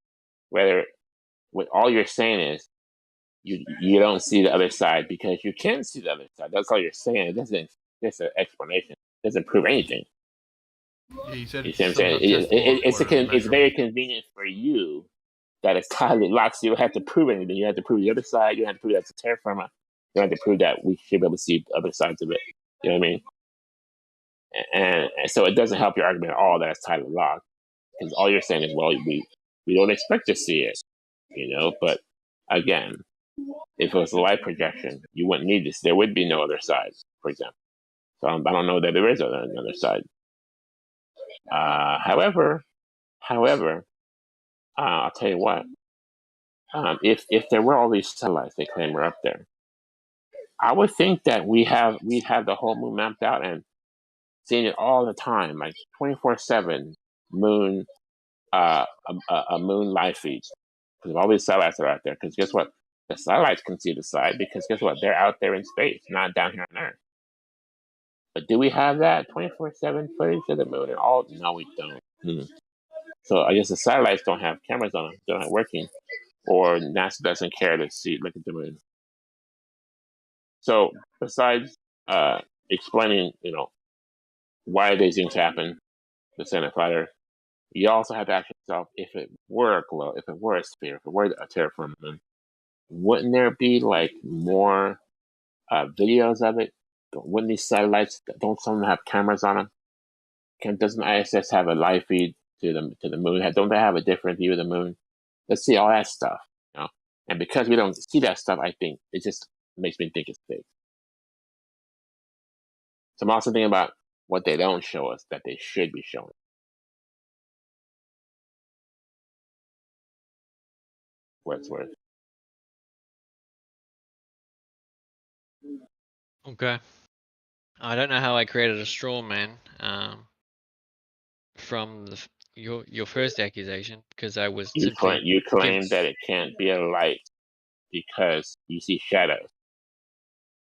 S4: What all you're saying is you don't see the other side because you can see the other side. That's all you're saying. It doesn't. Just an explanation. It doesn't prove anything.
S1: Yeah, he said
S4: You see what I'm
S1: somehow
S4: saying?
S1: testable
S4: It's very convenient for you that it's tightly locked, so you don't have to prove anything. You have to prove the other side. You don't have to prove that's a terra firma. You don't have to prove that we should be able to see the other sides of it. You know what I mean? And so it doesn't help your argument at all that it's tightly locked, because all you're saying is, well, we don't expect to see it, But again, if it was a light projection, you wouldn't need this. There would be no other sides, for example. So I don't know that there is another side. However, I'll tell you what. If there were all these satellites they claim were up there, I would think that we'd have the whole moon mapped out and seeing it all the time, like 24/7 moon, a moon live feeds, because of all these satellites that are out there. Because guess what? The satellites can see the side, because guess what? They're out there in space, not down here on Earth. But do we have that 24/7 footage of the moon and all? No, we don't. So I guess the satellites don't have cameras on them; they're not working, or NASA doesn't care to look at the moon. So besides explaining, why these things happen, the Senate fighter, you also have to ask yourself, if it were a globe, if it were a sphere, if it were a terraform moon, wouldn't there be like more videos of it? Wouldn't these satellites, don't some of them have cameras on them? Doesn't ISS have a live feed to the moon? Don't they have a different view of the moon? Let's see all that stuff, you know. And because we don't see that stuff, I think it just makes me think it's fake. So I'm also thinking about what they don't show us that they should be showing. What it's worth.
S7: Okay. I don't know how I created a straw man from your first accusation, because I was
S4: You
S7: simply
S4: claim that it can't be a light because you see shadows.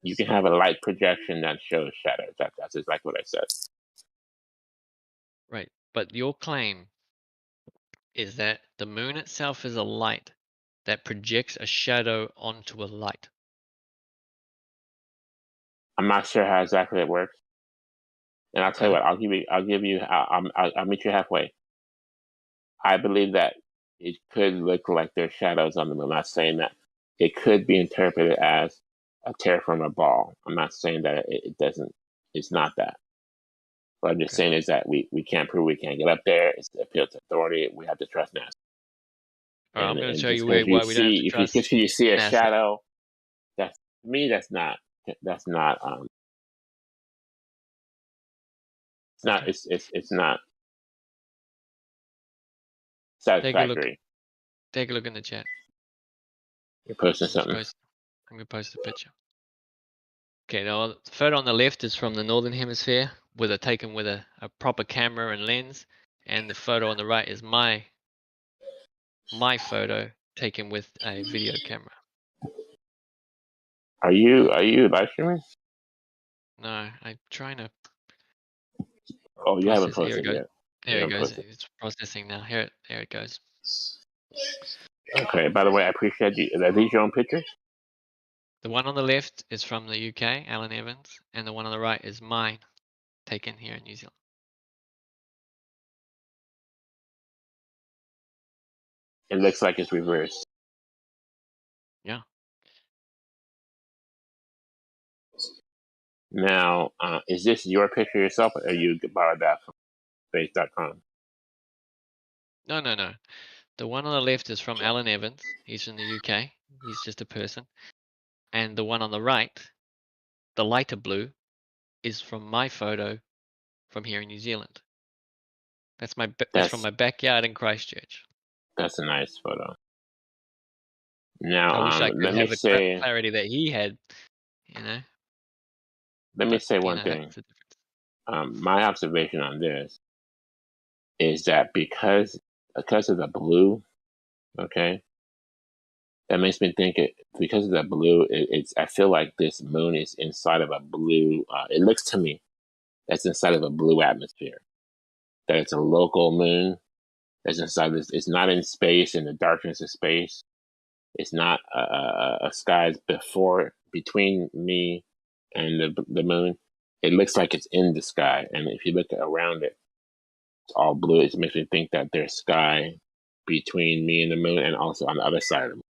S4: You can have a light projection that shows shadows. That's exactly what I said.
S7: right, but your claim is that the moon itself is a light that projects a shadow onto a light.
S4: I'm not sure how exactly it works, and I'll tell you
S7: Okay.
S4: what. I'll meet you halfway. I believe that it could look like there's shadows on the moon. I'm not saying that it could be interpreted as a tear from a ball. I'm not saying that it doesn't. It's not that. What I'm just saying is that we can't prove we can't get up there. It's the appeal to authority. We have to trust NASA.
S7: All right, I'm going to show you
S4: why
S7: why we don't have to
S4: if
S7: trust
S4: you see a
S7: NASA.
S4: shadow, that's to me. That's not. It's not. It's not satisfactory.
S7: Take a look in the chat.
S4: You're posting
S7: I'm
S4: something.
S7: going to post a picture. Okay, now the photo on the left is from the northern hemisphere, taken with a proper camera and lens, and the photo on the right is my photo taken with a video camera.
S4: Are you live streaming?
S7: No, I'm trying to.
S4: Oh, you haven't
S7: Process. Here it
S4: posted
S7: goes.
S4: yet.
S7: There it goes. It's processing now. There it goes.
S4: Okay. By the way, I appreciate you. Are these your own pictures?
S7: The one on the left is from the UK, Alan Evans, and the one on the right is mine, taken here in New Zealand.
S4: It looks like it's reversed.
S7: Yeah.
S4: Now, is this your picture yourself, or you borrowed that from space.com?
S7: No. The one on the left is from Alan Evans. He's from the UK. He's just a person. And the one on the right, the lighter blue, is from my photo from here in New Zealand. That's from my backyard in Christchurch.
S4: That's a nice photo. Now,
S7: I wish I could
S4: let me
S7: have the
S4: say,
S7: clarity that he had, you know.
S4: let me
S7: But,
S4: say
S7: you
S4: one
S7: know,
S4: thing.
S7: that's the difference.
S4: My observation on this is that because of the blue, okay, that makes me think because of the blue, I feel like this moon is inside of a blue. It looks to me that's inside of a blue atmosphere. That it's a local moon that's inside this. It's not in space in the darkness of space. It's not a skies between me and the moon. It looks like it's in the sky, and if you look around it, it's all blue. It makes me think that there's sky between me and the moon, and also on the other side of the moon.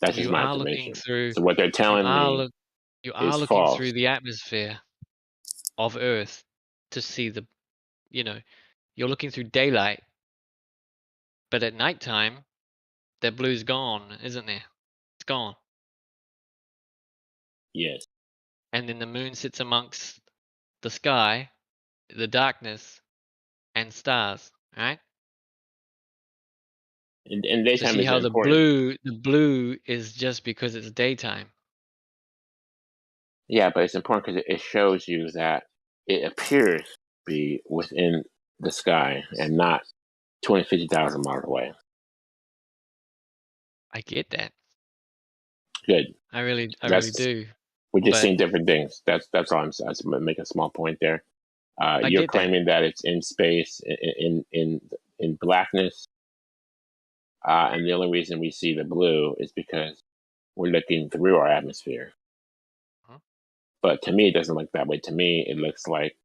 S4: That's just
S7: You
S4: my
S7: are looking
S4: observation.
S7: through.
S4: So what they're telling me
S7: You are
S4: is
S7: looking
S4: false.
S7: through the atmosphere of Earth to see the, you're looking through daylight, but at nighttime, that blue's gone, isn't there? It's gone.
S4: Yes.
S7: And then the moon sits amongst the sky, the darkness, and stars, right?
S4: And
S7: So
S4: daytime
S7: see
S4: is
S7: how
S4: important.
S7: the blue is just because it's daytime.
S4: Yeah, but it's important because it shows you that it appears to be within the sky and not 250,000 miles away.
S7: I get that.
S4: Good.
S7: I really do.
S4: We're just
S7: But
S4: seeing different things. That's all I'm saying. I make a small point there.
S7: I
S4: You're
S7: get that.
S4: claiming that it's in space, in blackness, and the only reason we see the blue is because we're looking through our atmosphere.
S7: Huh?
S4: But to me, it doesn't look that way. To me, it looks like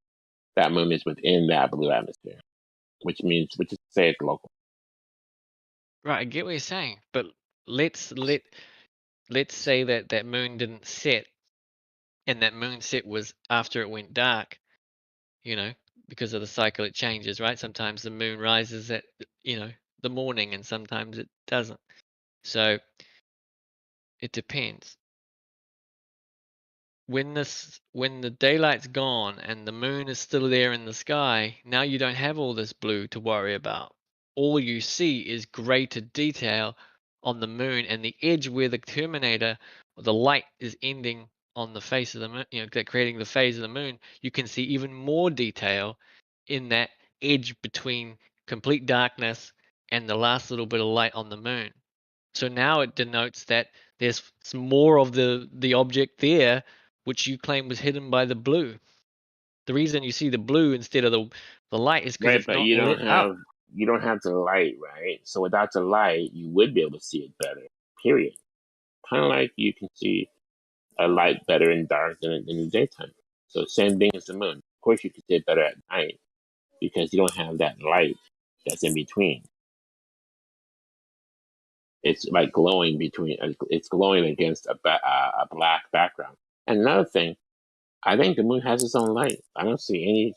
S4: that moon is within that blue atmosphere, which is to say it's local.
S7: Right, I get what you're saying, but let's say that moon didn't set, and that moon set was after it went dark, you know, because of the cycle it changes, right? Sometimes the moon rises at, the morning, and sometimes it doesn't. So it depends. When the daylight's gone and the moon is still there in the sky, now you don't have all this blue to worry about. All you see is greater detail on the moon, and the edge where the terminator or the light is ending on the face of the moon, creating the phase of the moon. You can see even more detail in that edge between complete darkness and the last little bit of light on the moon. So now it denotes that there's some more of the object there, which you claim was hidden by the blue. The reason you see the blue instead of the light is because
S4: Right,
S7: it's
S4: but
S7: not lit up.
S4: you don't have the light, right? So without the light, you would be able to see it better. Period. Kind of like you can see a light better in dark than in the daytime. So same thing as the moon. Of course, you can see it better at night because you don't have that light that's in between. It's like glowing between. It's glowing against a black background. And another thing, I think the moon has its own light. I don't see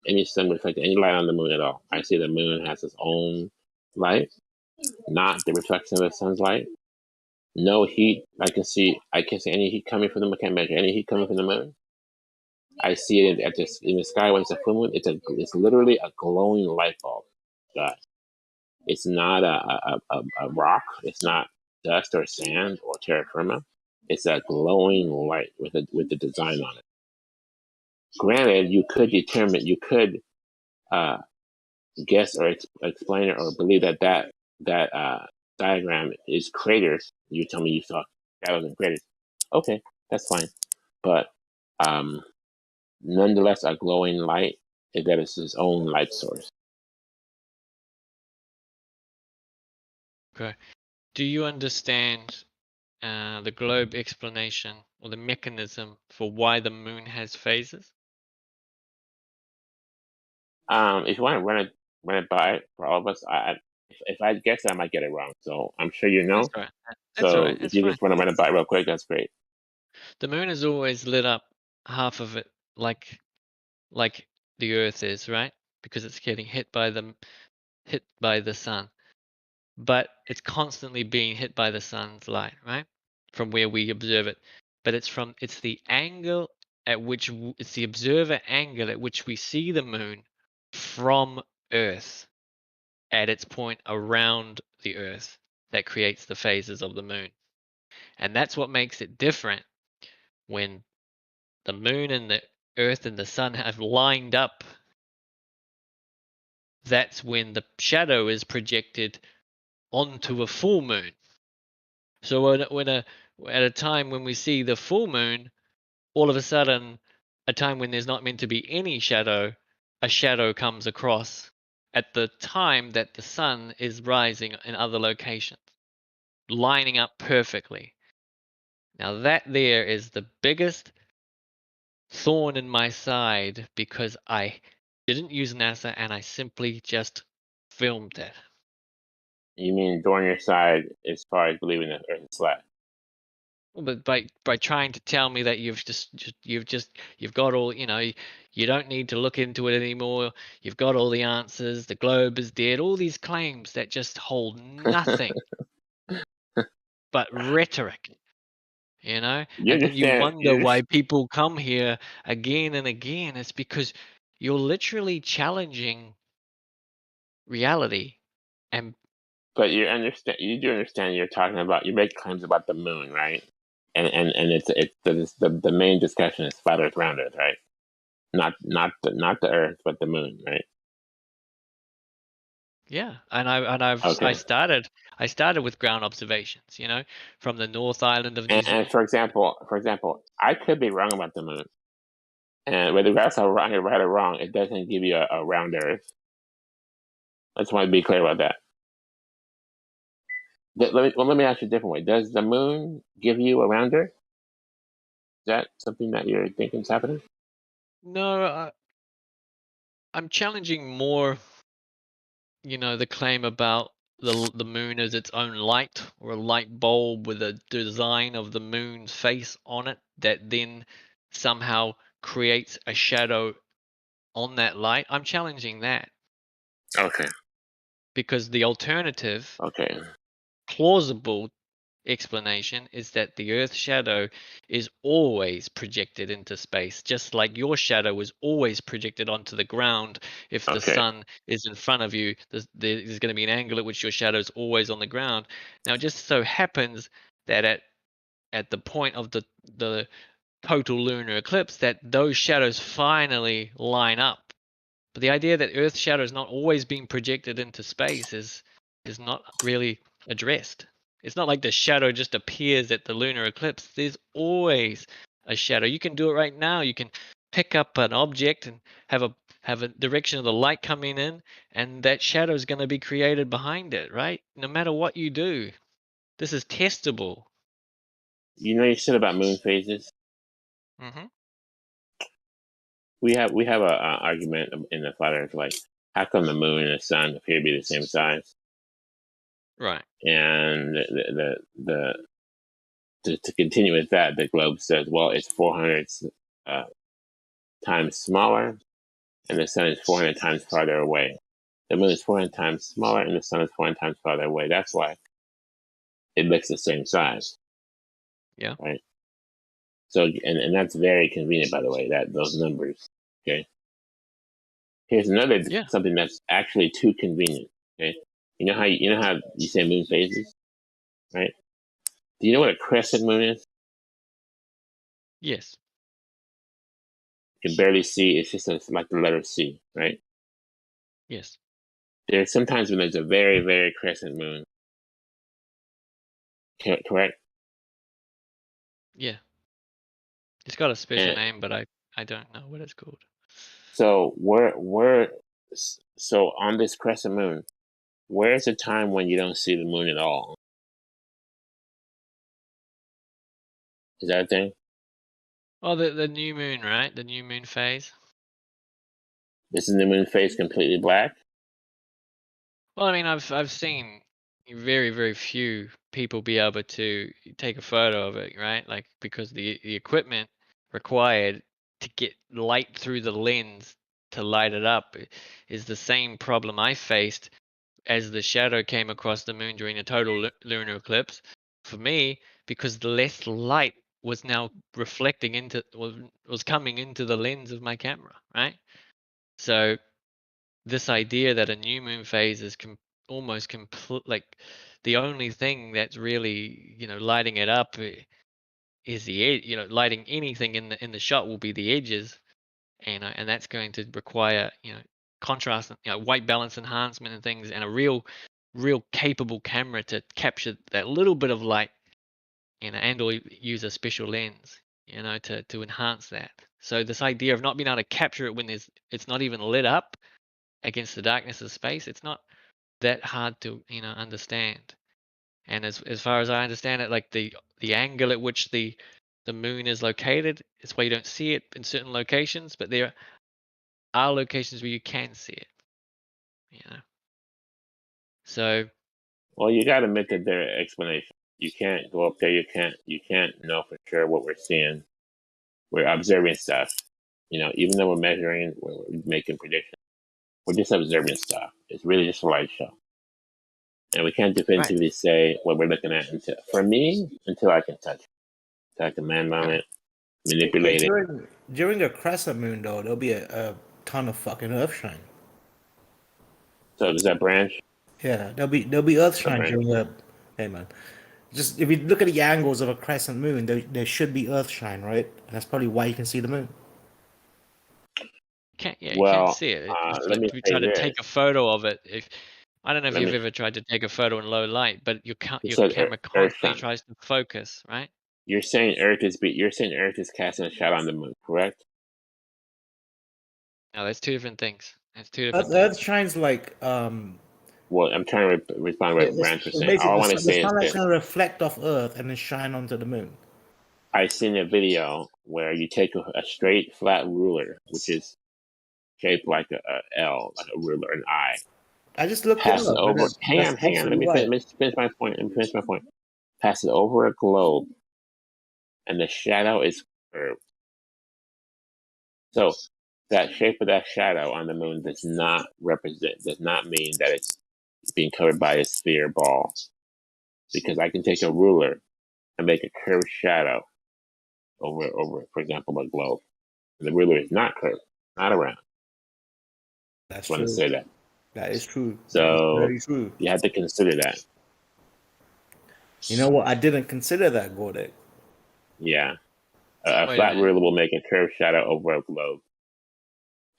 S4: any sun reflecting any light on the moon at all. I see the moon has its own light, not the reflection of the sun's light. No heat. I can see any heat coming from the moon. I can't measure any heat coming from the moon. I see it in the sky when it's a full moon. It's literally a glowing light bulb. It's not a rock. It's not dust or sand or terra firma. It's a glowing light with the design on it. Granted, you could guess or explain it or believe that diagram is craters. You tell me you saw shadows and craters. Okay, that's fine. But nonetheless, a glowing light that is its own light source.
S7: Okay. Do you understand the globe explanation or the mechanism for why the moon has phases?
S4: If you want to run it by for all of us, if I guess I might get it wrong. So I'm sure you know.
S7: That's all right. That's all
S4: So
S7: right.
S4: if
S7: That's
S4: you
S7: fine.
S4: just want to run it by real quick, that's great.
S7: The moon is always lit up half of it like the Earth is, right? Because it's getting hit by the sun. But it's constantly being hit by the sun's light, right? From where we observe it. But it's the angle at which it's the observer angle at which we see the moon from Earth at its point around the Earth that creates the phases of the moon. And that's what makes it different when the moon and the Earth and the sun have lined up. That's when the shadow is projected onto a full moon. So at a time when we see the full moon, all of a sudden, a time when there's not meant to be any shadow, a shadow comes across at the time that the sun is rising in other locations, lining up perfectly. Now that there is the biggest thorn in my side because I didn't use NASA and I simply just filmed it.
S4: You mean thorn your side as far as believing that Earth is flat?
S7: But by trying to tell me that you've got all, you don't need to look into it anymore. You've got all the answers. The globe is dead. All these claims that just hold nothing but rhetoric.
S4: You
S7: And then you
S4: understand?
S7: wonder why people come here again and again. It's because you're literally challenging reality. And
S4: But you understand? You do understand? You're talking about. You make claims about the moon, right? And it's the main discussion is flat Earth, round Earth, right? Not the Earth, but the moon, right?
S7: yeah, I started with ground observations, from the North Island of New
S4: And
S7: Zealand.
S4: for example, I could be wrong about the moon, and whether that's right or wrong, it doesn't give you a round Earth. I just want to be clear about that. Let me ask you a different way. Does the moon give you a round Earth? Is that something that you're thinking is happening?
S7: No, I'm challenging more, the claim about the moon as its own light, or a light bulb with a design of the moon's face on it that then somehow creates a shadow on that light. I'm challenging that
S4: Okay.
S7: because the alternative,
S4: Okay.
S7: plausible explanation is that the Earth's shadow is always projected into space, just like your shadow is always projected onto the ground. If the
S4: Okay.
S7: sun is in front of you, there's going to be an angle at which your shadow is always on the ground. Now, it just so happens that at the point of the total lunar eclipse, that those shadows finally line up. But the idea that Earth's shadow is not always being projected into space is not really addressed. It's not like the shadow just appears at the lunar eclipse. There's always a shadow. You can do it right now. You can pick up an object and have a direction of the light coming in, and that shadow is going to be created behind it, right? No matter what you do. This is testable.
S4: You know, you said about moon phases.
S7: Mm-hmm.
S4: We have a argument in the flat Earth, like how come the moon and the sun appear to be the same size?
S7: Right.
S4: And to continue with that, the globe says, well, it's 400 times smaller, and the sun is 400 times farther away. The moon is 400 times smaller, and the sun is 400 times farther away. That's why it looks the same size.
S7: Yeah.
S4: Right. So, and that's very convenient, by the way, that those numbers. Okay. Here's another something that's actually too convenient. Okay. You know how you say moon phases, right? Do you know what a crescent moon is?
S7: Yes.
S4: You can barely see. It's just like the letter C, right?
S7: Yes.
S4: There's sometimes when there's a very, very crescent moon. Correct?
S7: Yeah. It's got a special
S4: And
S7: name, but I don't know what it's called.
S4: so so on this crescent moon, where's the time when you don't see the moon at all? Is that a thing?
S7: Oh, the new moon, right? The new moon phase.
S4: This is the moon phase completely black?
S7: Well, I mean, I've seen very, very few people be able to take a photo of it, right? Like, because the equipment required to get light through the lens to light it up is the same problem I faced as the shadow came across the moon during a total lunar eclipse. For me, because the less light was now reflecting into was coming into the lens of my camera, right? So this idea that a new moon phase is almost complete, like the only thing that's really lighting it up is the edge. Lighting anything in the shot will be the edges, and that's going to require contrast, white balance enhancement and things, and a real capable camera to capture that little bit of light, and or use a special lens, to enhance that. So this idea of not being able to capture it when it's not even lit up against the darkness of space, it's not that hard to understand. And as far as I understand it, like the angle at which the moon is located is why you don't see it in certain locations, but there are locations where you can see it. So,
S4: well, you got to admit that there are explanations. You can't go up there. You can't know for sure what we're seeing. We're observing stuff. Even though we're measuring, we're making predictions. We're just observing stuff. It's really just a light show. And we can't definitively say what we're looking at until I can touch it. Until I can land on it, manipulate it.
S20: During the crescent moon, though, there'll be a ton of fucking earthshine.
S4: So does that branch?
S20: Yeah, there'll be earthshine during the. Hey man, just if you look at the angles of a crescent moon, there should be earthshine, right? And that's probably why you can see the moon.
S7: You can't see it.
S4: Let me
S7: if you try to
S4: say
S7: take a photo of it, I don't know if you've ever tried to take a photo in low light, but your camera constantly tries to focus, right?
S4: You're saying Earth is casting a shadow on the moon, correct?
S7: No, that's two different things. That's two different
S20: Earth shines like
S4: Well, I'm trying to respond to what Branch was saying. All I want to say is
S20: sunlight's going to reflect off Earth and then shine onto the moon.
S4: I seen a video where you take a straight flat ruler, which is shaped like a L, like a ruler, an eye,
S20: I just looked it
S4: Pass it
S20: up. And
S4: over. Hang
S20: that's
S4: on, hang on. Let
S20: absolutely
S4: me
S20: right.
S4: finish my point. Let me finish my point. Pass it over a globe, and the shadow is curved. So that shape of that shadow on the moon does not mean that it's being covered by a sphere ball. Because I can take a ruler and make a curved shadow over, for example, a globe. And the ruler is not curved, not around.
S20: That's
S4: I want to
S20: true.
S4: say that.
S20: That is true. That is
S4: So
S20: very true.
S4: you have to consider that.
S20: You know what? I didn't consider that, Gordek.
S4: Yeah. A
S7: Wait a
S4: flat
S7: minute.
S4: ruler will make a curved shadow over a globe.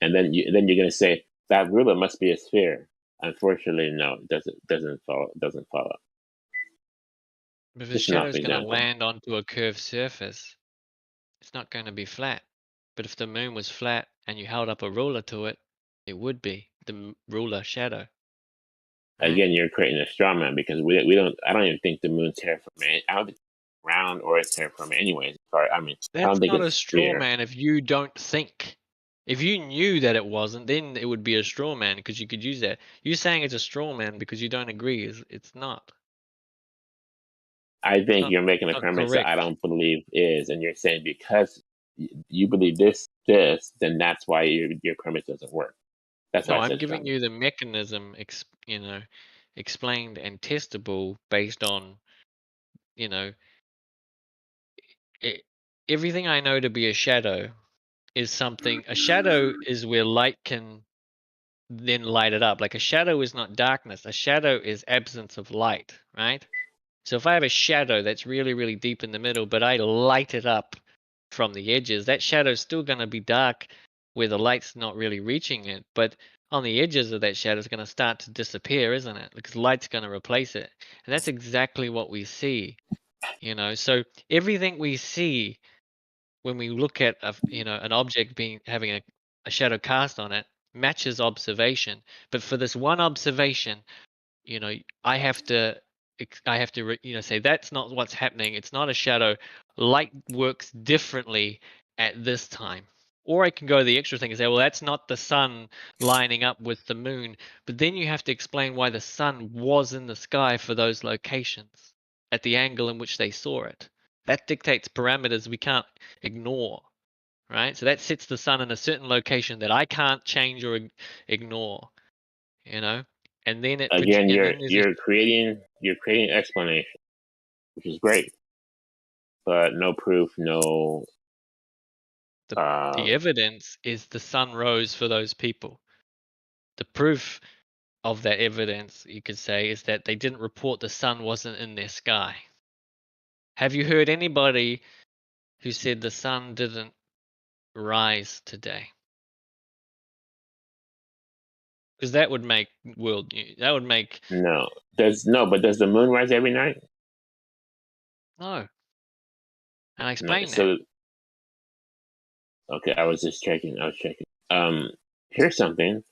S4: And then you're going to say that ruler must be a sphere. Unfortunately, no, it doesn't follow.
S7: But if the
S4: Just an
S7: shadow's going to
S4: example.
S7: land onto a curved surface, it's not going to be flat. But if the moon was flat and you held up a ruler to it, it would be the ruler shadow. Right?
S4: Again, you're creating a straw man because we don't. I don't even think the moon's terraforming. I don't think it's round or it's terraforming. Anyways, sorry. I mean, I
S7: That's
S4: don't think
S7: not a
S4: it's
S7: straw
S4: sphere.
S7: man if you don't think. If you knew that it wasn't, then it would be a straw man because you could use that. You saying it's a straw man because you don't agree is it's not.
S4: I think you're making a
S7: Not
S4: premise that
S7: correct.
S4: I don't believe is, and you're saying because you believe this, then that's why your premise doesn't work. That's
S7: No,
S4: why I
S7: I'm
S4: said
S7: giving
S4: strong.
S7: you the mechanism, explained and testable based on, everything I know to be a shadow is something. A shadow is where light can then light it up. Like a shadow is not darkness. A shadow is absence of light, right? So if I have a shadow that's really, really deep in the middle, but I light it up from the edges, that shadow's still going to be dark where the light's not really reaching it. But on the edges of that shadow is going to start to disappear, isn't it? Because light's going to replace it. And that's exactly what we see, So everything we see when we look at an object having a shadow cast on it matches observation. But for this one observation, I have to say that's not what's happening. It's not a shadow. Light works differently at this time. Or I can go the extra thing and say, well, that's not the sun lining up with the moon. But then you have to explain why the sun was in the sky for those locations at the angle in which they saw it. That dictates parameters we can't ignore, right? So that sets the sun in a certain location that I can't change or ignore, and then
S4: Again,
S7: and then there's
S4: you're creating explanation, which is great, but no proof, no.
S7: the evidence is the sun rose for those people. The proof of that evidence, you could say, is that they didn't report the sun wasn't in their sky. Have you heard anybody who said the sun didn't rise today? Because that would make world news. That would make
S4: No. But does the moon rise every night?
S7: no. And I
S4: No,
S7: explained that.
S4: so okay, I was checking. Here's something.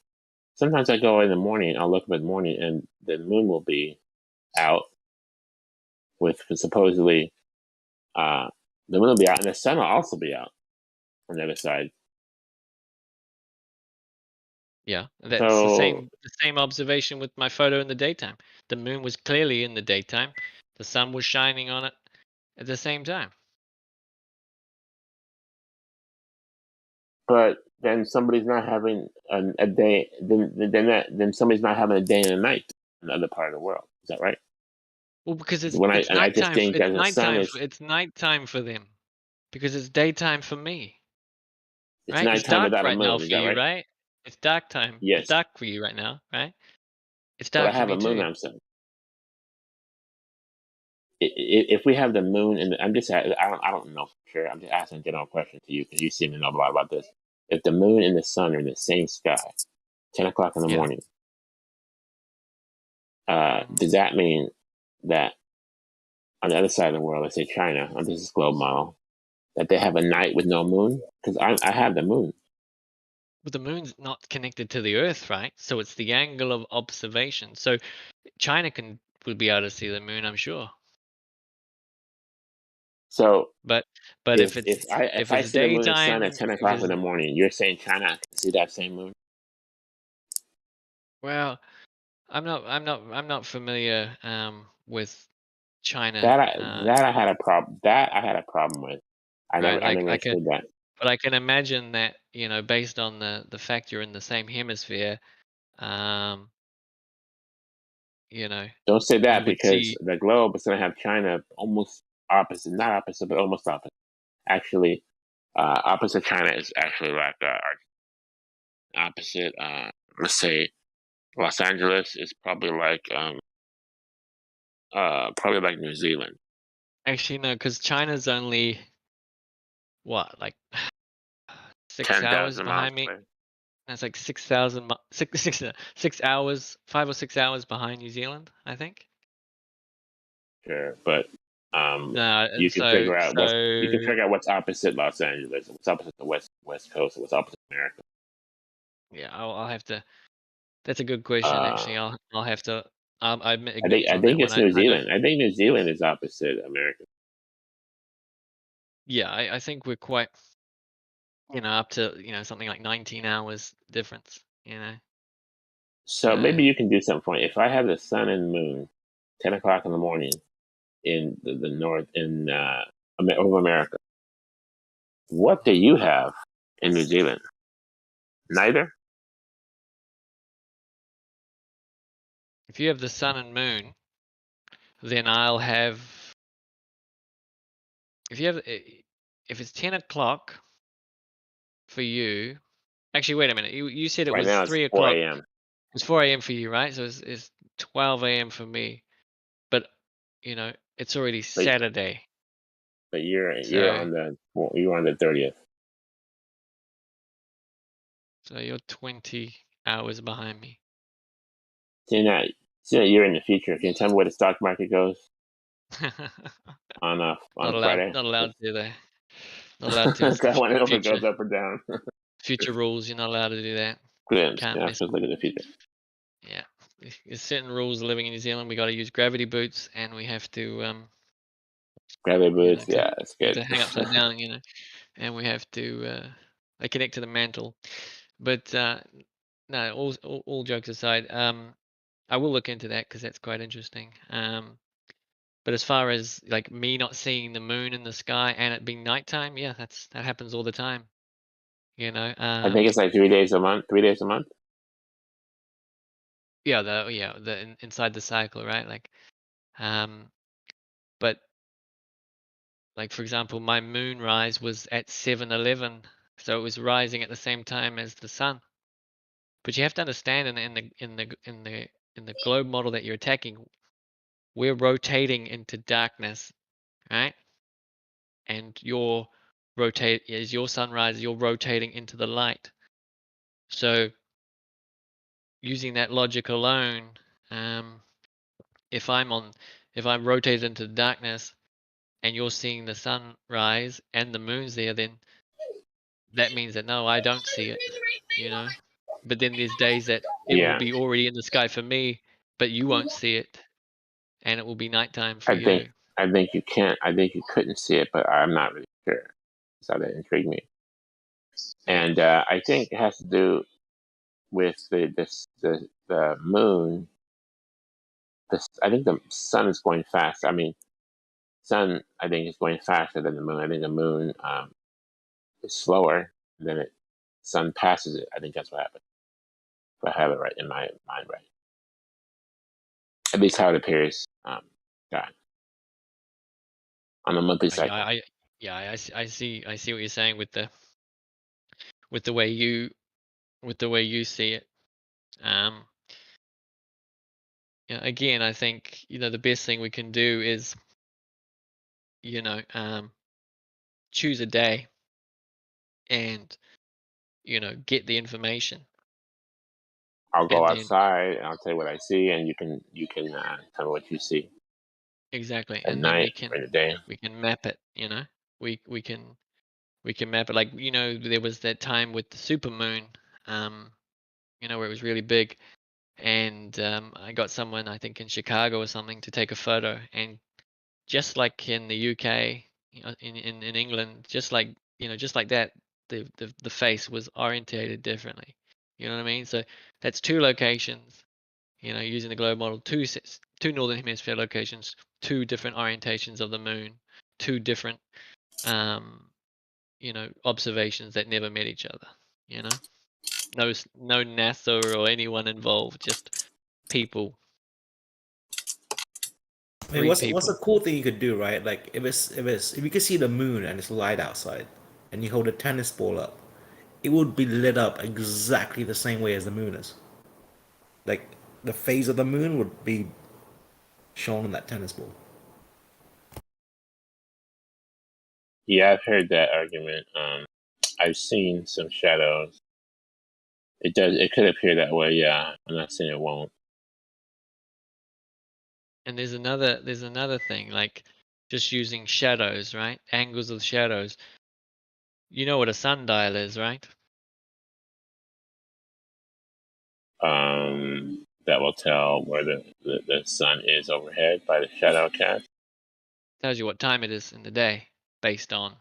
S4: Sometimes I go in the morning. I'll look up in the morning, and the moon will be out with supposedly the moon will be out, and the sun will also be out on the other side.
S7: Yeah, that's
S4: So
S7: the same observation with my photo in the daytime. The moon was clearly in the daytime. The sun was shining on it at the same time.
S4: but then somebody's not having a day. Then somebody's not having a day and a night in the other part of the world. Is that right?
S7: Well, because it's
S4: I just
S7: nighttime.
S4: think that the sun is.
S7: It's nighttime for them, because it's daytime for me.
S4: It's
S7: Right? It's
S4: nighttime
S7: dark
S4: without a
S7: right now
S4: moon. Is
S7: for
S4: that
S7: you,
S4: right?
S7: right? It's dark time. It's
S4: Yes.
S7: dark for you right now, right? It's
S4: But I
S7: dark for
S4: have
S7: me
S4: a moon.
S7: too.
S4: I'm saying. If we have the moon, and I don't know for sure. I'm just asking a general question to you because you seem to know a lot about this. If the moon and the sun are in the same sky, 10 o'clock in the morning, does that mean that on the other side of the world, let's say China, on this globe model, that they have a night with no moon? Because I have the moon.
S7: But the moon's not connected to the Earth, right? So it's the angle of observation. So China would be able to see the moon, I'm sure.
S4: So,
S7: But
S4: if
S7: if
S4: I
S7: it's
S4: see the moon and sun at
S7: daytime,
S4: 10
S7: if
S4: o'clock
S7: it's
S4: in the morning, you're saying China can see that same moon?
S7: well, I'm not familiar with China.
S4: That I had a problem. That I had a problem with. I
S7: Right,
S4: never
S7: like I can,
S4: understood that.
S7: but I can imagine that, you know, based on the fact you're in the same hemisphere, um, you know,
S4: Don't say
S7: you
S4: that
S7: would
S4: because
S7: see.
S4: the globe is going to have China almost opposite, not opposite, but almost opposite. Actually, opposite China is actually like opposite. Let's say Los Angeles is probably like New Zealand.
S7: Actually, no, because China's only what, like 6 hours
S4: 10,000 miles
S7: behind me.
S4: away.
S7: That's like 6,000 6 hours, 5 or 6 hours behind New Zealand, I think.
S4: Sure, but
S7: No,
S4: you can
S7: so
S4: figure out what's opposite Los Angeles, what's opposite the West Coast, and what's opposite America.
S7: yeah, I'll have to. That's a good question. Actually, I'll have to. I admit
S4: I
S7: ignorance on that
S4: think
S7: one.
S4: it's New
S7: I don't.
S4: Zealand. I think New Zealand is opposite America.
S7: Yeah, I think we're quite, you know, up to, you know, something like 19 hours difference. You know.
S4: So maybe you can do something for me. If I have the sun and moon, 10 o'clock in the morning in the north in over America, what do you have in New Zealand? Neither.
S7: If you have the sun and moon, then I'll have. If it's 10 o'clock for you, actually, wait a minute. You said it
S4: Right
S7: was
S4: now it's
S7: 3
S4: 4
S7: o'clock.
S4: a.m.
S7: It's 4 a.m. for you, right? So it's 12 a.m. for me. But you know, it's already
S4: But,
S7: Saturday.
S4: but you're
S7: So
S4: on the 30th.
S7: so you're 20 hours behind me.
S4: See that you're in the future. Can you tell me where the stock market goes on Friday?
S7: Not allowed to there. Not allowed to. It's
S4: I want to know if it
S7: future
S4: goes up or down.
S7: future rules. You're not allowed to do that.
S4: Glimpse.
S7: Can't
S4: Yeah,
S7: miss.
S4: just look at the future.
S7: Yeah, there's certain rules living in New Zealand. We got to use gravity boots, and we have to
S4: Gravity
S7: you know,
S4: boots. Yeah, that's good.
S7: to hang upside down, you know, and we have to they connect to the mantle. But no, all jokes aside, I will look into that because that's quite interesting. But as far as like me not seeing the moon in the sky and it being nighttime, yeah, that happens all the time. You know,
S4: I think it's like 3 days a month. 3 days a month.
S7: yeah, inside the cycle, right? Like, but like for example, my moon rise was at 7:11, so it was rising at the same time as the sun. But you have to understand in the globe model that you're attacking, we're rotating into darkness, right? And your sunrise, you're rotating into the light. So using that logic alone, if I'm rotated into the darkness and you're seeing the sunrise and the moon's there, then that means that no, I don't see it, you know. But then there's days that it will
S4: Yeah,
S7: be already in the sky for me, but you won't see it, and it will be nighttime for
S4: I think
S7: you.
S4: you can't. I think you couldn't see it, but I'm not really sure. So that intrigued me, and I think it has to do with the moon. I think the sun is going fast. I mean, sun I think is going faster than the moon. I think the moon is slower, and then sun passes it. I think that's what happened. If I have it right in my mind, right? At least how it appears. God, on a monthly cycle.
S7: I see what you're saying with the way you see it. Yeah, again, I think, you know, the best thing we can do is, you know, choose a day and, you know, get the information.
S4: I'll go
S7: And then
S4: outside and I'll tell you what I see, and you can tell me what you see
S7: exactly,
S4: at
S7: and then
S4: night or in the day.
S7: we can map it, you know. We can map it, like, you know, there was that time with the supermoon, you know, where it was really big, and I got someone, I think in Chicago or something, to take a photo, and just like in the UK, you know, in England, just like, you know, just like that, the face was orientated differently. You know what I mean? So that's two locations, You know, using the globe model, two northern hemisphere locations, two different orientations of the moon, two different you know, observations that never met each other. You know, no NASA or anyone involved, just people.
S20: I mean, what's a cool thing you could do, right? Like if you could see the moon and it's light outside, and you hold a tennis ball up, it would be lit up exactly the same way as the moon is. Like the phase of the moon would be shown on that tennis ball.
S4: Yeah, I've heard that argument. I've seen some shadows. It could appear that way, yeah. I'm not saying it won't.
S7: And there's another thing, like just using shadows, right? Angles of shadows. You know what a sundial is, right?
S4: That will tell where the sun is overhead by the shadow cast.
S7: Tells you what time it is in the day based on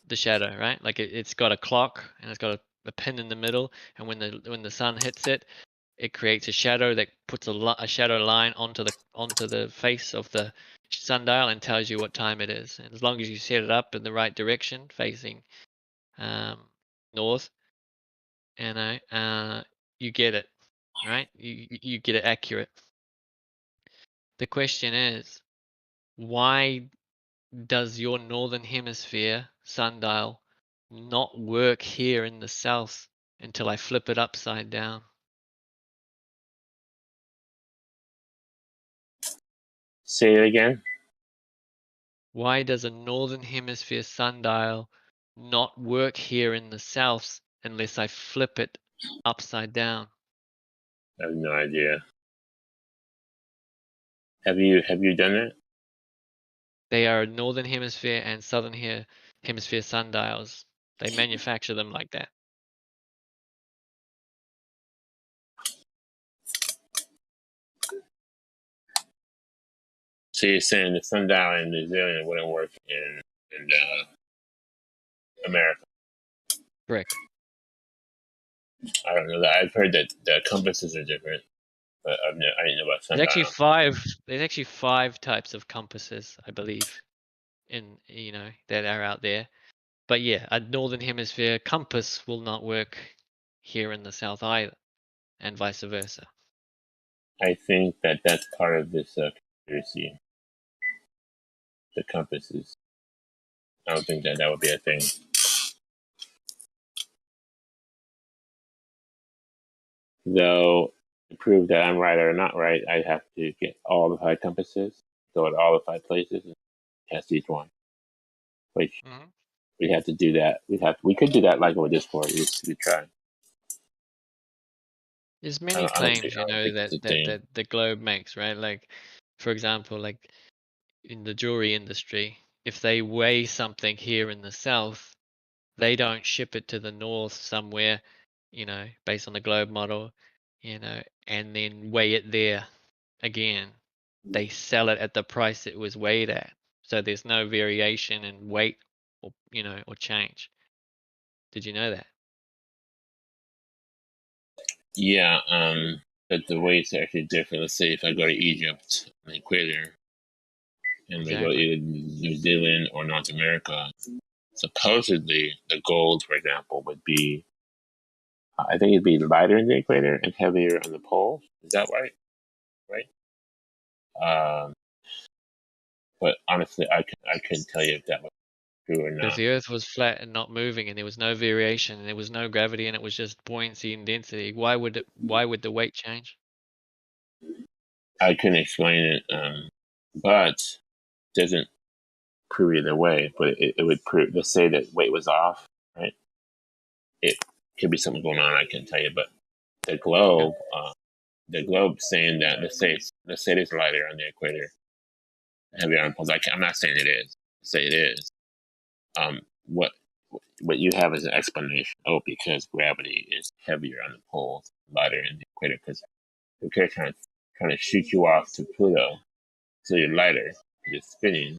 S7: the shadow, right? Like it's got a clock and it's got a pin in the middle, and when the sun hits it, it creates a shadow that puts a shadow line onto the face of the sundial and tells you what time it is. And as long as you set it up in the right direction, facing north, you know, you get it, right? You get it accurate. The question is, why does your northern hemisphere sundial not work here in the south until I flip it upside down?
S4: Say it again.
S7: Why does a northern hemisphere sundial not work here in the south unless I flip it upside down?
S4: I have no idea. Have you done it?
S7: They are northern hemisphere and southern hemisphere sundials. They manufacture them like that.
S4: So you're saying the sundial in New Zealand wouldn't work in America?
S7: Correct.
S4: I don't know that. I've heard that the compasses are different, but I didn't know about sundial.
S7: There's actually five types of compasses, I believe, that are out there. But yeah, a northern hemisphere compass will not work here in the south either, and vice versa.
S4: I think that's part of this conspiracy. The compasses. I don't think that would be a thing. Though, to prove that I'm right or not right, I'd have to get all the 5 compasses, go to all the 5 places, and test each one. Which we'd have to do that. We could do that like with Discord. We try.
S7: There's many claims, that the globe makes, right? Like, for example, like in the jewelry industry, if they weigh something here in the south, they don't ship it to the north somewhere, based on the globe model, and then weigh it there again. They sell it at the price it was weighed at. So there's no variation in weight or change. Did you know that?
S4: Yeah, but the weights are actually different. Let's say if I go to Egypt, the equator, and we go to either New Zealand or North America, supposedly the gold, for example, would be, I think it'd be lighter in the equator and heavier on the pole. Is that right? Right? But honestly, I couldn't tell you if that was true or
S7: Because
S4: not.
S7: the Earth was flat and not moving, and there was no variation, and there was no gravity, and it was just buoyancy and density. Why would the weight change?
S4: I couldn't explain it, but it doesn't prove either way. But it would prove. Let's say that weight was off, right? It could be something going on. I can't tell you, but the globe saying that let's say it is lighter on the equator, heavier on the poles. I'm not saying it is. Say it is. What you have is an explanation. Oh, because gravity is heavier on the poles, lighter in the equator. Because the equator trying to shoot you off to Pluto, so you're lighter. You're spinning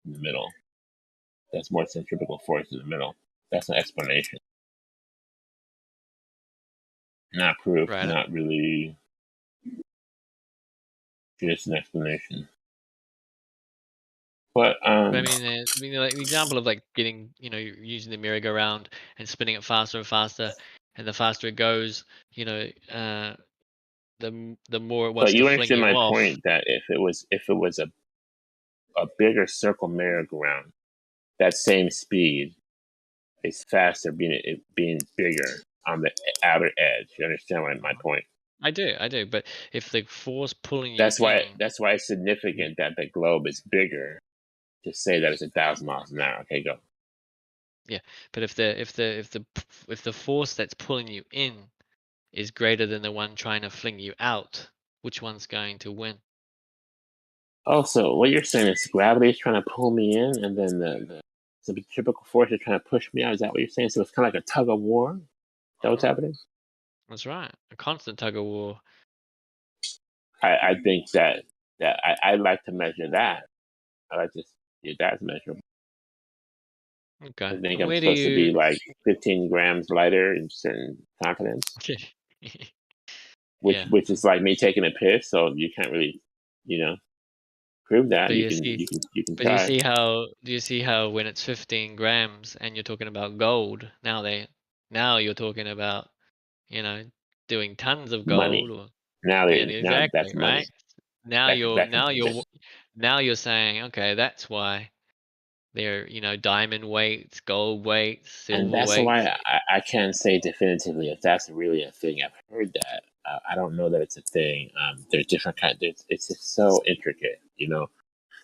S4: in the middle. That's more centrifugal force in the middle. That's an explanation. Not proof.
S7: Right.
S4: Not really. just an explanation. But
S7: I mean, like the example of like getting, you're using the merry-go-round and spinning it faster and faster, and the faster it goes, the more it wants
S4: but you
S7: to fling
S4: understand
S7: you
S4: my
S7: off.
S4: point that if it was a bigger circle merry-go-round, that same speed is faster being bigger on the outer edge. You understand my point?
S7: I do. But if the force pulling you
S4: That's why
S7: in,
S4: it's significant that the globe is bigger to say that it's 1,000 miles an hour. Okay, go.
S7: yeah. But if the force that's pulling you in is greater than the one trying to fling you out, which one's going to win?
S4: Also, what you're saying is gravity is trying to pull me in, and then the centrifugal force is trying to push me out. Is that what you're saying? So it's kind of like a tug of war. Is that what's happening?
S7: That's right. A constant tug of war.
S4: I think that I like to measure that. I like to see that's measurable.
S7: Okay.
S4: I think
S7: And
S4: I'm
S7: where do
S4: supposed to be
S7: you?
S4: like 15 grams lighter in certain confidence,
S7: Yeah.
S4: which is like me taking a piss. So you can't really, prove that.
S7: But
S4: You
S7: you
S4: can
S7: see,
S4: you can you can
S7: but you
S4: try.
S7: see how do you see how when it's 15 grams and you're talking about gold, now you're talking about, doing tons of gold,
S4: Money.
S7: or
S4: Now
S7: yeah,
S4: that's
S7: exactly,
S4: money.
S7: right? Now
S4: That's
S7: you're
S4: that's
S7: now you're now you're saying, okay, that's why they're, diamond weights, gold weights,
S4: and
S7: silver
S4: that's
S7: weights.
S4: why I can't say definitively if that's really a thing. I've heard that. I don't know that it's a thing. There's different kinds. It's just so intricate.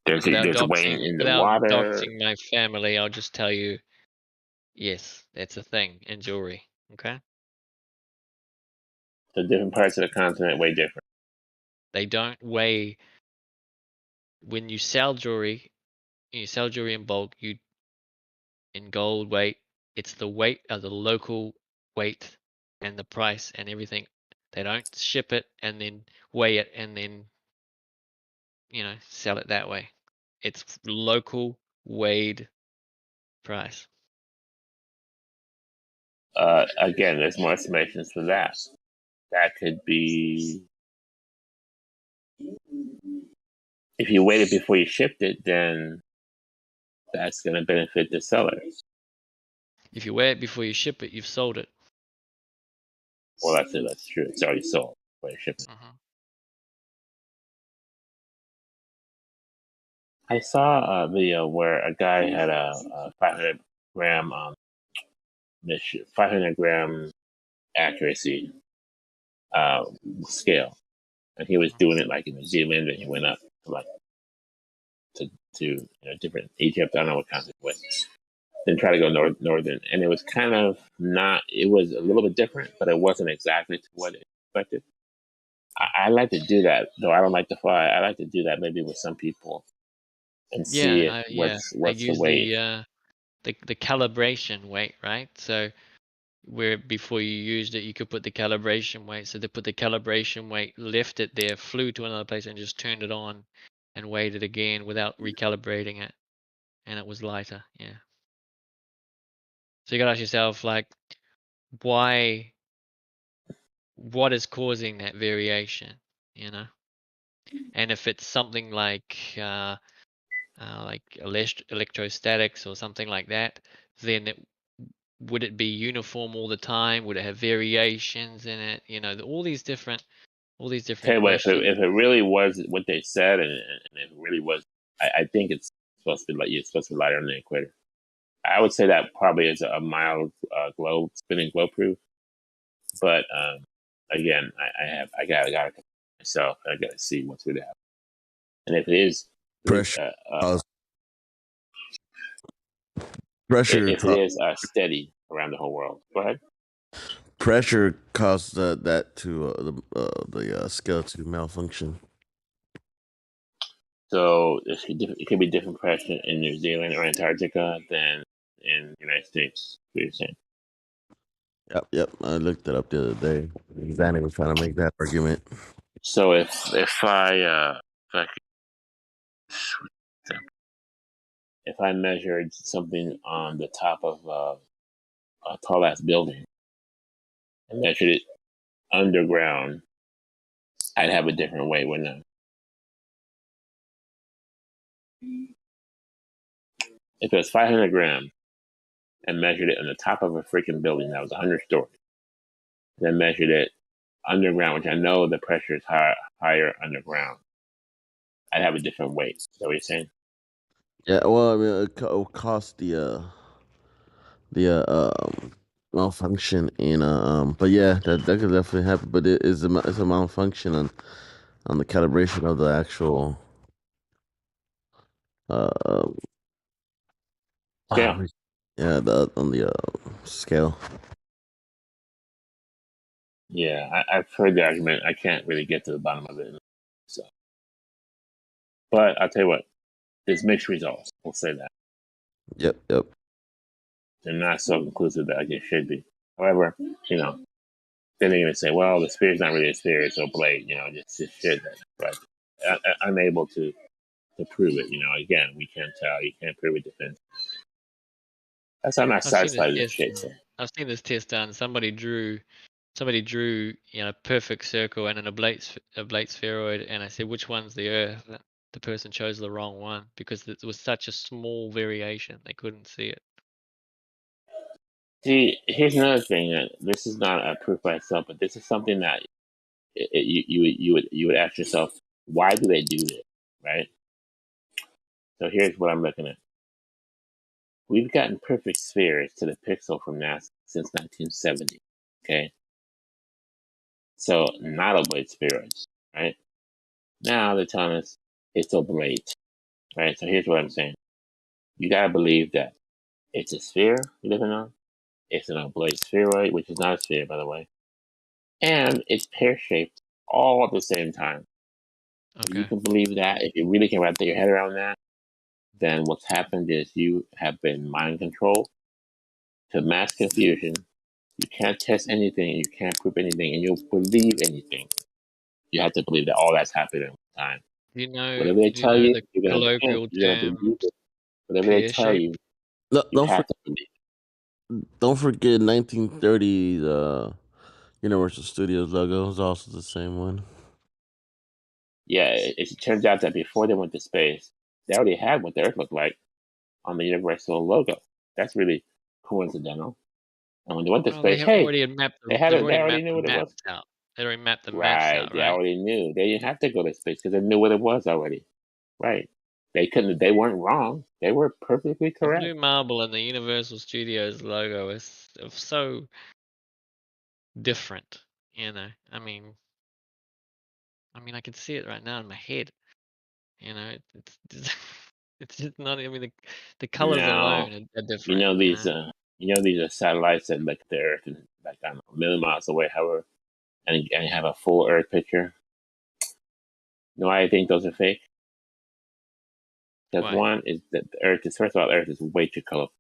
S4: There's weighing in the
S7: Without
S4: water.
S7: doxing my family, I'll just tell you, yes, that's a thing in jewelry. Okay,
S4: So different parts of the continent weigh different.
S7: they don't weigh when you sell jewelry. You sell jewelry in bulk. In gold weight, it's the weight of the local weight and the price and everything. They don't ship it and then weigh it and then sell it that way. It's local weighed price.
S4: Again, there's more estimations for that. That could be if you waited before you shipped it, then that's going to benefit the seller.
S7: If you weigh it before you ship it, you've sold it.
S4: Well, that's it. That's true. It's already sold before you ship it. I saw a video where a guy had a 500 gram 500 gram accuracy scale, and he was doing it like in New Zealand, and he went up to different Egypt. I don't know what country it was. Then try to go northern, and it was kind of not. It was a little bit different, but it wasn't exactly to what it expected. I like to do that, though. I don't like to fly. I like to do that maybe with some people and see if what's
S7: They
S4: the
S7: use
S4: weight.
S7: the calibration weight, right? So where before you used it, you could put the calibration weight. So they put the calibration weight, left it there, flew to another place, and just turned it on and weighed it again without recalibrating it, and it was lighter. Yeah. So you gotta ask yourself, like, why? What is causing that variation? And if it's something like electrostatics or something like that, then would it be uniform all the time? Would it have variations in it? All these different
S4: Tell you what,
S7: questions.
S4: if it really was what they said, and if it really was, I think it's supposed to be like it's supposed to be lighter on the equator. I would say that probably is a mild spinning globe proof. But again, I gotta myself. I gotta see what's really happening. And if it is
S21: pressure,
S4: if it is steady around the whole world. Go ahead.
S21: pressure caused that to the scale to malfunction.
S4: So it could be different pressure in New Zealand or Antarctica than in the United States. What you're saying?
S21: Yep. I looked it up the other day. Danny was trying to make that argument.
S4: So if I measured something on the top of a tall ass building and measured it underground, I'd have a different weight, wouldn't I? If it was 500 grams and measured it on the top of a freaking building that was 100 stories, then measured it underground, which I know the pressure is higher underground, I'd have a different weight. Is that what you're saying?
S21: Yeah, well, I mean, it'll cost the malfunction in but yeah, that could definitely happen. But it's a malfunction on the calibration of the actual
S4: Scale.
S21: yeah, on the scale.
S4: Yeah, I've heard the argument. I can't really get to the bottom of it. So, but I'll tell you what, there's mixed results. We'll say that.
S21: Yep.
S4: They're not so conclusive that it should be. However, then they're going to say, well, the sphere's not really a sphere, it's a blade, just shit. But unable to prove it, again, we can't tell. You can't prove it definitively. That's why I'm not satisfied with this shit. So.
S7: I've seen this test done. Somebody drew, a perfect circle and an oblate spheroid, and I said, which one's the Earth? The person chose the wrong one because it was such a small variation they couldn't see it.
S4: See, here's another thing. That this is not a proof by itself, but this is something that you would ask yourself, why do they do this, right? So here's what I'm looking at. We've gotten perfect spheres to the pixel from NASA since 1970. Okay, so not oblate spheroids, right? Now they're telling us it's oblate, right? So here's what I'm saying. You gotta believe that it's a sphere you're living on. It's an oblate spheroid, which is not a sphere, by the way. And it's pear-shaped all at the same time. If you can believe that, if you really can wrap your head around that, then what's happened is you have been mind controlled to mass confusion. You can't test anything, you can't prove anything, and you'll believe anything. You have to believe that all that's happening at the time.
S7: Do you know?
S4: Whatever they tell you,
S7: the
S4: you're gonna
S7: colloquial
S4: you're
S7: term?
S4: gonna believe it. Whatever they
S7: pear
S4: tell you,
S7: shape?
S4: you have to believe.
S21: Don't forget 1930s Universal Studios logo is also the same one.
S4: Yeah, it turns out that before they went to space, they already had what the Earth looked like on the Universal logo. That's really coincidental. And when they went to
S7: Well,
S4: space,
S7: they
S4: hey,
S7: already had mapped
S4: they
S7: they've
S4: already
S7: already
S4: knew
S7: mapped
S4: what
S7: the
S4: it was.
S7: maps out. They already mapped the maps
S4: Right,
S7: out,
S4: they
S7: right?
S4: already knew. They didn't have to go to space because they knew what it was already. Right. They weren't wrong. They were perfectly
S7: The
S4: correct.
S7: blue marble and the Universal Studios logo is so different. I mean, I can see it right now in my head. It's it's just not. I mean, the colors
S4: Now,
S7: alone are different.
S4: these are satellites that look at the Earth and like I don't know, a million miles away, however, and have a full Earth picture. You know why I think those are fake? Because
S7: Why?
S4: one is that the Earth is first of all, the Earth is way too colorful,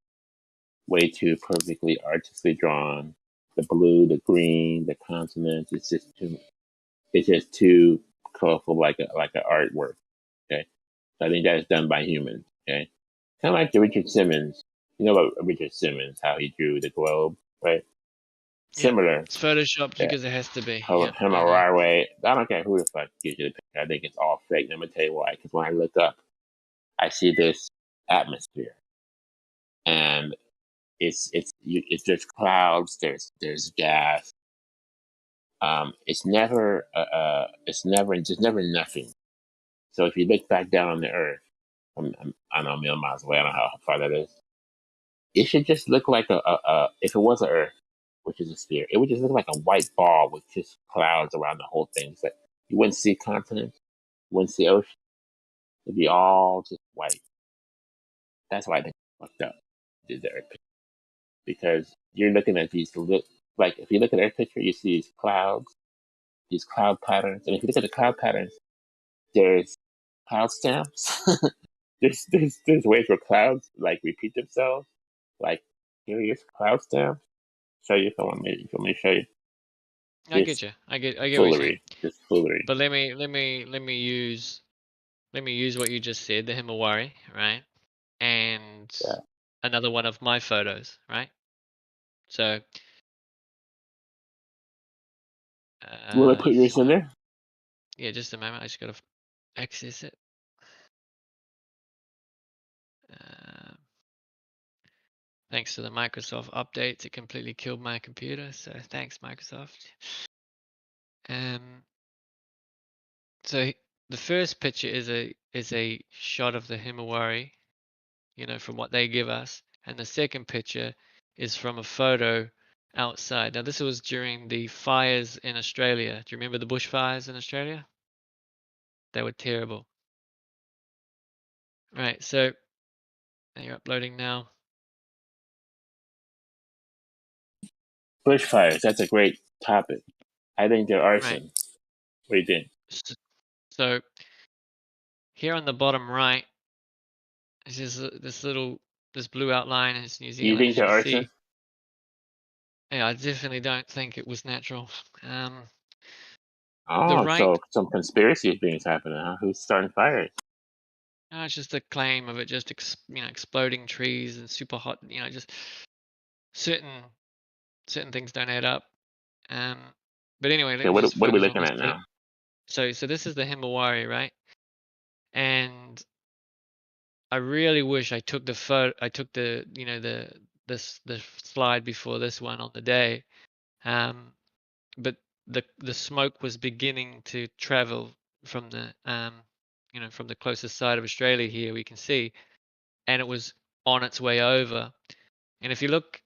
S4: way too perfectly artistically drawn. The blue, the green, the continents. It's just too. It's just too colorful, like a artwork. Okay, so I think that is done by humans. Okay, kind of like the Richard Simmons. You know about Richard Simmons, how he drew the globe, right?
S7: Yeah,
S4: Similar.
S7: it's photoshopped
S4: Yeah.
S7: because it has to be. Yeah,
S4: Him a rare way. I don't care who the fuck gives you the picture. I think it's all fake. And I'm gonna tell you why. Because when I look up, I see this atmosphere, and it's there's clouds, there's gas. It's never just never nothing. So if you look back down on the Earth, I don't know, a million miles away. I don't know how far that is. It should just look like if it was an Earth, which is a sphere, it would just look like a white ball with just clouds around the whole thing. So you wouldn't see continents, you wouldn't see ocean. It'd be all just white. That's why they fucked up the Earth picture. Because you're looking at these like if you look at the Earth picture, you see these clouds, these cloud patterns, and if you look at the cloud patterns, there's cloud stamps. there's ways where clouds like repeat themselves. Like here's cloud stamps. Show you if you want me to show you.
S7: I get you. I get what you're saying.
S4: Foolery. Just foolery.
S7: But let me use what you just said, the Himawari, right? And another one of my photos, right? So
S4: You want to put yours in
S7: fine.
S4: there?
S7: Yeah, just a moment. I just gotta access it. Thanks to the Microsoft updates, it completely killed my computer. So thanks, Microsoft. So the first picture is a shot of the Himawari, you know, from what they give us, and the second picture is from a photo outside. Now this was during the fires in Australia. Do you remember the bushfires in Australia? They were terrible. Right, so you're uploading now.
S4: Bushfires. That's a great topic. I think there are
S7: Right.
S4: some. What do you think?
S7: So here on the bottom right is this blue outline is New
S4: Do you
S7: Zealand,
S4: think
S7: as you
S4: there
S7: can
S4: are
S7: see.
S4: some?
S7: Yeah, I definitely don't think it was natural. The
S4: Oh,
S7: right,
S4: so some conspiracy things happening, huh? Who's starting fires?
S7: no, it's just a claim of it just exploding trees and super hot. You know, just certain things don't add up. But anyway, let
S4: Okay,
S7: me
S4: what
S7: just
S4: are we
S7: focus on
S4: looking
S7: this.
S4: at now?
S7: So this is the Himawari, right? And I really wish I took the photo. I took the the slide before this one on the day, but the smoke was beginning to travel from the from the closest side of Australia here. We can see, and it was on its way over. And if you look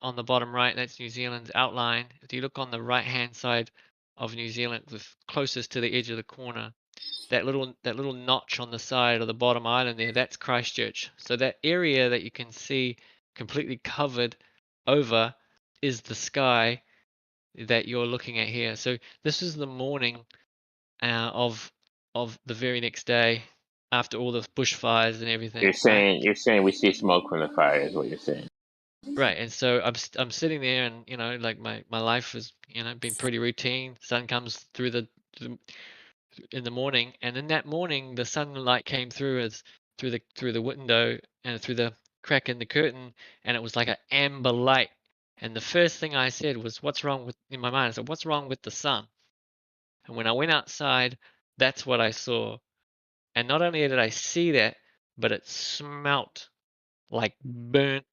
S7: on the bottom right, that's New Zealand's outline. If you look on the right hand side of New Zealand, with closest to the edge of the corner, that little notch on the side of the bottom island there, that's Christchurch. So that area that you can see completely covered over is the sky that you're looking at here. So this is the morning of the very next day, after all the bushfires and everything, right?
S4: You're saying we see smoke from the fire is what you're saying.
S7: Right, and so I'm sitting there, and like my life has been pretty routine. Sun comes through in the morning, and in that morning the sunlight came through through the window and through the crack in the curtain, and it was like an amber light. And the first thing I said was, "What's wrong with?" In my mind, I said, "What's wrong with the sun?" And when I went outside, that's what I saw. And not only did I see that, but it smelt like burnt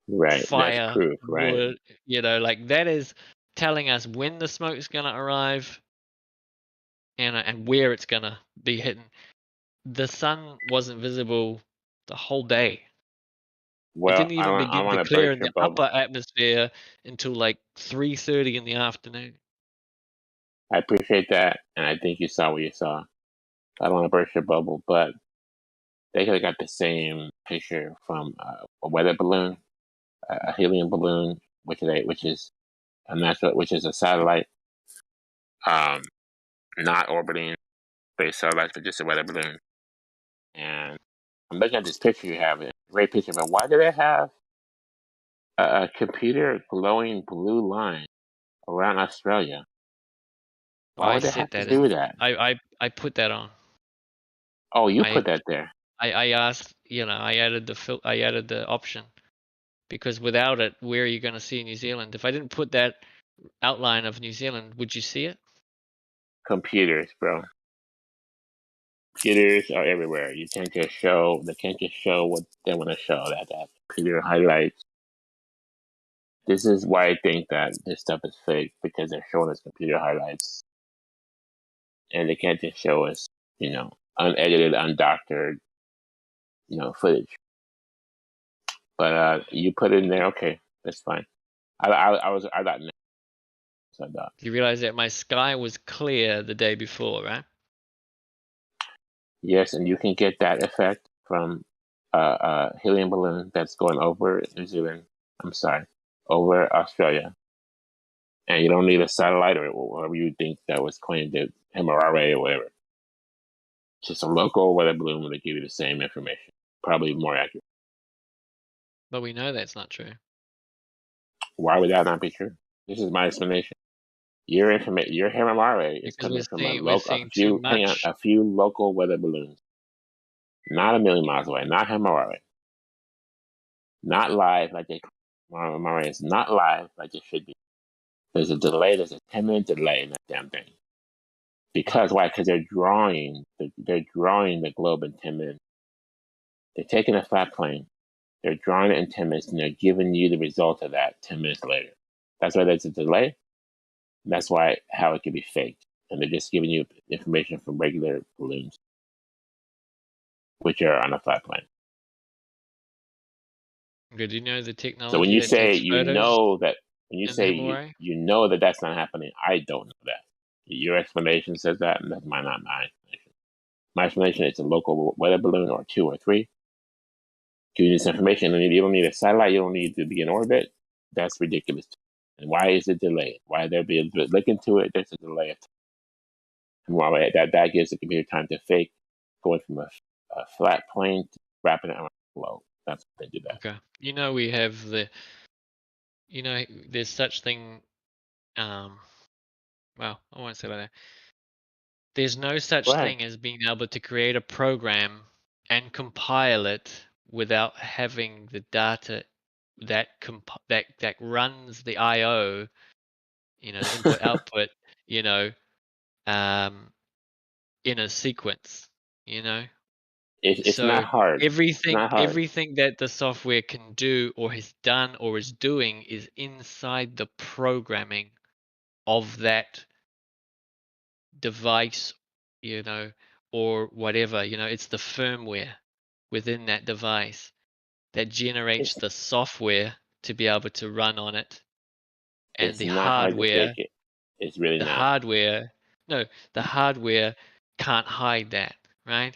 S4: Right, that's
S7: fire
S4: proof, right?
S7: wood. Like that is telling us when the smoke's gonna arrive and where it's gonna be hitting. The sun wasn't visible the whole day. It
S4: Well,
S7: didn't even
S4: I
S7: begin
S4: want
S7: to
S4: to
S7: clear
S4: burst
S7: in
S4: your
S7: the upper
S4: bubble.
S7: atmosphere until like 3:30 in the afternoon.
S4: I appreciate that, and I think you saw what you saw. I don't want to burst your bubble, but they could have got the same picture from a weather balloon, a helium balloon, which is a natural, which is a satellite, not orbiting space satellites, but just a weather balloon. And I'm looking at this picture you have, a great picture, but why do they have a computer glowing blue line around Australia?
S7: Well,
S4: Why
S7: I
S4: would they
S7: set
S4: have to
S7: that
S4: do
S7: in.
S4: that?
S7: I put that on.
S4: Oh, you
S7: I
S4: put that there.
S7: I asked, I added I added the option, because without it, where are you going to see New Zealand? If I didn't put that outline of New Zealand, would you see it?
S4: Computers, bro. Computers are everywhere. They can't just show what they want to show. That computer highlights. This is why I think that this stuff is fake, because they're showing us computer highlights, and they can't just show us, unedited, undoctored, footage. But you put it in there, okay, that's fine. I got next. So I thought,
S7: You realize that my sky was clear the day before, right?
S4: yes, and you can get that effect from a helium balloon that's going over New Zealand. I'm sorry, over Australia, and you don't need a satellite or whatever you think that was claimed to MRRA or whatever. Just a local weather balloon will give you the same information, probably more accurate.
S7: But we know that's not true.
S4: Why would that not be true? This is my explanation. Your MRRA is
S7: Because
S4: coming from
S7: we're seeing too much.
S4: a few local weather balloons, not a million miles away, not MRRA, not live like they. MRRA is not live like it should be. There's a delay. There's a 10-minute delay in that damn thing. Because why? Because they're drawing the globe in 10 minutes. They're taking a flat plane, they're drawing it in 10 minutes, and they're giving you the result of that 10 minutes later. That's why there's a delay. That's why how it can be faked. And they're just giving you information from regular balloons, which are on a flat plane.
S7: Good. Do you know the technology
S4: So when you
S7: that
S4: say
S7: takes
S4: you
S7: photos
S4: know that, when you
S7: in the
S4: say
S7: MRI?
S4: you know that that's not happening, I don't know that. Your explanation says that, and that's not my explanation. My explanation is a local weather balloon or 2 or 3. Giving you this information, you don't need a satellite, you don't need to be in orbit. That's ridiculous. And why is it delayed? Why there be look into it? There's a delay of time. And why that gives the computer time to fake going from a flat plane to wrapping it around the globe. That's what they do that.
S7: Okay. You know, we have the, you know, there's such thing, well, I won't say like that. There's no such
S4: Go ahead.
S7: thing as being able to create a program and compile it without having the data that that runs the I/O, you know, the input output, you know, in a sequence, you know.
S4: It's
S7: So
S4: not hard. It's not hard.
S7: everything that the software can do or has done or is doing is inside the programming of that device, you know, or whatever, you know. It's the firmware within that device that generates the software to be able to run on it, and
S4: It's
S7: the
S4: not hard to
S7: hardware,
S4: fake it. It's really
S7: the
S4: not.
S7: hardware, no, the hardware can't hide that, right?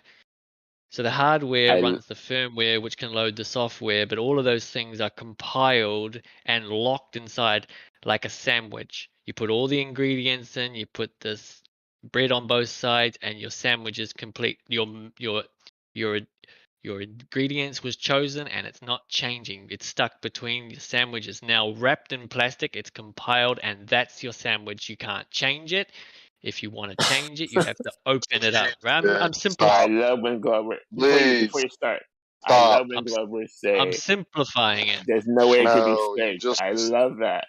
S7: So the hardware runs the firmware, which can load the software, but all of those things are compiled and locked inside like a sandwich. You put all the ingredients in, you put this bread on both sides, and your sandwich is complete. Your ingredients was chosen, and it's not changing. It's stuck between. Your sandwich is now wrapped in plastic. It's compiled, and that's your sandwich. You can't change it. If you want to change it, you have to open it up. Right? I'm
S4: I
S7: simplifying.
S4: love when Glover
S5: Please
S4: before you start. I
S5: stop.
S4: love when
S7: I'm
S4: Glover
S7: I'm
S4: say
S7: simplifying it.
S4: there's no way it could be
S5: No,
S4: faked. I love that.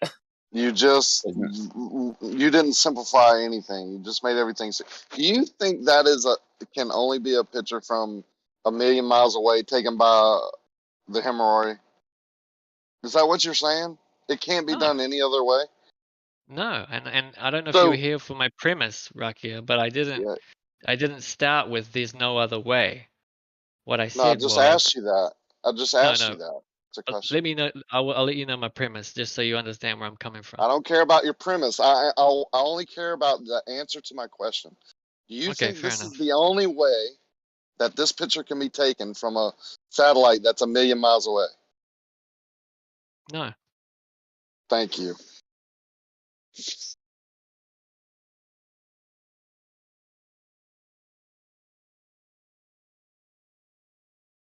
S5: you just
S4: There's no-
S5: you didn't simplify anything. You just made everything. Do you think that can only be a picture from a million miles away taken by the Himawari? Is that what you're saying? It can't be
S7: No,
S5: done any other way.
S7: no, and I don't know if you were
S5: So
S7: here for my premise, Rakia, but I
S5: yeah,
S7: didn't start with "there's no other way." What I
S5: no, I
S7: said
S5: just
S7: was,
S5: asked you that. I just
S7: no,
S5: asked
S7: no.
S5: you that. It's a question.
S7: Let me know. I'll let you know my premise, just so you understand where I'm coming from.
S5: I don't care about your premise. I only care about the answer to my question. Do you
S7: Okay,
S5: think
S7: fair
S5: this is
S7: enough.
S5: the only way that this picture can be taken from a satellite that's a million miles away?
S7: No.
S5: Thank you.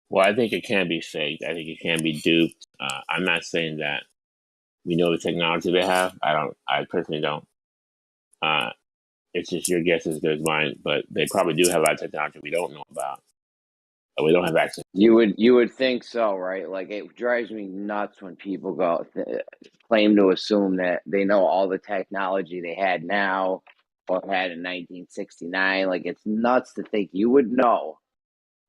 S4: Well, I think it can be faked. I think it can be duped. I'm not saying that we know the technology they have. I personally don't. It's just your guess is as good as mine. But they probably do have a lot of technology we don't know about. We don't have access.
S22: You would think so, right? Like, it drives me nuts when people claim to assume that they know all the technology they had now or had in 1969. Like, it's nuts to think you would know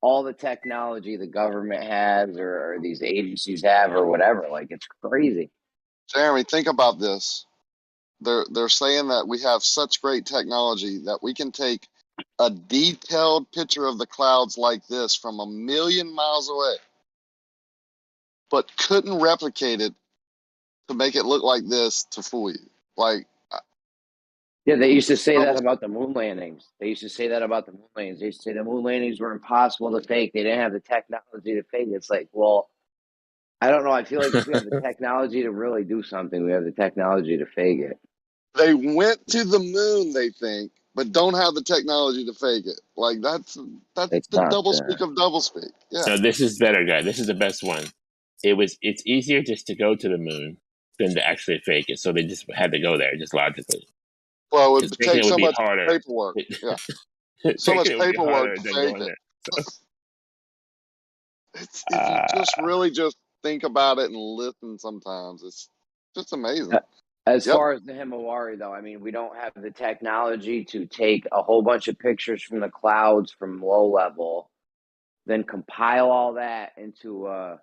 S22: all the technology the government has or these agencies have or whatever. Like, it's crazy.
S5: Jeremy, think about this. They're saying that we have such great technology that we can take a detailed picture of the clouds like this from a million miles away, but couldn't replicate it to make it look like this to fool you. Like,
S22: Yeah, they used to say that
S5: double-
S22: about the moon landings. They used to say that about the moon landings. They used to say the moon landings were impossible to fake. They didn't have the technology to fake. It's like, well, I don't know. I feel like if we have the technology to really do something, we have the technology to fake it.
S5: they went to the moon, they think, but don't have the technology to fake it. Like, that's
S22: It's
S5: the
S22: not
S5: double speak of double speak. Yeah.
S4: So this is better, guy. This is the best one. It's easier just to go to the moon than to actually fake it. So they just had to go there, just logically.
S5: Well, it would
S4: Faking
S5: take
S4: it would
S5: so
S4: be
S5: much
S4: harder.
S5: paperwork. Yeah. So much
S4: Faking it would be
S5: paperwork
S4: harder
S5: to
S4: than
S5: fake
S4: going
S5: it.
S4: there.
S5: It's, if you just really just think about it and listen sometimes, it's just amazing.
S22: As
S5: Yep.
S22: far as the Himawari, though, I mean, we don't have the technology to take a whole bunch of pictures from the clouds from low level then compile all that into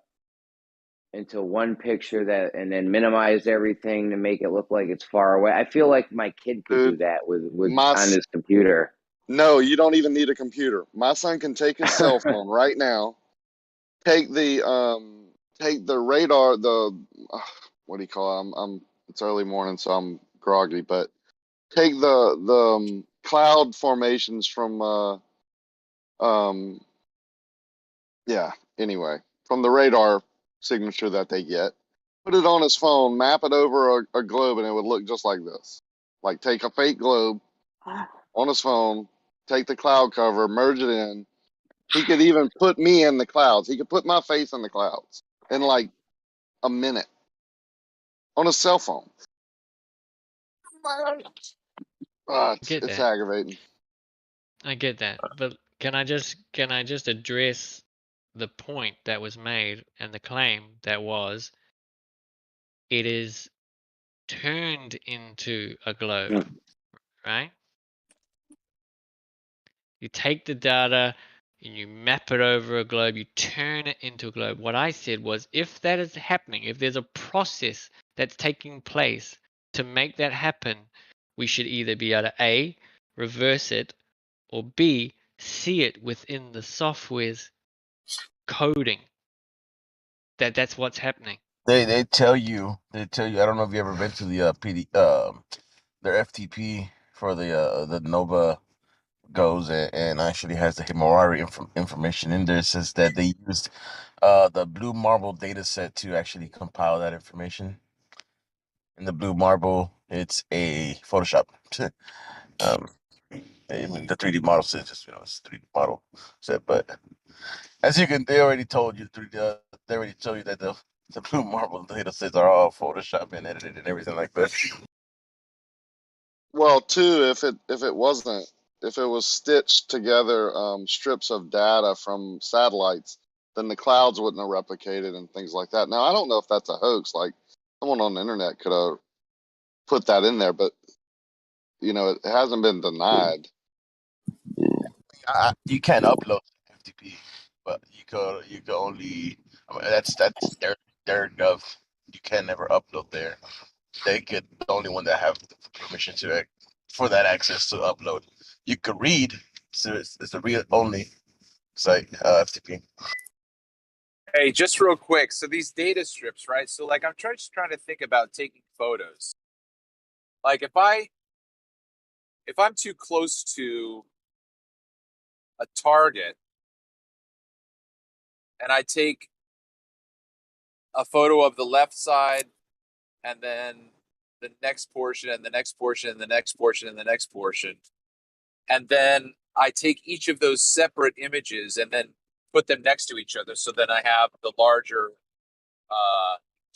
S22: one picture and then minimize everything to make it look like it's far away. I feel like my kid could do that with on his computer.
S5: No, you don't even need a computer. My son can take his cell phone right now, take the radar, what do you call it? It's early morning, so I'm groggy, but take the cloud formations from from the radar signature that they get, put it on his phone, map it over a globe, and it would look just like this. Like, take a fake globe on his phone, take the cloud cover, merge it in. He could even put me in the clouds. He could put my face in the clouds in like a minute on his cell phone. It's aggravating.
S7: I get that, but can I just address the point that was made and the claim that was it is turned into a globe, right? You take the data and you map it over a globe, you turn it into a globe. What I said was if that is happening, if there's a process that's taking place to make that happen, we should either be able to A, reverse it, or B, see it within the software's coding. That's what's happening.
S21: They tell you. I don't know if you ever been to the their FTP for the Nova goes and actually has the Himawari information in there. It says that they used the Blue Marble data set to actually compile that information. In the Blue Marble, it's a Photoshop. I mean, the 3D model set, just it's a 3D model set, but as they already told you, they already told you that the Blue Marble data sets are all Photoshop and edited and everything like that.
S5: Well, too, if it was stitched together strips of data from satellites, then the clouds wouldn't have replicated and things like that. Now, I don't know if that's a hoax. Like, someone on the internet could have put that in there, but it hasn't been denied.
S21: You can't upload FTP, but you could only. I mean, that's their gov. You can never upload there. They could the only one that have the permission for that access to upload. You could read. So it's a read only site FTP.
S18: Hey, just real quick. So these data strips, right? So like I'm just trying to think about taking photos. Like if I'm too close to a target and I take a photo of the left side and then the next portion and the next portion and the next portion and the next portion, and then I take each of those separate images and then put them next to each other, so then I have the larger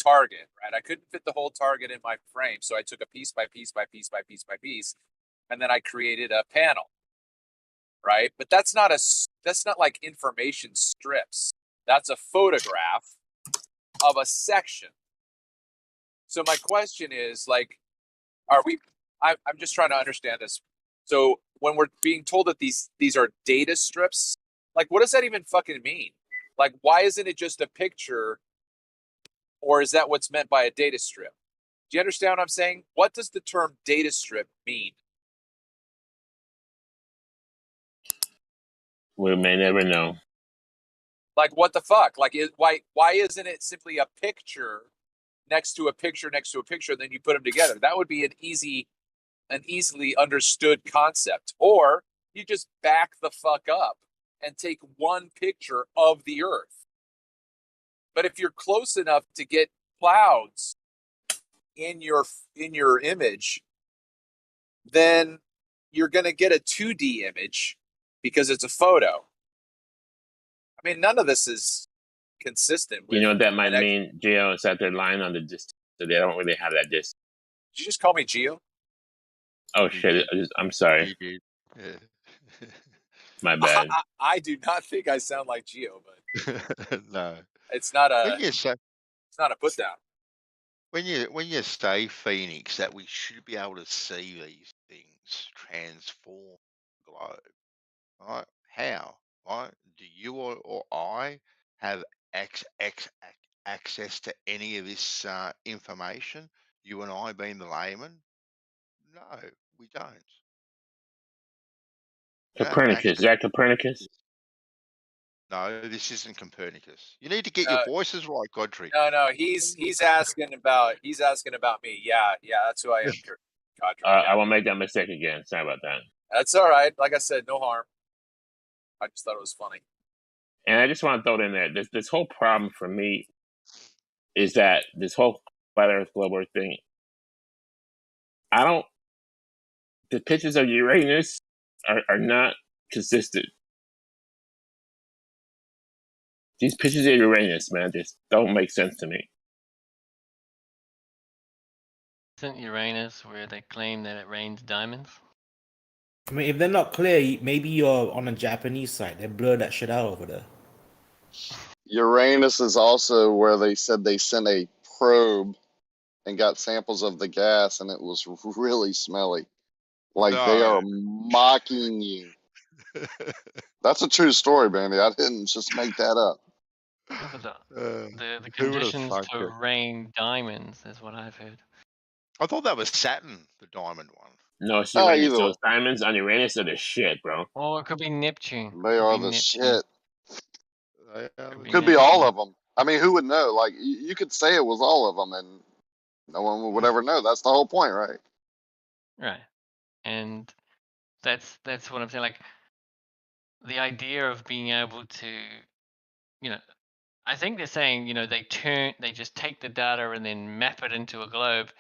S18: target, right? I couldn't fit the whole target in my frame, so I took a piece by piece by piece by piece by piece, and then I created a panel, right? But that's not like information strips. That's a photograph of a section. So my question is, like, I'm just trying to understand this. So when we're being told that these are data strips, like, what does that even fucking mean? Like, why isn't it just a picture? Or is that what's meant by a data strip? Do you understand what I'm saying? What does the term data strip mean?
S4: We may never know.
S18: Like, what the fuck? Like, why isn't it simply a picture next to a picture next to a picture, and then you put them together? That would be an easily understood concept. Or you just back the fuck up and take one picture of the Earth. But if you're close enough to get clouds in your image, then you're going to get a 2D image because it's a photo. I mean, none of this is consistent with.
S4: You know what that might mean, Geo, is that they're lying on the distance, so they don't really have that distance.
S18: Did you just call me Geo?
S4: Oh shit! I'm sorry. My bad.
S18: I do not think I sound like Geo, but
S6: No,
S18: it's not a
S6: it's
S18: not a put down.
S6: When you say Phoenix, that we should be able to see these things transform the globe, right? How? Right? do you or I have access to any of this information? You and I being the layman? No, we don't. We don't have
S4: Copernicus.
S6: access.
S4: Is that Copernicus?
S6: No, this isn't Copernicus. You need to get your voices right, Godfrey.
S18: No, he's asking about me. Yeah, that's who I am, Godric.
S4: I won't make that mistake again. Sorry about that.
S18: That's all right. Like I said, no harm. I just thought it was funny.
S4: And I just want to throw it in there. This whole problem for me is that this whole flat Earth, globe Earth thing. The pictures of Uranus are not consistent. These pictures of Uranus, man, just don't make sense to me.
S7: Isn't Uranus where they claim that it rains diamonds?
S20: I mean, if they're not clear, maybe you're on a Japanese site. They blur that shit out over there.
S5: Uranus is also where they said they sent a probe and got samples of the gas, and it was really smelly. Like they are mocking you. That's a true story, Bandy. I didn't just make that up.
S7: Yeah, but the
S6: who would've
S7: conditions
S6: thunk
S7: to
S6: it?
S7: rain diamonds is what I've heard.
S6: I thought that was Saturn, the diamond one.
S4: No, it's
S5: Oh,
S4: Uranus.
S5: either
S4: Those
S5: way.
S4: diamonds on Uranus are the shit, bro.
S7: Or it could be Neptune.
S5: They
S7: Could
S5: are
S7: be
S5: the
S7: Neptune.
S5: shit. Could be
S7: Neptune.
S5: all of them. I mean, who would know? Like, you could say it was all of them, and no one would ever know. That's the whole point, right?
S7: Right. And that's what I'm saying. Like, the idea of being able to, I think they're saying, they just take the data and then map it into a globe.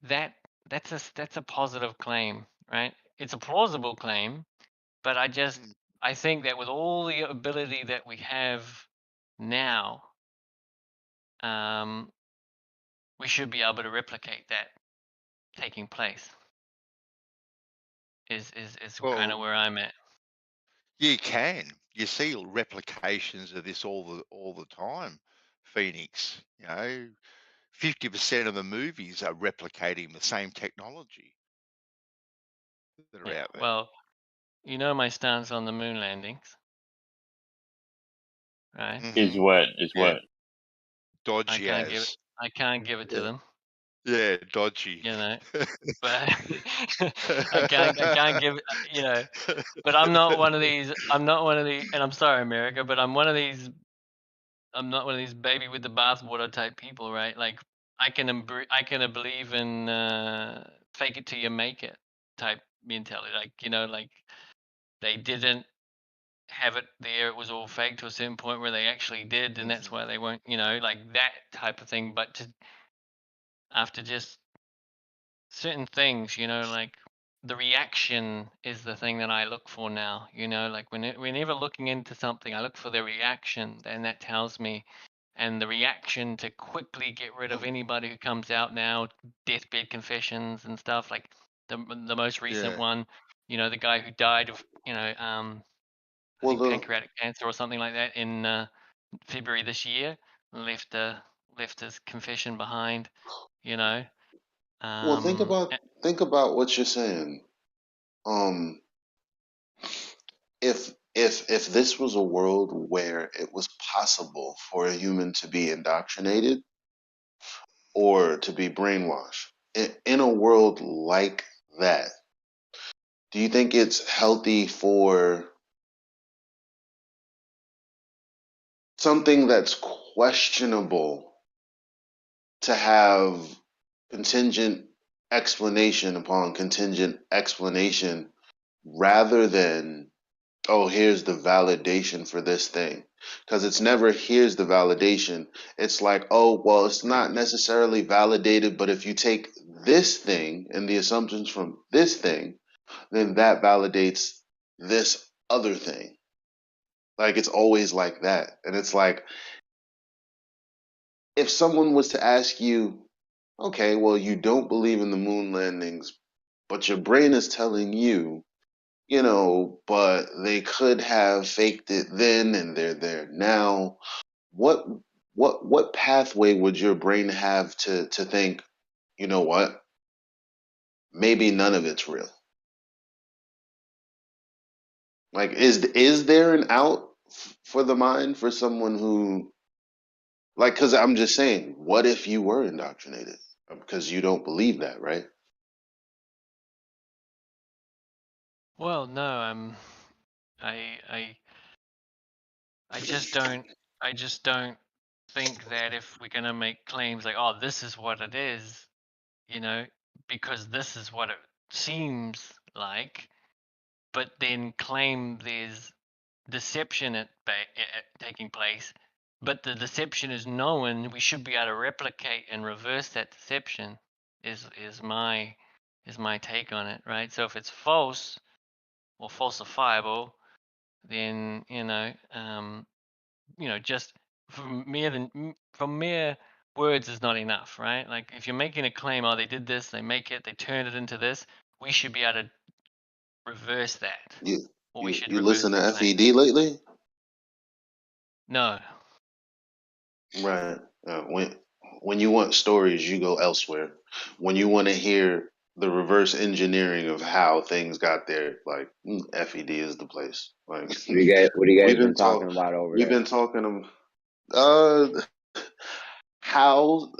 S7: That's a positive claim, right? It's a plausible claim, but I think that with all the ability that we have now, we should be able to replicate that taking place. Is kind of where I'm at.
S6: You can. You see replications of this all the time, Phoenix. 50% of the movies are replicating the same technology that are out there.
S7: Well, my stance on the moon landings, right?
S4: Is what?
S6: Dodgy
S7: I
S6: as.
S7: can't give it to them.
S6: Yeah, dodgy.
S7: But I can't give it, but I'm not one of these, and I'm sorry, America, but I'm not one of these baby with the bathwater type people, right? Like, I can believe in fake it till you make it type mentality. Like, they didn't have it there, it was all fake to a certain point where they actually did, and that's why they weren't, like that type of thing. But after just certain things, like the reaction is the thing that I look for now. Like whenever looking into something, I look for the reaction, and that tells me. And the reaction to quickly get rid of anybody who comes out now, deathbed confessions and stuff, like the most recent one, the guy who died of, I think pancreatic cancer or something like that in February this year, left his confession behind,
S9: Well, think about what you're saying. If this was a world where it was possible for a human to be indoctrinated or to be brainwashed, in a world like that, do you think it's healthy for something that's questionable to have contingent explanation upon contingent explanation rather than, oh, here's the validation for this thing? Because it's never here's the validation. It's like, oh, well, it's not necessarily validated, but if you take this thing and the assumptions from this thing, then that validates this other thing. Like, it's always like that. And it's like, if someone was to ask you, okay, well, you don't believe in the moon landings, but your brain is telling you, but they could have faked it then and they're there now. What pathway would your brain have to think, you know what? Maybe none of it's real. Like, is there an out for the mind, for someone who, like, because I'm just saying, what if you were indoctrinated? Because you don't believe that, right?
S7: Well, no, I I I just don't think that if we're gonna make claims like, oh, this is what it is, you know, because this is what it seems like, but then claim there's deception taking place, but the deception is known, we should be able to replicate and reverse that deception. Is my take on it, right? So if it's false or falsifiable, then just from mere words is not enough, right? Like if you're making a claim, oh, they did this, they make it, they turn it into this, we should be able to reverse that,
S9: You
S7: or we should
S9: you
S7: reverse
S9: listen
S7: the
S9: to
S7: claim.
S9: FED lately?
S7: No.
S9: Right. When you want stories, you go elsewhere. When you want to hear the reverse engineering of how things got there, like FED is the place. Like
S22: What do you
S9: we've
S22: guys been
S9: been
S22: talking about over
S9: we've
S22: there?
S9: been talking how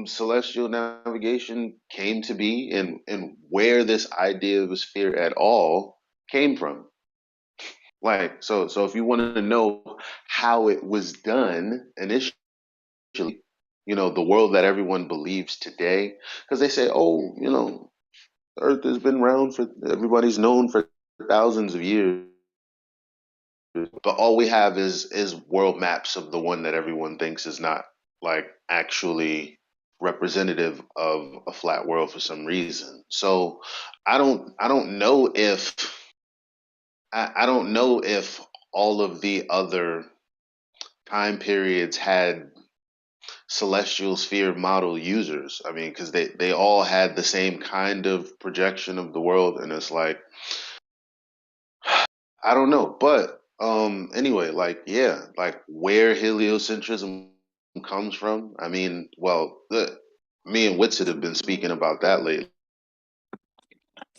S9: celestial navigation came to be, and where this idea of a sphere at all came from. Like so if you want to know how it was done initially, the world that everyone believes today, because they say, oh, the earth has been around for, everybody's known for thousands of years, but all we have is world maps of the one that everyone thinks is not like actually representative of a flat world for some reason. So I don't know if I don't know if all of the other time periods had celestial sphere model users. I mean, because they all had the same kind of projection of the world, and it's like, I don't know. But anyway, like, yeah, like where heliocentrism comes from. I mean, well, me and Witsit have been speaking about that lately.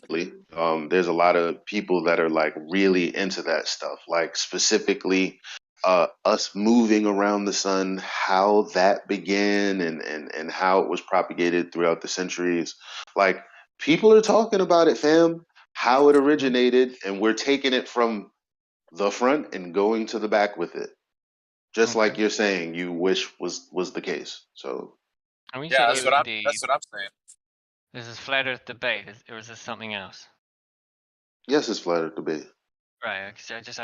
S9: There's a lot of people that are like really into that stuff, like specifically us moving around the sun, how that began, and how it was propagated throughout the centuries. Like people are talking about it, fam, how it originated, and we're taking it from the front and going to the back with it, just like you're saying you wish was the case. So
S7: And when you
S18: Yeah,
S7: said
S18: that's what
S7: FED,
S18: I'm saying.
S7: this is flat Earth debate, or is this something else?
S9: yes, it's flat earth debate.
S7: Right. Because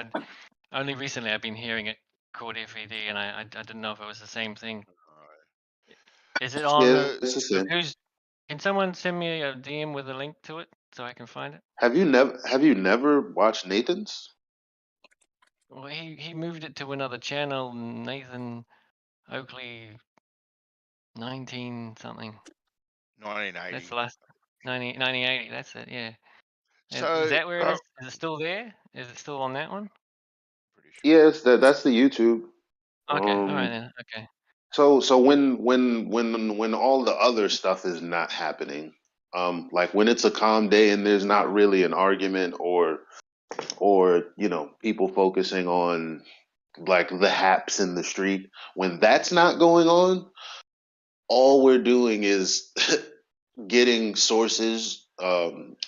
S7: only recently I've been hearing it called FED, and I didn't know if it was the same thing. Is it on?
S9: Yeah, it's the same.
S7: Can someone send me a DM with a link to it so I can find it?
S9: Have you never watched Nathan's?
S7: Well, he moved it to another channel, Nathan Oakley, 19 something.
S6: 1980.
S7: That's the last 1980. That's it. Yeah.
S6: So
S7: Is that where it is? Is it still there? Is it still on that one?
S9: Yes, that's the YouTube.
S7: Okay. All right then. Okay.
S9: So when all the other stuff is not happening, like when it's a calm day and there's not really an argument or people focusing on like the haps in the street, when that's not going on, all we're doing is getting sources,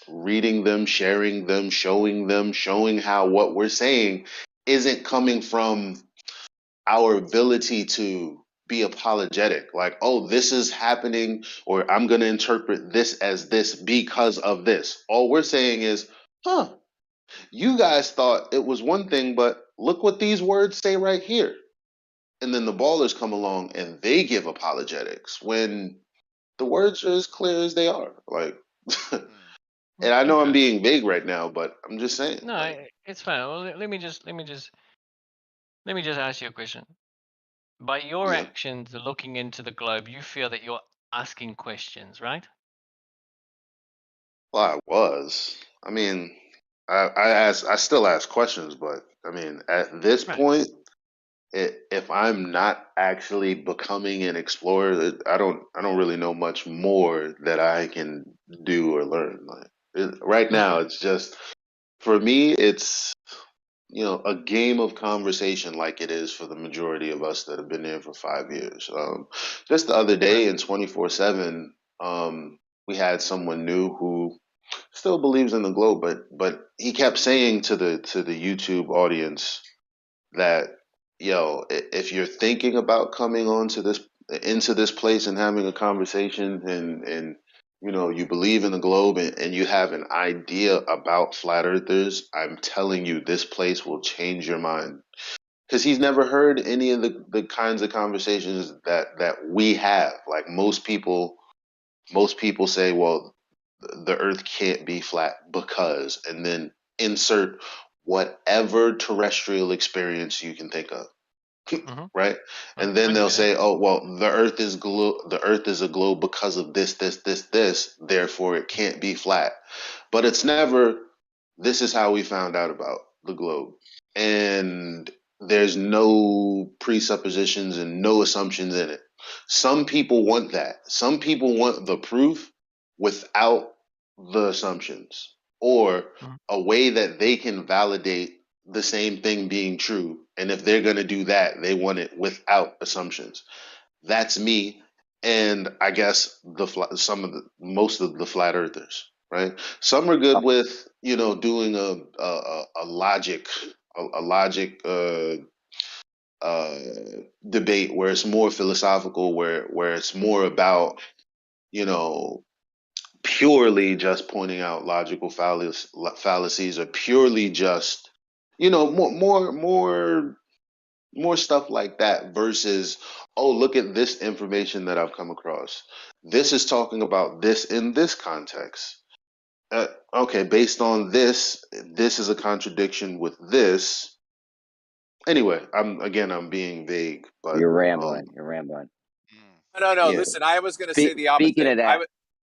S9: reading them, sharing them, showing how what we're saying isn't coming from our ability to be apologetic. Like, oh, this is happening, or I'm going to interpret this as this because of this. All we're saying is, huh, you guys thought it was one thing, but look what these words say right here. And then the ballers come along and they give apologetics when the words are as clear as they are. Like, and I know I'm being vague right now, but I'm just saying.
S7: No,
S9: Like,
S7: it's fine. Well, let me just ask you a question. By your
S9: yeah.
S7: actions looking into the globe, you feel that you're asking questions, right?
S9: Well, I was. I mean, I still ask questions, but I mean, at this
S7: Right.
S9: point, if I'm not actually becoming an explorer, I don't really know much more that I can do or learn. Like right now, it's just for me, it's a game of conversation like it is for the majority of us that have been there for 5 years. Just the other day in 24/7, we had someone new who still believes in the globe, but he kept saying to the YouTube audience that, if you're thinking about coming into this place and having a conversation, and you believe in the globe, and you have an idea about flat earthers, I'm telling you, this place will change your mind. Because he's never heard any of the kinds of conversations that we have. Like most people say, well, the earth can't be flat because, and then insert whatever terrestrial experience you can think of. Right? And then they'll say, oh, well, the earth is a globe because of this, therefore it can't be flat. But it's never, this is how we found out about the globe. And there's no presuppositions and no assumptions in it. Some people want that. Some people want the proof without the assumptions, or a way that they can validate the same thing being true. And if they're going to do that, they want it without assumptions. That's me. And I guess most of the flat earthers, right? Some are good with, doing a logic debate where it's more philosophical, where it's more about, purely just pointing out logical fallacies, or purely just, more stuff like that, versus, oh, look at this information that I've come across. This is talking about this in this context. Okay, based on this is a contradiction with this. Anyway, I'm being vague, but
S22: You're rambling. You're rambling.
S18: No.
S22: Yeah.
S18: Listen, I was going to say the opposite.
S22: Speaking of that,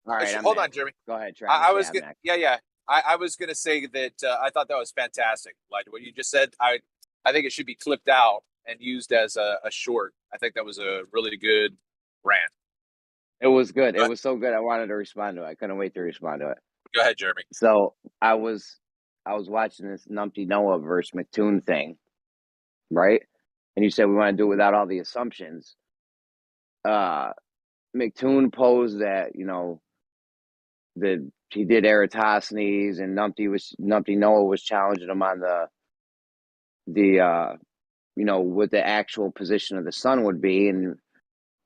S22: all right, I'm
S18: hold
S22: next.
S18: on, Jeremy.
S22: Go ahead, Travis.
S18: I was
S22: I'm
S18: gonna,
S22: next.
S18: yeah. I was going to say that I thought that was fantastic. Like what you just said, I think it should be clipped out and used as a short. I think that was a really good rant.
S22: It was good. It was so good. I wanted to respond to it. I couldn't wait to respond to it.
S18: Go ahead, Jeremy.
S22: So I was watching this Numpty Noah versus McToon thing, right? And you said we want to do it without all the assumptions. McToon posed that, that he did Eratosthenes, and Numpty Noah was challenging him on the what the actual position of the sun would be. And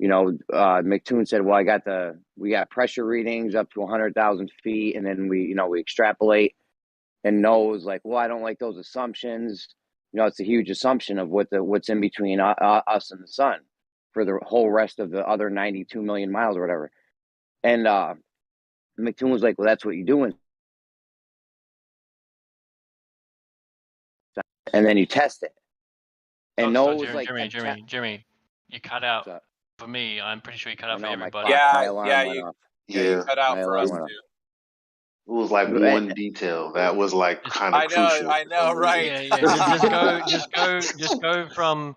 S22: McToon said, well, we got pressure readings up to 100,000 feet, and then we extrapolate. And Noah was like, well, I don't like those assumptions. It's a huge assumption of what's in between us and the sun for the whole rest of the other 92 million miles or whatever. And McToon was like, well, that's what you do. And then you test it. And Noah was like,
S7: Jeremy, you cut out for me. I'm pretty sure you cut out for everybody.
S18: You cut out for us too.
S9: It was like one detail that was like kind of crucial.
S18: I know, right?
S7: Yeah. Just go from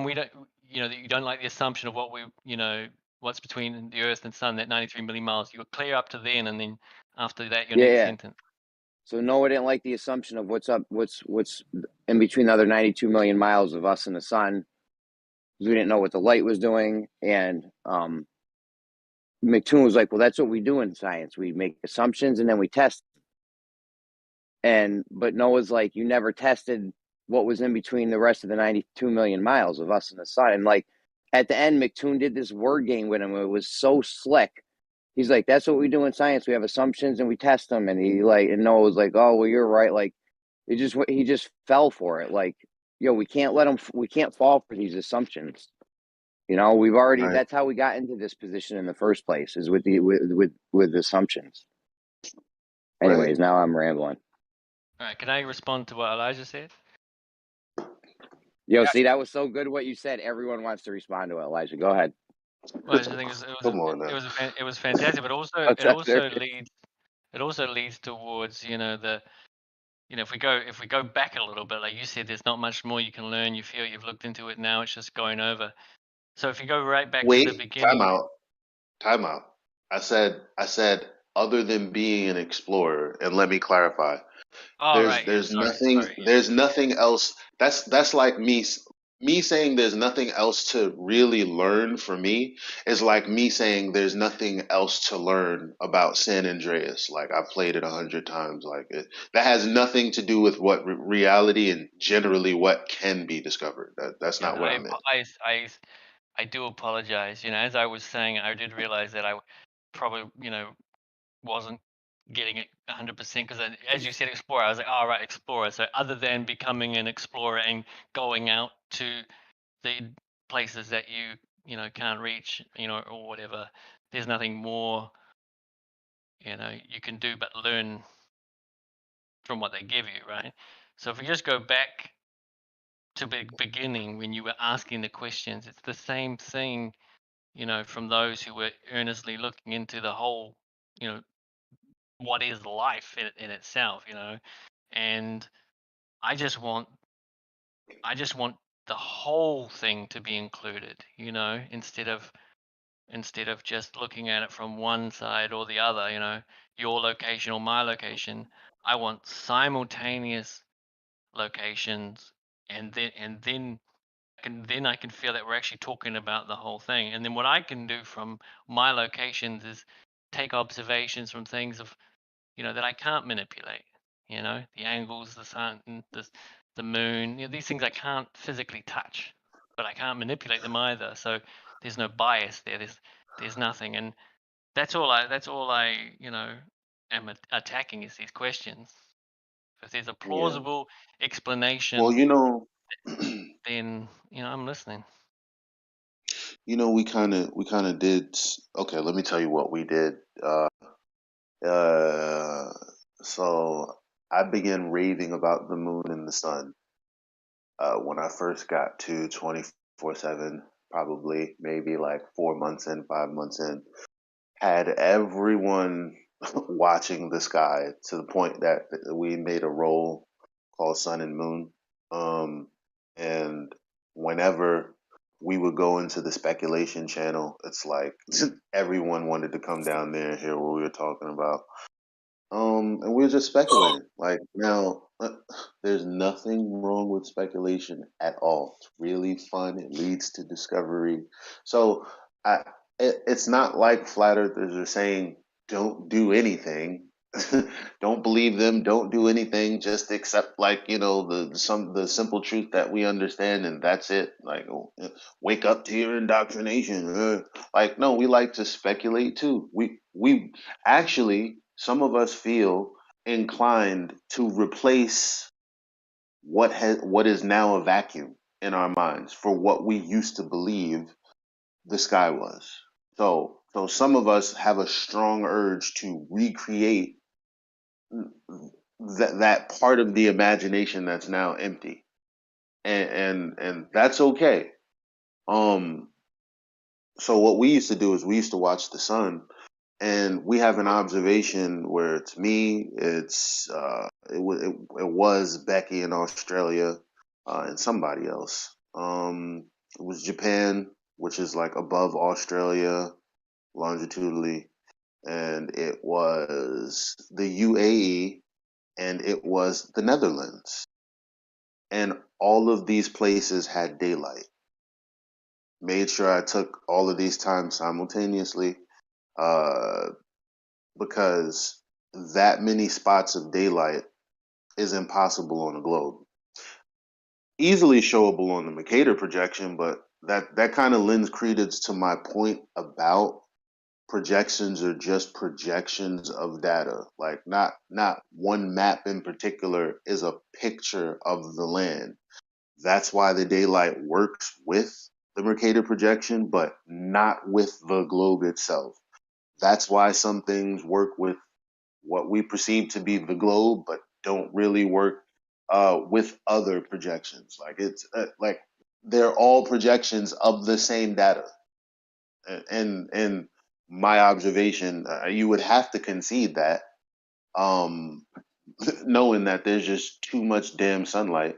S7: we don't, that you don't like the assumption of what what's between the Earth and Sun, that 93 million miles. You got clear up to then, and then after that, your next sentence.
S22: So Noah didn't like the assumption of what's in between the other 92 million miles of us and the sun. We didn't know what the light was doing, and McToon was like, well, that's what we do in science. We make assumptions and then we test. But Noah's like, you never tested what was in between the rest of the 92 million miles of us and the sun. And like at the end, McToon did this word game with him. It was so slick. He's like, that's what we do in science. We have assumptions and we test them. And and Noah was like, oh, well, you're right. Like he just fell for it. Like, we can't fall for these assumptions. We've already, that's how we got into this position in the first place, is with assumptions. Anyways, now I'm rambling.
S7: All right, can I respond to what Elijah said?
S22: See, that was so good what you said. Everyone wants to respond to it, Elijah. Go ahead.
S7: Well, I think it was fantastic, but also it also leads towards if we go back a little bit, like you said, there's not much more you can learn. You feel you've looked into it now; it's just going over. So if you go right back to the beginning,
S9: time out. I said, other than being an explorer, and let me clarify.
S7: Oh, right. Yeah. Sorry. Yeah.
S9: There's nothing else. That's like me saying there's nothing else to really learn for me is like me saying there's nothing else to learn about San Andreas. Like I've played it 100 times. Like that has nothing to do with what reality and generally what can be discovered. That's
S7: Yeah.
S9: not what I meant.
S7: I do apologize. As I was saying, I did realize that I probably, wasn't getting it 100% because as you said explorer, I was like, oh, right, explorer. So other than becoming an explorer and going out to the places that you can't reach, or whatever, there's nothing more, you can do but learn from what they give you, right? So if we just go back to the beginning when you were asking the questions, it's the same thing, from those who were earnestly looking into the whole, what is life in itself, and I just want the whole thing to be included, instead of just looking at it from one side or the other, your location or my location. I want simultaneous locations, and then I can feel that we're actually talking about the whole thing. And then what I can do from my locations is take observations from things that I can't manipulate. The angles, the sun, the moon. These things I can't physically touch, but I can't manipulate them either. So there's no bias there. There's nothing, and that's all I am attacking is these questions. If there's a
S9: Yeah.
S7: plausible explanation,
S9: Well,
S7: then I'm listening.
S9: we kind of did. Okay, let me tell you what we did. So I began raving about the moon and the sun when I first got to 24/7, probably maybe like 4 months in, 5 months in. Had everyone watching the sky to the point that we made a role called Sun and Moon. And whenever we would go into the speculation channel, it's like everyone wanted to come down there and hear what we were talking about. And we were just speculating. Like now, there's nothing wrong with speculation at all. It's really fun. It leads to discovery. So it's not like flat earthers are saying don't do anything. Don't believe them. Don't do anything. Just accept the simple truth that we understand, and that's it. Like wake up to your indoctrination. Like no, we like to speculate too. We actually, some of us feel inclined to replace what is now a vacuum in our minds for what we used to believe the sky was. So some of us have a strong urge to recreate that part of the imagination that's now empty, and that's okay. So what we used to do is we used to watch the sun, and we have an observation where it's me, it was Becky in Australia, and somebody else. It was Japan, which is like above Australia longitudinally, and it was the UAE, and it was the Netherlands, and all of these places had daylight. Made sure I took all of these times simultaneously. Because that many spots of daylight is impossible on a globe. Easily showable on the Mercator projection, but that kind of lends credence to my point about projections are just projections of data. Like not one map in particular is a picture of the land. That's why the daylight works with the Mercator projection, but not with the globe itself. That's why some things work with what we perceive to be the globe, but don't really work with other projections. Like it's like they're all projections of the same data. And my observation, you would have to concede that, knowing that there's just too much damn sunlight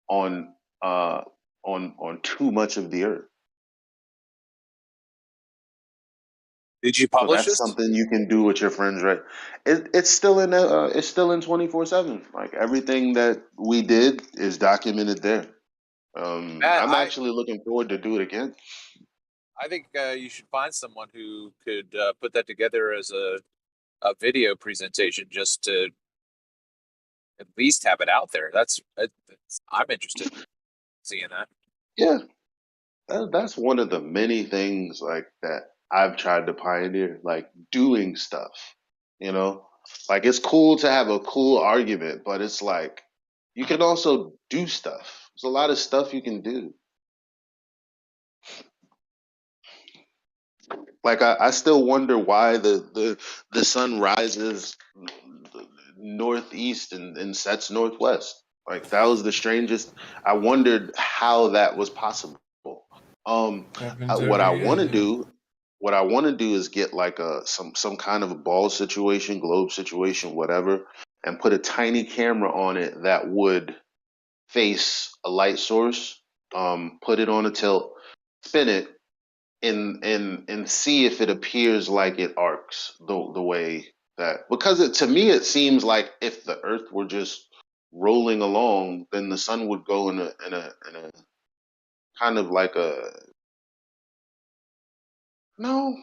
S9: on on too much of the earth.
S18: Did you
S9: So
S18: publish
S9: that's
S18: this?
S9: something you can do with your friends, right? It's still in it's still in 24/7. Like everything that we did is documented there.
S18: Matt,
S9: I'm actually looking forward to do it again.
S18: I think you should find someone who could put that together as a video presentation, just to at least have it out there. I'm interested in seeing that.
S9: Yeah, that's one of the many things like that I've tried to pioneer, like doing stuff. You know, like it's cool to have a cool argument, but it's like you can also do stuff. There's a lot of stuff you can do. Like I still wonder why the sun rises northeast and sets northwest. Like that was the strangest. I wondered how that was possible.
S21: Happens
S9: What I
S21: every
S9: want to
S21: day.
S9: do, what I want to do is get like some kind of a ball situation, globe situation, whatever, and put a tiny camera on it that would face a light source. Put it on a tilt, spin it, and see if it appears like it arcs the way that, because to me it seems like if the earth were just rolling along, then the sun would go in a kind of like a, no,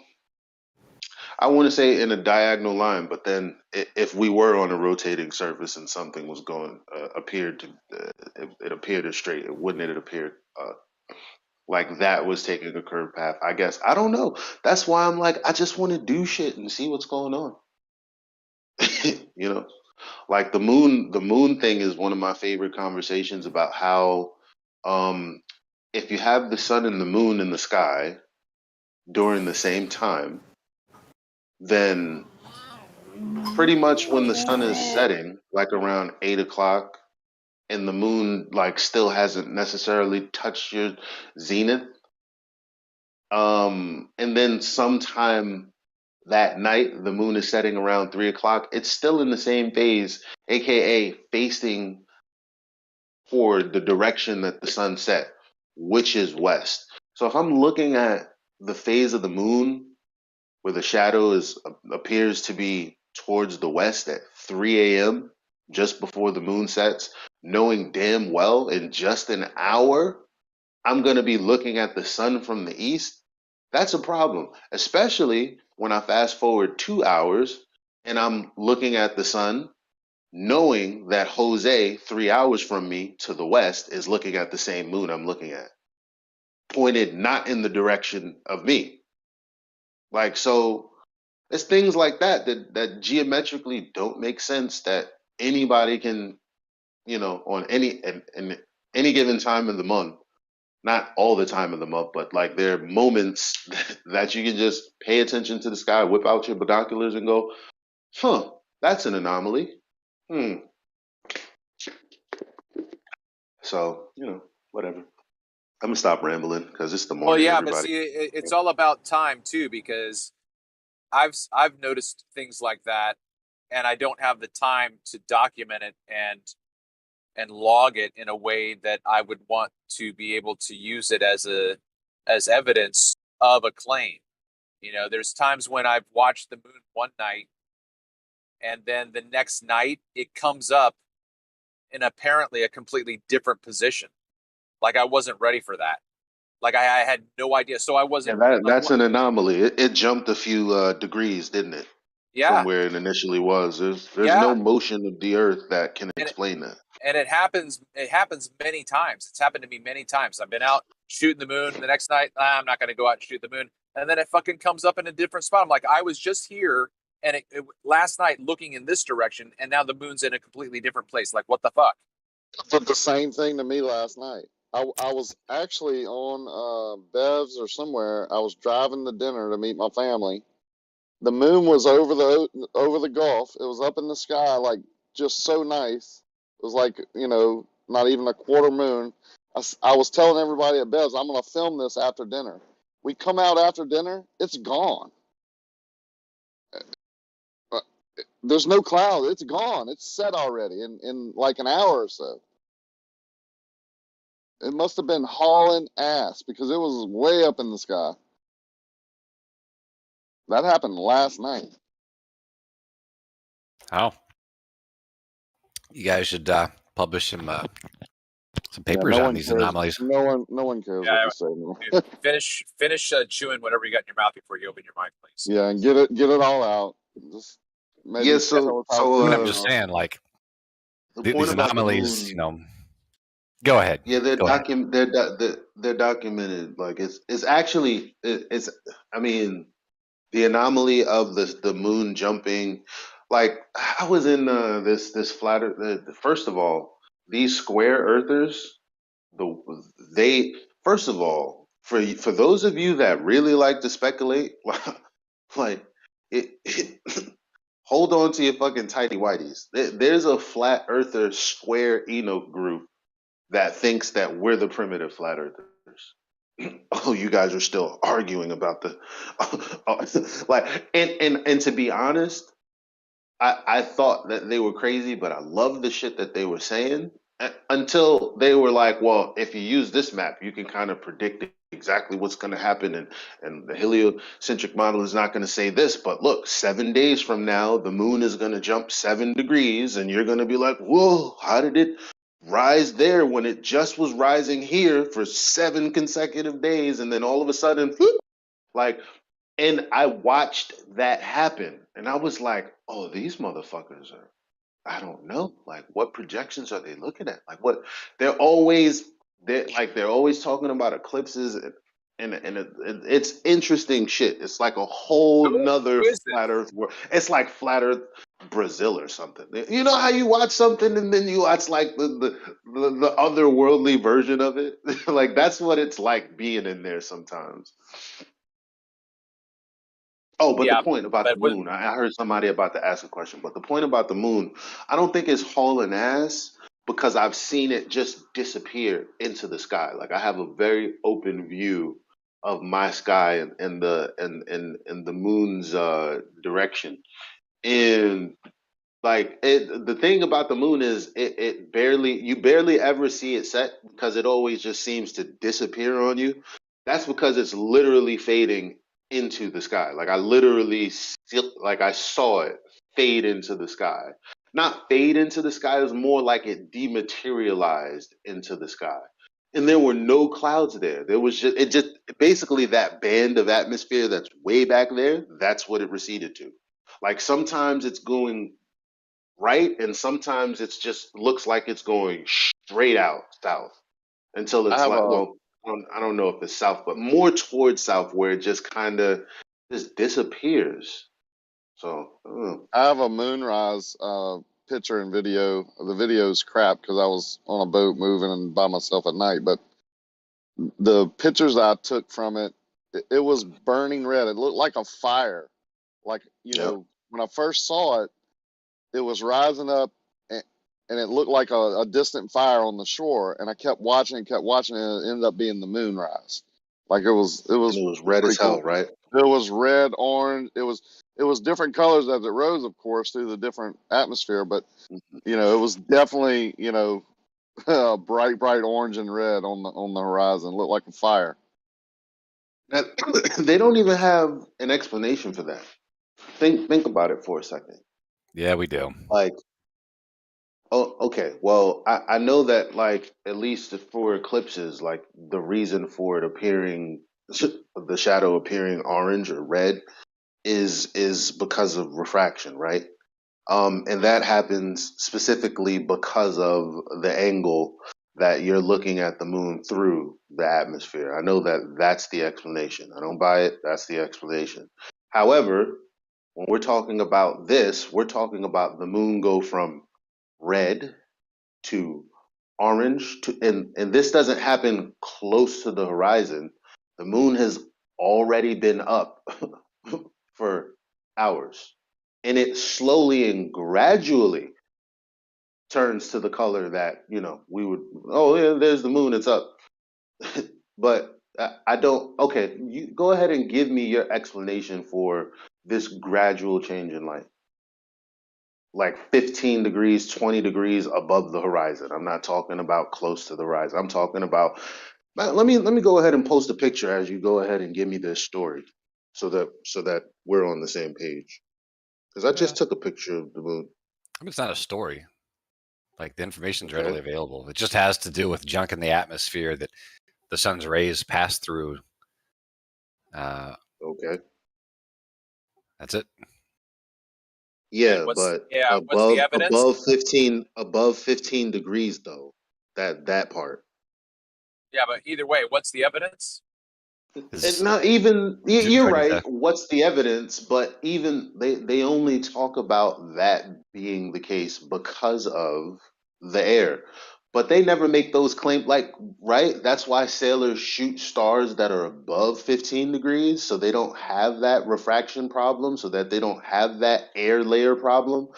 S9: I want to say in a diagonal line, but then if we were on a rotating surface and something was going appeared to it appeared as straight, it wouldn't it appeared like that was taking a curved path. I guess I don't know. That's why I'm like I just want to do shit and see what's going on. You know, like the moon thing is one of my favorite conversations about how if you have the sun and the moon in the sky during the same time, then pretty much when the sun is setting, like around 8 o'clock, and the moon like still hasn't necessarily touched your zenith, and then sometime that night the moon is setting around 3 o'clock, it's still in the same phase, aka facing for the direction that the sun set, which is west. So if I'm looking at the phase of the moon where the shadow appears to be towards the west at 3 a.m., just before the moon sets, knowing damn well in just an hour I'm going to be looking at the sun from the east, that's a problem, especially when I fast forward 2 hours and I'm looking at the sun knowing that Jose, 3 hours from me to the west, is looking at the same moon I'm looking at, pointed not in the direction of me. Like, so it's things like that geometrically don't make sense, that anybody can, on any given time of the month, not all the time of the month, but like there are moments that you can just pay attention to the sky, whip out your binoculars and go, huh, that's an anomaly. So, whatever. I'm gonna stop rambling because it's the
S18: Well,
S9: morning,
S18: yeah, but
S9: everybody.
S18: see, it's all about time too, because I've noticed things like that, and I don't have the time to document it and log it in a way that I would want to be able to use it as evidence of a claim. There's times when I've watched the moon one night, and then the next night it comes up in apparently a completely different position. Like I wasn't ready for that. Like I had no idea. So I
S9: Yeah,
S18: wasn't like
S9: that's
S18: what?
S9: an anomaly. It jumped a few degrees, didn't it, from
S18: Yeah,
S9: where it initially was? There's no
S18: yeah.
S9: motion of the Earth that can
S18: And
S9: explain that.
S18: it happens. It happens many times. It's happened to me many times. I've been out shooting the moon. The next night, I'm not going to go out and shoot the moon. And then it fucking comes up in a different spot. I'm like, I was just here, and it last night looking in this direction, and now the moon's in a completely different place. Like, what the fuck?
S5: Did the same thing to me last night. I was actually on Bev's or somewhere. I was driving to dinner to meet my family. The moon was over the Gulf. It was up in the sky, like just so nice. It was like not even a quarter moon. I was telling everybody at Bev's, I'm gonna film this after dinner. We come out after dinner, it's gone. There's no cloud. It's gone. It's set already in like an hour or so. It must have been hauling ass because it was way up in the sky. That happened last night.
S2: Oh, you guys should publish some
S5: Yeah,
S2: papers
S5: no
S2: on
S5: one
S2: these
S5: cares.
S2: anomalies.
S5: No one cares what
S18: Yeah,
S5: we say anymore.
S18: finish chewing whatever you got in your mouth before you open your mic, please.
S5: Yeah, and get it all out. Just maybe
S9: Yeah,
S5: tell us how
S2: I mean, I'm
S5: good you
S2: just
S5: are.
S2: saying, like
S9: the point
S2: these
S9: about the
S2: anomalies.
S9: moon,
S2: Go ahead.
S9: yeah,
S2: Go ahead.
S9: they're documented. Like it's actually it's. I mean, the anomaly of the moon jumping. Like I was in this flat. First of all, these square earthers. They first of all, for those of you that really like to speculate, like it hold on to your fucking tighty whities. There's a flat earther square Enoch group that thinks that we're the primitive flat earthers. Oh, you guys are still arguing about the like and to be honest, I thought that they were crazy, but I loved the shit that they were saying until they were like, well, if you use this map, you can kind of predict exactly what's going to happen. And the heliocentric model is not going to say this, but look, 7 days from now, the moon is going to jump 7 degrees. And you're going to be like, whoa, how did it rise there when it just was rising here for 7 consecutive days? And then all of a sudden, whoop, like, and I watched that happen, and I was like, "Oh, these motherfuckers are. I don't know. Like, what projections are they looking at? Like, what? They're always talking about eclipses, it's interesting shit. It's like a whole nother
S18: Who is this?
S9: flat Earth world. It's like flat Earth Brazil or something. You know how you watch something and then you watch like the otherworldly version of it. Like that's what it's like being in there sometimes. Oh, but the
S18: Yeah,
S9: point about the
S18: but
S9: moon, I heard somebody about to ask a question, but the point about the moon, I don't think it's hauling ass because I've seen it just disappear into the sky. Like I have a very open view of my sky and the moon's direction. And like the thing about the moon is you barely ever see it set because it always just seems to disappear on you. That's because it's literally fading into the sky. Like I saw it fade into the sky. Not fade into the sky, it was more like it dematerialized into the sky. And there were no clouds there. There was just basically that band of atmosphere that's way back there, that's what it receded to. Like sometimes it's going right, and sometimes it's just looks like it's going straight out south until
S5: I
S9: it's
S5: have
S9: like,
S5: a
S9: well, I don't know if it's south, but more towards south where it just kind of just disappears. So I don't know.
S5: I have a moonrise picture and video. The video's crap because I was on a boat moving and by myself at night. But the pictures I took from it, it was burning red. It looked like a fire. Like when I first saw it, it was rising up, and it looked like a distant fire on the shore. And I kept watching, and it ended up being the moonrise. Like it was
S9: And it was red
S5: pretty
S9: as hell,
S5: cool.
S9: right?
S5: It was red, orange. It was different colors as it rose, of course, through the different atmosphere. But it was definitely bright orange and red on the horizon. It looked like a fire.
S9: They don't even have an explanation for that. Think about it for a second.
S2: Yeah, we do.
S9: Like, oh, okay. Well, I know that, like, at least for eclipses, like the reason for it appearing, the shadow appearing orange or red, is because of refraction, right? And that happens specifically because of the angle that you're looking at the moon through the atmosphere. I know that that's the explanation. I don't buy it. That's the explanation. However, when we're talking about this, we're talking about the moon go from red to orange and this doesn't happen close to the horizon. The moon has already been up for hours, and it slowly and gradually turns to the color that we would, oh yeah, there's the moon, it's up. But I don't. Okay, you go ahead and give me your explanation for this gradual change in light, like 15 degrees, 20 degrees above the horizon. I'm not talking about close to the horizon. I'm talking about. Let me go ahead and post a picture as you go ahead and give me this story. so that we're on the same page. Because I just took a picture of the moon.
S13: I mean, it's not a story. Like the information's
S9: Okay.
S13: readily available. It just has to do with junk in the atmosphere that the sun's rays pass through.
S9: Okay.
S13: That's it.
S9: Yeah,
S18: what's
S9: but
S18: what's the evidence?
S9: above 15 degrees though. That part.
S18: Yeah, but either way, what's the evidence?
S9: And not even you're right. What's the evidence? But even they only talk about that being the case because of the air. But they never make those claims, like, right? That's why sailors shoot stars that are above 15 degrees, so they don't have that refraction problem, so that they don't have that air layer problem.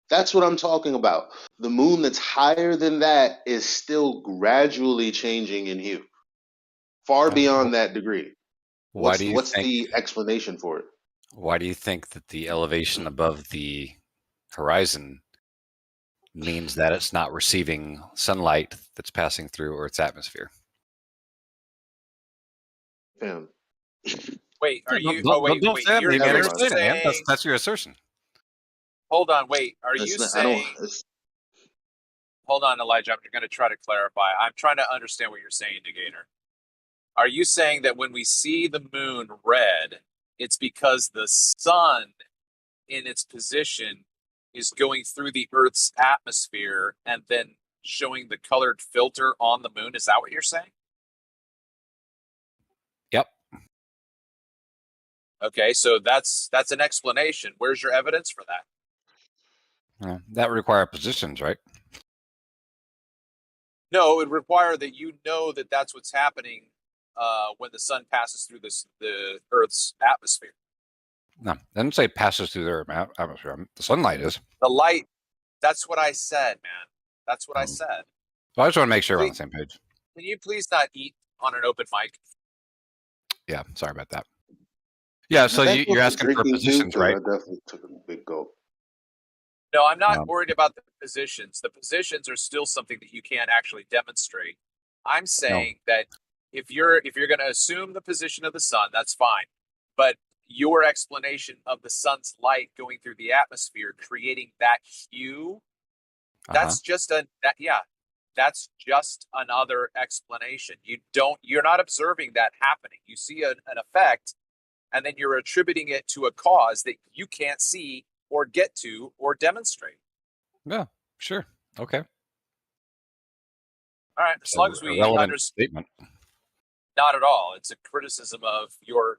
S9: That's what I'm talking about. The moon that's higher than that is still gradually changing in hue, far beyond that degree.
S13: Why do you
S9: What's
S13: think?
S9: the explanation for it?
S13: Why do you think that the elevation above the horizon means that it's not receiving sunlight that's passing through Earth's atmosphere?
S9: Fam.
S18: Wait, are you?
S13: Don't,
S18: Oh, wait,
S13: don't
S18: wait.
S13: say
S18: You're,
S13: me, man.
S18: you're
S13: Explain it, man.
S18: saying.
S13: That's your assertion.
S18: Hold on, wait. Are you
S9: It's not,
S18: saying? Hold on, Elijah. I'm going to try to clarify. I'm trying to understand what you're saying, Negator. Are you saying that when we see the moon red, it's because the sun in its position is going through the Earth's atmosphere and then showing the colored filter on the moon? Is that what you're saying?
S13: Yep.
S18: Okay, so that's an explanation. Where's your evidence for that?
S13: Well, that would require positions, right?
S18: No, it would require that you know that that's what's happening when the sun passes through the Earth's atmosphere.
S13: No, it doesn't say passes through their atmosphere. The sunlight is.
S18: The light, that's what I said, man. That's what I said.
S13: So I just want to make sure we're on the same page.
S18: Can you please not eat on an open mic?
S13: Yeah, sorry about that. Yeah, so you're asking for positions, right?
S9: I definitely took a big gulp.
S18: No, I'm not worried about the positions. The positions are still something that you can't actually demonstrate. I'm saying that if you're going to assume the position of the sun, that's fine. But your explanation of the sun's light going through the atmosphere, creating that hue, that's just that's just another explanation. You're not observing that happening. You see an effect, and then you're attributing it to a cause that you can't see or get to or demonstrate.
S13: Yeah, sure. Okay.
S18: All right, as long as we understand.
S13: Statement.
S18: Not at all. It's a criticism of your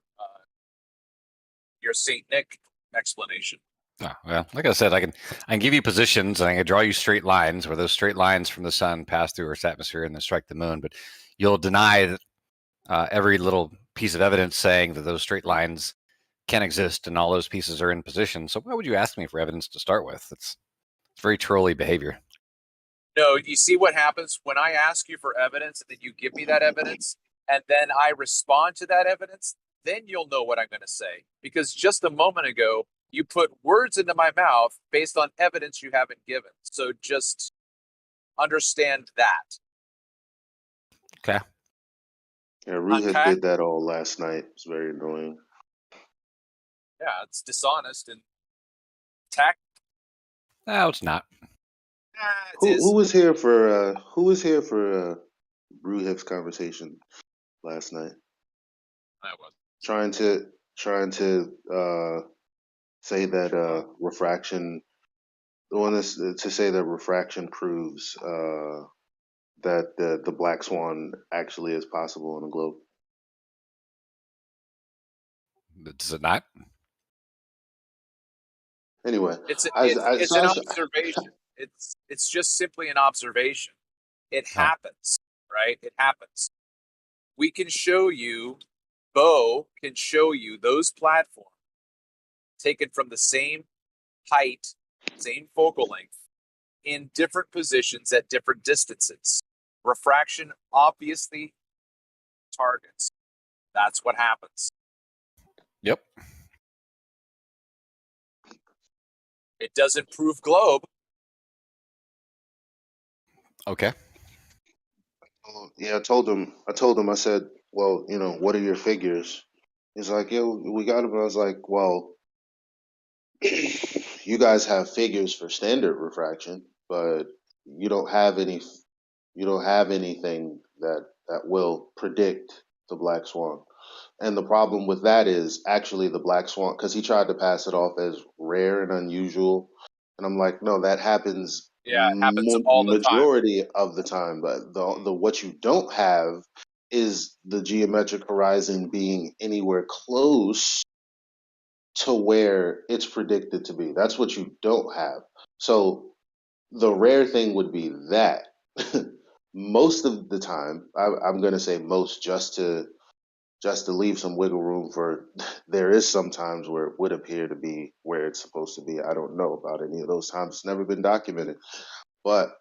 S18: Saint Nick explanation.
S13: Oh, well, like I said, I can give you positions and I can draw you straight lines where those straight lines from the sun pass through Earth's atmosphere and then strike the moon. But you'll deny that every little piece of evidence saying that those straight lines can exist and all those pieces are in position. So why would you ask me for evidence to start with? It's very trolly behavior.
S18: No, you see what happens when I ask you for evidence and then you give me that evidence and then I respond to that evidence, then you'll know what I'm going to say. Because just a moment ago, you put words into my mouth based on evidence you haven't given. So just understand that.
S13: Okay.
S9: Yeah, Ruhit did that all last night. It's very annoying.
S18: Yeah, it's dishonest and tact.
S13: No, it's not.
S9: Who was here for Ruhit's conversation last night?
S18: I was
S9: trying to say that refraction. The one is to say that refraction proves that the black swan actually is possible on the globe.
S13: Does it not?
S9: Anyway,
S18: it's an observation. It's just simply an observation. It happens, right? It happens. We can show you, Bo can show you those platforms taken from the same height, same focal length, in different positions at different distances. Refraction obviously targets. That's what happens.
S13: Yep.
S18: It doesn't prove globe.
S13: Okay.
S9: Yeah, I told him. I said, well, what are your figures? He's like, yo, we got him. I was like, well, you guys have figures for standard refraction, but you don't have any. You don't have anything that will predict the black swan. And the problem with that is actually the black swan, because he tried to pass it off as rare and unusual. And I'm like, no, that happens
S18: Yeah, it happens all the time.
S9: majority of the time. But the what you don't have is the geometric horizon being anywhere close to where it's predicted to be. That's what you don't have. So the rare thing would be that. Most of the time, I'm going to say most, just to leave some wiggle room for. There is some times where it would appear to be where it's supposed to be. I don't know about any of those times. It's never been documented. But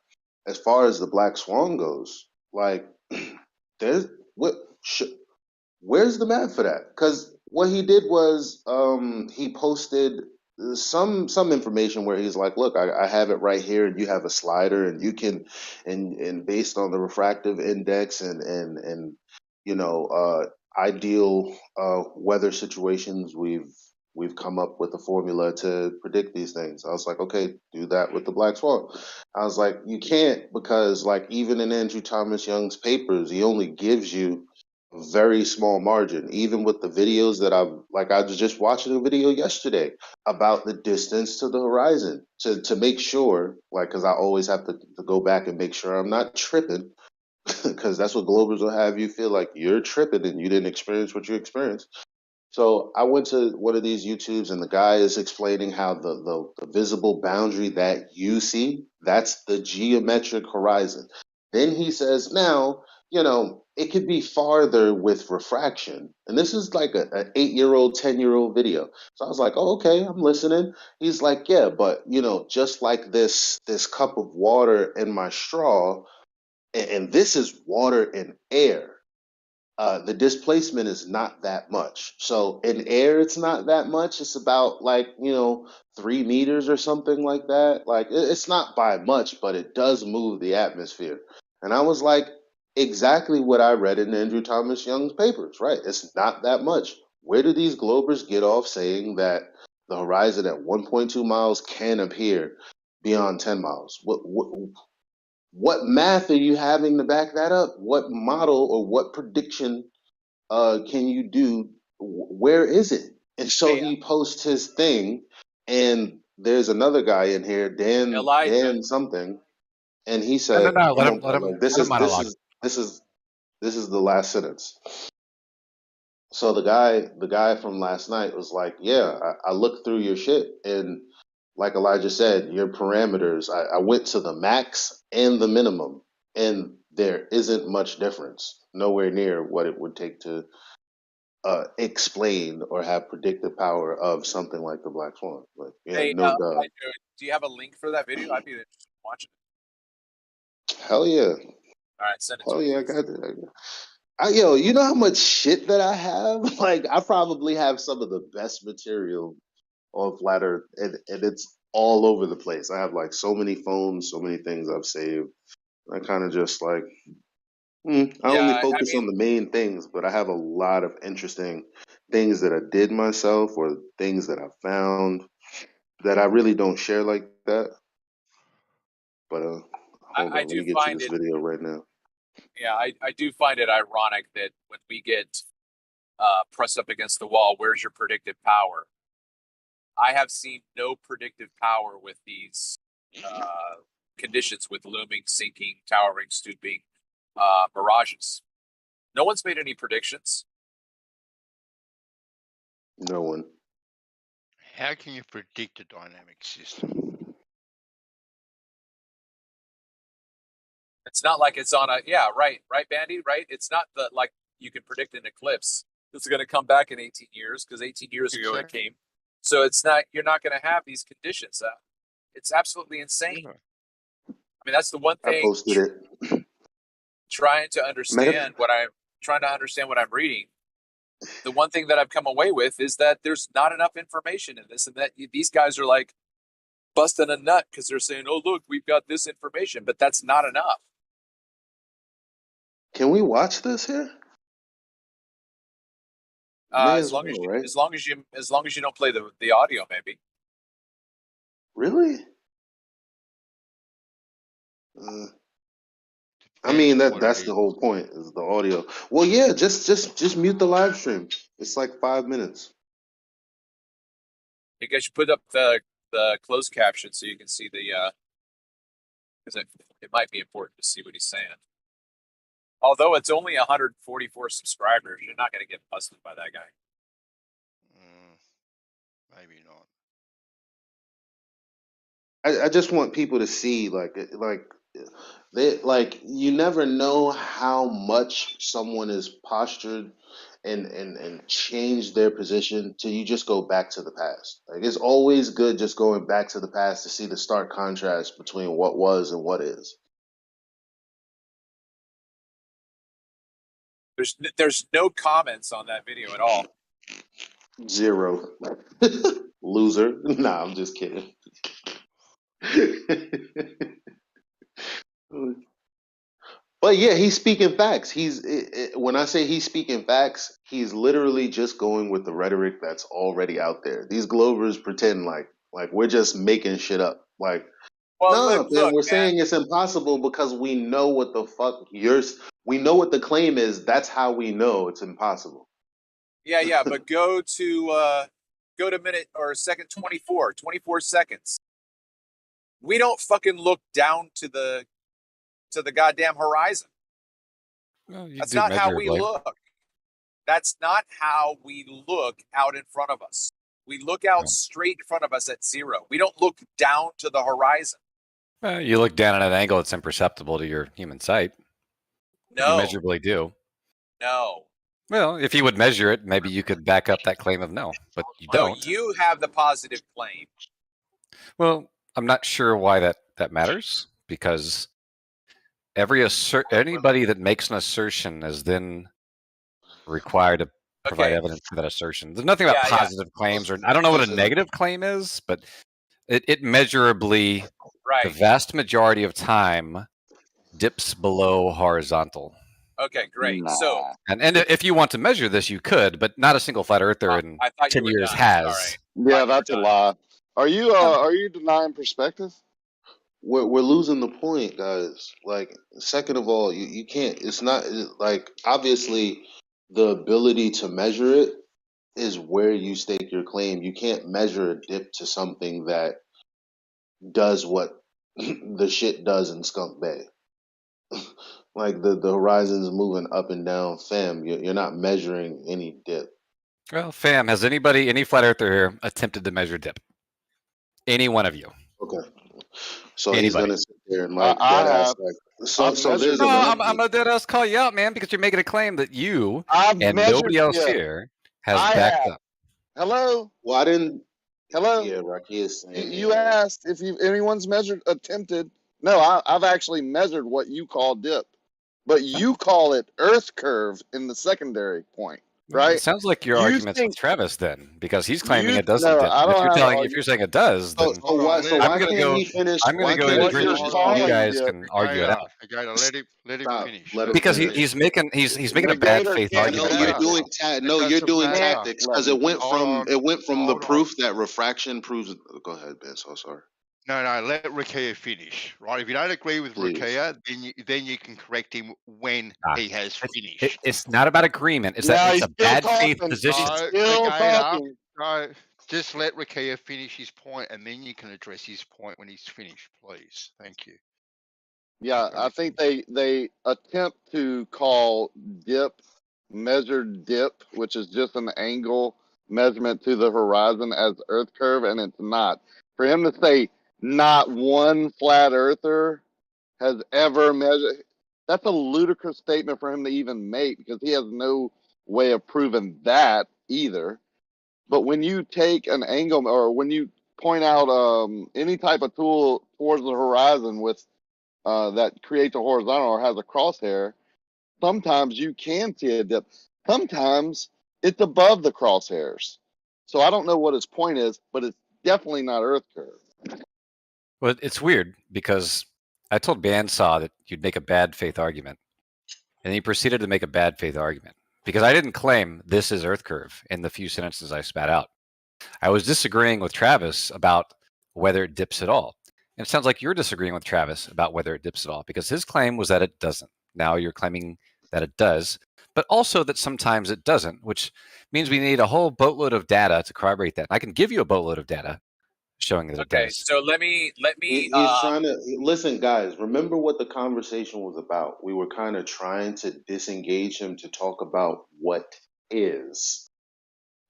S9: as far as the black swan goes, like there's what where's the map for that? Because what he did was he posted some information where he's like, look, I have it right here, and you have a slider, and you can, and based on the refractive index and you know ideal weather situations, we've come up with a formula to predict these things. I was like, okay, do that with the black swan. I was like, you can't, because like even in Andrew Thomas Young's papers, he only gives you very small margin. Even with the videos that I was just watching a video yesterday about the distance to the horizon to make sure, like, because I always have to go back and make sure I'm not tripping, because that's what Globers will have you feel like you're tripping and you didn't experience what you experienced. So I went to one of these YouTubes, and the guy is explaining how the visible boundary that you see, that's the geometric horizon. Then he says, now, it could be farther with refraction. And this is like an 8-year-old, 10-year-old video. So I was like, oh, okay, I'm listening. He's like, yeah, but, just like this cup of water in my straw, and this is water and air. The displacement is not that much. So in air, it's not that much. It's about 3 meters or something like that. Like it's not by much, but it does move the atmosphere. And I was like, exactly what I read in Andrew Thomas Young's papers, right? It's not that much. Where do these Globers get off saying that the horizon at 1.2 miles can appear beyond 10 miles? What math are you having to back that up? What model or what prediction can you do? Where is it? And so
S18: Hey,
S9: he posts his thing, and there's another guy in here,
S18: Elijah.
S9: Dan something, and he
S13: No, no,
S9: said,
S13: no.
S9: I'm
S13: Let him
S9: like, this is
S13: monologue.
S9: the last sentence. So the guy from last night was like, yeah, I looked through your shit, and like Elijah said, your parameters, I went to the max and the minimum, and there isn't much difference, nowhere near what it would take to explain or have predictive power of something like the black swan. Like, yeah,
S18: Hey,
S9: no doubt.
S18: Elijah, do you have a link for that video? I'd be interested in watching it.
S9: Hell yeah.
S18: All right, send it to
S9: Hell
S18: me.
S9: yeah, I got it. Yo, you know how much shit that I have? Like, I probably have some of the best material on Flat Earth, and it's all over the place. I have like so many phones, so many things I've saved. I kind of just like, I
S18: Yeah,
S9: only
S18: I
S9: focus
S18: mean,
S9: on the main things, but I have a lot of interesting things that I did myself or things that I found that I really don't share like that. But hold
S18: I
S9: on, let
S18: do
S9: me get you
S18: find
S9: this
S18: it.
S9: video right now.
S18: Yeah, I do find it ironic that when we get pressed up against the wall, where's your predictive power? I have seen no predictive power with these conditions with looming, sinking, towering, stooping mirages. No one's made any predictions.
S9: No one.
S14: How can you predict a dynamic system?
S18: It's not like it's on a right, Bandy, right? It's not like you can predict an eclipse that's going to come back in 18 years because 18 years ago it came. So it's not, you're not going to have these conditions. It's absolutely insane. I mean, that's the one
S9: I
S18: thing.
S9: posted it.
S18: Trying to understand what I'm reading. The one thing that I've come away with is that there's not enough information in this, and that these guys are like busting a nut because they're saying, "Oh, look, we've got this information," but that's not enough.
S9: Can we watch this here? May
S18: As
S9: as
S18: long
S9: well,
S18: as you,
S9: right?
S18: as long as you don't play the audio, maybe.
S9: Really? I
S14: Depends
S9: mean
S14: on what it
S9: that's
S14: is.
S9: the whole point is the audio. Well, yeah, just mute the live stream. It's like 5 minutes.
S18: You guys should put up the closed caption so you can see the because it might be important to see what he's saying. Although it's only 144 subscribers, you're not going to get busted by that guy.
S14: Maybe not.
S9: I just want people to see like they like you never know how much someone is postured and change their position till you just go back to the past. Like it's always good just going back to the past to see the stark contrast between what was and what is.
S18: There's no comments on that video at all.
S9: 0. Loser. Nah, I'm just kidding. But yeah, he's speaking facts. When I say he's speaking facts, he's literally just going with the rhetoric that's already out there. These Glovers pretend like we're just making shit up. Like,
S18: Well,
S9: no,
S18: look,
S9: man, we're
S18: man.
S9: saying it's impossible because we know what the fuck we know what the claim is. That's how we know it's impossible.
S18: Yeah, but go to minute or second 24 seconds. We don't fucking look down to the goddamn horizon.
S13: Well, you
S18: That's
S13: do
S18: not how we
S13: measurably.
S18: look. That's not how we look out in front of us. We look out straight in front of us at 0. We don't look down to the horizon.
S13: You look down at an angle that's imperceptible to your human sight.
S18: No.
S13: You measurably do.
S18: No.
S13: Well, if you would measure it, maybe you could back up that claim of no, but you don't.
S18: No, you have the positive claim.
S13: Well, I'm not sure why that matters, because anybody that makes an assertion is then required to provide evidence for that assertion. There's nothing about positive claims, or I don't know what a negative claim is, but it measurably, the vast majority of time, dips below horizontal.
S18: Okay, great. So,
S13: and if you want to measure this, you could, but not a single flat earther in 10 years has.
S5: Yeah, that's a lie. Are you denying perspective?
S9: We're losing the point, guys. Like, second of all, you can't. It's not like obviously the ability to measure it is where you stake your claim. You can't measure a dip to something that does what the shit does in Skunk Bay. Like the horizon's moving up and down, fam. You're not measuring any dip.
S13: Well, fam, has any flat earther here attempted to measure dip? Any one of you?
S9: Okay. So
S13: Anybody.
S9: he's gonna sit there and like
S5: I
S9: dead ass
S5: have.
S9: like so there's
S13: I'm a dead ass call you out, man, because you're making a claim that you
S5: I've
S13: and
S5: measured
S13: nobody else
S5: dip.
S13: here has
S5: I
S13: backed
S5: have.
S13: up.
S5: Hello?
S9: Well, I didn't.
S5: Hello?
S9: Yeah, Rocky is saying.
S5: You asked if anyone's attempted. No, I've actually measured what you call dip, but you call it earth curve in the secondary point, right?
S13: It sounds like your
S5: You
S13: argument's
S5: think-
S13: with Travis then, because he's claiming it doesn't
S5: no,
S13: dip.
S5: I
S13: And
S5: don't have
S13: if you're saying it does, then
S9: So why
S13: I'm gonna
S9: can't
S13: go.
S9: he finish?
S13: I'm gonna
S9: Why
S13: go
S9: can't
S13: in
S9: he
S13: a dream.
S9: finish
S13: You guys can argue it out.
S14: Let him
S9: Stop.
S14: finish.
S9: Let him
S13: Because
S9: finish.
S13: he's making a bad faith argument.
S9: No, you're
S13: right?
S9: doing you're doing tactics because it went from the
S14: Hold
S9: proof that refraction proves. Go ahead, Ben. So sorry.
S14: No, let Rakia finish, right? If you don't agree with
S9: Please.
S14: Rakia, then you can correct him when he has finished.
S13: It's not about agreement. It's
S5: Yeah,
S13: that
S5: he's
S13: it's a
S5: still
S13: bad faith
S5: talking.
S13: position.
S5: Still talking.
S14: No, just let Rakia finish his point, and then you can address his point when he's finished, please. Thank you.
S5: Yeah, I think they attempt to call measured dip, which is just an angle measurement to the horizon, as earth curve, and it's not. For him to say not one flat earther has ever measured, that's a ludicrous statement for him to even make, because he has no way of proving that either. But when you take an angle, or when you point out any type of tool towards the horizon with that creates a horizontal or has a crosshair, sometimes you can see a dip. Sometimes it's above the crosshairs. So I don't know what his point is, but it's definitely not earth curve.
S13: Well, it's weird because I told Bandsaw that you'd make a bad faith argument, and he proceeded to make a bad faith argument. because I didn't claim this is Earth curve in the few sentences I spat out. I was disagreeing with Travis about whether it dips at all. And it sounds like you're disagreeing with Travis about whether it dips at all, because his claim was that it doesn't. Now you're claiming that it does, but also that sometimes it doesn't, which means we need a whole boatload of data to corroborate that. I can give you a boatload of data showing that it
S18: Okay,
S13: does.
S18: so let me
S9: He's trying to listen, guys. Remember what the conversation was about. We were kind of trying to disengage him to talk about what is,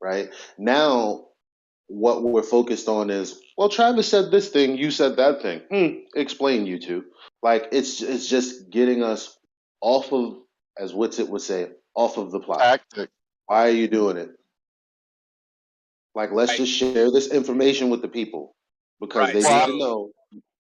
S9: right? Now, what we're focused on is, well, Travis said this thing, you said that thing. Explain, you two. Like it's just getting us off of, as Witsit would say, off of the plot.
S5: Tactic.
S9: Why are you doing it? Like, let's just share this information with the people because they need to know.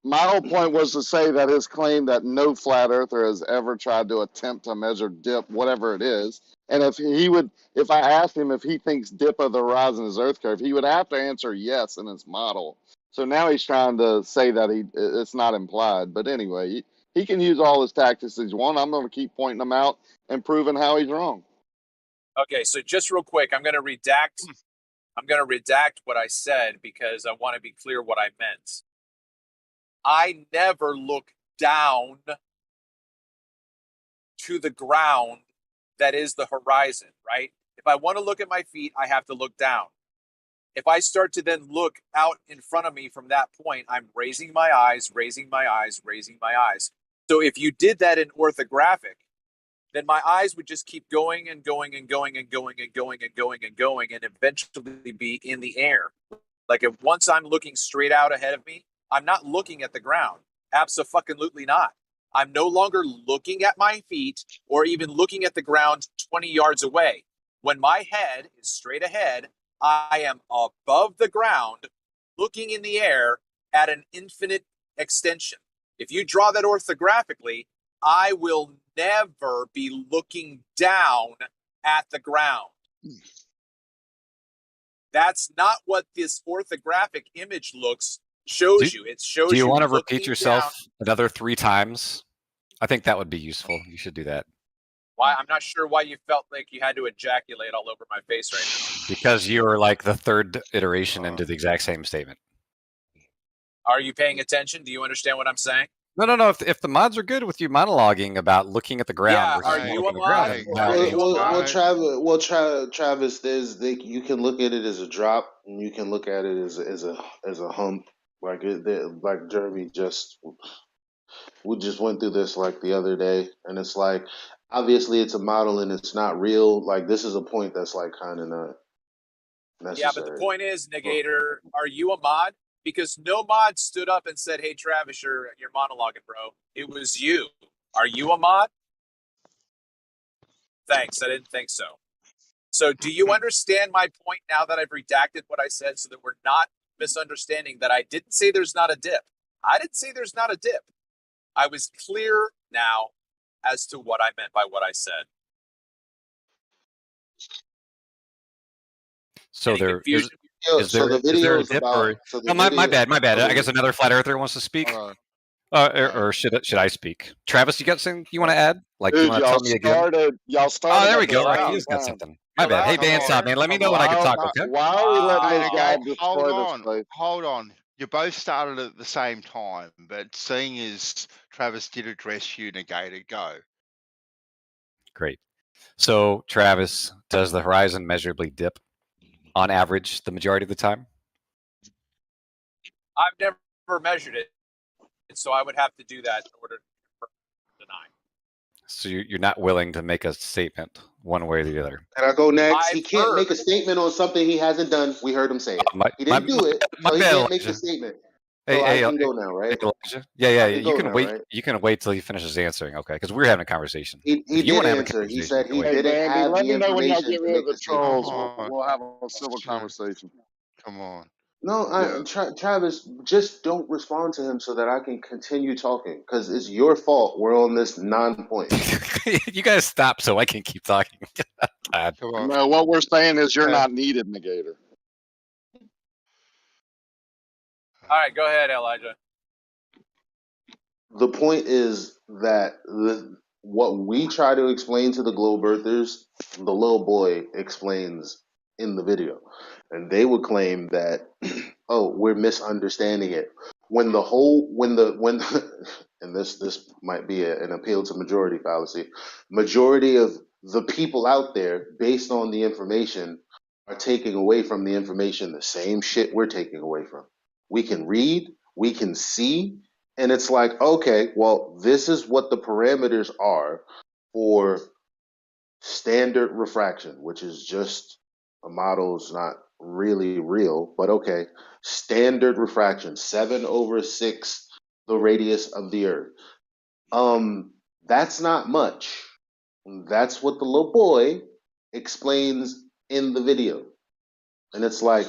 S5: My whole point was to say that his claim that no flat earther has ever tried to attempt to measure dip, whatever it is, and if I asked him if he thinks dip of the horizon is Earth curve, he would have to answer yes in his model. So now he's trying to say that it's not implied. But anyway, he can use all his tactics he's won. I'm going to keep pointing them out and proving how he's wrong.
S18: Okay, so just real quick, I'm going to redact what I said because I want to be clear what I meant. I never look down to the ground that is the horizon, right? If I want to look at my feet, I have to look down. If I start to then look out in front of me from that point, I'm raising my eyes, raising my eyes, raising my eyes. So if you did that in orthographic, then my eyes would just keep going and going and going and going and going and going and going and eventually be in the air. Like if once I'm looking straight out ahead of me, I'm not looking at the ground. Abso-fucking-lutely not. I'm no longer looking at my feet or even looking at the ground 20 yards away. When my head is straight ahead, I am above the ground, looking in the air at an infinite extension. If you draw that orthographically, I will never be looking down at the ground. That's not what this orthographic image shows you. It shows
S13: Do you want to
S18: looking
S13: repeat yourself
S18: down.
S13: another 3 times? I think that would be useful. You should do that.
S18: Why? I'm not sure why you felt like you had to ejaculate all over my face right now.
S13: Because you are like the 3rd iteration into the exact same statement.
S18: Are you paying attention? Do you understand what I'm saying?
S13: No. If the mods are good with you monologuing about looking at the ground,
S18: Yeah, are you a mod?
S9: Travis, you can look at it as a drop, and you can look at it as a hump. Like Jeremy we just went through this like the other day, and it's like obviously it's a model and it's not real. Like this is a point that's like kind of not necessary.
S18: Yeah, but the point is, Negator, are you a mod? Because no mod stood up and said, "Hey, Travis, you're monologuing, bro." It was you. Are you a mod? Thanks. I didn't think so. So do you understand my point now that I've redacted what I said so that we're not misunderstanding that I didn't say there's not a dip? I didn't say there's not a dip. I was clear now as to what I meant by what I said.
S13: So
S18: Any
S13: there
S18: confusion?
S13: is there a dip or no, my bad. I guess another flat earther wants to speak. Or should I speak? Travis, you got something you want to add? Like you
S5: Dude,
S13: want to tell me again?
S5: Y'all started.
S13: Oh, there
S5: at
S13: we
S5: the
S13: go. All right,
S5: same
S13: he's got
S5: time.
S13: something. My bad. Hey, Bandsaw, man, let me know when I can talk. Okay.
S5: Why are we letting this guy
S14: Hold
S5: destroy this
S14: on,
S5: place?
S14: hold on. You both started at the same time, but seeing as Travis did address you, Negator, go.
S13: Great. So, Travis, does the horizon measurably dip on average the majority of the time?
S18: I've never measured it, so I would have to do that in order to deny.
S13: So you're not willing to make a statement one way or the other.
S9: Can I go next? He can't make a statement on something he hasn't done. We heard him say it. He didn't do it, so he can't make the statement. So I can go now, right?
S13: Elijah? Yeah.
S9: I can
S13: You
S9: go
S13: can
S9: now,
S13: wait.
S9: right?
S13: You can wait till he finishes answering, okay? Because we're having a conversation.
S9: He
S13: If you
S9: did
S13: want to have a
S9: answer. He
S13: conversation,
S9: said he
S13: wait.
S9: didn't have
S5: let
S9: the
S5: me know when y'all
S9: information
S5: get
S9: to
S5: rid of
S9: make
S5: the
S9: the statement.
S5: trolls. We'll have a civil conversation.
S14: Come on.
S9: No, Travis, just don't respond to him so that I can continue talking. Because it's your fault. We're on this non-point.
S13: You guys stop so I can keep talking. God.
S5: No, what we're saying is you're not needed, Negator.
S18: All right, go ahead, Elijah.
S9: The point is that what we try to explain to the globe earthers, the little boy explains in the video. And they would claim that, oh, we're misunderstanding it. When and this might be an appeal to majority fallacy. Majority of the people out there, based on the information, are taking away from the information the same shit we're taking away from. We can read, we can see, and it's like, okay, well, this is what the parameters are for standard refraction, which is just a model, is not really real, but okay. Standard refraction, 7/6 the radius of the Earth. That's not much. That's what the little boy explains in the video. And it's like,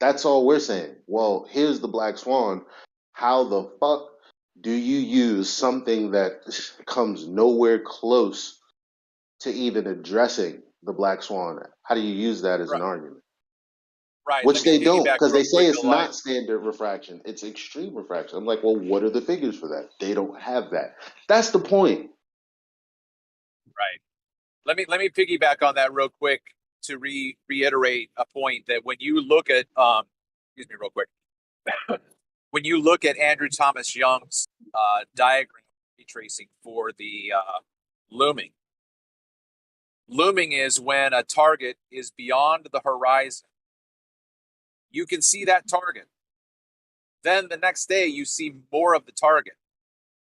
S9: that's all we're saying. Well, here's the black swan. How the fuck do you use something that comes nowhere close to even addressing the black swan? How do you use that as an argument?
S18: Right.
S9: Which
S18: Let me
S9: they don't,
S18: piggyback
S9: because
S18: real
S9: they say
S18: quick,
S9: it's
S18: DLive.
S9: not standard refraction, it's extreme refraction. I'm like, well, what are the figures for that? They don't have that. That's the point.
S18: Right. Let me piggyback on that real quick to reiterate a point that when you look at excuse me real quick. When you look at Andrew Thomas Young's diagram tracing for the looming. Looming is when a target is beyond the horizon. You can see that target. Then the next day you see more of the target.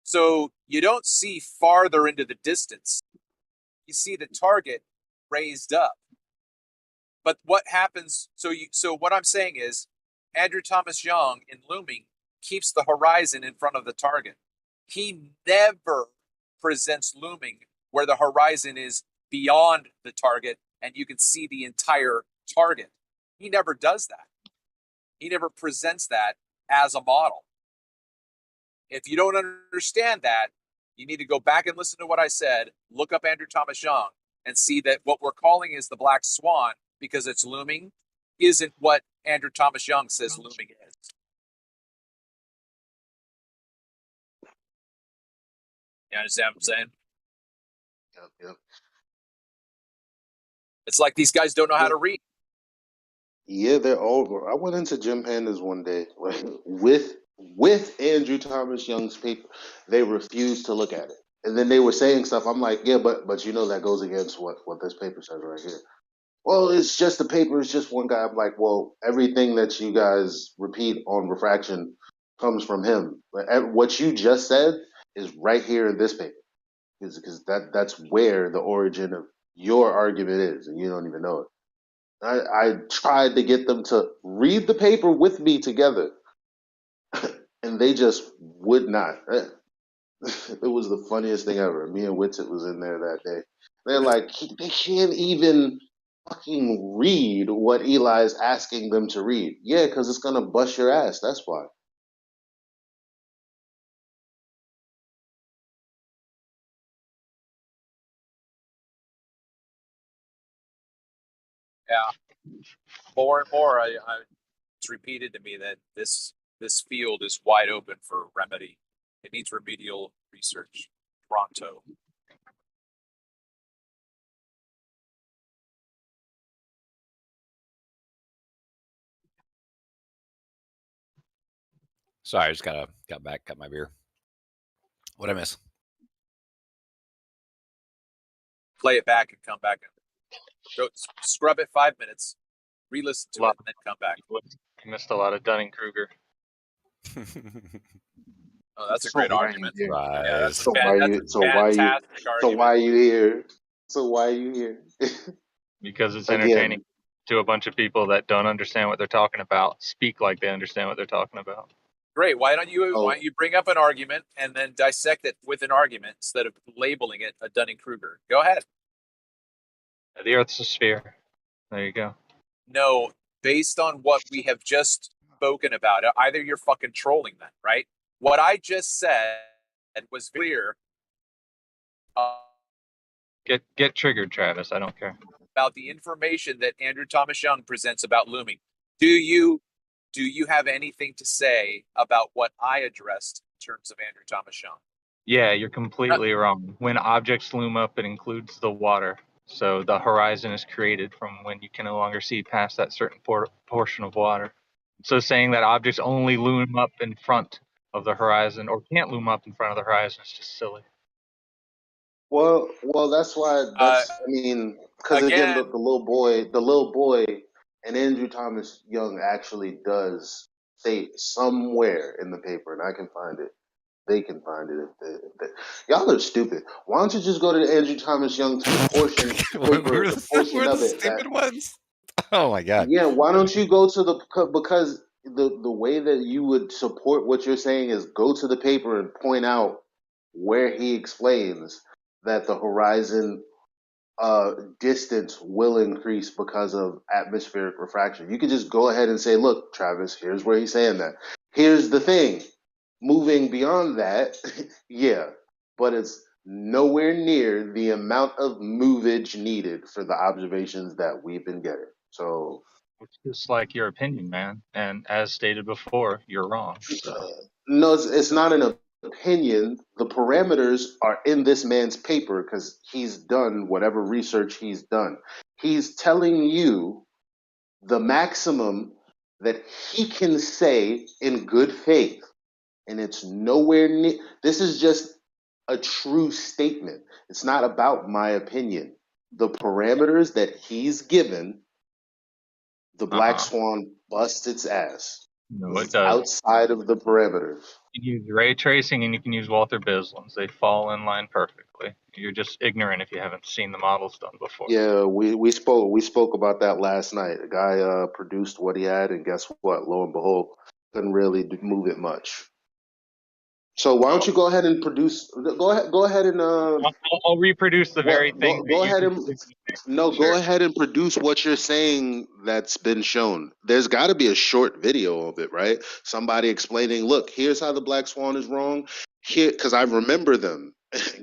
S18: So you don't see farther into the distance. You see the target raised up. But what happens, so what I'm saying is Andrew Thomas Young in looming keeps the horizon in front of the target. He never presents looming where the horizon is beyond the target and you can see the entire target. He never does that. He never presents that as a model. If you don't understand that, you need to go back and listen to what I said, look up Andrew Thomas Young, and see that what we're calling is the black swan because it's looming isn't what Andrew Thomas Young says looming is. You understand what I'm saying?
S9: Yep.
S18: It's like these guys don't know how to read.
S9: Yeah, they're over. I went into Jim Pandas one day with Andrew Thomas Young's paper. They refused to look at it, and then they were saying stuff. I'm like, yeah, but you know that goes against what this paper says right here. Well, it's just the paper. It's just one guy. I'm like, well, everything that you guys repeat on refraction comes from him. But what you just said is right here in this paper, because that's where the origin of your argument is, and you don't even know it. I tried to get them to read the paper with me together, and they just would not. It was the funniest thing ever. Me and Witsit was in there that day. They're like, they can't even fucking read what Eli's asking them to read. Yeah, because it's going to bust your ass. That's why.
S18: Yeah. More and more, it's repeated to me that this field is wide open for remedy. It needs remedial research. Pronto.
S13: Sorry, I just got back, got my beer. What'd I miss?
S18: Play it back and come back. Go scrub it 5 minutes, re-listen to it, and then come back.
S8: You missed a lot of Dunning-Kruger.
S18: Oh, that's a great argument.
S13: Right.
S18: Yeah, that's
S9: So why are you here? So why are you here?
S8: Because it's
S9: Again.
S8: entertaining to a bunch of people that don't understand what they're talking about, speak like they understand what they're talking about.
S18: Great. Why don't you bring up an argument and then dissect it with an argument instead of labeling it a Dunning-Kruger? Go ahead.
S8: The Earth's a sphere. There you go.
S18: No, based on what we have just spoken about, either you're fucking trolling then, right? What I just said was clear.
S8: Get triggered, Travis. I don't care.
S18: About the information that Andrew Thomas Young presents about looming. Do you have anything to say about what I addressed in terms of Andrew Thomas Young?
S8: Yeah, you're completely wrong. When objects loom up, it includes the water. So the horizon is created from when you can no longer see past that certain portion of water. So saying that objects only loom up in front of the horizon or can't loom up in front of the horizon is just silly.
S9: Well, that's why. I mean, because again,
S18: Again,
S9: the little boy, and Andrew Thomas Young actually does state somewhere in the paper, and I can find it. They can find it. Y'all are stupid. Why don't you just go to the Andrew Thomas Young portion paper, the portion
S13: we're the
S9: of it that?
S13: stupid ones. Oh my god.
S9: Yeah, why don't you go to the because the way that you would support what you're saying is go to the paper and point out where he explains that the horizon distance will increase because of atmospheric refraction. You could just go ahead and say, look, Travis, here's where he's saying that. Here's the thing. Moving beyond that, yeah, but it's nowhere near the amount of movage needed for the observations that we've been getting. So
S8: It's just like your opinion, man. And as stated before, you're wrong. So
S9: no, it's not an opinion. The parameters are in this man's paper because he's done whatever research he's done. He's telling you the maximum that he can say in good faith, and it's nowhere near. This is just a true statement. It's not about my opinion. The parameters that he's given, the black swan busts its ass.
S8: no, it
S9: It's
S8: does.
S9: outside of the parameters.
S8: You can use ray tracing and you can use Walther Bislins. They fall in line perfectly. You're just ignorant if you haven't seen the models done before.
S9: Yeah, we spoke about that last night. The guy produced what he had, and guess what? Lo and behold, couldn't really move it much. So why don't you go ahead and produce? Go ahead and
S8: I'll reproduce the very thing.
S9: go ahead and go ahead and produce what you're saying that's been shown. There's got to be a short video of it, right? Somebody explaining, look, here's how the black swan is wrong. Here, because I remember them.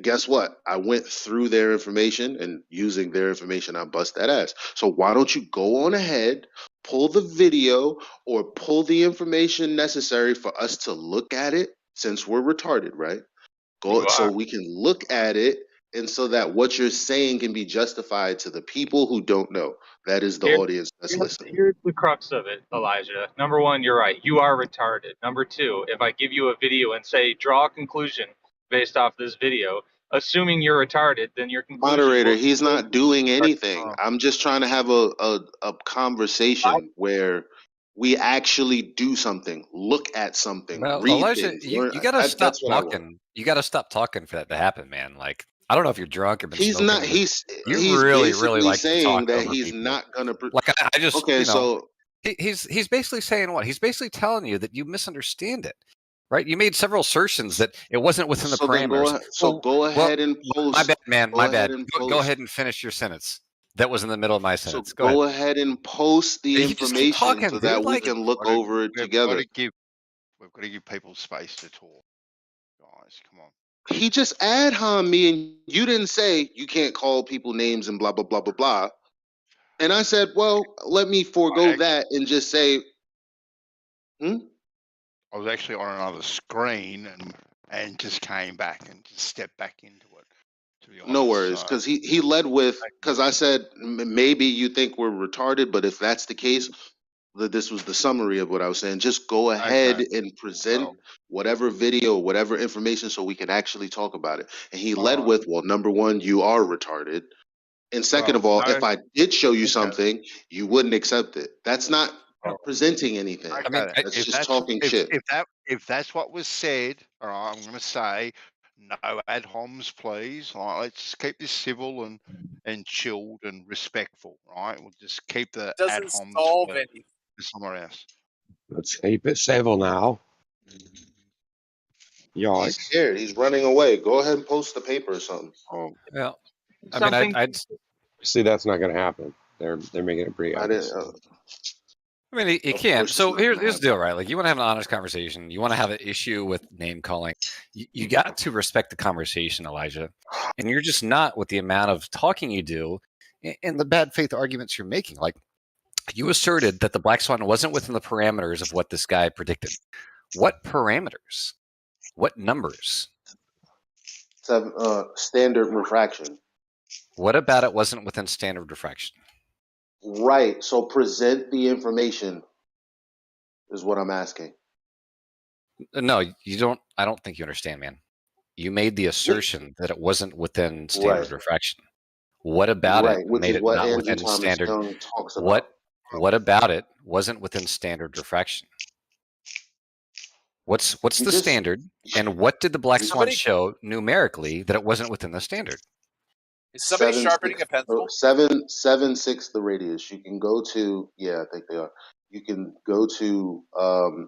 S9: Guess what? I went through their information, and using their information, I bust that ass. So why don't you go on ahead, pull the video, or pull the information necessary for us to look at it, since we're retarded, right? Go so we can look at it, and so that what you're saying can be justified to the people who don't know. That is the audience that's listening.
S8: Here's the crux of it, Elijah. Number one, you're right. You are retarded. Number two, if I give you a video and say, draw a conclusion based off this video, assuming you're retarded, then your conclusion
S9: Moderator,
S8: will
S9: he's not doing anything. I'm just trying to have a conversation where we actually do something, look at something,
S13: Well,
S9: read
S13: Elijah,
S9: things.
S13: you
S9: learn.
S13: gotta stop
S9: That's what I want.
S13: talking. You gotta stop talking for that to happen, man. Like, I don't know if you're drunk or been
S9: He's
S13: smoking,
S9: not.
S13: but
S9: He's
S13: you really
S9: basically
S13: like to
S9: saying
S13: talk
S9: that
S13: over
S9: he's
S13: people.
S9: not gonna.
S13: Like, I just,
S9: Okay,
S13: you know,
S9: so
S13: he's basically saying what? He's basically telling you that you misunderstand it, right? You made several assertions that it wasn't within the
S9: so then
S13: parameters.
S9: go ahead and post.
S13: My bad, man.
S9: Go
S13: My
S9: ahead
S13: bad.
S9: and
S13: Go
S9: post.
S13: ahead and finish your sentence. That was in the middle of my
S9: So
S13: sentence.
S9: go
S13: ahead.
S9: ahead and post the
S13: You just keep
S9: information
S13: talking,
S9: so
S13: dude.
S9: that we
S13: Like,
S9: can look over it together.
S14: We've got to give people space to talk, guys. Come on.
S9: He just ad hom me, and you didn't say you can't call people names and blah blah blah blah blah. And I said, well, let me forego that and just say,
S14: I was actually on another screen and just came back and just stepped back into it. To be honest,
S9: no worries, because he led with, because I said maybe you think we're retarded, but if that's the case, this was the summary of what I was saying. Just go ahead and present whatever video, whatever information, so we can actually talk about it. And he led with, well, number one, you are retarded, and second of all, if I did show you something, you wouldn't accept it. That's not presenting anything. That's just talking shit.
S14: If that's what was said, all right, I'm going to say no ad homs, please. All right, let's just keep this civil and chilled and respectful. Right, we'll just keep the ad
S18: doesn't
S14: homs
S18: solve
S14: for
S18: anything.
S14: somewhere else.
S3: Let's keep it civil now.
S9: He's scared. He's running away. Go ahead and post the paper or something.
S14: Oh,
S13: well, I mean, I'd
S3: see that's not going to happen. They're making it pretty obvious.
S13: I mean, he can't. So here's the deal, right? Like, you want to have an honest conversation. You want to have an issue with name calling. You got to respect the conversation, Elijah. And you're just not with the amount of talking you do and the bad faith arguments you're making. Like, you asserted that the black swan wasn't within the parameters of what this guy predicted. What parameters? What numbers?
S9: standard refraction.
S13: What about it wasn't within standard refraction?
S9: Right. So present the information is what I'm asking.
S13: No, you don't. I don't think you understand, man. You made the assertion that it wasn't within standard refraction. What about it
S9: Which
S13: made
S9: is
S13: it
S9: what
S13: not
S9: Andrew
S13: within
S9: Thomas
S13: standard?
S9: Young talks
S13: What
S9: about.
S13: What about it wasn't within standard refraction? What's
S9: You
S13: the
S9: just-
S13: standard, and what did the black swan
S18: Somebody-
S13: show numerically that it wasn't within the standard?
S18: Is somebody
S9: 7,
S18: sharpening
S9: 6,
S18: a pencil?
S9: 7, 6 the radius. You can go to, yeah, I think they are. You can go to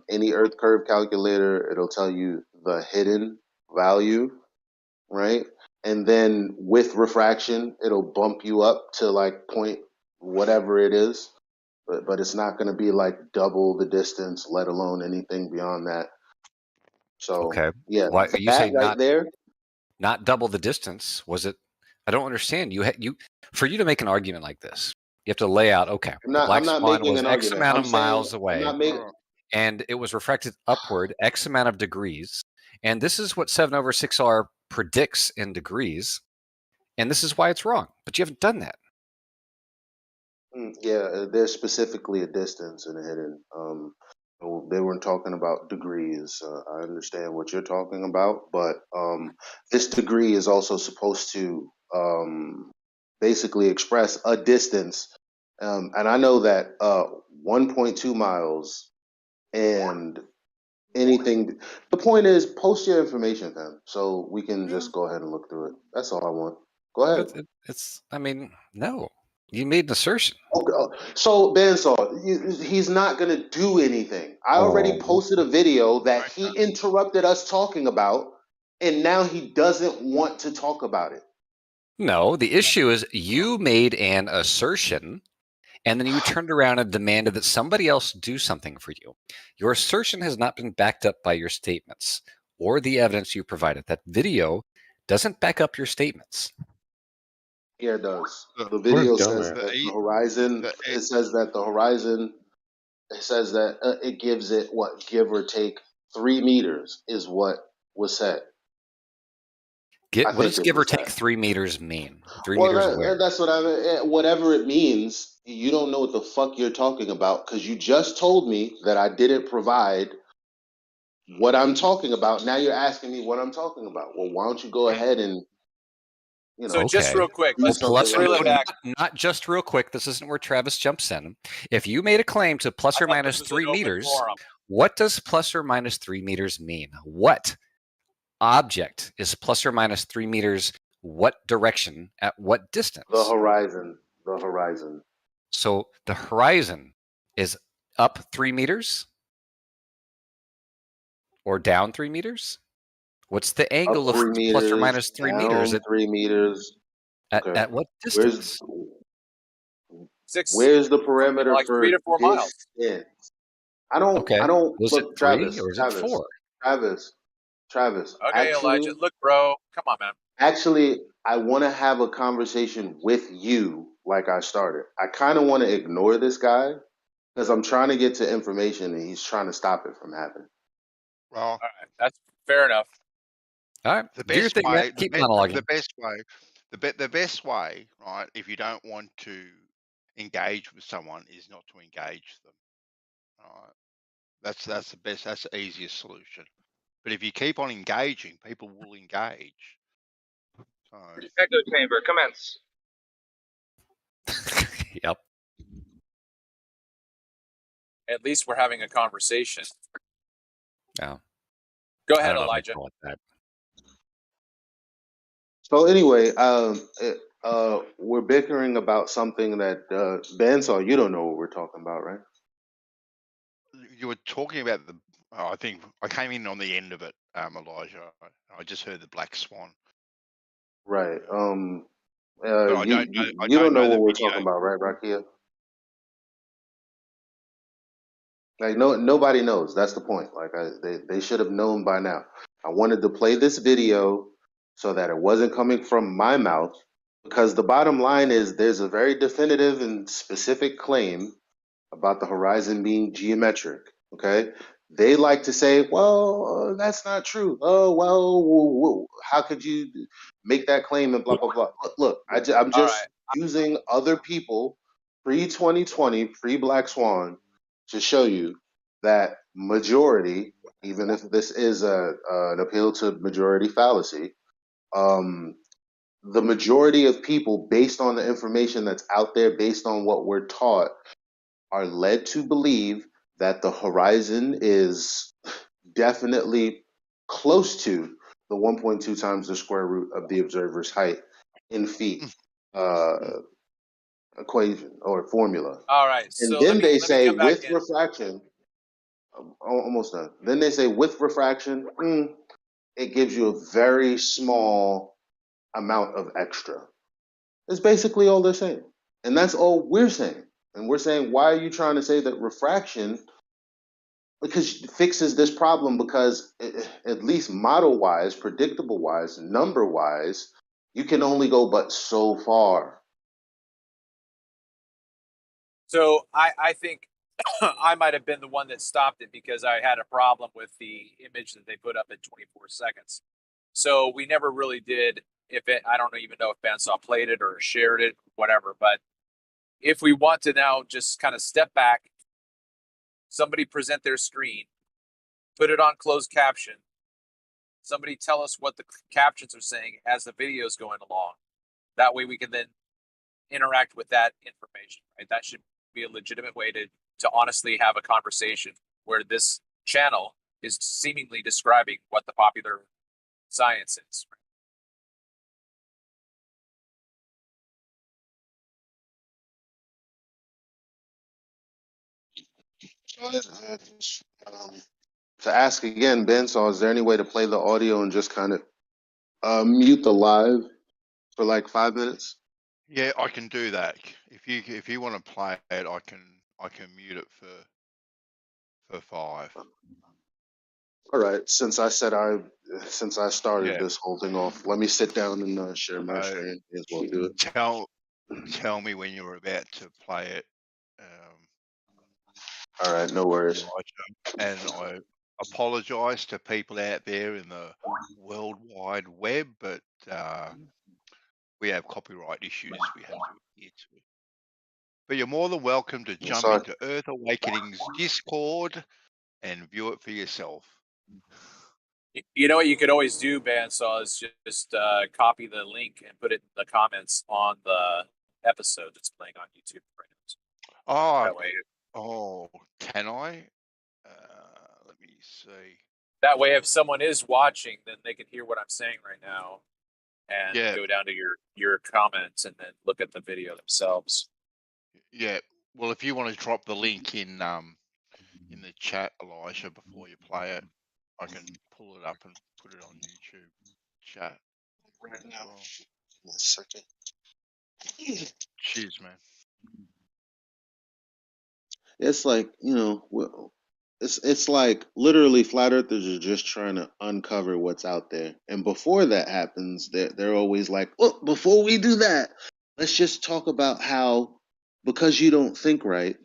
S9: any earth curve calculator. It'll tell you the hidden value, right? And then with refraction, it'll bump you up to like point whatever it is. But it's not going to be like double the distance, let alone anything beyond that. So
S13: Okay.
S9: yeah,
S13: Why you
S9: that
S13: say
S9: right
S13: not
S9: there.
S13: not double the distance? Was it? I don't understand. You for you to make an argument like this, you have to lay out. Okay,
S9: I'm
S13: the black
S9: not
S13: swan
S9: making
S13: was
S9: an
S13: X
S9: argument.
S13: amount
S9: I'm
S13: of
S9: saying
S13: miles
S9: I'm
S13: away,
S9: not making.
S13: and it was refracted upward X amount of degrees, and this is what 7/6R predicts in degrees, and this is why it's wrong. But you haven't done that.
S9: Yeah, there's specifically a distance in the hidden. They weren't talking about degrees. I understand what you're talking about, but this degree is also supposed to basically express a distance. And I know that 1.2 miles and anything. The point is, post your information, then, so we can just go ahead and look through it. That's all I want. Go ahead.
S13: It's. I mean, no. You made an assertion.
S9: Okay. So Bensaw, he's not going to do anything. I already posted a video that he interrupted us talking about, and now he doesn't want to talk about it.
S13: No, the issue is you made an assertion and then you turned around and demanded that somebody else do something for you. Your assertion has not been backed up by your statements or the evidence you provided. That video doesn't back up your statements.
S9: Yeah, it does. The video says
S14: The
S9: that
S14: e-
S9: the horizon.
S14: the
S9: It says that the horizon. It says that it gives it what, give or take 3 meters is what was said.
S13: What does give or take 3 meters mean? 3 meters where?
S9: That's what I mean. Whatever it means, you don't know what the fuck you're talking about because you just told me that I didn't provide what I'm talking about. Now you're asking me what I'm talking about. Well, why don't you go ahead and,
S18: So just real quick,
S9: do
S18: let's
S9: something
S18: reel
S9: like
S18: it
S9: that.
S18: back.
S13: Not just real quick. This isn't where Travis jumps in. If you made a claim to plus or minus
S18: was
S13: 3
S18: an open
S13: meters,
S18: forum.
S13: what does plus or minus 3 meters mean? What object is plus or minus 3 meters? What direction at what distance?
S9: The horizon. The horizon.
S13: So the horizon is up 3 meters or down 3 meters? What's the angle
S9: Up
S13: of
S9: 3 meters,
S13: plus or minus 3 meters?
S9: down 3 meters. Okay.
S13: At what distance?
S9: Where's the parameter
S18: like
S9: for
S18: 3 to 4 miles.
S9: distance? I don't.
S13: Okay.
S9: I don't.
S13: Was
S9: Look,
S13: it 3
S9: Travis.
S13: or is it 4?
S9: Travis.
S18: Okay, Elijah. Look, bro. Come on, man.
S9: Actually, I want to have a conversation with you like I started. I kind of want to ignore this guy because I'm trying to get to information and he's trying to stop it from happening.
S14: Well,
S18: all right, that's fair enough.
S13: All right.
S14: the
S13: Do your
S14: best
S13: thing,
S14: way,
S13: man. Keep monologuing.
S14: the best way, right? If you don't want to engage with someone, is not to engage them. All right, that's the best. That's the easiest solution. But if you keep on engaging, people will engage. So,
S8: Echo chamber, commence.
S13: Yep.
S18: At least we're having a conversation.
S13: Yeah.
S18: Go
S13: I
S18: ahead,
S13: don't know if I
S18: Elijah.
S13: call it that.
S9: So anyway, we're bickering about something that Bensaw, you don't know what we're talking about, right?
S14: you were talking about the. I think I came in on the end of it, Elijah. I just heard the black swan.
S9: Right.
S14: But I
S9: You
S14: don't know. I
S9: you don't know
S14: the
S9: what we're
S14: video.
S9: talking about, right, Rakia? Like nobody knows. That's the point. Like they should have known by now. I wanted to play this video so that it wasn't coming from my mouth because the bottom line is there's a very definitive and specific claim about the horizon being geometric. Okay, They like to say, well, that's not true. Oh, well, how could you make that claim and blah, blah, blah. Look, I'm
S18: All
S9: just
S18: right.
S9: using other people pre-2020, pre-Black Swan to show you that majority, even if this is an appeal to majority fallacy, the majority of people, based on the information that's out there, based on what we're taught, are led to believe that the horizon is definitely close to the 1.2 times the square root of the observer's height in feet equation or formula.
S18: All right.
S9: And
S18: So
S9: then they
S18: let me
S9: say
S18: come back
S9: with
S18: in.
S9: refraction, almost done. Then they say with refraction, it gives you a very small amount of extra. That's basically all they're saying. And that's all we're saying. And we're saying, why are you trying to say that refraction because fixes this problem? Because at least model wise, predictable wise, number wise, you can only go but so far.
S18: So I think I might have been the one that stopped it because I had a problem with the image that they put up at 24 seconds. So we never really did. I don't even know if Bandsaw played it or shared it, whatever. But if we want to now just kind of step back, somebody present their screen, put it on closed caption, somebody tell us what the captions are saying as the video is going along. That way we can then interact with that information, right? That should be a legitimate way to honestly have a conversation where this channel is seemingly describing what the popular science is.
S9: To ask again, Ben, so is there any way to play the audio and just kind of mute the live for like 5 minutes?
S14: Yeah, I can do that. If you want to play it, I can mute it for 5.
S9: All right. Since I started
S14: Yeah.
S9: this whole thing off, let me sit down and share my screen. May as well do it.
S14: Tell me when you're about to play it.
S9: All right, no worries.
S14: And I apologise to people out there in the World Wide Web, but we have copyright issues we have to adhere to. But you're more than welcome to jump
S9: Sorry.
S14: into Earth Awakening's Discord and view it for yourself.
S18: You know what you could always do, Bandsaw, is just copy the link and put it in the comments on the episode that's playing on YouTube right now.
S14: Oh,
S18: That way,
S14: can I? Let me see.
S18: that way, if someone is watching, then they can hear what I'm saying right now and
S14: Yeah.
S18: go down to your comments and then look at the video themselves.
S14: Yeah. Well, if you want to drop the link in the chat, Elijah, before you play it, I can pull it up and put it on YouTube chat
S9: right now.
S14: well.
S9: One second.
S14: Cheers, man.
S9: It's like, it's like literally flat earthers are just trying to uncover what's out there. And before that happens, they're always like, well, before we do that, let's just talk about how, because you don't think right,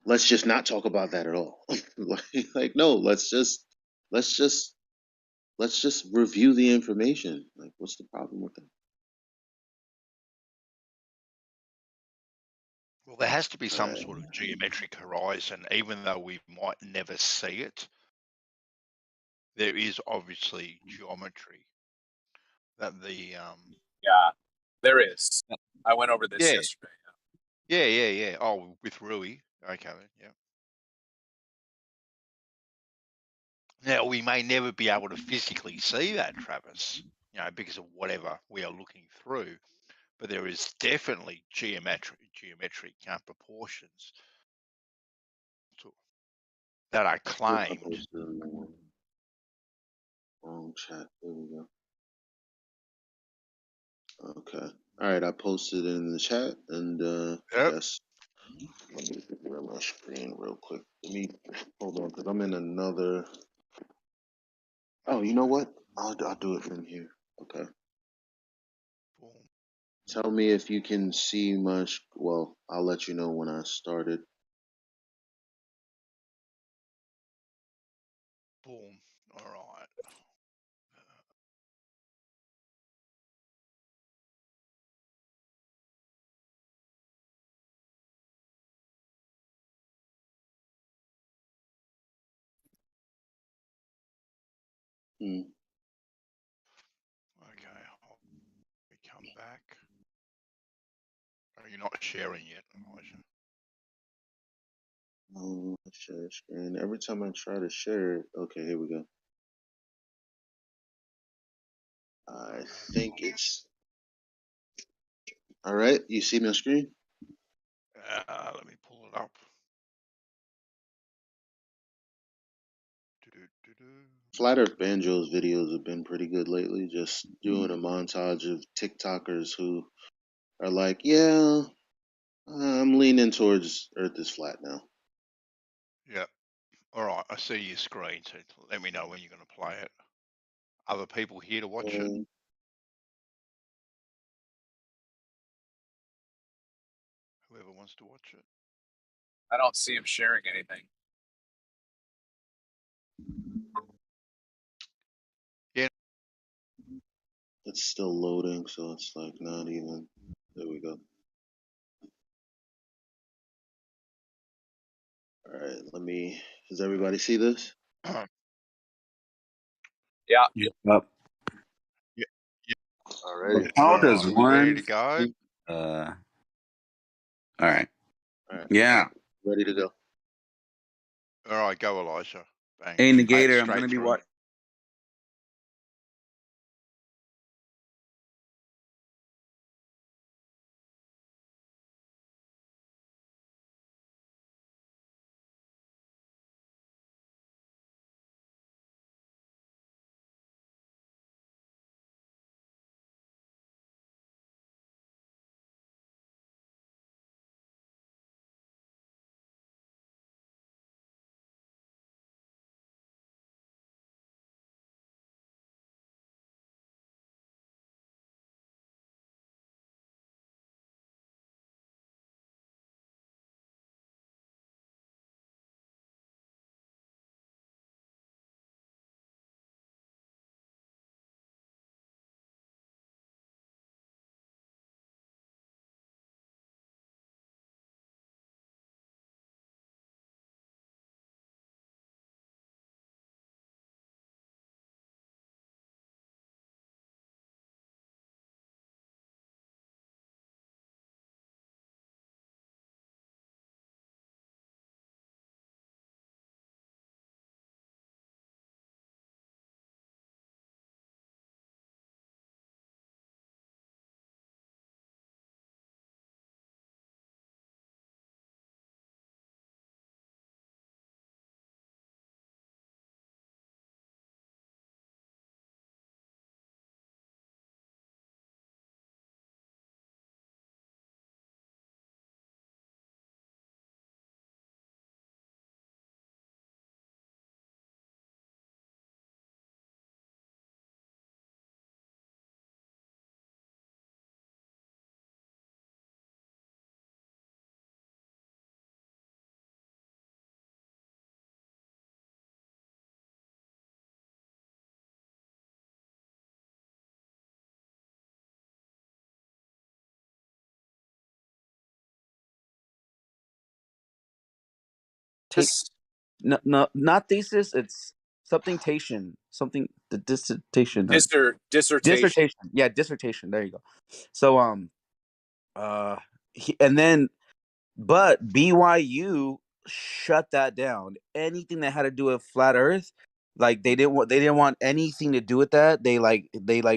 S9: let's just not talk about that at all. like, no, let's just review the information. Like, what's the problem with that?
S14: Well, there has to be some sort of geometric horizon, even though we might never see it. There is obviously geometry that the
S18: Yeah, there is. I went over this yesterday.
S14: Yeah. Oh, with Rui. Okay, then, yeah. Now we may never be able to physically see that, Travis, because of whatever we are looking through. But there is definitely geometric proportions that are claimed.
S9: Wrong chat. There we go. Okay. All right. I posted it in the chat, and yes. Let me grab my screen real quick. Let me hold on because I'm in another. Oh, you know what? I'll do it from here. Okay. Tell me if you can see my. Well, I'll let you know when I started.
S14: right.
S9: Hmm.
S14: Okay. We come back. Oh, you're not sharing yet, Elijah.
S9: Oh, share screen. Every time I try to share it, okay, here we go. I think it's all right. You see me on screen?
S14: Let me pull it up.
S9: Flat Earth Banjo's videos have been pretty good lately. Just doing a montage of TikTokers who are like, "Yeah, I'm leaning towards Earth is flat now."
S14: Yep. All right. I see your screen, so let me know when you're going to play it. Other people here to watch it? Whoever wants to watch it.
S18: I don't see him sharing anything.
S14: Yeah.
S9: It's still loading, so it's like not even. There we go. All right, let me. Does everybody see this?
S18: Yeah.
S11: Yep.
S14: Yeah.
S9: All right.
S11: How
S14: All
S11: does
S14: right. We ready
S11: one?
S14: to go?
S11: All right.
S9: All right.
S11: Yeah.
S9: Ready to go.
S14: All right. Go, Elijah. Bang.
S11: Hey, Negator, I'm
S14: Straight
S11: gonna be
S14: through.
S11: watching. Not thesis. It's something tation. Something the dissertation.
S18: Dissertation.
S11: Yeah, dissertation. There you go. So and then but BYU shut that down. Anything that had to do with flat Earth, like they didn't want anything to do with that. They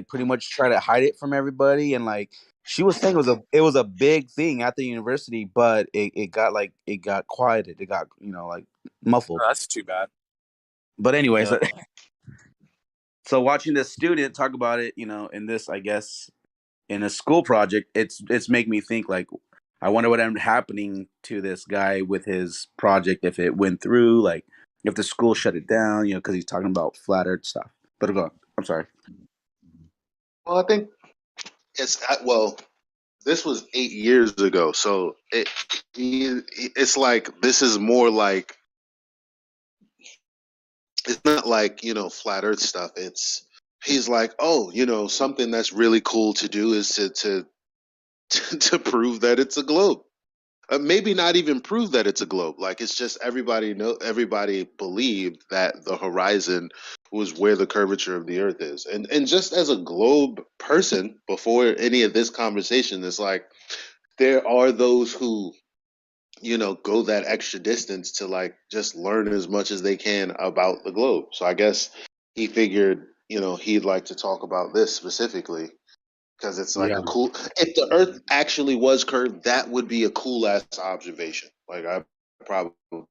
S11: pretty much try to hide it from everybody. And like she was saying, it was a big thing at the university, but it got quieted. It got like muffled.
S18: Oh, that's too bad.
S11: But anyways, so watching this student talk about it, in this, I guess, in a school project, it's making me think like, I wonder what ended up happening to this guy with his project if it went through, like if the school shut it down, because he's talking about flat Earth stuff. But go on. I'm sorry.
S9: Well, I think well, this was 8 years ago, so it's like this is more like it's not like, flat earth stuff. He's like, oh, something that's really cool to do is to to prove that it's a globe. Maybe not even prove that it's a globe. Like, it's just everybody believed that the horizon was where the curvature of the earth is. And just as a globe person, before any of this conversation, it's like there are those who go that extra distance to like just learn as much as they can about the globe. So I guess he figured, he'd like to talk about this specifically because it's like
S11: Yeah.
S9: a cool. If the Earth actually was curved, that would be a cool ass observation. Like, I probably, what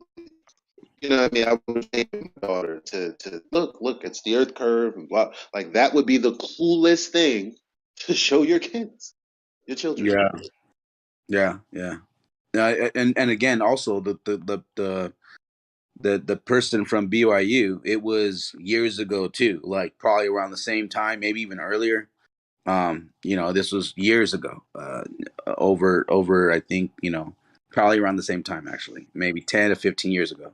S9: I mean, I would take my daughter to look, it's the Earth curve and blah. Like, that would be the coolest thing to show your kids, your children.
S11: Yeah. And again, also the person from BYU, it was years ago too, like probably around the same time, maybe even earlier. This was years ago, over I think, probably around the same time, actually, maybe 10 to 15 years ago.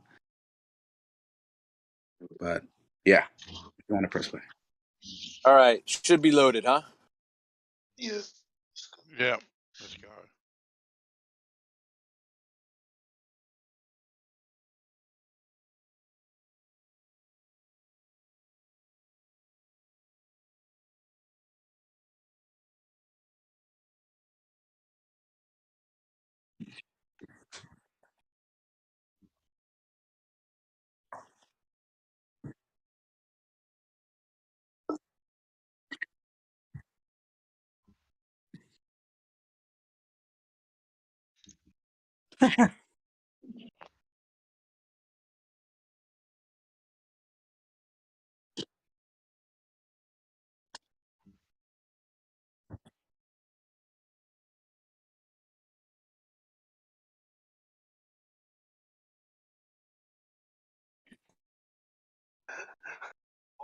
S11: But yeah, if you want to press play.
S18: All right, should be loaded, huh?
S9: Yeah.
S14: Yeah. Let's go.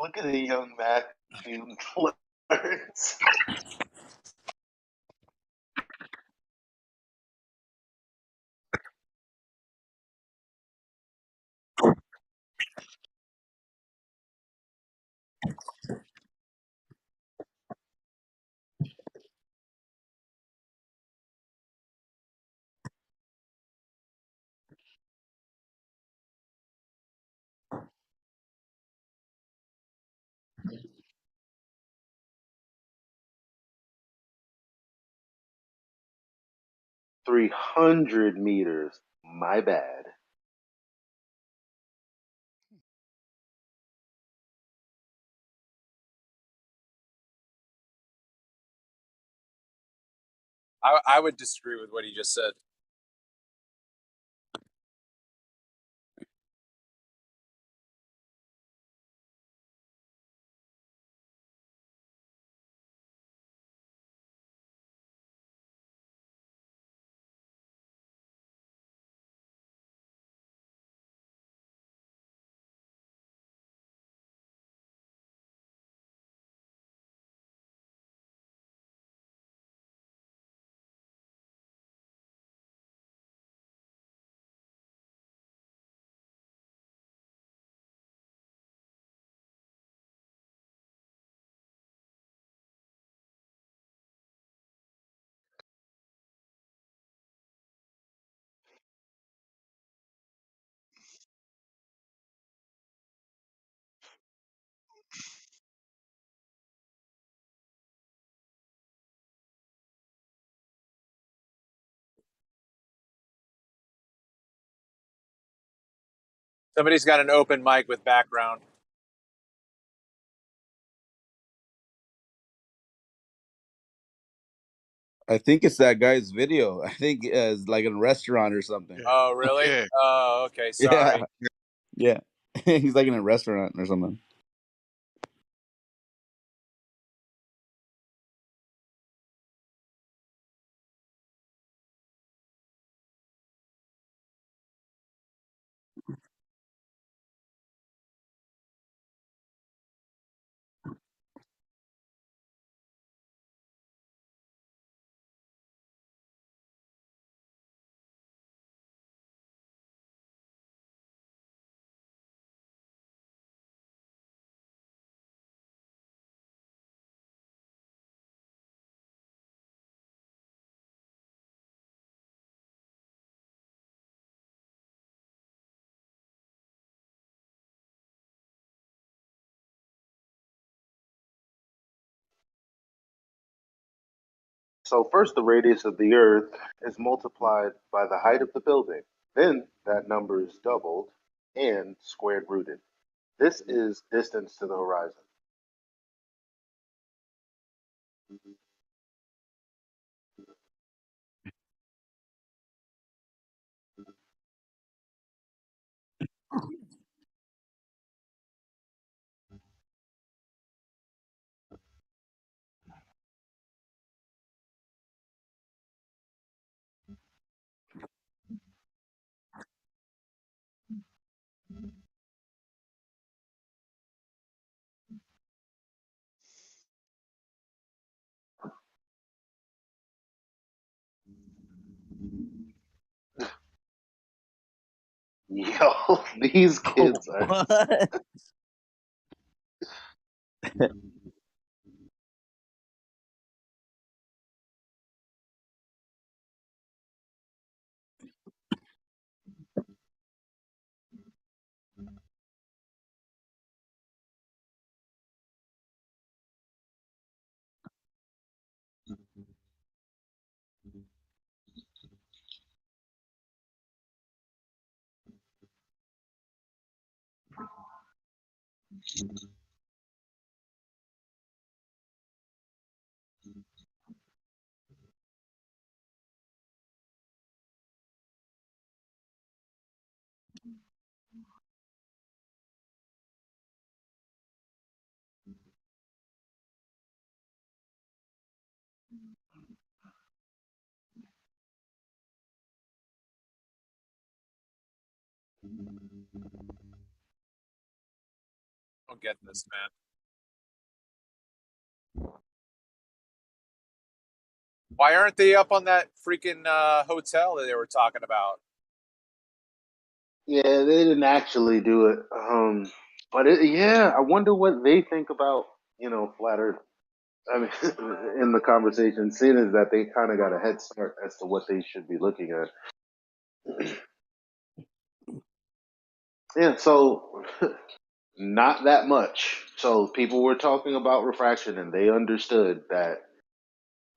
S9: Look at the young Matthew Florence. $300 meters. My bad.
S18: I would disagree with what he just said. Somebody's got an open mic with background.
S11: I think it's that guy's video. I think it's like in a restaurant or something.
S18: Oh, really?
S14: Yeah.
S18: Oh, okay. Sorry.
S11: Yeah. He's like in a restaurant or something.
S9: So first, the radius of the Earth is multiplied by the height of the building. Then that number is doubled and squared rooted. This is distance to the horizon. Yo, these kids are.
S11: What?
S18: I don't get this, man. Why aren't they up on that freaking hotel that they were talking about?
S9: Yeah, they didn't actually do it. But yeah, I wonder what they think about, flat Earth. I mean, in the conversation, seeing is that they kind of got a head start as to what they should be looking at. Yeah, so not that much. So people were talking about refraction, and they understood that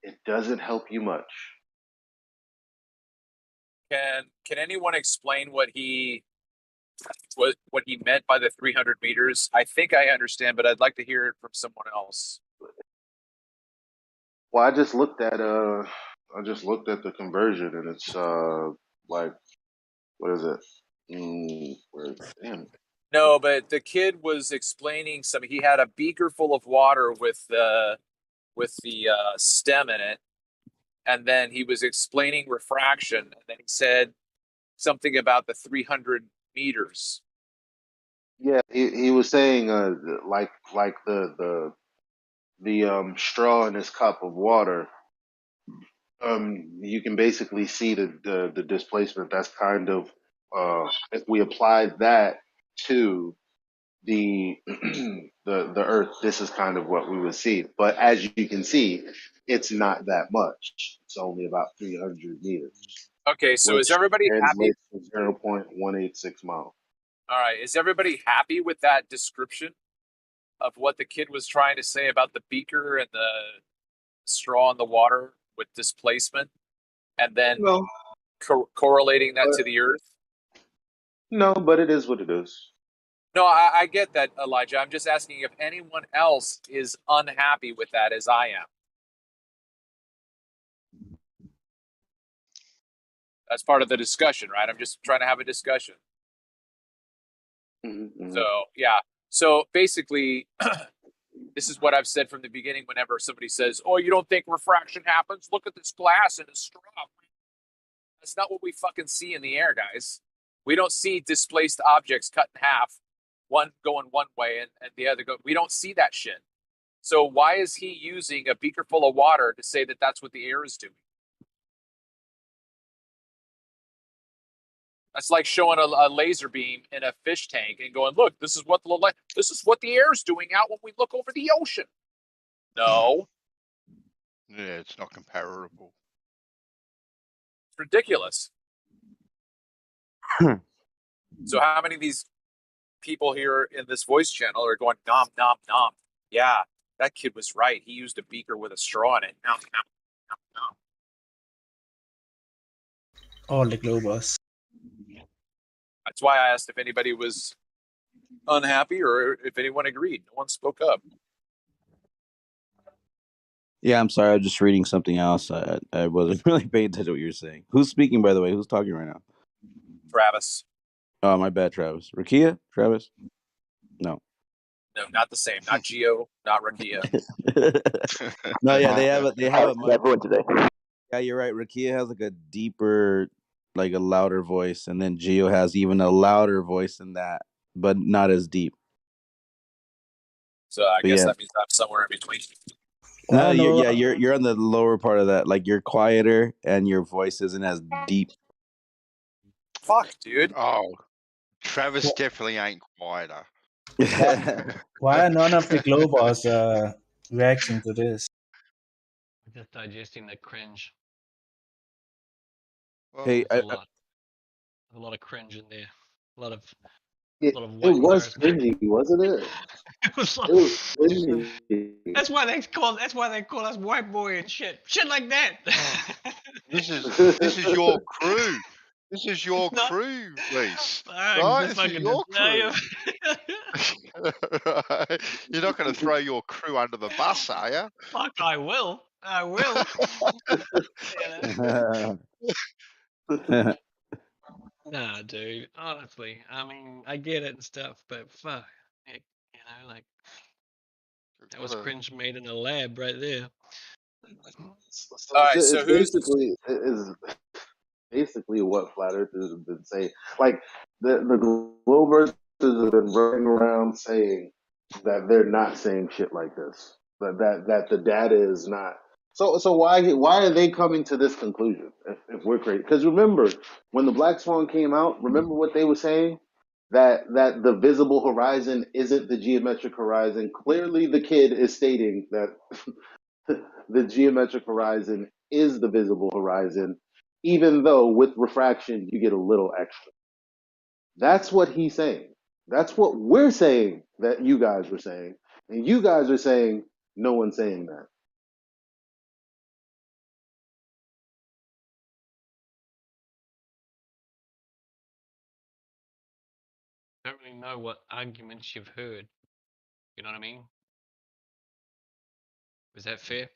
S9: it doesn't help you much.
S18: Can anyone explain what he meant by the 300 meters? I think I understand, but I'd like to hear it from someone else.
S9: Well, I just looked at the conversion, and it's like, what is it? Damn.
S18: No, but the kid was explaining some. He had a beaker full of water with the stem in it, and then he was explaining refraction, and then he said something about the 300 meters.
S9: Yeah, he was saying like the straw in his cup of water. You can basically see the displacement. That's kind of if we applied that to the the Earth, this is kind of what we would see. But as you can see, it's not that much. It's only about 300 meters.
S18: Okay, so
S9: Which
S18: is everybody happy?
S9: translates to 0.186 miles.
S18: All right, is everybody happy with that description of what the kid was trying to say about the beaker and the straw in the water with displacement, and then
S9: No,
S18: correlating that
S9: but,
S18: to the Earth?
S9: no, but it is what it is.
S18: No, I get that, Elijah. I'm just asking if anyone else is unhappy with that as I am. That's part of the discussion, right? I'm just trying to have a discussion.
S9: Mm-hmm.
S18: So, yeah. So basically, this is what I've said from the beginning whenever somebody says, oh, you don't think refraction happens? Look at this glass and a straw. That's not what we fucking see in the air, guys. We don't see displaced objects cut in half, one going one way and the other go. We don't see that shit. So why is he using a beaker full of water to say that that's what the air is doing? That's like showing a laser beam in a fish tank and going, "Look, this is what the air is doing out when we look over the ocean." No,
S14: Yeah, it's not comparable.
S18: it's ridiculous. So how many of these people here in this voice channel are going, nom, nom, nom? Yeah, that kid was right. He used a beaker with a straw in it. Nom, nom, nom, nom.
S16: All the Globers.
S18: That's why I asked if anybody was unhappy or if anyone agreed. No one spoke up.
S11: Yeah, I'm sorry. I was just reading something else. I wasn't really paying attention to what you were saying. Who's speaking, by the way? Who's talking right now?
S18: Travis.
S11: Oh, my bad, Travis. Rakia? Travis? No.
S18: No, not the same. Not Geo, not Rakia.
S11: No, yeah, they have a much,
S17: everyone today.
S11: yeah, you're right. Rakia has like a deeper, like a louder voice, and then Geo has even a louder voice than that, but not as deep.
S18: So I
S11: But
S18: guess
S11: yeah.
S18: that means I'm somewhere in between.
S11: No, you're on the lower part of that. Like you're quieter and your voice isn't as deep.
S18: Fuck, dude.
S14: Oh, Travis definitely ain't quieter.
S16: Why are none of the Globers reacting to this?
S7: Just digesting the cringe.
S11: Hey,
S7: There's a lot of cringe in there. A lot of
S9: It
S7: white
S9: was
S7: embarrassment.
S9: cringy, wasn't it?
S7: It was like,
S9: It was cringy.
S7: That's why they call us white boy and shit like that.
S14: This is your crew. This is your crew, Reese. Right? This is your crew. You're not going to throw your crew under the bus, are you?
S7: Fuck, I will. I will. Nah, dude. Honestly, I mean, I get it and stuff, but fuck, you know, like that was cringe made in a lab right there.
S18: All right, so who's
S9: basically what flat earthers have been saying. Like the globe earthers have been running around saying that they're not saying shit like this. That the data is not. So why are they coming to this conclusion if we're crazy? Because remember when the Black Swan came out, remember what they were saying? That the visible horizon isn't the geometric horizon. Clearly, the kid is stating that the geometric horizon is the visible horizon, even though with refraction you get a little extra. That's what he's saying. That's what we're saying that you guys were saying. And you guys are saying no one's saying that.
S7: Don't really know what arguments you've heard. You know what I mean? Was that fair?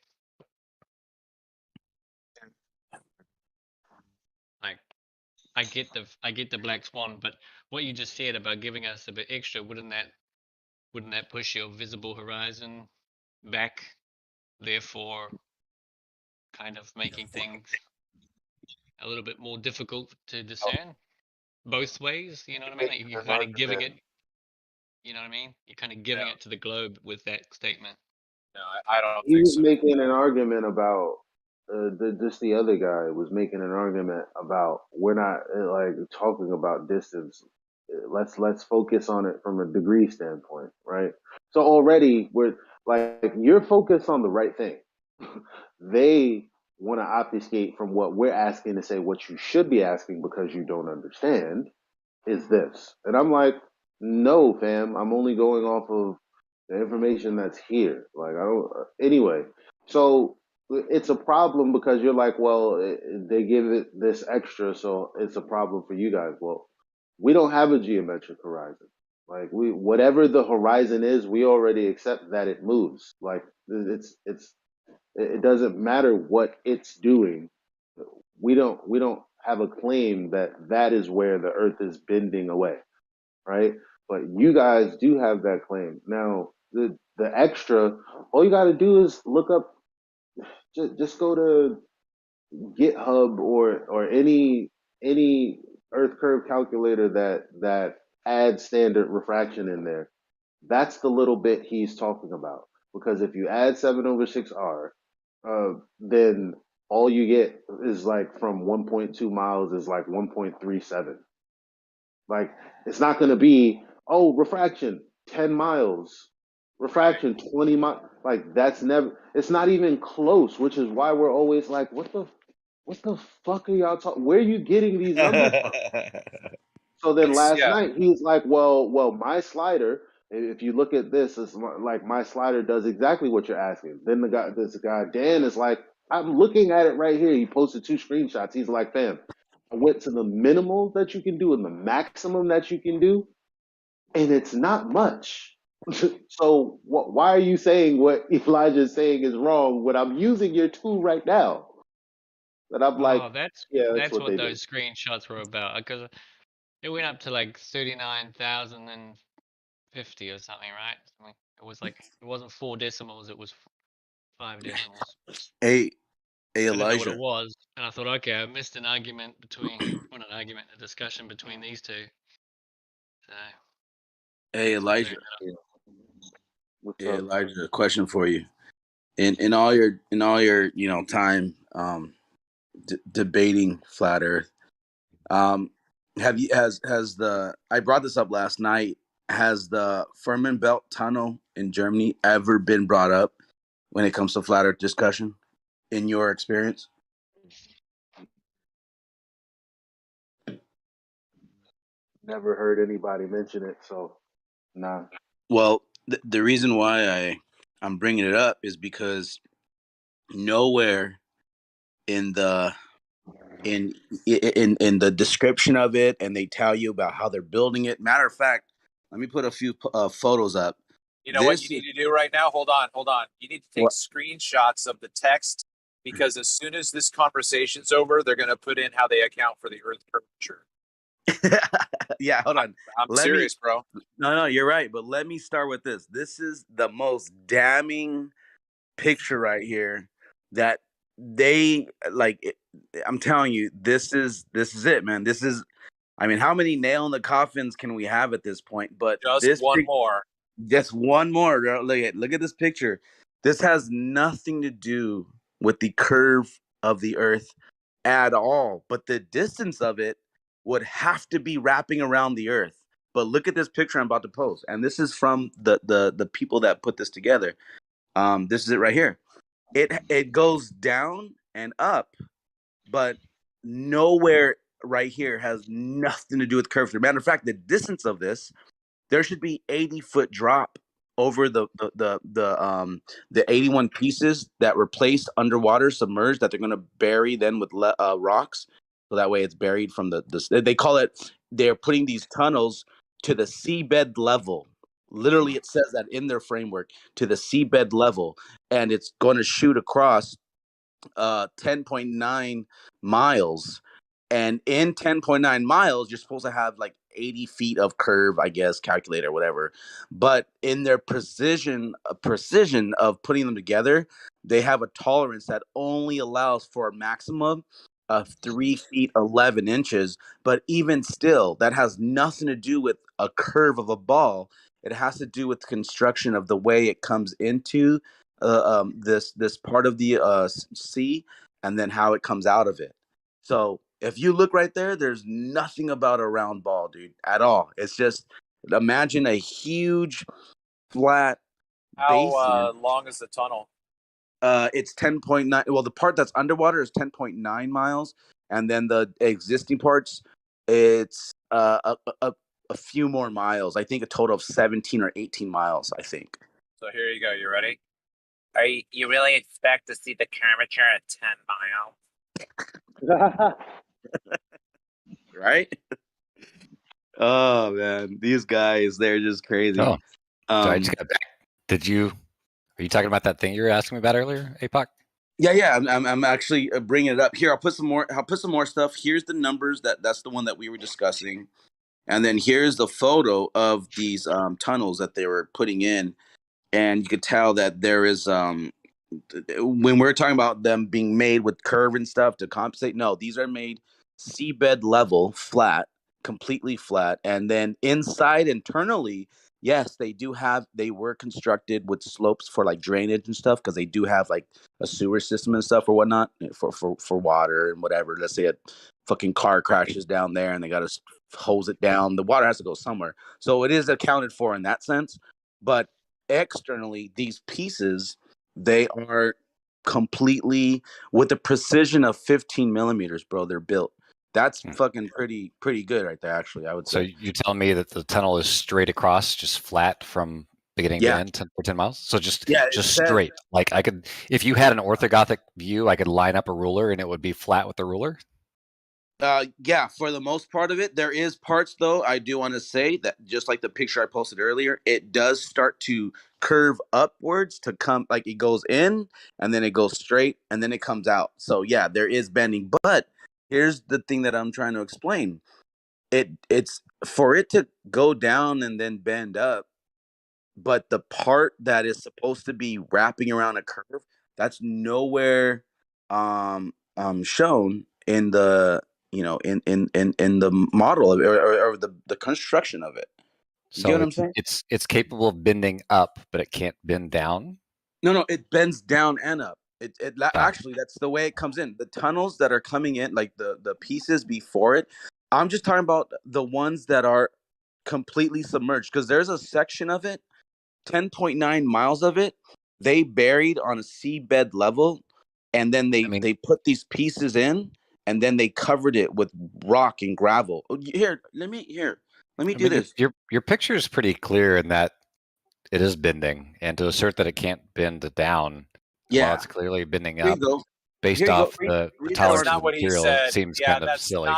S7: Like, I get the Black Swan, but what you just said about giving us a bit extra, wouldn't that push your visible horizon back, therefore kind of making things a little bit more difficult to discern both ways? You know what I mean? Like you're kind of giving it, you know what I mean? You're kind of giving it to the globe with that statement.
S18: No, I don't
S9: He
S18: think
S9: was
S18: so.
S9: making an argument about the other guy was making an argument about we're not like talking about distance. Let's focus on it from a degree standpoint, right? So already we're like you're focused on the right thing. They want to obfuscate from what we're asking to say what you should be asking because you don't understand is this. And I'm like, no, fam, I'm only going off of the information that's here. Like, I don't, anyway. So it's a problem because you're like, well, they give it this extra, so it's a problem for you guys. Well, we don't have a geometric horizon. Like, whatever the horizon is, we already accept that it moves. Like, it doesn't matter what it's doing. We don't have a claim that is where the earth is bending away, right? But you guys do have that claim. Now, the extra, all you got to do is look up, just go to GitHub or any earth curve calculator that adds standard refraction in there. That's the little bit he's talking about. Because if you add 7/6R, then all you get is like from 1.2 miles is like 1.37. Like it's not going to be refraction 10 miles, refraction 20 miles. Like that's never. It's not even close. Which is why we're always like, what the fuck are y'all talking? Where are you getting these numbers from? So then last night he's like, well, my slider. If you look at this, it's like my slider does exactly what you're asking. Then this guy Dan is like, I'm looking at it right here. He posted 2 screenshots. He's like, fam, I went to the minimal that you can do and the maximum that you can do, and it's not much. So why are you saying what Elijah is saying is wrong when I'm using your tool right now? And I'm like,
S7: Oh,
S9: yeah, that's
S7: that's
S9: what
S7: what
S9: they do.
S7: those screenshots were about. Because it went up to like 39,050 or something, right? Something. It was like it wasn't 4 decimals. It was 5 decimals.
S11: Hey,
S7: I didn't know what
S11: Elijah.
S7: it was, and I thought, okay, I missed an argument between, well, not an argument, a discussion between these two. So
S11: Hey,
S7: that's why I looked
S11: Elijah.
S7: it up.
S9: What's
S11: Hey,
S9: up?
S11: Elijah. A question for you. In all your time debating flat Earth, has the I brought this up last night. Has the Ferman Belt Tunnel in Germany ever been brought up when it comes to flat Earth discussion? In your experience?
S9: Never heard anybody mention it, so nah.
S11: Well, the reason why I'm bringing it up is because nowhere in the in the description of it, and they tell you about how they're building it. Matter of fact, let me put a few photos up.
S18: You know what you need to do right now? Hold on. You need to take
S11: What?
S18: screenshots of the text, because as soon as this conversation's over, they're going to put in how they account for the Earth curvature.
S11: Yeah, hold on.
S18: I'm serious, bro.
S11: No, you're right. But let me start with this. This is the most damning picture right here that they like. I'm telling you, this is it, man. This is. I mean, how many nail in the coffins can we have at this point? But
S18: Just
S11: this
S18: one more.
S11: just one more. Look at this picture. This has nothing to do with the curve of the Earth at all. But the distance of it would have to be wrapping around the Earth. But look at this picture I'm about to post, and this is from the people that put this together. This is it right here. It goes down and up, but nowhere right here has nothing to do with curvature. Matter of fact, the distance of this, there should be 80-foot drop over the 81 pieces that were placed underwater, submerged, that they're going to bury then with rocks, so that way it's buried from the they call it, they're putting these tunnels to the seabed level. Literally, it says that in their framework, to the seabed level, and it's going to shoot across 10.9 miles. And in 10.9 miles, you're supposed to have like 80 feet of curve, I guess, calculate or whatever. But in their precision of putting them together, they have a tolerance that only allows for a maximum of 3 feet 11 inches. But even still, that has nothing to do with a curve of a ball. It has to do with the construction of the way it comes into this part of the sea, and then how it comes out of it. So if you look right there, there's nothing about a round ball, dude, at all. It's just, imagine a huge flat
S18: How
S11: basin.
S18: long is the tunnel?
S11: It's 10.9. Well, the part that's underwater is 10.9 miles, and then the existing parts, it's a few more miles. I think a total of 17 or 18 miles, I think.
S18: So here you go. You ready?
S15: You really expect to see the curvature at 10 miles?
S11: Right? Oh man, these guys, they're just crazy.
S13: Oh, I just got back. Are you talking about that thing you were asking me about earlier, APOC?
S11: Yeah. I'm actually bringing it up here. I'll put some more stuff. Here's the numbers. That's the one that we were discussing, and then here's the photo of these tunnels that they were putting in, and you could tell that there is when we're talking about them being made with curve and stuff to compensate. No, these are made seabed level, flat, completely flat, and then inside internally, yes, they were constructed with slopes for like drainage and stuff, because they do have like a sewer system and stuff or whatnot for water and whatever. Let's say a fucking car crashes down there and they got to hose it down. The water has to go somewhere, so it is accounted for in that sense. But externally, these pieces, they are completely with the precision of 15 millimeters, bro. They're built. That's fucking pretty good right there, actually, I would
S13: So
S11: say.
S13: you tell me that the tunnel is straight across, just flat from beginning to end, 10 miles. So just straight. Like I could, if you had an orthographic view, I could line up a ruler and it would be flat with the ruler.
S11: Yeah, for the most part of it, there is parts though. I do want to say that just like the picture I posted earlier, it does start to curve upwards to come like it goes in and then it goes straight and then it comes out. So yeah, there is bending. But here's the thing that I'm trying to explain. It's for it to go down and then bend up, but the part that is supposed to be wrapping around a curve, that's nowhere shown in the in the model of it, or the construction of it. You get
S13: So
S11: what I'm saying?
S13: it's capable of bending up, but it can't bend down.
S11: No, it bends down and up.
S13: Ah.
S11: Actually, that's the way it comes in. The tunnels that are coming in, like the pieces before it, I'm just talking about the ones that are completely submerged, because there's a section of it, 10.9 miles of it, they buried on a seabed level, and then they put these pieces in, and then they covered it with rock and gravel. Here, let me do this.
S13: Your picture is pretty clear in that it is bending, and to assert that it can't bend down, while it's clearly bending
S11: Here you
S13: up,
S11: go.
S13: based
S11: Here you go.
S13: off the
S11: Read
S13: tolerance
S18: That's
S13: of
S18: not
S13: the
S18: what he
S13: material,
S18: said.
S13: seems
S18: Yeah,
S13: kind of silly.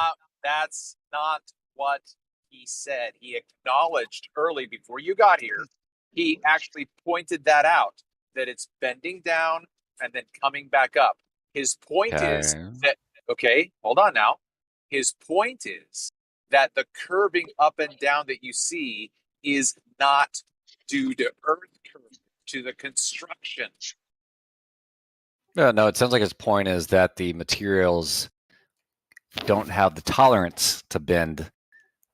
S18: that's not what he said. He acknowledged early before you got here. He actually pointed that out, that it's bending down and then coming back up. His point is that, okay, hold on now. His point is that the curving up and down that you see is not due to earth curve, to the construction.
S13: No, it sounds like his point is that the materials don't have the tolerance to bend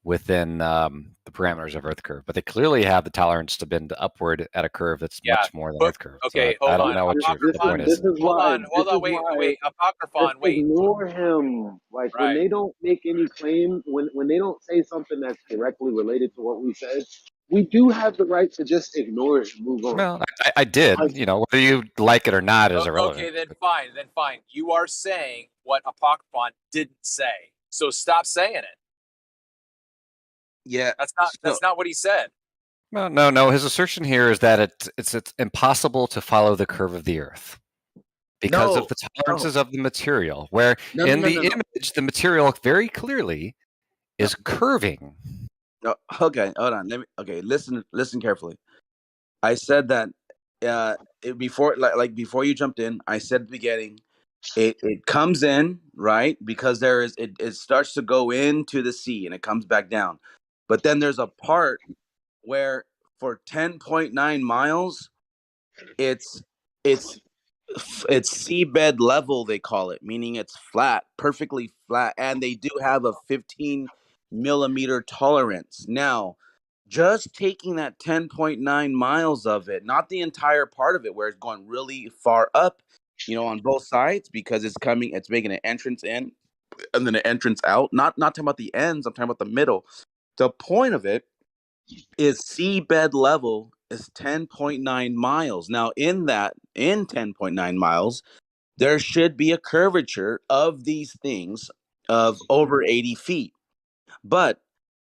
S13: within the parameters of Earth curve, but they clearly have the tolerance to bend upward at a curve that's much more than Earth curve.
S18: Okay,
S13: so I
S18: hold
S13: don't
S18: on.
S13: know what your point
S22: This
S13: is.
S22: is why.
S18: Hold on, wait, Apocryphon,
S22: Just
S18: wait.
S22: ignore him. Like when
S18: Right.
S22: they don't make any claim, when they don't say something that's directly related to what we said, we do have the right to just ignore it and move on.
S13: Well, I did. Whether you like it or not is irrelevant.
S18: Okay, then fine. You are saying what Apocryphon didn't say, so stop saying it.
S11: Yeah,
S18: that's not what he said.
S13: No. His assertion here is that it's impossible to follow the curve of the Earth because of the tolerances of the material. Where in the image, the material very clearly is curving.
S11: No, okay, hold on. Listen carefully. I said that before, before you jumped in, I said at the beginning, it comes in, right? Because it starts to go into the sea and it comes back down. But then there's a part where for 10.9 miles, it's seabed level, they call it, meaning it's flat, perfectly flat, and they do have a 15 millimeter tolerance. Now, just taking that 10.9 miles of it, not the entire part of it where it's going really far up, on both sides, because it's making an entrance in and then an entrance out. Not talking about the ends, I'm talking about the middle. The point of it is seabed level is 10.9 miles. Now, in 10.9 miles, there should be a curvature of these things of over 80 feet. But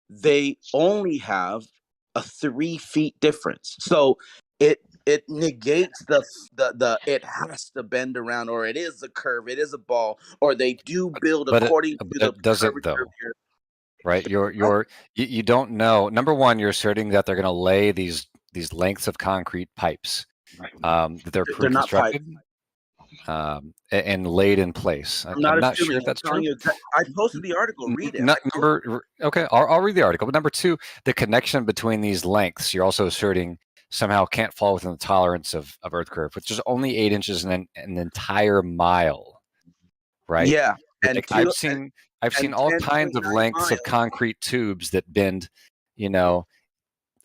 S11: they only have a 3 feet difference. So it negates the it has to bend around, or it is a curve, it is a ball, or they do build according to the
S13: doesn't though. Right, you don't know. Number one, you're asserting that they're going to lay these lengths of concrete pipes, that they're pre-constructed, and laid in place. I'm not sure if that's true.
S11: I posted the article. Read it.
S13: Okay, I'll read the article. But number two, the connection between these lengths, you're also asserting somehow can't fall within the tolerance of Earth curve, which is only 8 inches in an entire mile. Right?
S11: Yeah,
S13: and I've seen all kinds of lengths of concrete tubes that bend,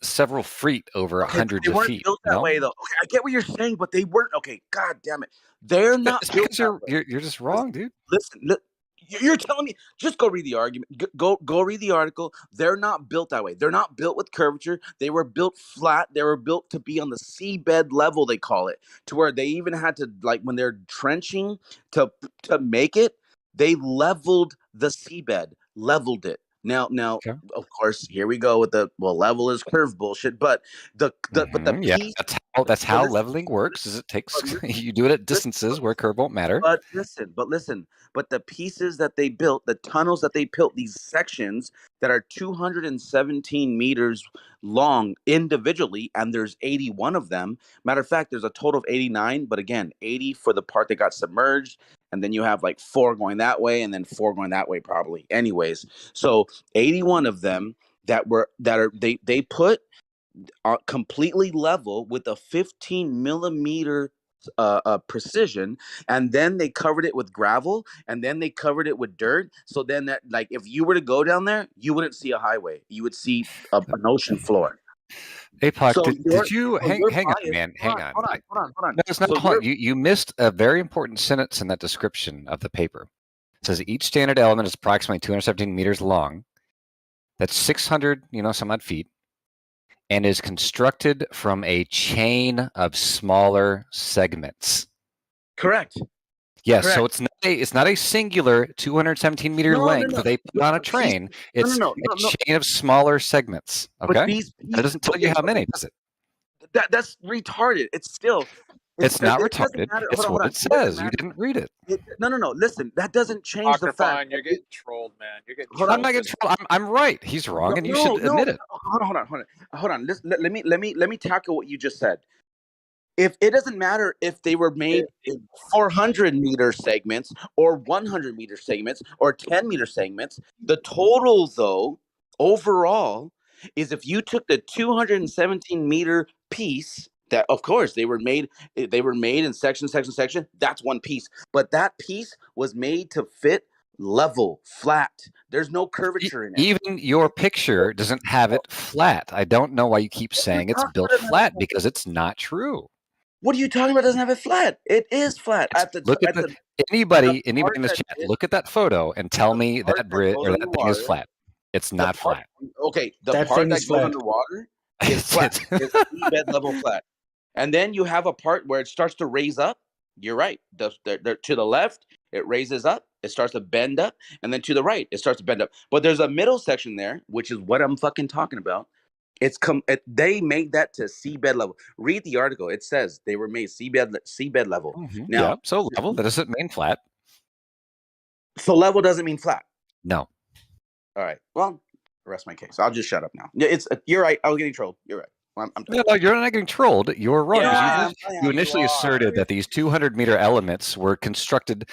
S13: several feet over hundreds of feet.
S11: They weren't built that way, though. Okay, I get what you're saying, but they weren't. Okay, God damn it, they're not built that way.
S13: You're just wrong, dude.
S11: Listen, you're telling me just go read the argument. Go read the article. They're not built that way. They're not built with curvature. They were built flat. They were built to be on the seabed level, they call it, to where they even had to, like, when they're trenching to make it, they leveled the seabed, leveled it. Now, of course, here we go with the level is curve bullshit. But the piece,
S13: that's Oh, that's
S11: But
S13: how
S11: listen,
S13: leveling works. Is it takes
S11: but listen,
S13: you do it at
S11: listen,
S13: distances where curve won't matter.
S11: but listen. But the pieces that they built, the tunnels that they built, these sections that are 217 meters long individually, and there's 81 of them. Matter of fact, there's a total of 89, but again, 80 for the part that got submerged, and then you have like 4 going that way, and then 4 going that way, probably. Anyways, so 81 of them they put are completely level with a 15 millimeter precision, and then they covered it with gravel, and then they covered it with dirt. So then that, like, if you were to go down there, you wouldn't see a highway. You would see an ocean floor.
S13: APOC,
S11: So
S13: did you hang on,
S11: biased.
S13: man? Hang on.
S11: Hold on.
S13: No, it's not
S11: So
S13: the point. You missed a very important sentence in that description of the paper. It says each standard element is approximately 217 meters long. That's 600, some odd feet, and is constructed from a chain of smaller segments.
S11: Correct.
S13: Yes,
S11: Correct.
S13: so it's not a singular 217 meter length that they put on a train. It's a chain of smaller segments. Okay, that doesn't tell you how many, does it?
S11: That's retarded. It's still.
S13: It's not
S11: it doesn't
S13: retarded.
S11: matter.
S13: It's
S11: Hold
S13: what
S11: on.
S13: it says. You didn't read it.
S11: No. Listen, that doesn't change the fact.
S18: You're getting trolled, man. You're getting
S11: Hold
S18: trolled.
S11: on.
S13: I'm not getting trolled. I'm right. He's wrong, and you should admit it.
S11: Hold on. Let me tackle what you just said. If it doesn't matter if they were made in 400 meter segments or 100 meter segments or 10 meter segments, the total though overall is if you took the 217 meter piece. That, of course, they were made in section. That's one piece, but that piece was made to fit level, flat. There's no curvature in it.
S13: Even your picture doesn't have it flat. I don't know why you keep saying it's built flat, because it's not true.
S11: What are you talking about? Doesn't have it flat? It is flat.
S13: Anybody in this chat, look at that photo and tell me that bridge or that thing is flat. It's not flat.
S11: Okay, the part that goes underwater is flat. It's seabed level flat. And then you have a part where it starts to raise up. You're right. To the left, it raises up. It starts to bend up. And then to the right, it starts to bend up. But there's a middle section there, which is what I'm fucking talking about. They made that to seabed level. Read the article. It says they were made seabed level.
S13: Mm-hmm.
S11: Now,
S13: yeah, so level, that doesn't mean flat.
S11: So level doesn't mean flat.
S13: No.
S11: All right. Well, rest my case. I'll just shut up now. You're right. I was getting trolled. You're right.
S13: No, you're not getting trolled. You're wrong.
S11: Yeah,
S13: you initially asserted that these 200 meter elements were constructed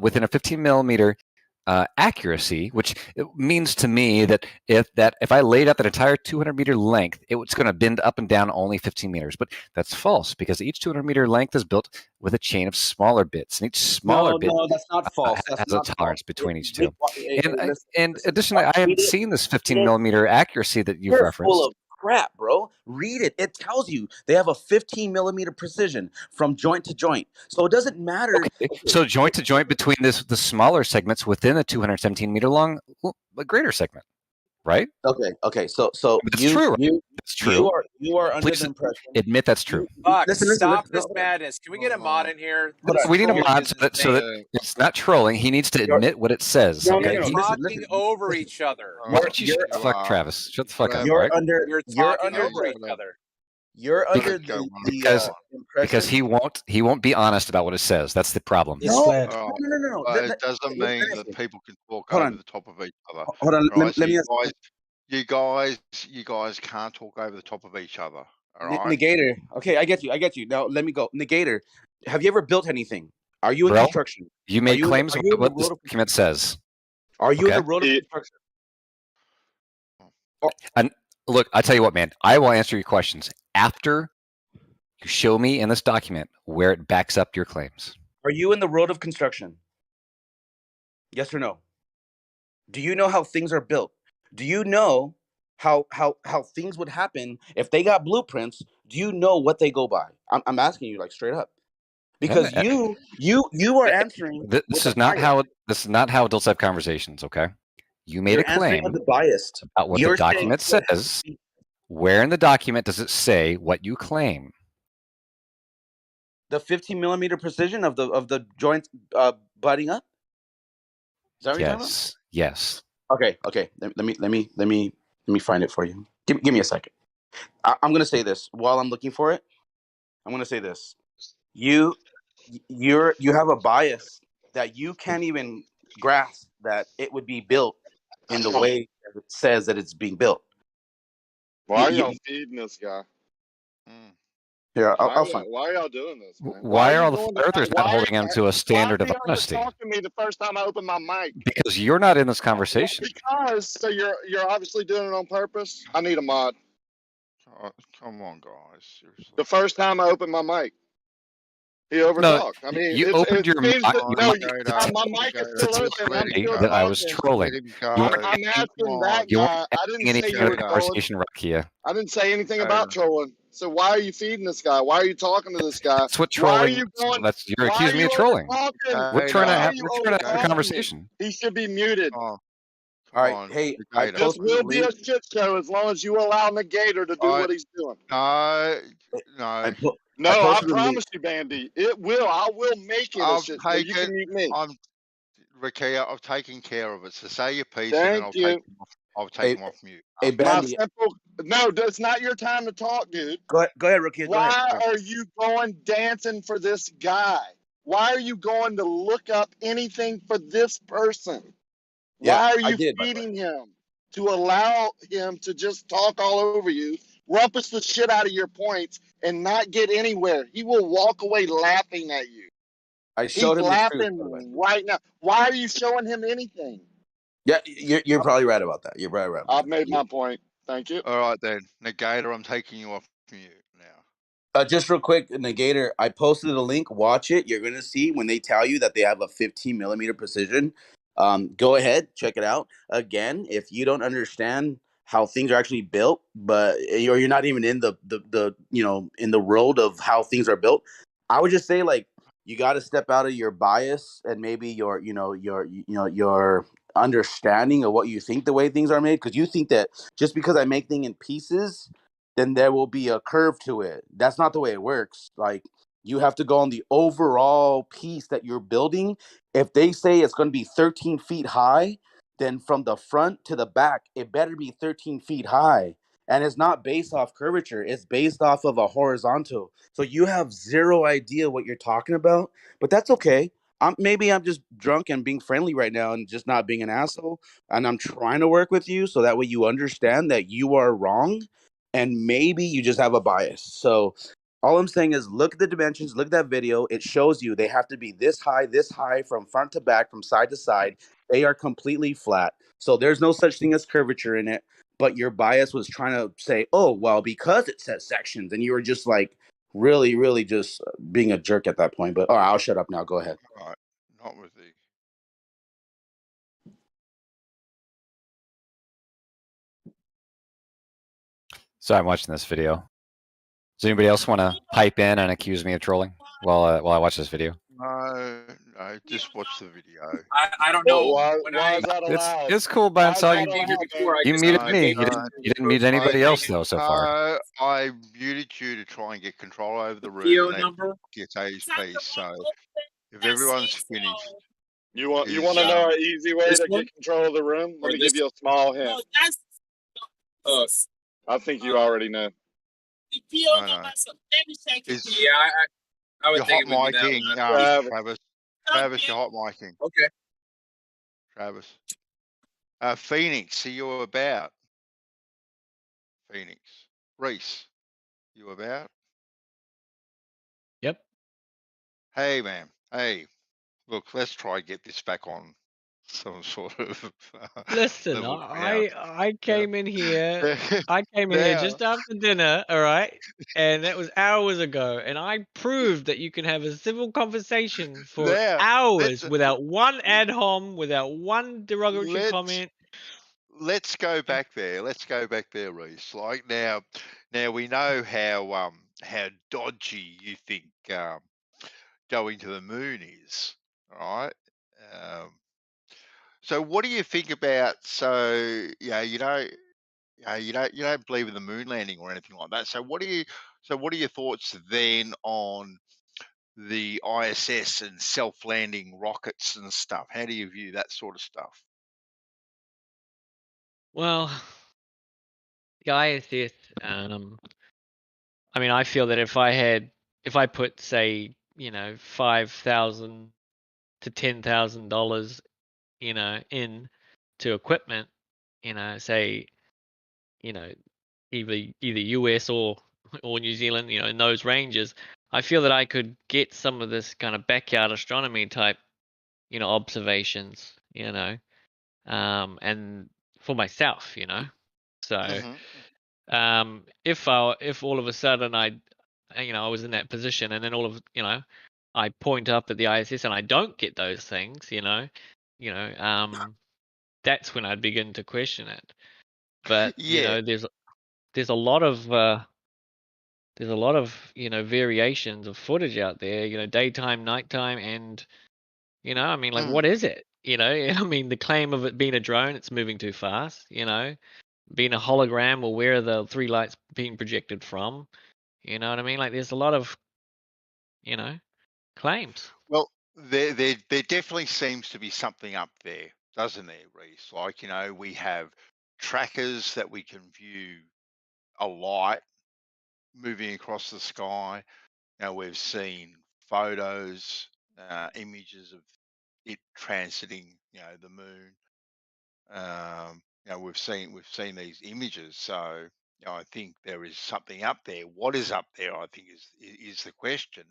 S13: within a 15 millimeter accuracy, which means to me that if I laid out that entire 200 meter length, it's going to bend up and down only 15 meters. But that's false, because each 200 meter length is built with a chain of smaller bits, and each smaller bit
S11: that's not false.
S13: has a tolerance between each two. And additionally, I haven't seen this 15 millimeter accuracy that you've referenced.
S11: Full of crap, bro. Read it. It tells you they have a 15 millimeter precision from joint to joint. So it doesn't matter.
S13: Okay. So joint to joint between the smaller segments within a 217 meter long, a greater segment, right?
S11: Okay. So
S13: that's true. Right? That's true.
S11: You are under the impression.
S13: Admit that's true.
S18: Fuck, stop this madness. Can we get a mod in here?
S13: We need a mod so that it's not trolling. He needs to admit what it says. Okay?
S18: You're talking over each other.
S13: Why don't you shut the fuck, Travis? Shut the fuck up.
S11: You're
S13: right?
S11: talking over each other. You're under
S13: because he won't be honest about what it says. That's the problem.
S11: No.
S14: It doesn't mean that people can talk over the top of each other.
S11: Hold on.
S14: Right?
S11: Let me ask
S14: you guys can't talk over the top of each other. All right.
S11: Negator. Okay, I get you. Now let me go. Negator. Have you ever built anything? Are you in construction?
S13: You made claims about what this document says.
S11: Are you in the road of construction?
S13: And look, I tell you what, man. I will answer your questions after you show me in this document where it backs up your claims.
S11: Are you in the road of construction? Yes or no? Do you know how things are built? Do you know how things would happen if they got blueprints? Do you know what they go by? I'm asking you, like, straight up, because you are answering.
S13: This is not how adults have conversations. Okay, you made a claim
S11: about
S13: what the document says. Where in the document does it say what you claim?
S11: The 15 millimeter precision of the joints butting up. Is that what you're talking about?
S13: Yes.
S11: Okay. Let me find it for you. Give me a second. I'm gonna say this while I'm looking for it. I'm gonna say this. You have a bias that you can't even grasp that it would be built in the way that it says that it's being built.
S5: Why are y'all feeding this guy?
S11: Here, I'll find.
S5: Why are y'all doing this, man?
S13: Why are
S5: you
S13: all the
S5: going
S13: flat earthers not holding him to a standard of
S5: y'all
S13: honesty?
S5: talking to me the first time I opened my mic?
S13: Because you're not in this conversation.
S5: Because so you're obviously doing it on purpose. I need a mod.
S14: Come on, guys. Seriously.
S5: The first time I opened my mic, he
S13: No,
S5: overtalked. I mean,
S13: you opened your mic.
S5: no,
S13: to
S5: my mic is
S13: tell
S5: still open. I'm
S13: everybody
S5: still
S13: that I was
S5: talking.
S13: trolling. You weren't
S5: I'm asking that
S13: you
S5: guy.
S13: weren't
S5: I didn't
S13: adding
S5: say
S13: anything
S5: you
S13: to
S5: were
S13: the
S5: trolling.
S13: conversation, Rakia.
S5: I didn't say anything about trolling. So why are you feeding this guy? Why are you talking to this guy?
S13: That's what
S5: Why are
S13: trolling.
S5: you going?
S13: That's you're
S5: Why are
S13: accusing me
S5: you
S13: of trolling.
S5: overtalking?
S13: We're trying to
S5: Why are
S13: have
S5: you
S13: we're trying to have a
S5: overtalking me?
S13: conversation.
S5: He should be muted.
S11: All right, hey, I
S5: This
S11: posted the
S5: will be a
S11: link.
S5: shit show as long as you allow Negator to do what he's doing.
S14: No.
S5: I promise you, Bandy. It will. I will make it a shit show. You can mute me.
S14: Rakia, I've taken care of it. So say your piece, and then
S5: Thank you.
S14: I'll take him off mute.
S11: Hey,
S5: My
S11: Bandy.
S5: simple. No, it's not your time to talk, dude.
S11: Go ahead, Rookie. Go ahead.
S5: Why are you going dancing for this guy? Why are you going to look up anything for this person?
S11: Yeah,
S5: Why are
S11: I
S5: you
S11: did, by the way.
S5: feeding him to allow him to just talk all over you, rumpus the shit out of your points, and not get anywhere? He will walk away laughing at you.
S11: I showed
S5: He's
S11: him the truth, by the way.
S5: laughing right now. Why are you showing him anything?
S11: Yeah, you're probably right about that. You're probably right about
S5: I've made my point. Thank you.
S14: All right then, Negator, I'm taking you off mute now.
S11: Just real quick, Negator, I posted a link. Watch it. You're going to see when they tell you that they have a 15 millimeter precision. Go ahead, check it out. Again, if you don't understand how things are actually built, but or you're not even in the in the world of how things are built, I would just say like you got to step out of your bias and maybe your your understanding of what you think the way things are made, because you think that just because I make things in pieces, then there will be a curve to it. That's not the way it works. Like you have to go on the overall piece that you're building. If they say it's going to be 13 feet high, then from the front to the back, it better be 13 feet high. And it's not based off curvature. It's based off of a horizontal. So you have zero idea what you're talking about, but that's okay. Maybe I'm just drunk and being friendly right now and just not being an asshole. And I'm trying to work with you so that way you understand that you are wrong and maybe you just have a bias. So all I'm saying is look at the dimensions, look at that video. It shows you they have to be this high from front to back, from side to side. They are completely flat. So there's no such thing as curvature in it. But your bias was trying to say, oh, well, because it says sections. And you were just like really, really just being a jerk at that point. But all right, I'll shut up now. Go ahead.
S14: All right, not with the.
S13: So I'm watching this video. Does anybody else want to pipe in and accuse me of trolling while I watch this video?
S14: No, just watch the video.
S18: I don't know.
S5: Why
S18: When
S5: is that allowed?
S13: It's cool, Bansal. You muted
S14: No,
S13: me. You didn't mute anybody else though so far.
S14: I muted you to try and get control over the room
S18: PO
S14: and let
S18: number?
S14: get his piece. So if everyone's finished,
S5: You want to know an easy way to get control of the room? Let me give you a small hint. I think you already know.
S18: I would
S14: you're
S18: think
S14: hot
S18: it would be
S14: micing,
S18: that one.
S14: Travis. Travis, you're hot micing.
S18: Okay.
S14: Travis. Phoenix, are you about? Phoenix. Reese, you about?
S7: Yep.
S14: Hey, man. Hey, look, let's try and get this back on some sort of
S7: Listen,
S14: level ground.
S7: I came in here. I came in here
S14: Now-
S7: just after dinner, all right, and that was hours ago. And I proved that you can have a civil conversation for
S14: Now,
S7: hours without one ad hom, without one derogatory comment.
S14: Let's go back there. Let's go back there, Reese. Like now we know how dodgy you think going to the moon is. All right. So what do you think about? So yeah, you don't believe in the moon landing or anything like that. So what are your thoughts then on the ISS and self-landing rockets and stuff? How do you view that sort of stuff?
S7: Well, guys, yes. I mean, I feel that if I had if I put, say, $5,000 to $10,000, in to equipment, say, either US or New Zealand, in those ranges, I feel that I could get some of this kind of backyard astronomy type, observations, and for myself, So, if all of a sudden I was in that position, and then I point up at the ISS and I don't get those things, that's when I'd begin to question it. But
S14: Yeah.
S7: there's a lot of variations of footage out there, daytime, nighttime, and I mean, like, what is it? I mean, the claim of it being a drone, it's moving too fast, being a hologram, or where are the three lights being projected from? You know what I mean? Like, there's a lot of, claims.
S14: Well, there definitely seems to be something up there, doesn't there, Reese? Like, we have trackers that we can view a light moving across the sky. We've seen photos, images of it transiting, the moon. We've seen these images. So, I think there is something up there. What is up there, I think, is the question.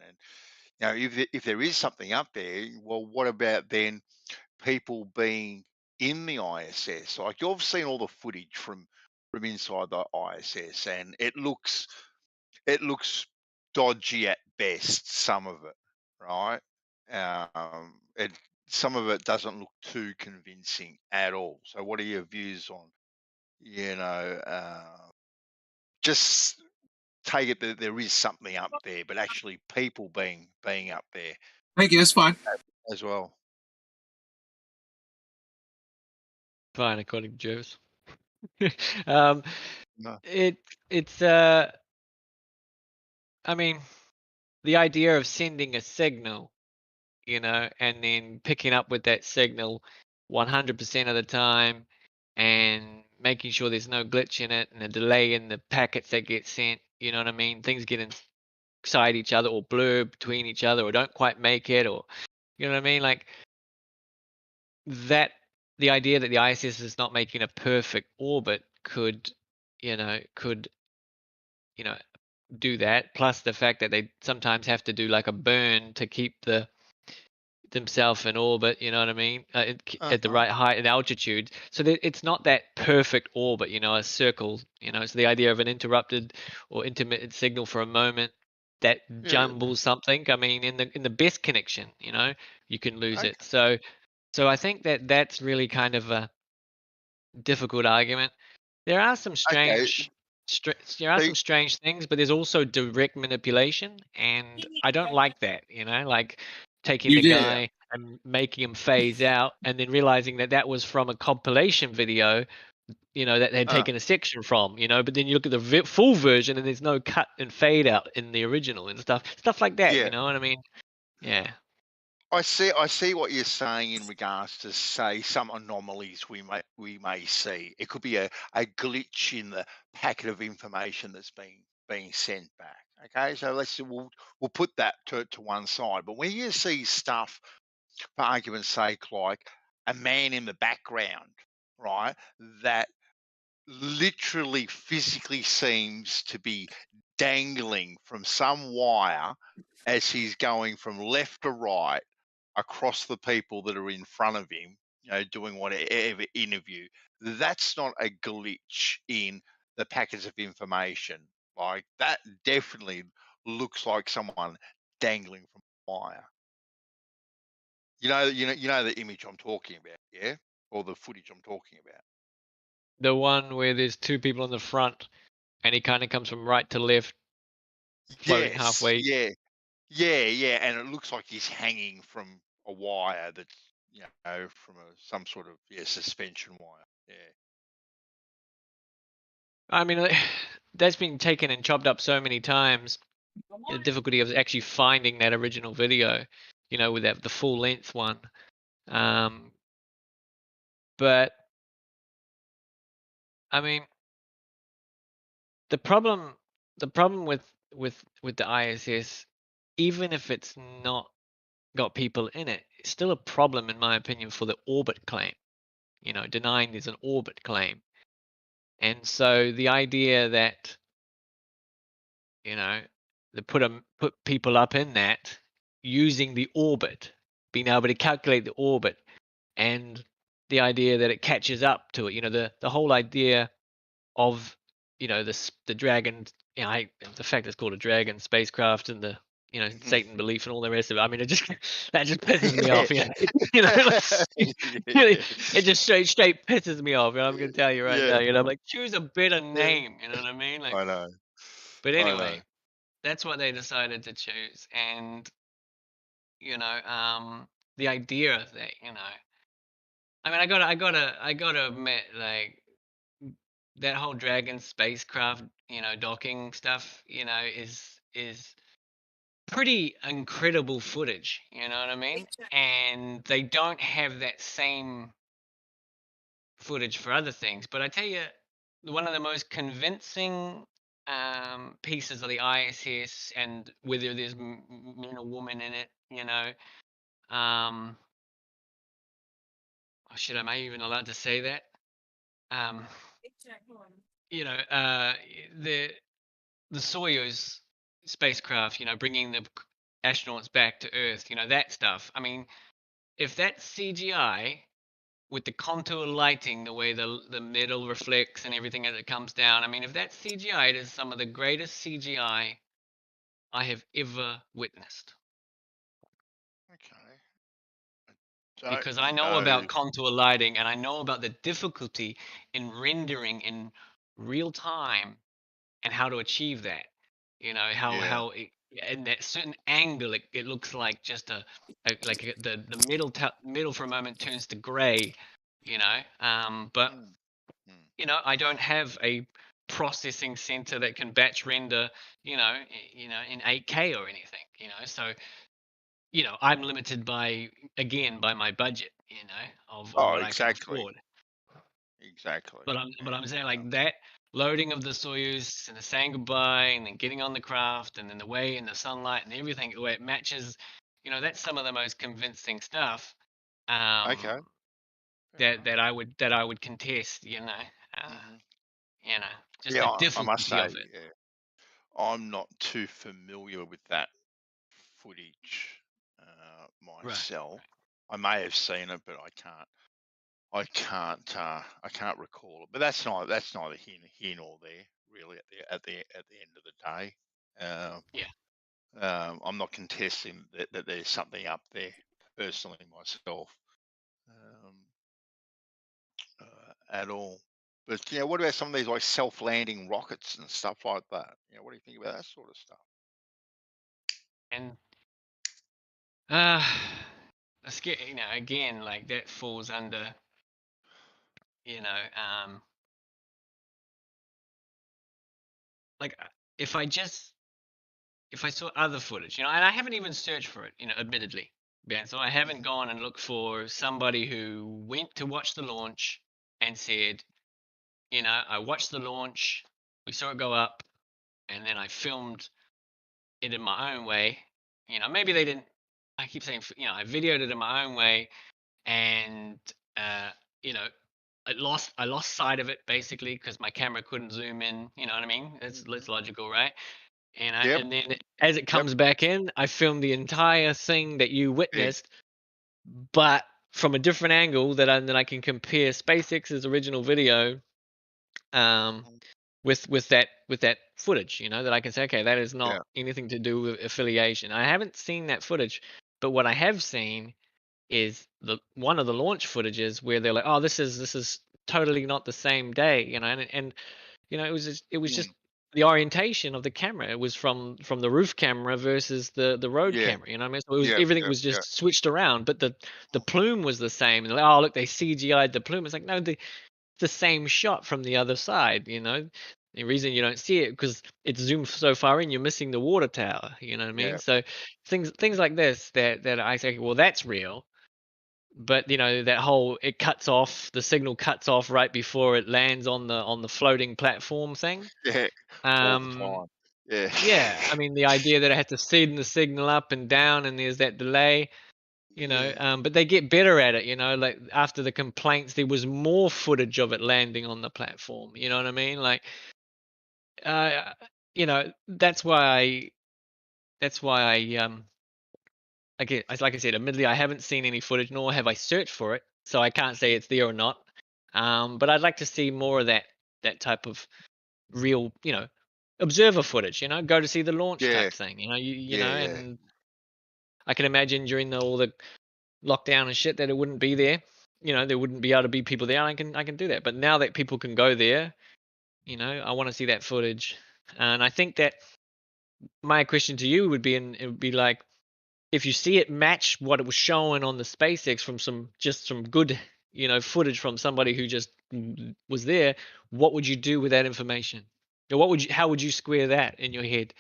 S14: And if there is something up there, well, what about then people being in the ISS? Like, you've seen all the footage from inside the ISS, and it looks dodgy at best. Some of it, right? It Some of it doesn't look too convincing at all. So, what are your views on, just take it that there is something up there, but actually people being up there?
S12: Thank you. That's fine.
S14: As well.
S7: Fine, according to Jervis.
S14: No.
S7: It's I mean, the idea of sending a signal, and then picking up with that signal 100% of the time, and making sure there's no glitch in it, and a delay in the packets that get sent. You know what I mean? Things get inside each other, or blur between each other, or don't quite make it, or you know what I mean? Like that. The idea that the ISS is not making a perfect orbit could do that. Plus the fact that they sometimes have to do like a burn to keep themselves in orbit. You know what I mean? At the right height and altitude, so that it's not that perfect orbit. A circle. So the idea of an interrupted or intermittent signal for a moment that jumbles something. I mean, in the best connection, you can lose it. So I think that's really kind of a difficult argument. There are some strange things, but there's also direct manipulation, and I don't like that. Like taking the guy and making him phase out, and then realizing that was from a compilation video, that they had taken a section from. But then you look at the full version, and there's no cut and fade out in the original and stuff like that. You know what I mean? Yeah.
S14: I see what you're saying in regards to, say, some anomalies we may see. It could be a glitch in the packet of information that's being sent back. Okay, so we'll put that to one side. But when you see stuff, for argument's sake, like a man in the background, right, that literally physically seems to be dangling from some wire as he's going from left to right across the people that are in front of him, doing whatever interview, that's not a glitch in the packets of information. Like, that definitely looks like someone dangling from a wire. You know the image I'm talking about, yeah? Or the footage I'm talking about.
S7: The one where there's two people in the front, and he kind of comes from right to left, floating halfway.
S14: Yeah, and it looks like he's hanging from a wire that's, from some sort of suspension wire. Yeah.
S7: I mean, that's been taken and chopped up so many times. The difficulty of actually finding that original video, with the full length one. But I mean, the problem with the ISS even if it's not got people in it, it's still a problem in my opinion for the orbit claim. You know, denying there's an orbit claim. And so the idea that, you know, they put people up in that using the orbit, being able to calculate the orbit, and the idea that it catches up to it. You know, the whole idea of, you know, the Dragon, you know, the fact it's called a Dragon spacecraft, and the, you know, Satan belief and all the rest of it. I mean, it just that just pisses me off. You know, you know, it just straight pisses me off. And I'm gonna tell you right now. You know, I'm like, choose a better name. You know what I mean? Like,
S14: I know.
S7: but
S14: I
S7: anyway,
S14: know.
S7: that's what they decided to choose, and you know, the idea of that, you know, I mean, I gotta admit, like, that whole Dragon spacecraft, you know, docking stuff, you know, is pretty incredible footage. You know what I mean? And they don't have that same footage for other things. But I tell you, one of the most convincing pieces of the ISS, and whether there's men or women in it, you know, oh shit, am I even allowed to say that? You know, the Soyuz spacecraft, you know, bringing the astronauts back to Earth, you know, that stuff. I mean, if that's CGI with the contour lighting, the way the metal reflects and everything as it comes down, I mean, if that's CGI, it is some of the greatest CGI I have ever witnessed.
S14: Okay.
S7: Because I know about contour lighting, and I know about the difficulty in rendering in real time and how to achieve that. You know, how it, in that certain angle it looks like just the middle for a moment turns to gray, you know. But you know, I don't have a processing center that can batch render, you know, in 8K or anything, you know. So, you know, I'm limited by my budget, you know, of what I can afford.
S14: Exactly.
S7: But I'm saying, like, that loading of the Soyuz and the saying goodbye and then getting on the craft and then the way in the sunlight and everything, the way it matches, you know, that's some of the most convincing stuff.
S14: Okay.
S7: That I would contest, you know. You know, just
S14: Yeah,
S7: the
S14: I
S7: difficulty
S14: must say,
S7: of it.
S14: yeah, I'm not too familiar with that footage myself. I may have seen it, but I can't recall it. But that's neither here nor there, really. At the end of the day, I'm not contesting that there's something up there personally myself, at all. But what about some of these like self-landing rockets and stuff like that? What do you think about that sort of stuff?
S7: And you know, again, like, that falls under, you know, like, if I saw other footage, you know, and I haven't even searched for it, you know, admittedly, Ben, so I haven't gone and looked for somebody who went to watch the launch and said, you know, I watched the launch, we saw it go up, and then I filmed it in my own way. You know, maybe they didn't. I keep saying, you know, I videoed it in my own way, and you know, I lost sight of it basically because my camera couldn't zoom in. You know what I mean? It's logical, right? And and then as it comes back in, I filmed the entire thing that you witnessed, but from a different angle that I can compare SpaceX's original video with that footage, you know, that I can say, okay, that is not anything to do with affiliation. I haven't seen that footage, but what I have seen is one of the launch footages where they're like, oh, this is totally not the same day, you know, and you know, it was just the orientation of the camera. It was from the roof camera versus the road camera, you know what I mean? So it was everything was just switched around, but the plume was the same. And like, oh, look, they CGI'd the plume. It's like, no, the same shot from the other side, you know. The reason you don't see it because it's zoomed so far in, you're missing the water tower, you know what I mean? So things like this that I say, well, that's real. But you know, that whole the signal cuts off right before it lands on the floating platform thing.
S14: All the time.
S7: Yeah, I mean the idea that I had to send the signal up and down, and there's that delay, you know. But they get better at it, you know. Like after the complaints, there was more footage of it landing on the platform. You know what I mean? Like, you know, that's why like I said, admittedly, I haven't seen any footage, nor have I searched for it, so I can't say it's there or not. But I'd like to see more of that type of real, you know, observer footage. You know, go to see the launch type thing. You know, you know, and I can imagine during all the lockdown and shit that it wouldn't be there. You know, there wouldn't be able to be people there. I can do that. But now that people can go there, you know, I want to see that footage. And I think that my question to you would be, and it would be like, if you see it match what it was showing on the SpaceX from some good, you know, footage from somebody who just was there, what would you do with that information? Or how would you square that in your head?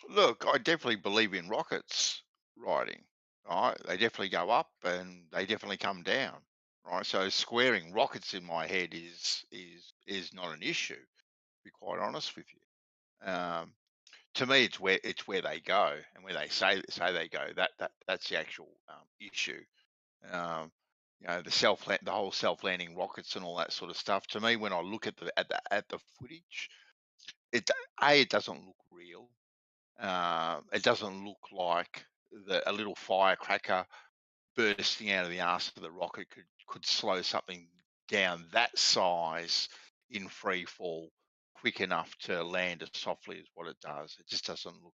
S14: Look, I definitely believe in rockets riding. Right, they definitely go up and they definitely come down. Right, so squaring rockets in my head is not an issue. To be quite honest with you. To me, it's where they go and where they say they go. That's the actual issue. Um, you know, the whole self-landing rockets and all that sort of stuff. To me, when I look at the footage, it doesn't look real. It doesn't look like a little firecracker bursting out of the arse of the rocket could slow something down that size in free fall quick enough to land as softly as what it does. It just doesn't look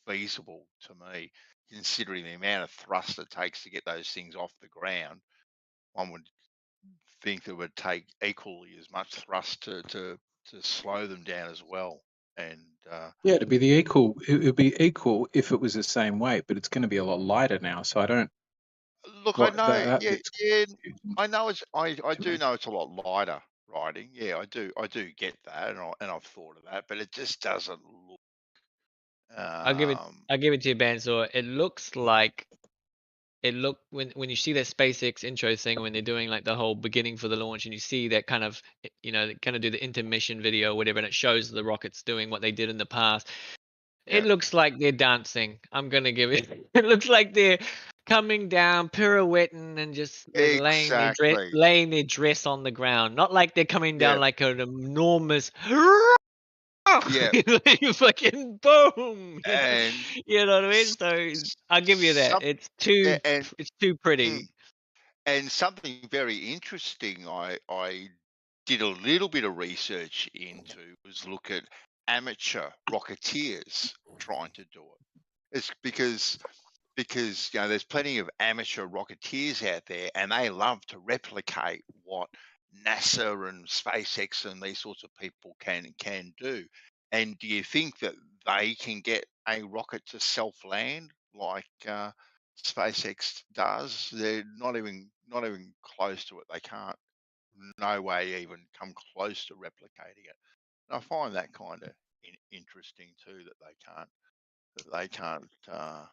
S14: feasible to me, considering the amount of thrust it takes to get those things off the ground. One would think it would take equally as much thrust to slow them down as well. And
S12: yeah, it'd be it would be equal if it was the same weight, but it's going to be a lot lighter now. So I don't.
S14: look, I know,
S12: That
S14: yeah,
S12: bit's
S14: yeah,
S12: confusing
S14: I know I
S12: to
S14: do
S12: me.
S14: know it's a lot lighter riding. Yeah, I do get that, and I've thought of that, but it just doesn't look.
S7: I'll give
S14: Um,
S7: it to you, Banzor. It looks like when you see that SpaceX intro thing, when they're doing like the whole beginning for the launch, and you see that kind of, you know, they kind of do the intermission video or whatever, and it shows the rockets doing what they did in the past. It looks like they're dancing. I'm gonna give it. It looks like they're coming down, pirouetting, and just
S14: exactly.
S7: laying their dress on the ground. Not like they're coming down
S14: Yeah,
S7: like an enormous.
S14: yeah,
S7: Like fucking boom.
S14: and
S7: You know what I mean?
S14: s-
S7: So I'll give you that.
S14: some yeah,
S7: It's too
S14: mm,
S7: pretty.
S14: and something very interesting. I did a little bit of research into was look at amateur rocketeers trying to do it. It's because you know there's plenty of amateur rocketeers out there and they love to replicate what NASA and SpaceX and these sorts of people can do. And do you think that they can get a rocket to self land like SpaceX does? They're not even close to it. They can't. No way even come close to replicating it. And I find that kind of interesting too that they can't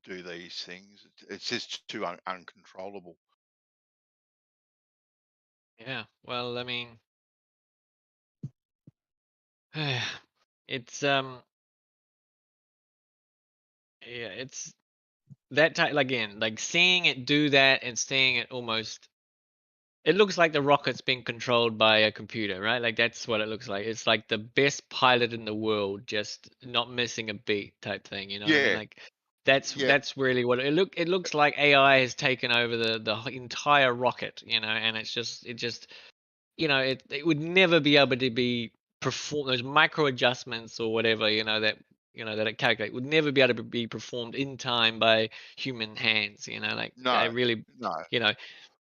S14: do these things. It's just too uncontrollable.
S7: Yeah. Well, I mean, it's yeah, it's that type again, like seeing it do that and seeing it almost. It looks like the rocket's being controlled by a computer, right? Like that's what it looks like. It's like the best pilot in the world, just not missing a beat type thing. You know what I mean?
S14: Yeah,
S7: Like
S14: yeah,
S7: that's really what it looks like. AI has taken over the entire rocket, you know, and it just you know it would never be able to be perform those micro adjustments or whatever, you know, that that it calculate would never be able to be performed in time by human hands. You know, like I
S14: no,
S7: really,
S14: no,
S7: you know.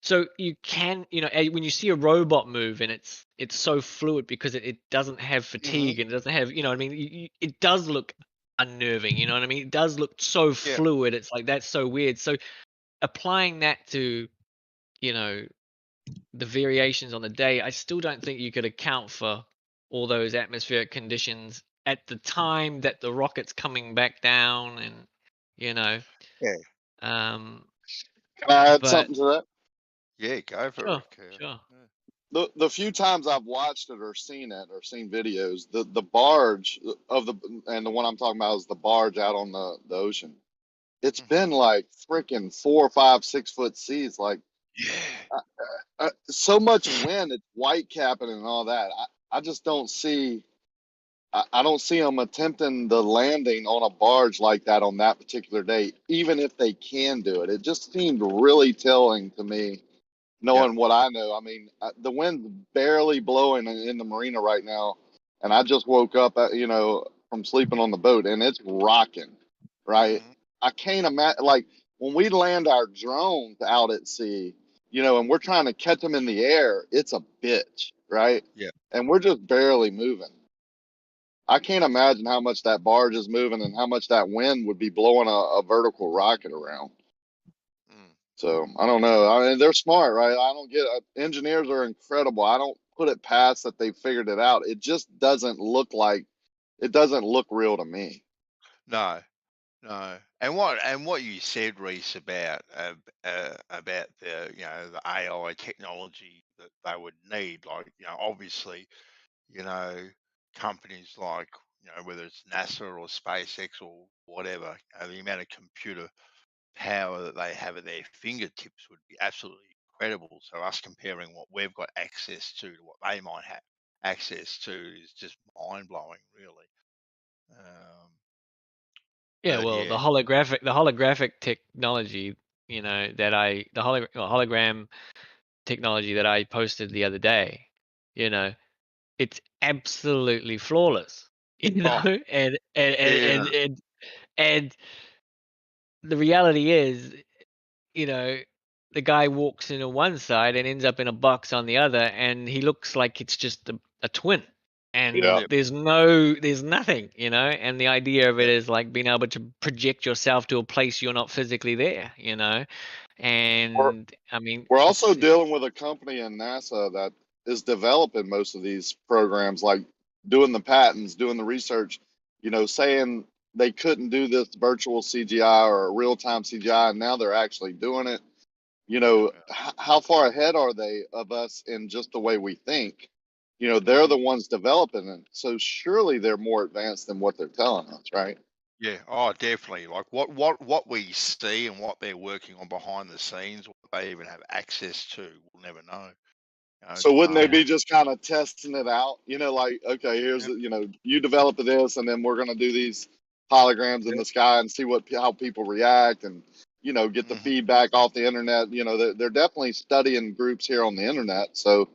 S7: So you can, you know, when you see a robot move and it's so fluid because it doesn't have
S14: hmm
S7: fatigue and it doesn't have, you know what I mean? It does look unnerving, you know what I mean? It does look so
S14: yeah,
S7: fluid. It's like, that's so weird. So applying that to, you know, the variations on the day, I still don't think you could account for all those atmospheric conditions at the time that the rocket's coming back down and, you know,
S14: yeah,
S7: um,
S5: Can I add
S7: but
S5: something to that?
S14: yeah. Go for
S7: sure,
S14: it, Kev.
S7: sure.
S14: Yeah.
S5: The few times I've watched it or seen videos, the barge of and the one I'm talking about is the barge out on the ocean. It's been like freaking 4, 5, 6 foot seas, like so much wind, it's white capping and all that. I just don't see. I don't see them attempting the landing on a barge like that on that particular day, even if they can do it. It just seemed really telling to me, knowing what I know. I mean, the wind's barely blowing in the marina right now, and I just woke up, from sleeping on the boat, and it's rocking, right? I can't imagine, like, when we land our drones out at sea, and we're trying to catch them in the air, it's a bitch, right?
S14: Yeah.
S5: And we're just barely moving. I can't imagine how much that barge is moving and how much that wind would be blowing a vertical rocket around. So I don't know. I mean, they're smart, right? I don't get engineers are incredible. I don't put it past that they figured it out. It just doesn't look real to me.
S14: No, no. And what you said, Reese, about the the AI technology that they would need, like obviously, companies like whether it's NASA or SpaceX or whatever, the amount of computer power that they have at their fingertips would be absolutely incredible. So us comparing what we've got access to what they might have access to is just mind blowing, really.
S7: Yeah,
S14: But
S7: well,
S14: yeah,
S7: the holographic technology, hologram technology that I posted the other day, it's absolutely flawless,
S14: oh
S7: and
S14: yeah,
S7: and the reality is, the guy walks in on one side and ends up in a box on the other, and he looks like it's just a twin. And
S5: Yeah.
S14: yep,
S7: there's nothing, and the idea of it
S14: yep,
S7: is like being able to project yourself to a place you're not physically there,
S5: We're
S7: and I mean,
S5: we're also dealing with a company in NASA that is developing most of these programs, like doing the patents, doing the research, saying they couldn't do this virtual CGI or real time CGI, and now they're actually doing it. How far ahead are they of us in just the way we think? They're the ones developing it, so surely they're more advanced than what they're telling us, right?
S14: yeah, oh definitely. Like what we see and what they're working on behind the scenes, what they even have access to, we'll never know.
S5: So wouldn't they
S7: yeah,
S5: be just kind of testing it out? Like, okay, here's
S14: Yep,
S5: you develop this, and then we're gonna do these holograms in
S14: yep,
S5: the sky and see how people react, and get the feedback off the internet. They're definitely studying groups here on the internet. So,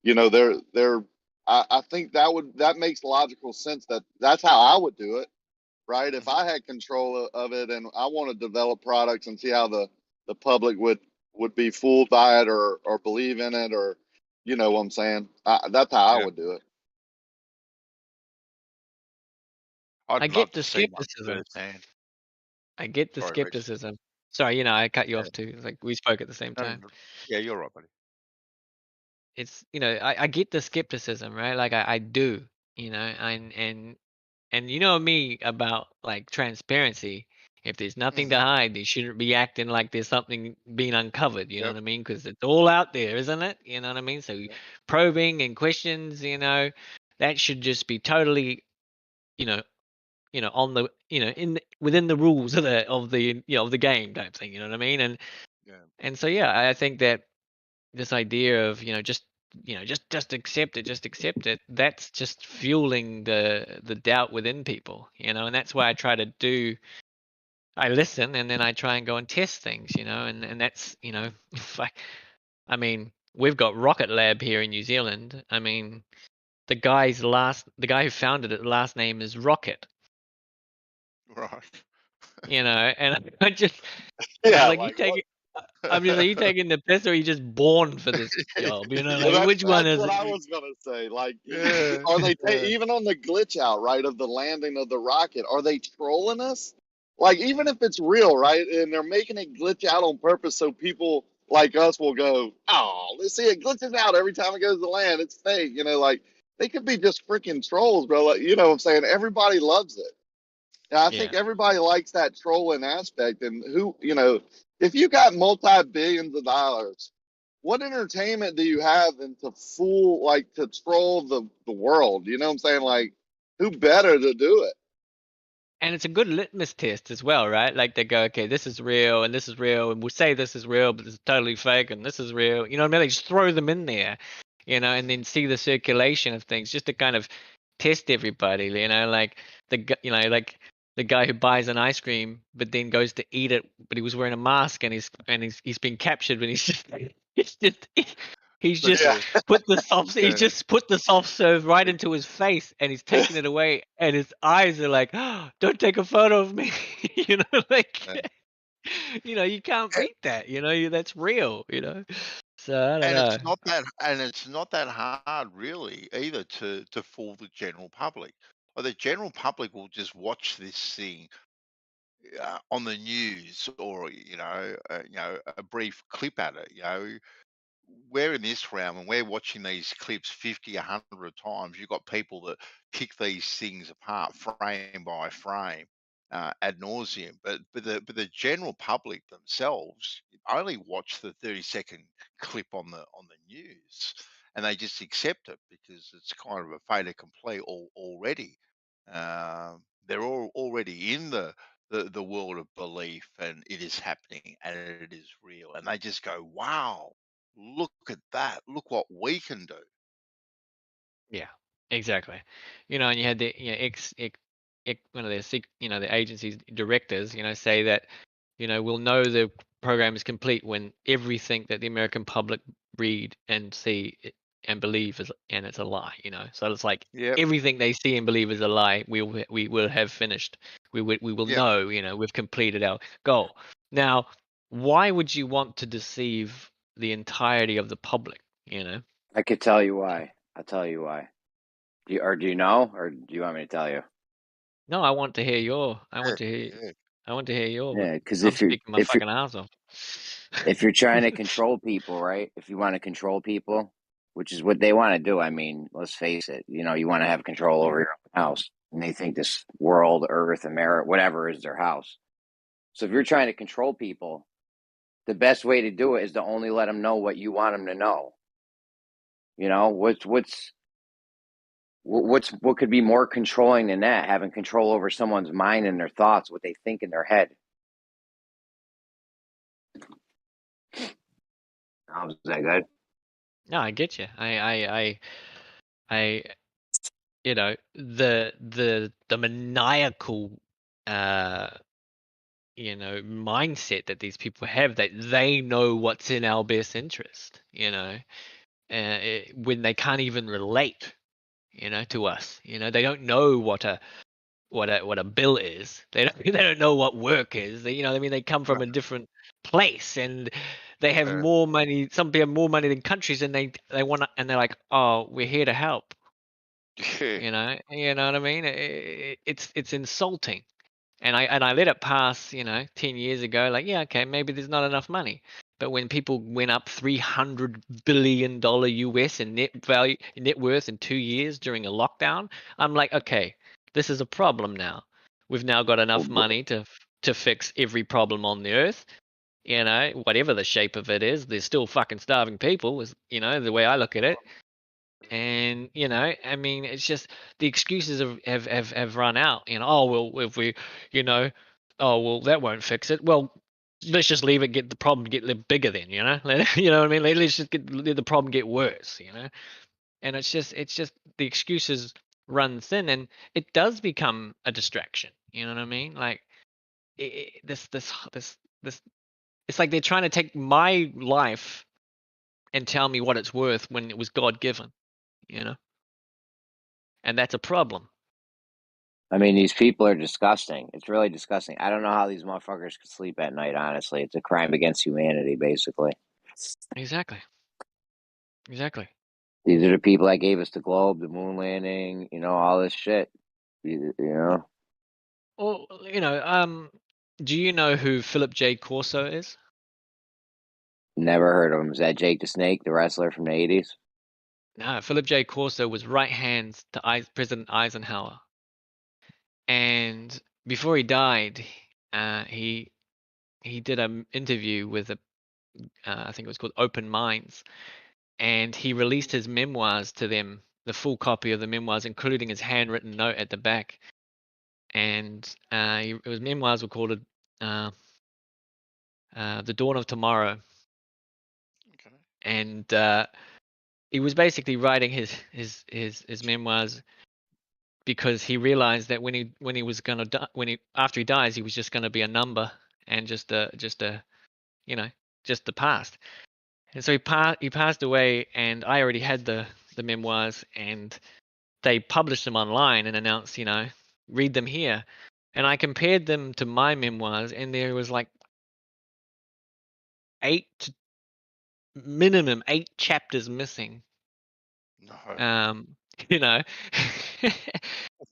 S5: they're I think that makes logical sense. That's how I would do it, right? If I had control of it and I want to develop products and see how the public would be fooled by it or believe in it, or you know what I'm saying. That's how I
S14: yep.
S5: would do it.
S7: I
S14: I'd love
S7: get
S14: to
S7: the
S14: see one
S7: skepticism.
S14: firsthand.
S7: I get the
S14: Sorry, Reese.
S7: skepticism. Sorry, I cut you
S14: Yeah,
S7: off too. It's like we spoke at the same
S14: no, no,
S7: time.
S14: no. Yeah, you're right, buddy.
S7: It's I get the skepticism, right? Like I do, and you know me about like transparency. If there's nothing to hide, they shouldn't be acting like there's something being uncovered. You know
S14: Yep,
S7: what I mean? Because it's all out there, isn't it? You know what I mean? So
S14: yep,
S7: probing and questions, that should just be totally, you know, on the, within the rules of the game type thing. You know what I mean?
S14: yeah,
S7: And so yeah, I think that this idea of just accept it, that's just fueling the doubt within people, and that's why I listen, and then I try and go and test things, and that's like, I mean, we've got Rocket Lab here in New Zealand. I mean, the guy who founded it, the last name is Rocket,
S14: right.
S7: and I just, and I'm
S5: Yeah,
S7: like,
S5: like what?
S7: I'm just like, you taking the piss, or are you just born for this job?
S5: Well,
S7: Like, which one
S5: that's
S7: is
S5: what
S7: it?
S5: I was gonna say. Like,
S14: Yeah,
S5: are they
S14: yeah.
S5: even on the glitch out, right, of the landing of the rocket? Are they trolling us? Like, even if it's real, right, and they're making it glitch out on purpose so people like us will go, oh, let's see, it glitches out every time it goes to land. It's fake, like they could be just freaking trolls, bro. Like, you know what I'm saying? Everybody loves it. And I think
S7: Yeah.
S5: everybody likes that trolling aspect. And if you got multi billions of dollars, what entertainment do you have than to fool, like to troll the world? You know what I'm saying? Like, who better to do it?
S7: And it's a good litmus test as well, right? Like they go, okay, this is real and this is real, and we'll say this is real, but it's totally fake, and this is real. You know what I mean? They just throw them in there, and then see the circulation of things just to kind of test everybody. Like like the guy who buys an ice cream but then goes to eat it, but he was wearing a mask, and he's been captured when he's just he's just
S5: Yeah.
S7: he's just put the soft serve right into his face, and he's taking it away, and his eyes are like, oh, don't take a photo of me. Like you can't beat that. That's real. So I don't
S14: And
S7: know.
S14: it's not that hard really either to fool the general public. Or the general public will just watch this thing on the news, or a brief clip at it. We're in this realm and we're watching these clips 50, 100 times. You've got people that pick these things apart frame by frame ad nauseum. But the general public themselves only watch the 30-second clip on the news, and they just accept it because it's kind of a fait accompli already. They're already in the world of belief, and it is happening and it is real, and they just go, wow, look at that, look what we can do.
S7: Yeah, exactly. And you had the one of the the agency's directors, say that, we'll know the program is complete when everything that the American public read and see and believe and it's a lie. So it's like
S14: Yep.
S7: everything they see and believe is a lie. We will have finished. We will
S14: Yep.
S7: know. We've completed our goal. Now, why would you want to deceive the entirety of the public?
S22: I could tell you why. I'll tell you why. Do you know, or do you want me to tell you?
S7: No, I want to hear your. I
S14: Yeah,
S7: want to hear.
S14: yeah.
S7: I want to hear your.
S22: Yeah, because
S7: I'm speaking my fucking ass off.
S22: if you're trying to control people, right? If you want to control people, which is what they want to do. I mean, let's face it. You want to have control over your own house, and they think this world, Earth, America, whatever is their house. So if you're trying to control people, the best way to do it is to only let them know what you want them to know. What could be more controlling than that? Having control over someone's mind and their thoughts, what they think in their head. Was that good?
S7: No, I get you. I the maniacal mindset that these people have, that they know what's in our best interest, when they can't even relate, to us. They don't know what a bill is. They don't know what work is. They come from a different place, and they have more money. Some people have more money than countries, and they want to, and they're like, oh, we're here to help. You know what I mean? It's insulting. And I let it pass, 10 years ago, like, yeah, okay, maybe there's not enough money. But when people went up $300 billion US in net worth in 2 years during a lockdown, I'm like, okay, this is a problem now. We've now got enough money to fix every problem on the earth. Whatever the shape of it is, there's still fucking starving people, is the way I look at it. And I mean, it's just the excuses have run out. Oh well, if we, oh well, that won't fix it. Well, let's just leave it, get the problem get bigger then. You know what I mean? Let's just let the problem get worse. And it's just the excuses run thin, and it does become a distraction. You know what I mean? Like this, it's like they're trying to take my life and tell me what it's worth when it was God given. And that's a problem.
S22: I mean, these people are disgusting. It's really disgusting. I don't know how these motherfuckers could sleep at night, honestly. It's a crime against humanity, basically.
S7: Exactly.
S22: These are the people that gave us the globe, the moon landing, all this shit.
S7: Well, do you know who Philip J. Corso is?
S22: Never heard of him. Is that Jake the Snake, the wrestler from the 80s?
S7: No, Philip J. Corso was right hand to President Eisenhower. And before he died, he did an interview with I think it was called Open Minds, and he released his memoirs to them, the full copy of the memoirs, including his handwritten note at the back. And his memoirs were called The Dawn of Tomorrow.
S14: Okay.
S7: And he was basically writing his memoirs because he realized that when he was gonna die, after he dies, he was just gonna be a number and just the past. And so he passed away, and I already had the memoirs, and they published them online and announced, read them here. And I compared them to my memoirs, and there was like minimum 8 chapters missing.
S14: No.
S7: You know,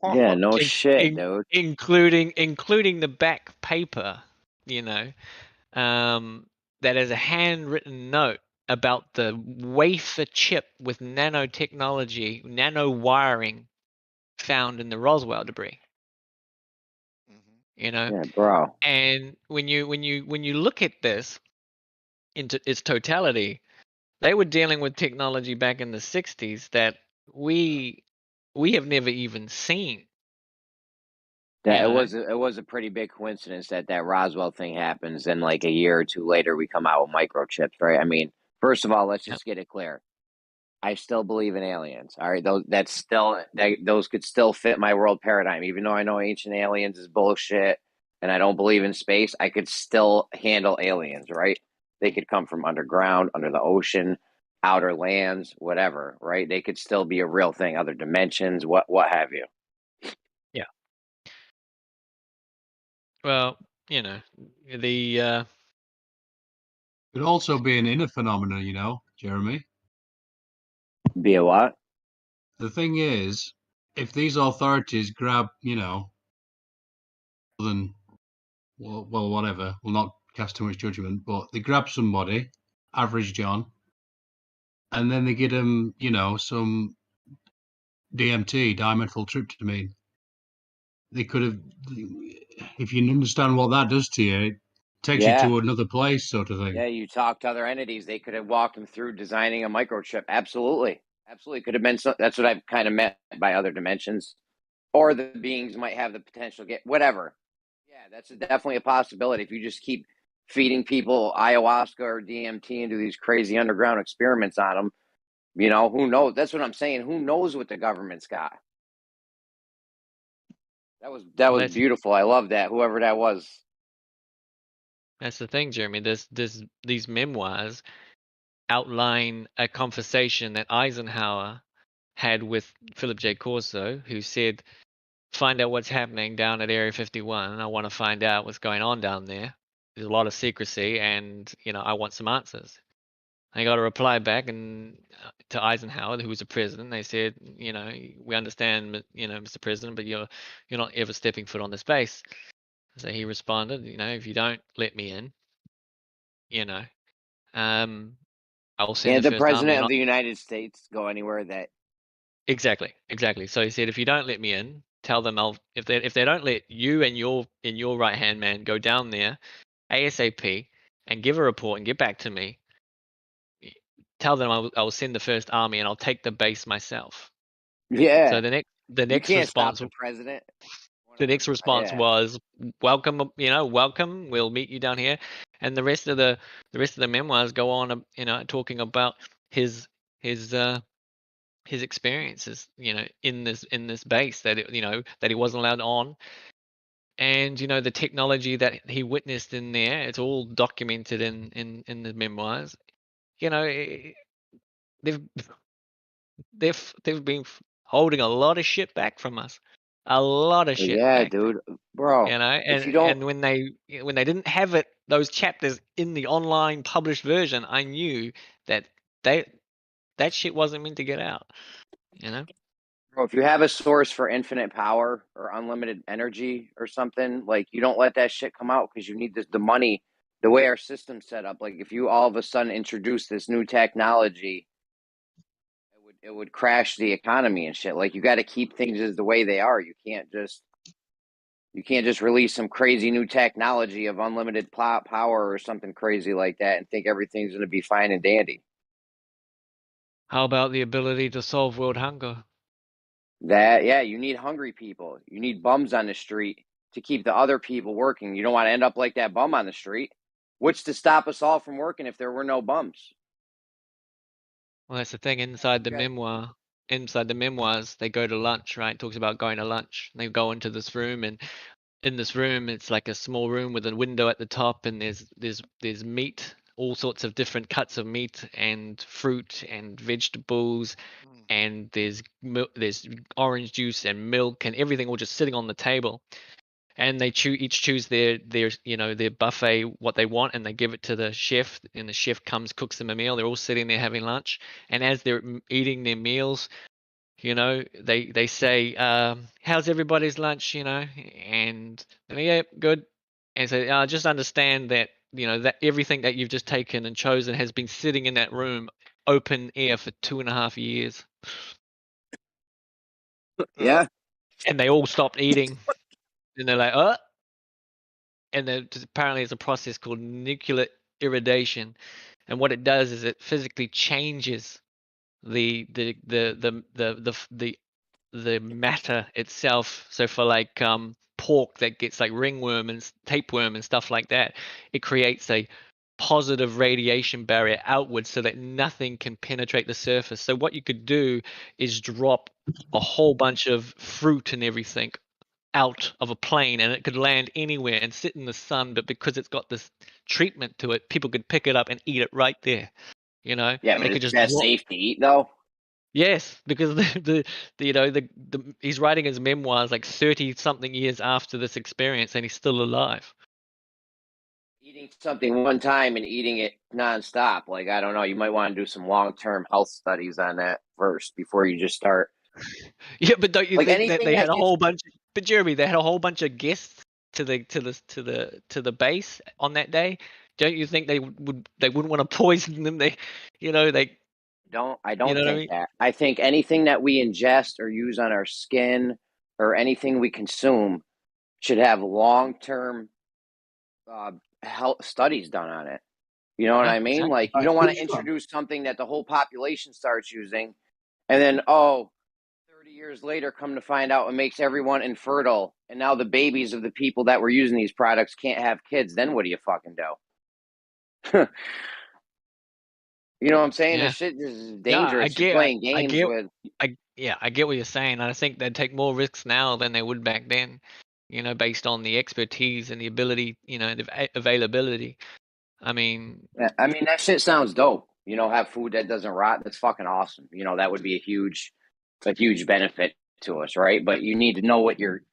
S22: Yeah, no
S7: in-
S22: shit, dude.
S7: including the back paper, that is a handwritten note about the wafer chip with nanotechnology, nano wiring found in the Roswell debris.
S22: Yeah, bro.
S7: And when you look at this into its totality, they were dealing with technology back in the 60s that we have never even seen.
S22: Yeah,
S7: You know?
S22: it was a pretty big coincidence that Roswell thing happens, and like a year or two later, we come out with microchips, right? I mean, first of all, let's just get it clear. I still believe in aliens. All right, those could still fit my world paradigm, even though I know ancient aliens is bullshit, and I don't believe in space. I could still handle aliens, right? They could come from underground, under the ocean, outer lands, whatever, right? They could still be a real thing, other dimensions, what have you.
S7: Yeah. Well, the
S10: Could also be an inner phenomenon, Jeremy.
S22: Be a what?
S10: The thing is, if these authorities grab, well, whatever, we'll not cast too much judgment, but they grab somebody, average John, and then they get him, some DMT, dimethyltryptamine. They could have, if you understand what that does to you, it takes you
S22: Yeah.
S10: to another place, sort of thing.
S22: Yeah, you talk to other entities. They could have walked them through designing a microchip. Absolutely. Absolutely. Could have been that's what I've kind of meant by other dimensions. Or the beings might have the potential to get whatever. Yeah, that's definitely a possibility. If you just keep feeding people ayahuasca or DMT and do these crazy underground experiments on them, who knows? That's what I'm saying. Who knows what the government's got? That was beautiful. I love that. Whoever that was.
S7: That's the thing, Jeremy. These memoirs outline a conversation that Eisenhower had with Philip J. Corso, who said, "Find out what's happening down at Area 51. I want to find out what's going on down there. There's a lot of secrecy, and I want some answers." I got a reply back and to Eisenhower, who was the president. They said, "We understand, Mr. President, but you're not ever stepping foot on this base." So he responded, "If you don't let me in, I will send
S22: And
S7: the
S22: the
S7: first army."
S22: president
S7: And
S22: of the United States go anywhere that.
S7: Exactly. So he said, "If you don't let me in, tell them if they don't let you and your right hand man go down there ASAP and give a report and get back to me, tell them I will send the first army and I'll take the base myself."
S22: Yeah.
S7: So the
S22: You
S7: next
S22: can't
S7: response
S22: stop the president.
S7: was welcome, welcome, we'll meet you down here. And the rest of the memoirs go on, talking about his experiences, in this base that that he wasn't allowed on, and the technology that he witnessed in there. It's all documented in the memoirs. They've been holding a lot of shit back from us, a lot of shit
S22: Yeah,
S7: back,
S22: dude, bro. If you don't,
S7: and when they didn't have those chapters in the online published version, I knew that that shit wasn't meant to get out.
S22: bro, if you have a source for infinite power or unlimited energy or something, like you don't let that shit come out because you need the money. The way our system's set up, like if you all of a sudden introduce this new technology, it would crash the economy and shit. Like you got to keep things as the way they are. You can't just You can't just release some crazy new technology of unlimited power or something crazy like that and think everything's going to be fine and dandy.
S7: How about the ability to solve world hunger?
S22: Yeah, you need hungry people. You need bums on the street to keep the other people working. You don't want to end up like that bum on the street. What's to stop us all from working if there were no bums?
S7: Well, that's the thing. Inside the memoirs, they go to lunch, right? It talks about going to lunch. They go into this room, and in this room, it's like a small room with a window at the top, and there's meat, all sorts of different cuts of meat and fruit and vegetables, and there's orange juice and milk and everything all just sitting on the table. And they each choose their buffet, what they want, and they give it to the chef, and the chef comes, cooks them a meal. They're all sitting there having lunch, and as they're eating their meals, they say, how's everybody's lunch, and yeah, good. And so just understand that that everything that you've just taken and chosen has been sitting in that room open air for 2.5 years.
S22: Yeah.
S7: And they all stopped eating, and they're like, oh. And then apparently there's a process called nuclear irradiation, and what it does is it physically changes the matter itself. So for like pork that gets like ringworm and tapeworm and stuff like that, it creates a positive radiation barrier outwards so that nothing can penetrate the surface. So what you could do is drop a whole bunch of fruit and everything out of a plane, and it could land anywhere and sit in the sun, but because it's got this treatment to it, people could pick it up and eat it right there.
S22: Yeah,
S7: they
S22: but
S7: could
S22: is
S7: just
S22: that safe to eat though?
S7: Yes, because he's writing his memoirs like 30 something years after this experience, and he's still alive.
S22: Eating something one time and eating it nonstop, like I don't know, you might want to do some long-term health studies on that first before you just start.
S7: Yeah, but don't you
S22: Like
S7: think that
S22: anything
S7: they had
S22: that
S7: a whole bunch? But Jeremy, they had a whole bunch of guests to the base on that day. Don't you think they wouldn't want to poison them? I
S22: don't
S7: You know what I
S22: think
S7: mean?
S22: that. I think anything that we ingest or use on our skin or anything we consume should have long-term health studies done on it. You know what I mean?
S7: Exactly.
S22: Like you don't want to introduce something that the whole population starts using, and then 30 years later, come to find out it makes everyone infertile, and now the babies of the people that were using these products can't have kids. Then what do you fucking do? You know what I'm saying?
S7: Yeah.
S22: This shit is
S7: Yeah,
S22: dangerous. You're playing games with.
S7: I get what you're saying, and I think they'd take more risks now than they would back then. Based on the expertise and the ability, the availability. I mean,
S22: that shit sounds dope. Have food that doesn't rot. That's fucking awesome. That would be a huge benefit to us, right? But you need to know what you're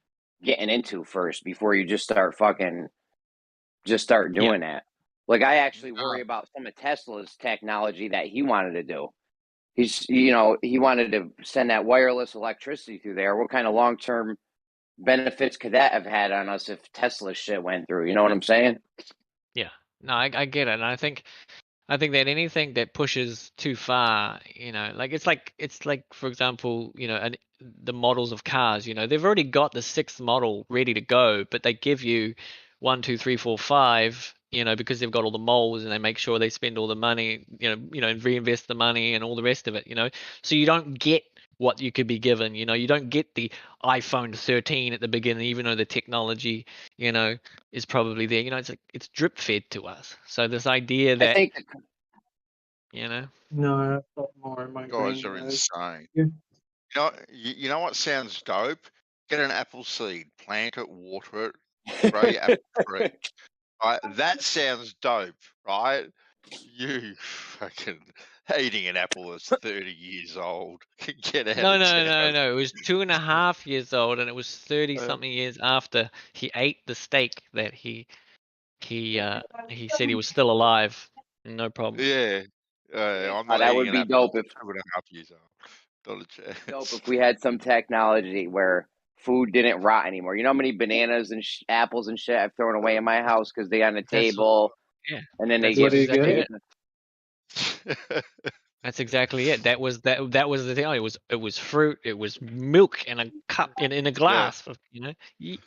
S22: getting into first before you just start doing that. Like I actually worry about some of Tesla's technology that he wanted to do. He wanted to send that wireless electricity through there. What kind of long-term benefits could that have had on us if Tesla shit went through? You know what I'm saying?
S7: yeah, no, I get it, and I think that anything that pushes too far, it's like for example, the models of cars, they've already got the 6th model ready to go, but they give you 1, 2, 3, 4, 5, because they've got all the molds and they make sure they spend all the money, and reinvest the money and all the rest of it, so you don't get what you could be given, you don't get the iPhone 13 at the beginning, even though the technology, is probably there, it's like it's drip fed to us. So this idea that,
S22: I think
S16: No, I've got more in my
S14: Guys
S16: green
S14: are
S16: nose.
S14: insane.
S16: Yeah.
S14: You know what sounds dope? Get an apple seed, plant it, water it, grow your apple tree. Right? That sounds dope, right? You fucking eating an apple that's 30 years old. Get out
S7: no,
S14: of town.
S7: it was 2.5 years old, and it was 30 something years after he ate the steak that he said he was still alive. No problem.
S14: Yeah. I'm not
S22: that
S14: eating
S22: would
S14: an
S22: be
S14: apple
S22: dope if
S14: that's 2.5 years old. Not a
S22: dope
S14: chance.
S22: if we had some technology where food didn't rot anymore. You know how many bananas and apples and shit I've thrown away in my house because they on the
S7: That's
S22: table,
S7: yeah.
S22: and then they
S7: That's
S22: get
S7: exactly
S22: sick.
S7: it. That's exactly it. That was the thing. It was fruit. It was milk in a cup in a glass. You know, you're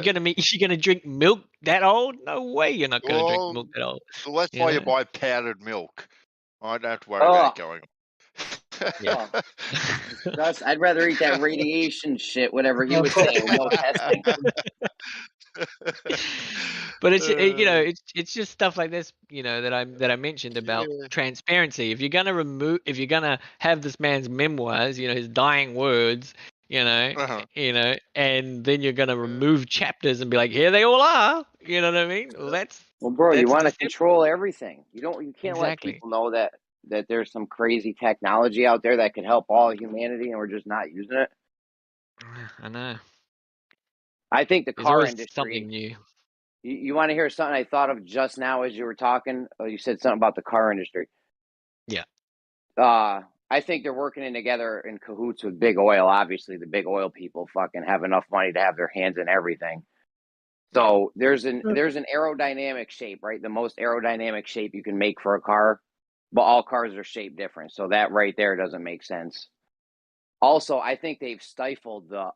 S7: gonna you're gonna drink milk that old? No way. You're not gonna drink
S14: Well,
S7: milk that old.
S14: well, that's
S7: You
S14: why you
S7: know?
S14: buy powdered milk. I don't have to worry
S22: Oh,
S14: about going.
S7: Yeah.
S22: Gus, I'd rather eat that radiation shit, whatever he was saying, with no testing.
S7: But it's it's just stuff like this, that I mentioned about transparency. If you're gonna have this man's memoirs, his dying words, and then you're gonna remove chapters and be like, here they all are. You know what I mean? Well,
S22: Well, bro, you
S7: that's
S22: want to
S7: deceptive.
S22: control everything. You can't let
S7: Exactly.
S22: people know that there's some crazy technology out there that could help all humanity, and we're just not using it.
S7: I know.
S22: I think the
S7: There's
S22: car
S7: always
S22: industry.
S7: something new.
S22: You want to hear something I thought of just now as you were talking? Oh, you said something about the car industry.
S7: Yeah.
S22: I think they're working in together in cahoots with big oil. Obviously, the big oil people fucking have enough money to have their hands in everything. So there's an aerodynamic shape, right? The most aerodynamic shape you can make for a car, but all cars are shaped different. So that right there doesn't make sense. Also, I think they've stifled the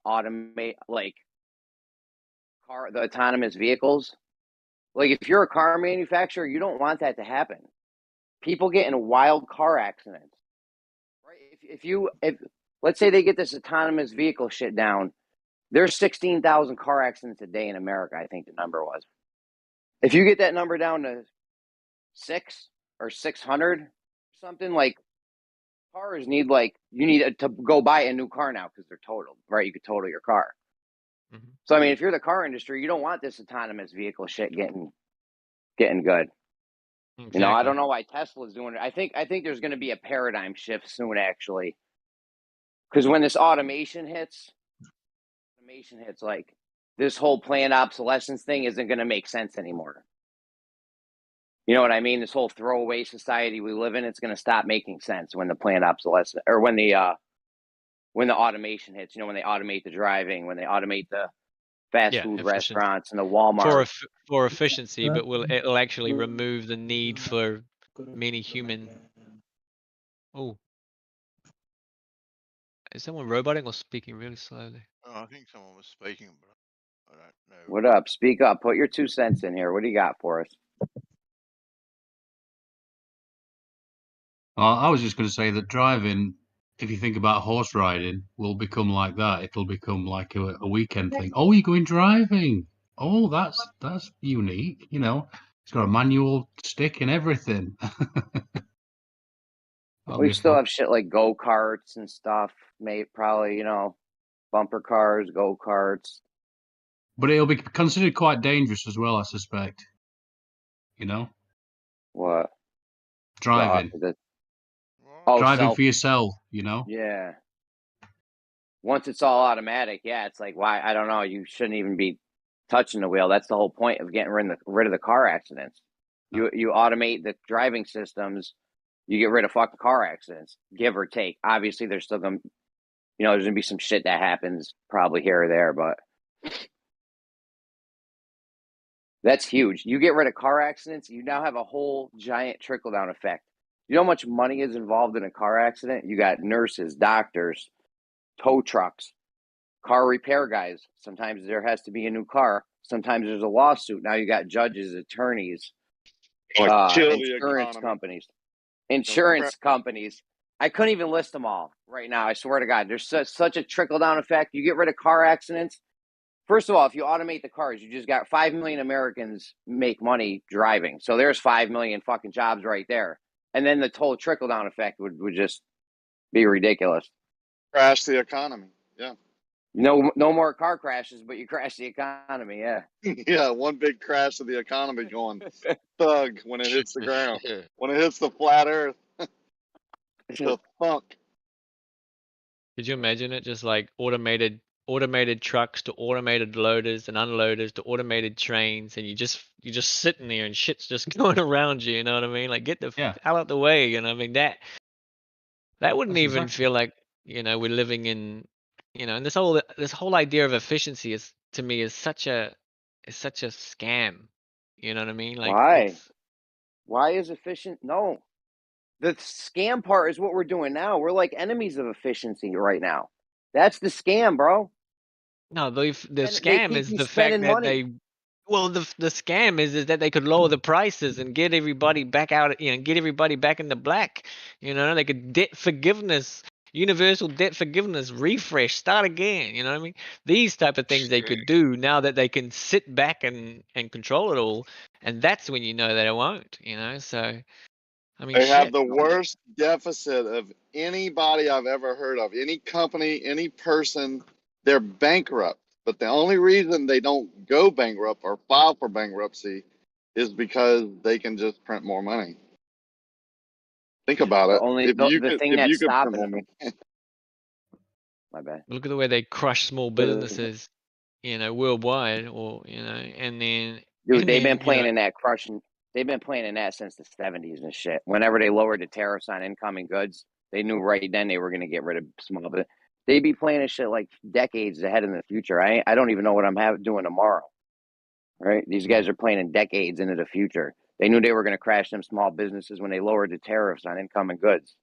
S22: the autonomous vehicles. Like if you're a car manufacturer, you don't want that to happen. People get in wild car accidents. Right? If let's say they get this autonomous vehicle shit down, there's 16,000 car accidents a day in America, I think the number was. If you get that number down to 6 or 600, something like cars need you need to go buy a new car now because they're totaled, right? You could total your car.
S7: Mm-hmm.
S22: So I mean, if you're the car industry, you don't want this autonomous vehicle shit getting good.
S7: Exactly.
S22: I don't know why Tesla's doing it. I think there's going to be a paradigm shift soon, actually, because when this automation hits, like this whole planned obsolescence thing isn't going to make sense anymore. You know what I mean? This whole throwaway society we live in, it's going to stop making sense when the planned obsolescence, or when the automation hits. When they automate the driving, when they automate the fast food restaurants and the Walmart
S7: for efficiency, but it'll actually remove the need for many human. Oh, is someone roboting or speaking really slowly?
S14: Oh, I think someone was speaking, but I don't know.
S22: What up? Speak up. Put your 2 cents in here. What do you got for us?
S10: I was just going to say that driving, if you think about horse riding, will become like that. It'll become like a weekend thing. Oh, you're going driving. Oh, that's unique. It's got a manual stick and everything.
S22: We still have shit like go-karts and stuff. Probably, bumper cars, go-karts.
S10: But it'll be considered quite dangerous as well, I suspect.
S22: What?
S10: Driving. Driving for yourself,
S22: Yeah. Once it's all automatic, yeah, it's like, why? I don't know. You shouldn't even be touching the wheel. That's the whole point of getting rid of the car accidents. You automate the driving systems, you get rid of fucking car accidents, give or take. Obviously, there's still going to, there's going to be some shit that happens probably here or there, but that's huge. You get rid of car accidents, you now have a whole giant trickle-down effect. You know how much money is involved in a car accident? You got nurses, doctors, tow trucks, car repair guys. Sometimes there has to be a new car. Sometimes there's a lawsuit. Now you got judges, attorneys, insurance companies. I couldn't even list them all right now. I swear to God, there's such a trickle-down effect. You get rid of car accidents. First of all, if you automate the cars, you just got 5 million Americans make money driving. So there's 5 million fucking jobs right there. And then the whole trickle-down effect would just be ridiculous.
S5: Crash the economy. Yeah.
S22: No more car crashes, but you crash the economy. Yeah.
S5: Yeah, one big crash of the economy going thug when it hits the ground. When it hits the flat earth, the funk.
S7: Could you imagine it? Just like automated trucks to automated loaders and unloaders to automated trains, and you're just sitting there and shit's just going around you. You know what I mean? Like, get the hell out the way. You know what I mean? That wouldn't
S10: That's
S7: even
S10: exactly.
S7: feel like we're living in and this whole idea of efficiency is, to me, is such a scam. You know what I mean? Like,
S22: Why is efficient? No. The scam part is what we're doing now. We're like enemies of efficiency right now. That's the scam, bro.
S7: No, the
S22: They
S7: scam
S22: keep
S7: is
S22: you
S7: the fact
S22: spending
S7: that
S22: money.
S7: the scam is that they could lower the prices and get everybody back out, get everybody back in the black. They could debt forgiveness, universal debt forgiveness, refresh, start again. You know what I mean? These type of things they could do now that they can sit back and control it all, and that's when you know that it won't. So I mean,
S5: They have
S7: shit.
S5: the worst deficit of anybody I've ever heard of. Any company, any person, they're bankrupt. But the only reason they don't go bankrupt or file for bankruptcy is because they can just print more money. Think about it.
S22: The thing
S5: If
S22: that's
S5: you could print
S22: stopping
S5: more
S22: them.
S5: money.
S22: My bad.
S7: Look at the way they crush small businesses, worldwide, or and then
S22: Dude, they've been playing in that crushing. They've been playing in that since the 70s and shit. Whenever they lowered the tariffs on incoming goods, they knew right then they were going to get rid of small business. They'd be playing this shit like decades ahead in the future. I don't even know what I'm doing tomorrow. Right? These guys are playing in decades into the future. They knew they were going to crash them small businesses when they lowered the tariffs on incoming goods.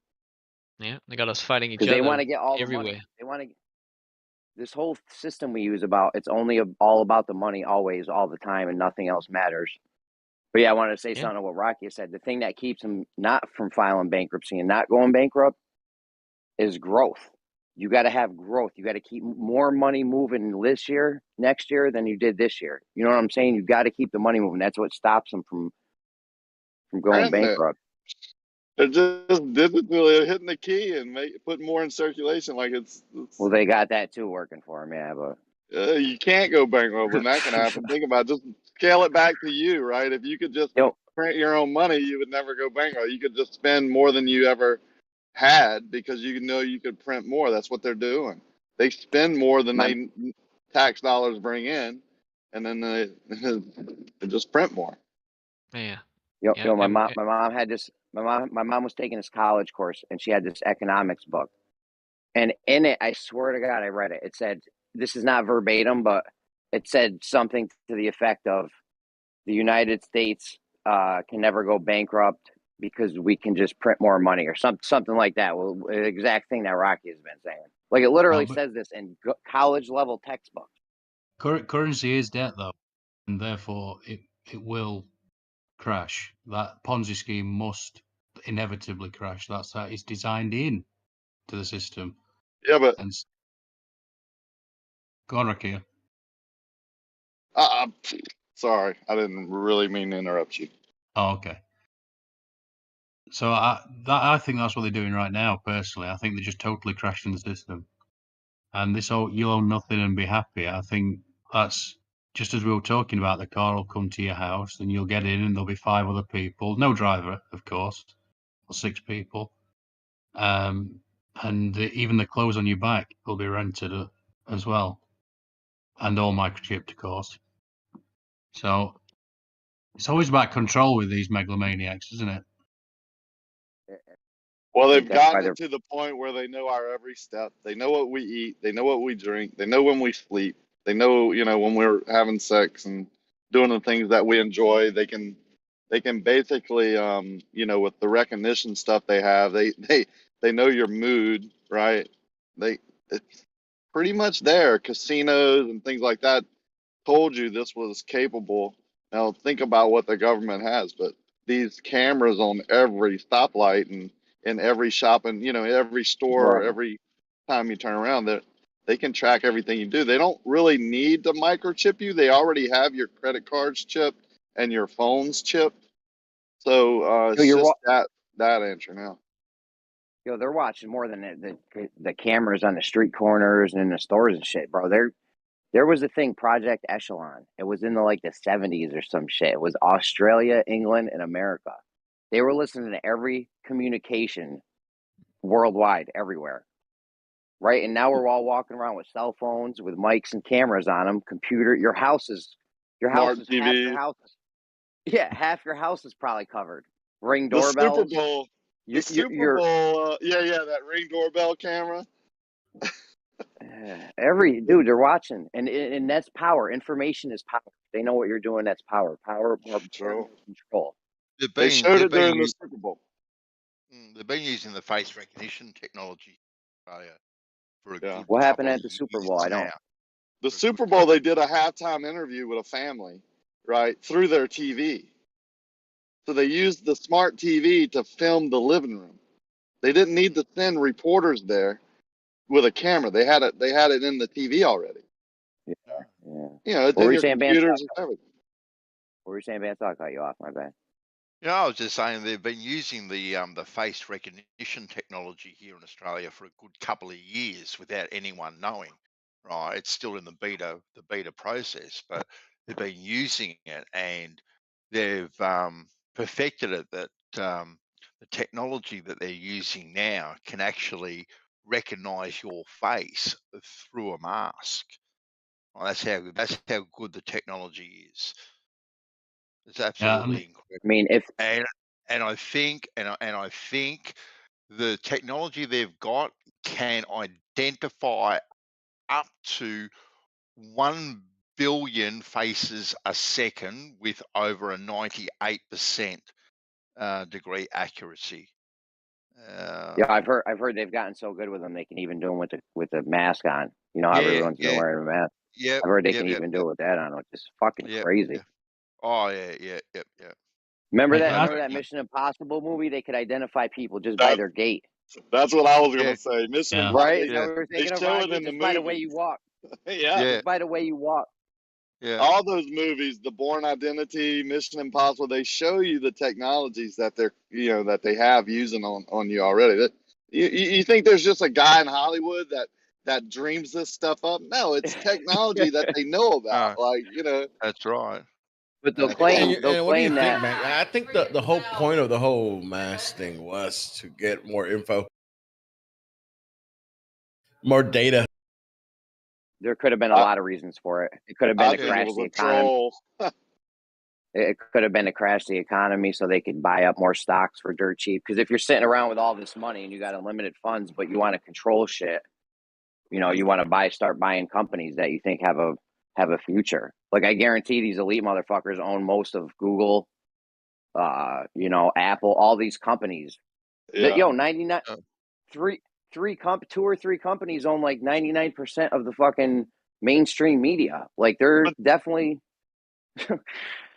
S7: Yeah, they got us fighting each
S22: Because
S7: other
S22: they want to get all
S7: everywhere.
S22: the money. They want to. This whole system we use it's only all about the money always, all the time, and nothing else matters. But yeah, I wanted to say something to what Rocky said. The thing that keeps them not from filing bankruptcy and not going bankrupt is growth. You got to have growth. You got to keep more money moving this year, next year than you did this year. You know what I'm saying? You got to keep the money moving. That's what stops them from going
S5: Printing it.
S22: bankrupt.
S5: They're just digitally hitting the key and putting more in circulation. Like it's
S22: Well, they got that too working for them. Yeah, but
S5: you can't go bankrupt when that can happen. Think about it. Just scale it back to you, right? If you could just print your own money, you would never go bankrupt. You could just spend more than you ever had because you know you could print more. That's what they're doing. They spend more than they tax dollars bring in, and then they just print more.
S7: Yeah.
S22: Yo, my mom had this. My mom was taking this college course, and she had this economics book. And in it, I swear to God, I read it. It said, this is not verbatim, but it said something to the effect of the United States can never go bankrupt because we can just print more money or something like that. Well, the exact thing that Rocky has been saying. Like it literally says this in college level textbooks.
S10: Currency is debt, though, and therefore it will crash. That Ponzi scheme must inevitably crash. That's how it's designed in to the system.
S5: Yeah, but
S10: go on, Rakia.
S5: Sorry, I didn't really mean to interrupt you.
S10: Oh, okay. So I think that's what they're doing right now. Personally, I think they're just totally crashing the system. And this whole "you'll own nothing and be happy," I think that's just as we were talking about. The car will come to your house, and you'll get in, and there'll be 5 other people, no driver, of course, or 6 people. And even the clothes on your back will be rented as well, and all microchipped, of course. So it's always about control with these megalomaniacs, isn't it?
S5: Well, they've gotten it to the point where they know our every step. They know what we eat. They know what we drink. They know when we sleep. They know, when we're having sex and doing the things that we enjoy. They can basically, with the recognition stuff they have, they know your mood, right? It's pretty much there. Casinos and things like that told you this was capable. Now think about what the government has, but these cameras on every stoplight and in every shop and every store, every time you turn around, that they can track everything you do. They don't really need to microchip you. They already have your credit cards chipped and your phones chipped. So it's just that answer now.
S22: They're watching more than the cameras on the street corners and in the stores and shit, bro. There was a thing, Project Echelon. It was in the 70s or some shit. It was Australia, England, and America. They were listening to every communication worldwide, everywhere. Right? And now we're all walking around with cell phones with mics and cameras on them, computer. Your house is half your house. Yeah, half your house is probably covered. Ring doorbells.
S5: The Super Bowl, that Ring doorbell camera.
S22: Dude, they're watching, and that's power. Information is power. They know what you're doing. That's power. Power, more control.
S5: They showed it during the Super Bowl.
S14: they've been using the face recognition technology in Australia for a good
S22: What happened
S14: couple
S22: at
S14: of
S22: the Super
S14: years
S22: Bowl? I
S14: now.
S22: don't.
S5: The Super Bowl, they did a halftime interview with a family, right, through their TV. So they used the smart TV to film the living room. They didn't need to send reporters there with a camera. They had it. They had it in the TV already.
S22: Yeah. Yeah.
S5: You know, it's
S22: What were
S5: in
S22: you
S5: your
S22: saying, Vance?
S5: computers and everything.
S22: What were you saying, Vance? I'll cut you off. My bad.
S14: You know, I was just saying they've been using the face recognition technology here in Australia for a good couple of years without anyone knowing. Right, it's still in the beta process, but they've been using it and they've perfected it that the technology that they're using now can actually recognize your face through a mask. Well, that's how good the technology is. It's absolutely incredible.
S22: I mean, if
S14: And I think I think the technology they've got can identify up to 1 billion faces a second with over a 98% degree accuracy.
S22: yeah, I've heard they've gotten so good with them they can even do them with the mask on. You know how
S14: Yeah,
S22: everyone's been
S14: yeah,
S22: wearing a mask.
S14: yep,
S22: I've heard they
S14: yep,
S22: can
S14: yep,
S22: even do
S14: yep,
S22: it with that on, which is fucking
S14: yep,
S22: crazy.
S14: yep. Oh yeah, yeah, yep, yep.
S22: Remember
S10: Hey,
S22: that?
S10: I-
S22: Remember that Mission Impossible movie? They could identify people just by
S5: That,
S22: their gait.
S5: that's what I was
S14: Yeah,
S5: gonna say. Mission
S10: Yeah.
S22: Right?
S5: Impossible.
S22: Is that what we're
S5: They
S22: thinking of,
S5: show it
S22: Roger?
S5: in the
S22: Just by the way
S5: movie.
S22: you walk.
S5: Yeah.
S14: yeah,
S22: Just by the way you walk.
S14: yeah.
S5: All those movies, The Bourne Identity, Mission Impossible, they show you the technologies that they're, you know, that they have using on you already. That you think there's just a guy in Hollywood that dreams this stuff up? No, it's technology that they know about.
S14: No,
S5: Like, you know,
S14: that's right.
S22: But they'll
S14: That's right.
S22: claim
S21: What do you think,
S22: that
S21: man? I think the whole point of the whole mask thing was to get more info, more data.
S22: there could have been a
S5: I,
S22: lot of reasons for it. It could have been
S5: I
S22: to
S5: think it
S22: crash
S5: was
S22: the
S5: a
S22: economy.
S5: troll.
S22: It could have been to crash the economy so they could buy up more stocks for dirt cheap. Because if you're sitting around with all this money and you got unlimited funds, but you want to control shit, you know, you want to start buying companies that you think have a future. Like I guarantee these elite motherfuckers own most of Google, you know, Apple, all these companies.
S5: Yeah.
S22: 99, two or three companies own like 99% of the fucking mainstream media. Like they're definitely.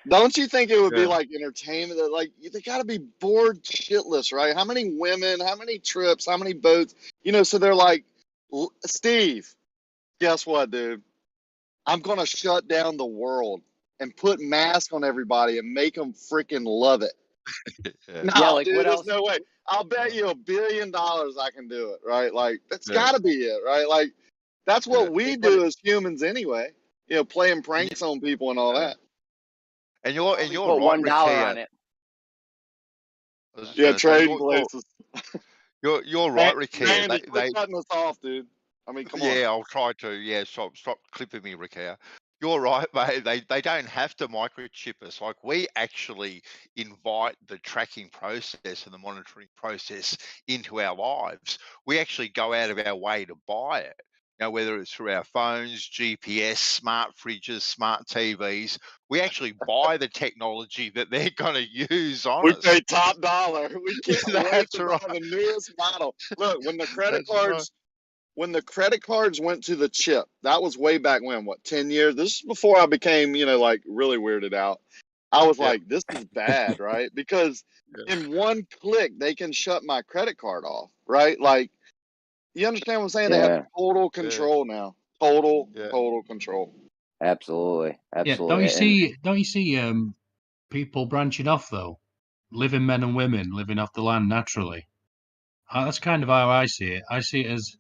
S5: Don't you think it would be
S14: Yeah.
S5: like entertainment? That like they got to be bored shitless, right? How many women? How many trips? How many boats? You know, so they're like, Steve, guess what, dude? I'm gonna shut down the world and put masks on everybody and make them freaking love it.
S14: Yeah.
S5: No,
S22: Yeah, like
S5: dude,
S22: what
S5: there's
S22: else?
S5: no way. I'll bet you $1 billion I can do it, right? Like that's
S14: Yeah.
S5: got to be it, right? Like that's
S14: Yeah.
S5: what we
S22: But
S5: do as humans anyway. You know, playing pranks on people and all
S14: Yeah.
S5: that.
S14: And you're
S22: only
S14: right,
S22: put $1
S14: Rakia.
S22: on it.
S14: I was just
S5: Yeah,
S14: gonna say,
S5: trading places.
S14: you're right, Rakia.
S5: Randy,
S14: They
S5: quit cutting us off, dude. I mean, come on.
S14: Yeah, I'll try to. Yeah, stop clipping me, Rakia. You're right, mate. They don't have to microchip us. Like we actually invite the tracking process and the monitoring process into our lives. We actually go out of our way to buy it. You know, whether it's through our phones, GPS, smart fridges, smart TVs, we actually buy the technology that they're going to use on
S5: We
S14: us.
S5: pay top dollar. We can't wait
S14: That's
S5: to
S14: right.
S5: buy the newest model. Look, when the credit
S14: That's right.
S5: cards when the credit cards went to the chip, that was way back when, what, 10 years? This is before I became, you know, like really weirded out. I was
S14: Yep.
S5: like, this is bad, right? Because
S14: Yeah.
S5: in one click, they can shut my credit card off, right? Like, you understand what I'm saying? They have
S22: Yeah,
S5: total
S14: Yeah.
S5: control now. Total
S14: Yeah.
S5: control.
S22: absolutely,
S10: Yeah.
S22: absolutely.
S10: Don't you see people branching off though, living men and women living off the land naturally? That's kind of how I see it. I see it as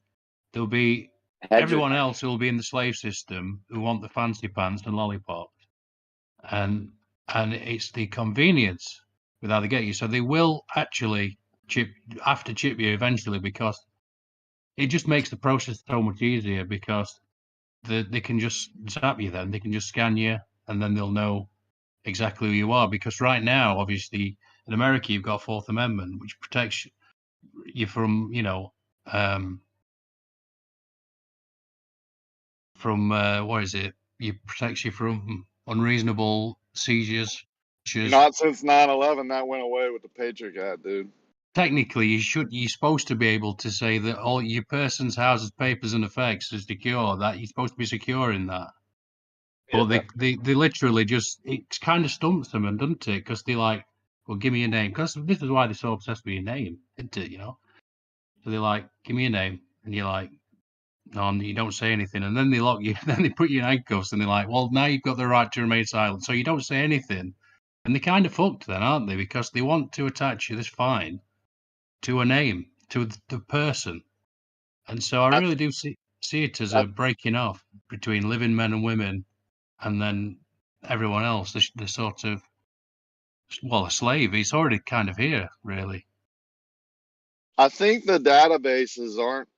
S10: there'll be everyone else who will be in the slave system who want the fancy pants and lollipops, and it's the convenience with how they get you. So they will actually chip you eventually because it just makes the process so much easier because they can just zap you. Then they can just scan you, and then they'll know exactly who you are. Because right now, obviously, in America, you've got Fourth Amendment, which protects you from, you know, what is it? It protects you from unreasonable seizures.
S5: Not since 9/11, that went away with the Patriot Act, dude.
S10: technically you're supposed to be able to say that all your person's houses, papers, and effects is secure. That you're supposed to be secure in that. But they literally just, it kind of stumps them, doesn't it? Because they like, well, give me a name. Because this is why they're so obsessed with your name, isn't it? You know. So they're like, give me a name, and you're like, no, and you don't say anything, and then they lock you. Then they put you in handcuffs, and they're like, well, now you've got the right to remain silent. So you don't say anything, and they're kind of fucked then, aren't they? Because they want to attach you this fine to a name, to the person. And so I really do see it as a breaking off between living men and women, and then everyone else. The sort of, well, a slave. He's already kind of here, really.
S5: I think the databases aren't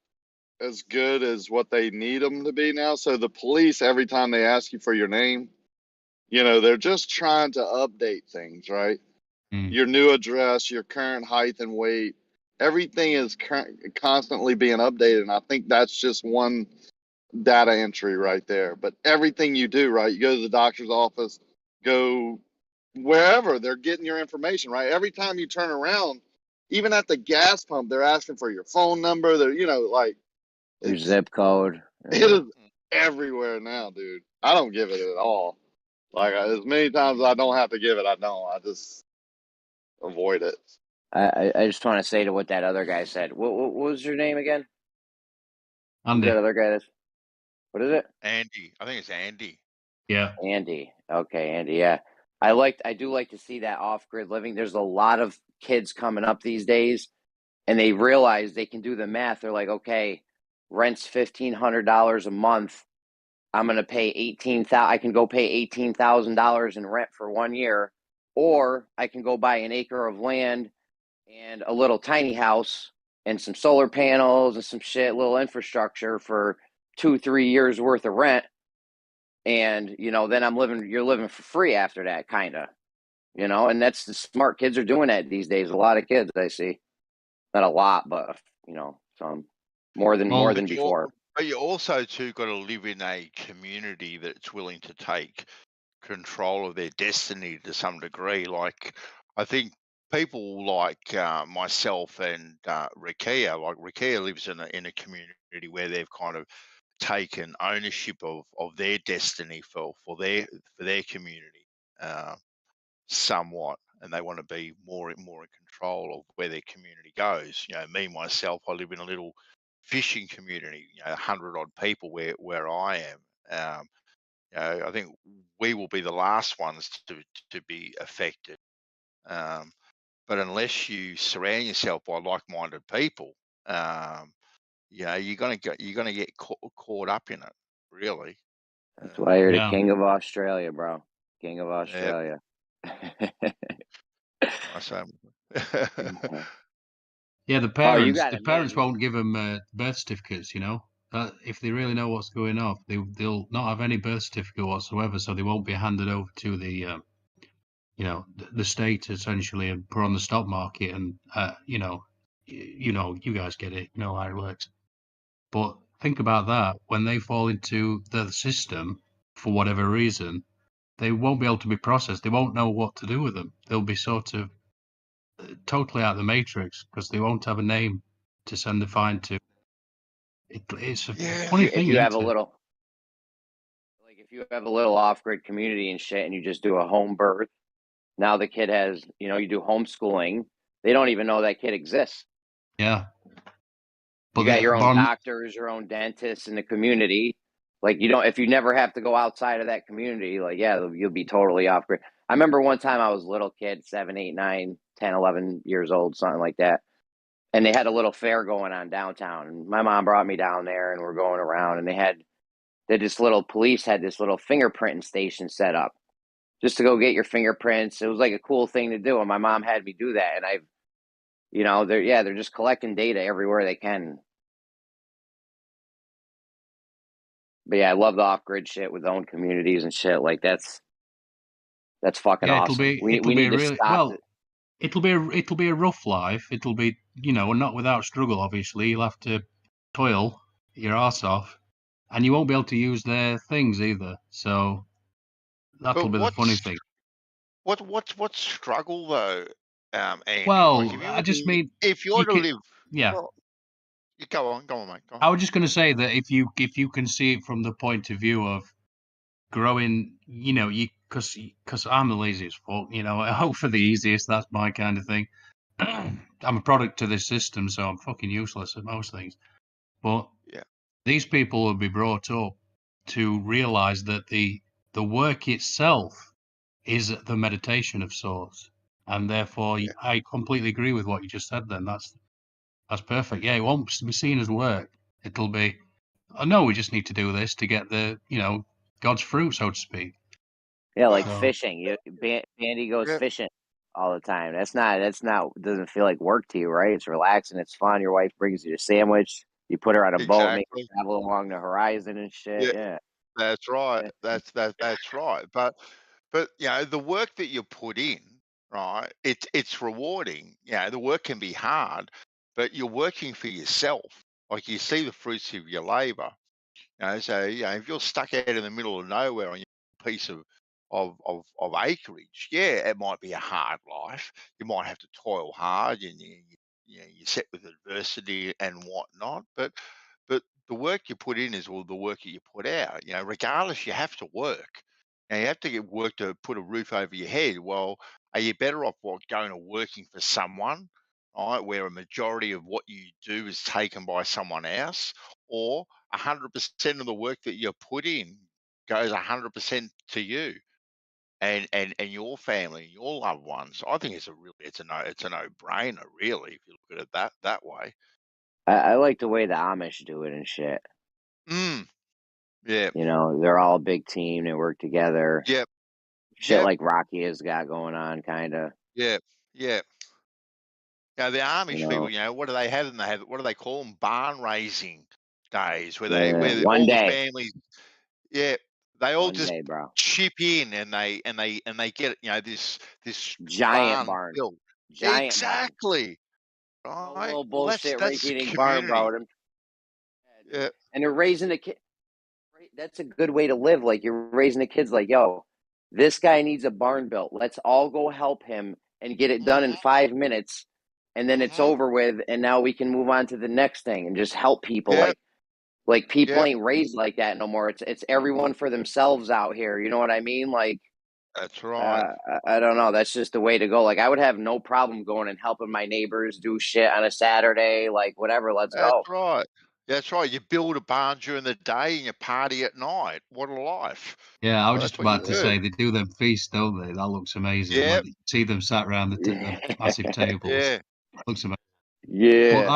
S5: as good as what they need them to be now. So the police, every time they ask you for your name, you know, they're just trying to update things, right? Your new address, your current height and weight, everything is constantly being updated. And I think that's just one data entry right there. But everything you do, right? You go to the doctor's office, go wherever, they're getting your information, right? Every time you turn around, even at the gas pump, they're asking for your phone number. They're, you know, like,
S22: Your zip code.
S5: it is everywhere now, dude. I don't give it at all. Like, as many times as I don't have to give it, I don't. I just avoid it.
S22: I just want to say to what that other guy said. What was your name again?
S10: Andy.
S22: That other guy. What is it?
S14: Andy. I think it's Andy.
S10: Yeah.
S22: Andy. Okay, Andy. Yeah. I do like to see that off-grid living. There's a lot of kids coming up these days, and they realize they can do the math. They're like, okay, rent's $1,500 a month. I'm gonna pay I can go pay $18,000 in rent for 1 year, or I can go buy an acre of land and a little tiny house and some solar panels and some shit, little infrastructure for 2-3 years worth of rent. And, you know, then you're living for free after that, kind of, you know, and that's the smart kids are doing that these days. A lot of kids I see, not a lot, but, you know, some more than before.
S14: But you also too got to live in a community that's willing to take control of their destiny to some degree. Like, I think people like myself and Rakia, like Rakia lives in a community where they've kind of taken ownership of their destiny for their community somewhat, and they want to be more in control of where their community goes. You know, me myself, I live in a little fishing community, you know, 100 odd people where I am. You know, I think we will be the last ones to be affected. But unless you surround yourself by like-minded people, you know, you're gonna get caught up in it, really.
S22: That's why you're the king of Australia, bro. King of Australia.
S10: Yeah, the
S22: you
S10: parents.
S22: got
S10: The
S22: it,
S10: parents
S22: man.
S10: won't give them birth certificates. You know, if they really know what's going on, they'll not have any birth certificate whatsoever. So they won't be handed over to the, you know, the state essentially, and put on the stock market. And you know, you guys get it. You know how it works. But think about that. When they fall into the system for whatever reason, they won't be able to be processed. They won't know what to do with them. They'll be sort of totally out of the matrix because they won't have a name to send the fine to. It's a funny thing.
S22: If you have a little off-grid community and shit, and you just do a home birth, now the kid has, you know, you do homeschooling. They don't even know that kid exists.
S10: Yeah.
S22: You got your own doctors, your own dentists in the community. Like, you don't, if you never have to go outside of that community, like, yeah, you'll be totally off grid. I remember one time I was a little kid, 7, 8, 9, 10, 11 years old, something like that. And they had a little fair going on downtown. And my mom brought me down there, and we're going around, and police had this little fingerprinting station set up just to go get your fingerprints. It was like a cool thing to do. And my mom had me do that. And you know, they're just collecting data everywhere they can. But yeah, I love the off-grid shit with own communities and shit. Like, that's fucking awesome. We need to stop it.
S10: It'll be a rough life. It'll be, you know, not without struggle. Obviously, you'll have to toil your arse off, and you won't be able to use their things either. So that'll be the funny thing.
S14: What struggle though? Andy.
S10: Well,
S14: Like, if you
S10: I
S14: were
S10: just
S14: to,
S10: mean
S14: if you were
S10: you
S14: to
S10: can.
S14: live,
S10: Yeah,
S14: well, you go on, mate. Go on.
S10: I was just going to say that if you can see it from the point of view of growing, you because I'm the laziest fuck, I hope for the easiest. That's my kind of thing. I'm a product to this system, so I'm fucking useless at most things. But
S14: Yeah.
S10: these people will be brought up to realize that the work itself is the meditation of sorts, and therefore
S14: Yeah.
S10: I completely agree with what you just said. Then that's perfect. Yeah, it won't be seen as work. It'll be, I know we just need to do this to get the God's fruit, so to speak.
S22: Yeah, like
S10: So
S22: fishing. Bandy goes
S14: Yeah.
S22: fishing all the time. That's not doesn't feel like work to you, right? It's relaxing, it's fun. Your wife brings you a sandwich. You put her on a boat, make her
S14: Exactly.
S22: travel along the horizon and shit.
S14: Yeah.
S22: Yeah.
S14: That's right. That's right. But the work that you put in, right? It's rewarding. The work can be hard, but you're working for yourself. Like, you see the fruits of your labor. So if you're stuck out in the middle of nowhere on your piece of acreage, yeah, it might be a hard life. You might have to toil hard, and you're set with adversity and whatnot. But the work you put in is all the work that you put out. Regardless, you have to work. Now, you have to get work to put a roof over your head. Well, are you better off going to working for someone, right, where a majority of what you do is taken by someone else, or 100% of the work that you put in goes 100% to you and your family, your loved ones? I think it's a no brainer, really, if you look at it that way.
S22: I like the way the Amish do it and shit.
S14: Yeah.
S22: They're all a big team. They work together.
S14: Yep.
S22: Shit
S14: Yep.
S22: like Rocky has got going on, kind of.
S14: Yeah. Yeah. The Amish people, what do they have? And what do they call them? Barn raising days, where
S22: One
S14: all the
S22: day.
S14: families, yeah, they all
S22: One
S14: just
S22: day, bro.
S14: chip in, and they get this
S22: Giant
S14: barn
S22: barn.
S14: built.
S22: Giant barn.
S14: Exactly.
S22: No
S14: Right.
S22: little
S14: Well,
S22: bullshit
S14: that's the
S22: rinky-dink barn,
S14: community.
S22: bro.
S14: Yeah.
S22: And they're raising the kid. That's a good way to live. Like, you're raising the kids like, yo, this guy needs a barn built. Let's all go help him and get it done in 5 minutes. And then it's over with. And now we can move on to the next thing and just help people.
S14: Yep.
S22: Like people
S14: Yep.
S22: ain't raised like that no more. It's everyone for themselves out here. You know what I mean? Like,
S14: That's right.
S22: I don't know. That's just the way to go. Like, I would have no problem going and helping my neighbors do shit on a Saturday, like whatever. Let's
S14: That's
S22: go.
S14: right. That's right. You build a barn during the day and you party at night. What a life.
S10: yeah, I was
S14: That's
S10: just
S14: what you
S10: about to say
S14: do.
S10: they do them feasts, don't they? That looks amazing.
S14: Yep.
S10: When you see them sat around the massive tables,
S14: Yeah.
S10: looks amazing.
S22: Yeah.
S10: But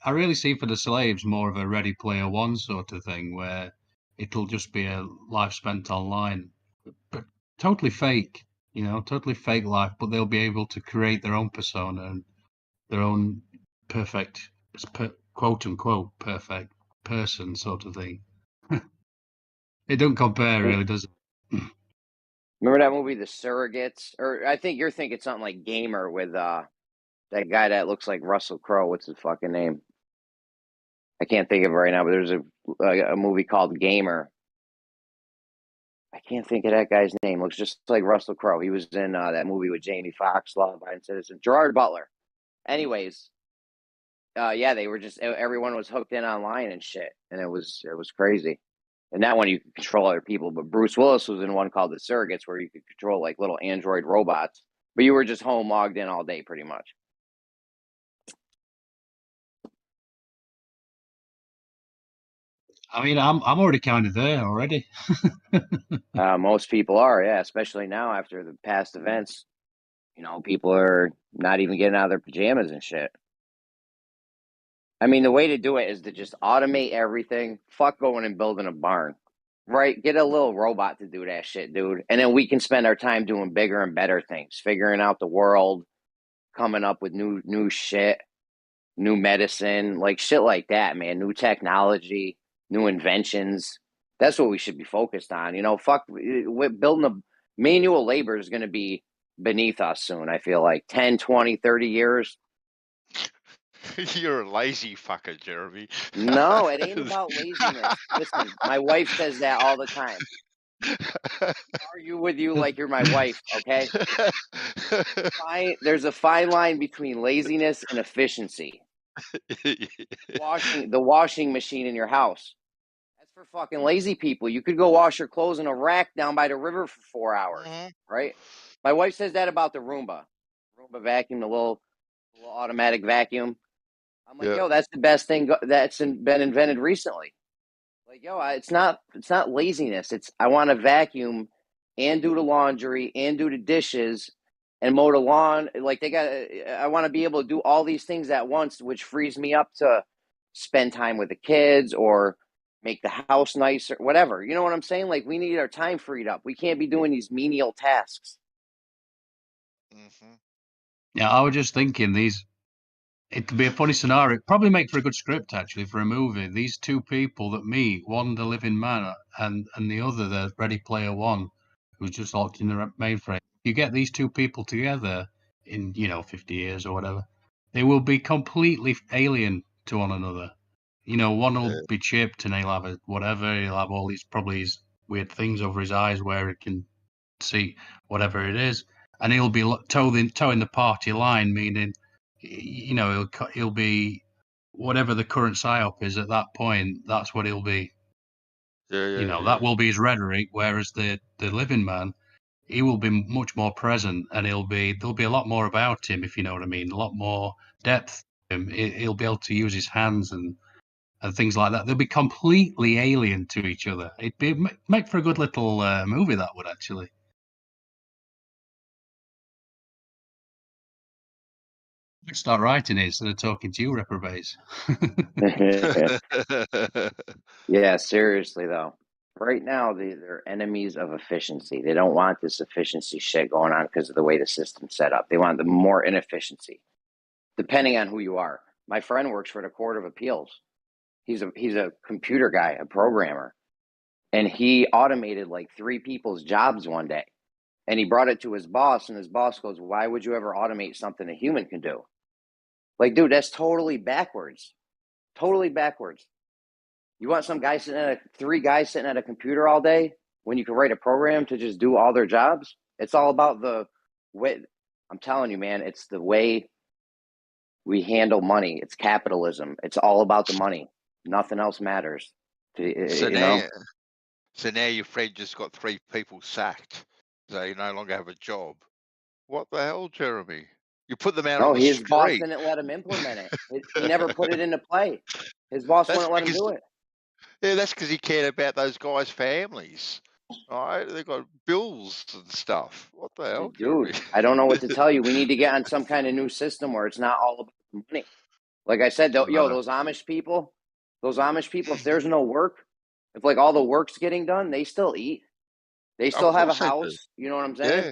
S10: I really see for the slaves more of a Ready Player One sort of thing, where it'll just be a life spent online, but totally fake, totally fake life. But they'll be able to create their own persona and their own perfect, quote unquote, perfect person sort of thing. It don't compare, really, does it?
S22: Remember that movie, The Surrogates? Or I think you're thinking something like Gamer with that guy that looks like Russell Crowe. What's his fucking name? I can't think of it right now, but there's a movie called Gamer. I can't think of that guy's name. Looks just like Russell Crowe. He was in that movie with Jamie Foxx, Law Abiding Citizen. Gerard Butler. Anyways, yeah, they were just everyone was hooked in online and shit, and it was crazy. And that one you could control other people, but Bruce Willis was in one called The Surrogates, where you could control like little android robots, but you were just home logged in all day, pretty much.
S10: I mean, I'm already kind of there already.
S22: Most people are, yeah, especially now after the past events. People are not even getting out of their pajamas and shit. I mean, the way to do it is to just automate everything. Fuck going and building a barn, right? Get a little robot to do that shit, dude. And then we can spend our time doing bigger and better things, figuring out the world, coming up with new shit, new medicine, like shit like that, man. New technology, new inventions. That's what we should be focused on. Fuck, building a manual labor is going to be beneath us soon. I feel like 10, 20, 30 years.
S14: You're a lazy fucker, Jeremy.
S22: No, it ain't about laziness. Listen, my wife says that all the time. argue with you like you're my wife, okay? There's a fine line between laziness and efficiency. The washing machine in your house. That's for fucking lazy people. You could go wash your clothes in a rack down by the river for 4 hours, right? My wife says that about the Roomba. Roomba vacuum, the little automatic vacuum. I'm like, yo, that's the best thing that's been invented recently. Like, yo, it's not laziness. It's I want to vacuum and do the laundry and do the dishes and mow the lawn. Like I want to be able to do all these things at once, which frees me up to spend time with the kids or make the house nicer, whatever. You know what I'm saying? Like we need our time freed up. We can't be doing these menial tasks.
S10: Yeah, I was just thinking it could be a funny scenario. It'd probably make for a good script actually for a movie. These two people that meet, one the living man and the other the Ready Player One, who's just locked in the mainframe. You get these two people together in 50 years or whatever, they will be completely alien to one another. One will be chipped and he'll have whatever. He'll have all these weird things over his eyes where he can see whatever it is, and he'll be towing the party line, meaning he'll be whatever the current psyop is at that point. That's what he'll be. That will be his rhetoric. Whereas the living man, he will be much more present, and there'll be a lot more about him, if you know what I mean. A lot more depth. He'll be able to use his hands and things like that. They'll be completely alien to each other. It'd make for a good little movie, that would actually. I'd start writing it instead of talking to you, reprobates.
S22: Yeah, seriously though. Right now, they're enemies of efficiency. They don't want this efficiency shit going on because of the way the system's set up. They want the more inefficiency, depending on who you are. My friend works for the Court of Appeals. He's a computer guy, a programmer, and he automated like 3 people's jobs one day. And he brought it to his boss, and his boss goes, "Why would you ever automate something a human can do?" Like, dude, that's totally backwards. Totally backwards. You want some guy 3 guys sitting at a computer all day when you can write a program to just do all their jobs? It's all about the way. I'm telling you, man, it's the way we handle money. It's capitalism. It's all about the money. Nothing else matters.
S14: So now your friend just got 3 people sacked. So you no longer have a job. What the hell, Jeremy? You put them out on the
S22: his boss
S14: street.
S22: didn't let him implement it. He never put it into play. His boss wouldn't let him do it.
S14: Yeah, that's because he cared about those guys' families. All right, they've got bills and stuff. What the hell, Jeremy?
S22: Dude, I don't know what to tell you. We need to get on some kind of new system where it's not all about money. Like I said, those Amish people, if there's no work, if like all the work's getting done, they still eat. They still have a house. You know what I'm saying?
S14: Yeah,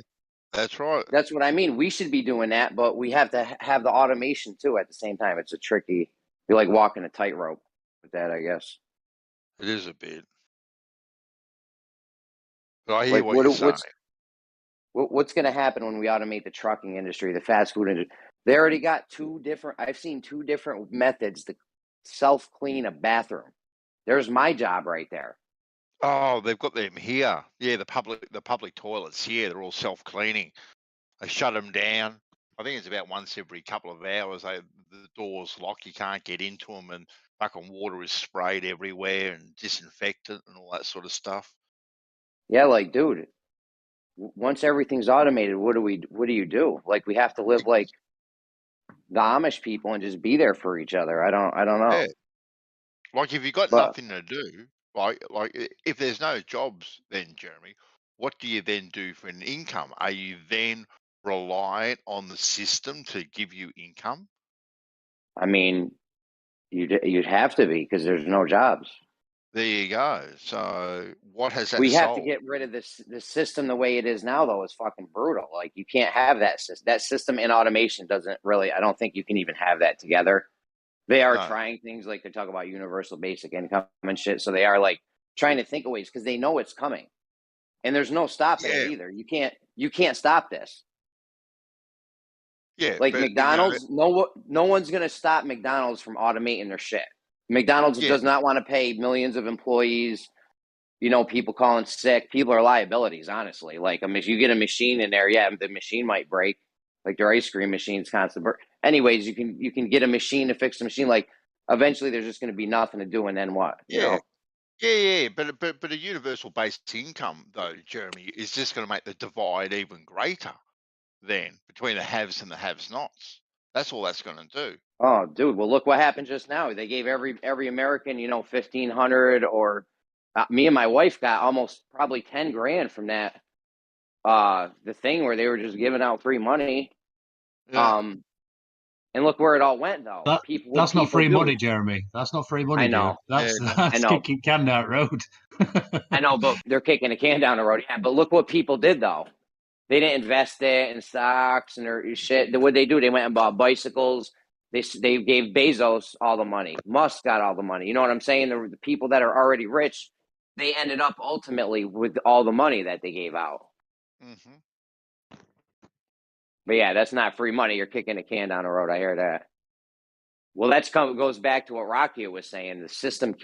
S14: that's right.
S22: That's what I mean. We should be doing that, but we have to have the automation too at the same time. It's you're like walking a tightrope with that, I guess.
S14: It is a bit. But I hear what you're saying.
S22: What's going to happen when we automate the trucking industry, the fast food industry? They already got I've seen 2 different methods to self-clean a bathroom. There's my job right there.
S14: Oh, they've got them here. Yeah, the public toilets here, they're all self-cleaning. They shut them down. I think it's about once every couple of hours. The doors lock, you can't get into them, and fucking water is sprayed everywhere and disinfectant and all that sort of stuff.
S22: Yeah, like, dude, once everything's automated, what do you do? Like, we have to live like the Amish people and just be there for each other. I don't know.
S14: Yeah. Like if you've got nothing to do, like if there's no jobs, then Jeremy, what do you then do for an income? Are you then reliant on the system to give you income?
S22: I mean, you'd have to be because there's no jobs.
S14: There you go. So what has that
S22: We have
S14: solved?
S22: to get rid of this system the way it is now, though. It's fucking brutal. Like, you can't have that system. That system and automation doesn't really, I don't think you can even have that together. They are trying things like they talk about universal basic income and shit. So they are like trying to think of ways because they know it's coming. And there's no stopping it either. You can't stop this.
S14: Yeah.
S22: Like McDonald's, no one's going to stop McDonald's from automating their shit. McDonald's does not want to pay millions of employees You know, people calling sick. People are liabilities, honestly. Like, I mean, if you get a machine in there, yeah, the machine might break. Like their ice cream machines constantly break. Anyways, you can get a machine to fix the machine. Like, eventually, there's just going to be nothing to do, and then what? You
S14: Yeah.
S22: know?
S14: Yeah, but a universal basic income though, Jeremy, is just going to make the divide even greater then between the haves and the have-nots. That's all that's going to do.
S22: Oh, dude. Well, look what happened just now. They gave every American, you know, 1,500, or me and my wife got almost probably 10 grand from that. The thing where they were just giving out free money.
S14: Yeah.
S22: And look where it all went, though. People, what
S10: That's not
S22: people
S10: free
S22: do?
S10: money, Jeremy. That's not free money,
S22: I
S10: dude.
S22: know.
S14: Yeah.
S22: I
S10: That's
S22: know.
S10: kicking can down the road.
S22: I know, but they're kicking a can down the road. Yeah, but look what people did, though. They didn't invest it in stocks and their shit. What they do? They went and bought bicycles. They gave Bezos all the money. Musk got all the money. You know what I'm saying? The people that are already rich, they ended up ultimately with all the money that they gave out.
S14: Mm-hmm.
S22: But yeah, that's not free money. You're kicking a can down the road. I hear that. Well, goes back to what Rakia was saying. The system.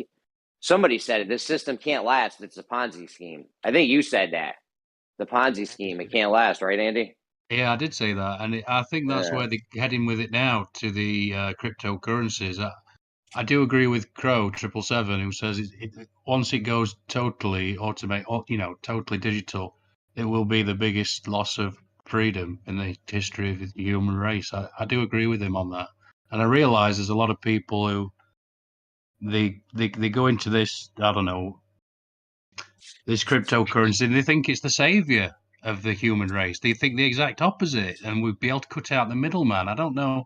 S22: Somebody said it. This system can't last. It's a Ponzi scheme. I think you said that. The Ponzi scheme. It can't last, right, Andy?
S10: Yeah, I did say that, and I think that's
S22: Yeah.
S10: where they're heading with it now, to the cryptocurrencies. I do agree with Crow 777, who says once it goes totally totally digital, it will be the biggest loss of freedom in the history of the human race. I do agree with him on that, and I realise there's a lot of people who they go into this, I don't know, this cryptocurrency, and they think it's the savior of the human race. They think the exact opposite, and we'd be able to cut out the middleman. I don't know.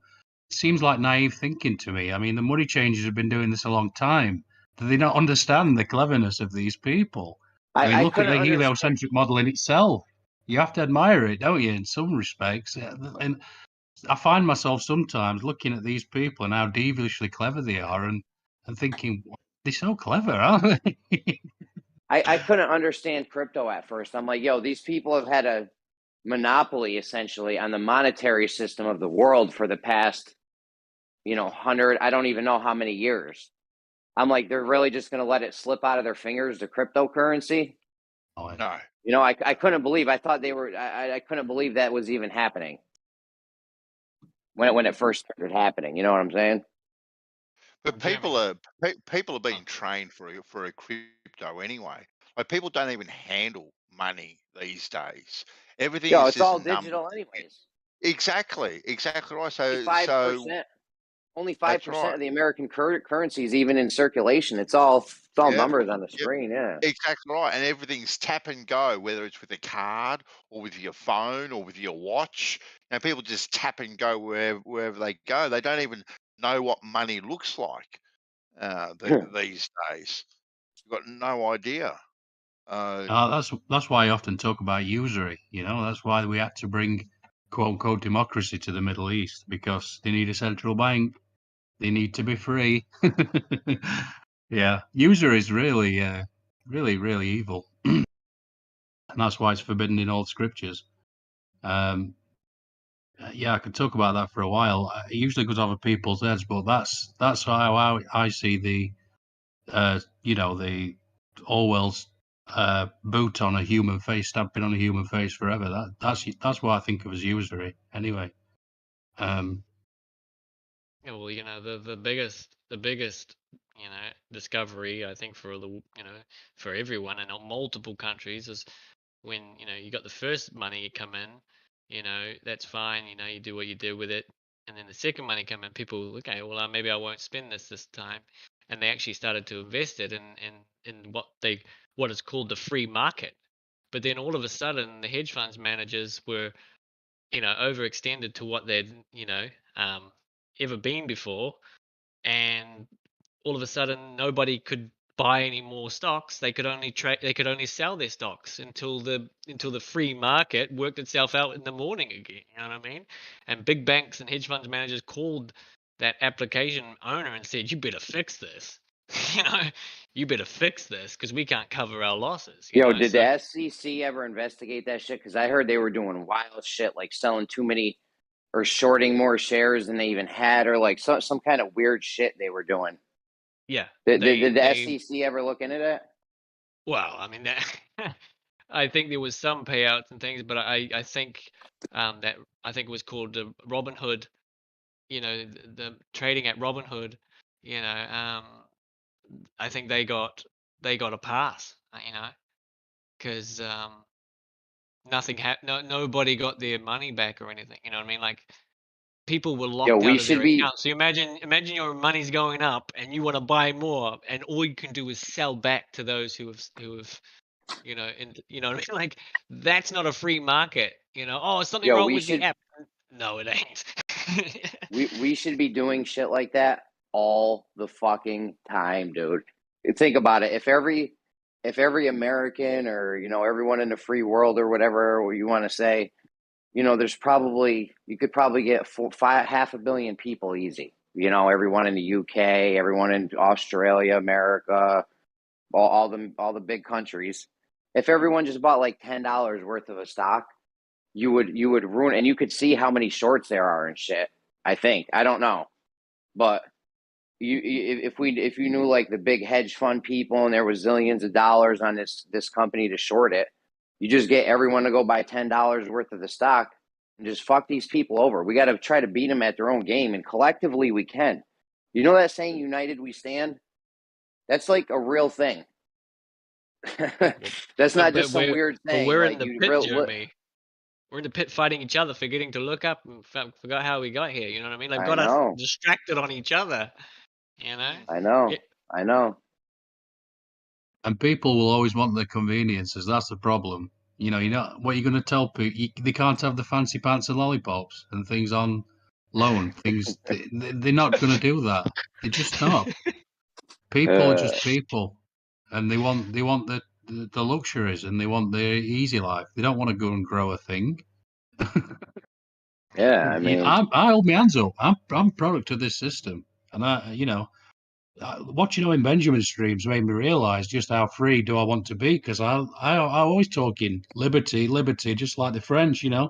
S10: It seems like naive thinking to me. I mean, the money changers have been doing this a long time. Do they not understand the cleverness of these people? I mean,
S22: I
S10: look at
S22: couldn't
S10: the
S22: understand.
S10: heliocentric model in itself. You have to admire it, don't you, in some respects? And I find myself sometimes looking at these people and how devilishly clever they are, and thinking, they're so clever, aren't they?
S22: I couldn't understand crypto at first. I'm like, yo, these people have had a monopoly essentially on the monetary system of the world for the past, 100. I don't even know how many years. I'm like, they're really just going to let it slip out of their fingers, the cryptocurrency.
S14: No.
S22: I couldn't believe. I thought they were. I couldn't believe that was even happening when it first started happening. You know what I'm saying?
S14: But people are being trained for a crypto anyway. Like people don't even handle money these days. Everything
S22: Yo,
S14: is
S22: it's
S14: just
S22: all
S14: numbers.
S22: digital, anyways.
S14: Exactly right.
S22: Only
S14: So
S22: 5%. Only
S14: that's
S22: 5%
S14: right.
S22: of the American currency is even in circulation. It's all
S14: Yep.
S22: numbers on the
S14: Yep.
S22: screen. Yeah.
S14: Exactly right. And everything's tap and go, whether it's with a card or with your phone or with your watch. Now people just tap and go wherever they go. They don't even know what money looks like these days. You've got no idea.
S10: That's why I often talk about usury. That's why we had to bring "quote unquote" democracy to the Middle East, because they need a central bank. They need to be free. Yeah, usury is really, really, really evil, and that's why it's forbidden in all scriptures. Yeah, I could talk about that for a while. It usually goes over people's heads, but that's how I see the Orwell's boot on a human face, stamping on a human face forever. That's what I think of as usury. Anyway,
S7: Yeah, well, the biggest discovery, I think, for for everyone and on multiple countries, is when you got the first money come in. That's fine. You do what you do with it, and then the second money come in. People, okay, well, maybe I won't spend this time, and they actually started to invest it in what is called the free market. But then all of a sudden, the hedge funds managers were overextended to what they'd ever been before, and all of a sudden nobody could buy any more stocks. They could only sell their stocks until the free market worked itself out in the morning again. You know what I mean? And big banks and hedge funds managers called that application owner and said, "You better fix this." You better fix this because we can't cover our losses.
S22: Yo, did the SEC ever investigate that shit? Because I heard they were doing wild shit, like selling too many or shorting more shares than they even had, or like some kind of weird shit they were doing.
S7: Yeah.
S22: Did the SEC ever look into that?
S7: Well, I mean, that, I think there was some payouts and things, but I think that I think it was called Robinhood. You know, the trading at Robinhood. You know, I think they got a pass. You know, because nobody got their money back or anything. You know what I mean? Like people were
S22: Yo,
S7: locked
S22: we
S7: out of
S22: should
S7: their
S22: be.
S7: accounts. So imagine your money's going up and you want to buy more, and all you can do is sell back to those who have you know, and you know what I mean? Like that's not a free market. You know, oh, something
S22: Yo,
S7: wrong
S22: we
S7: with the
S22: should.
S7: app. No, it ain't.
S22: We should be doing shit like that all the fucking time, dude. Think about it. If every American or everyone in the free world or whatever you want to say, there's probably you could probably get 500 million people easy. Everyone in the UK, everyone in Australia, America, all the big countries. If everyone just bought like $10 worth of a stock, you would ruin, and you could see how many shorts there are and shit. I don't know, but if you knew like the big hedge fund people and there was zillions of dollars on this company to short it, you just get everyone to go buy $10 worth of the stock and just fuck these people over. We got to try to beat them at their own game, and collectively we can. You know that saying, "United we stand." That's like a real thing. That's not just some weird thing.
S7: We're
S22: Like
S7: in the
S22: you
S7: pit,
S22: real.
S7: Jeremy. We're in the pit fighting each other, forgetting to look up and forgot how we got here. You know what I mean? Like
S22: I
S7: got us
S22: know.
S7: distracted on each other. You know?
S22: I know. I know.
S10: And people will always want the conveniences. That's the problem. You know what you're going to tell people. They can't have the fancy pants and lollipops and things on loan. Things they're not going to do that. They're just not. People are just people, and they want the luxuries and they want the easy life. They don't want to go and grow a thing.
S22: Yeah, I mean,
S10: I hold my hands up. I'm product of this system, and watching Owen Benjamin streams made me realise just how free do I want to be, because I always talking liberty, just like the French. You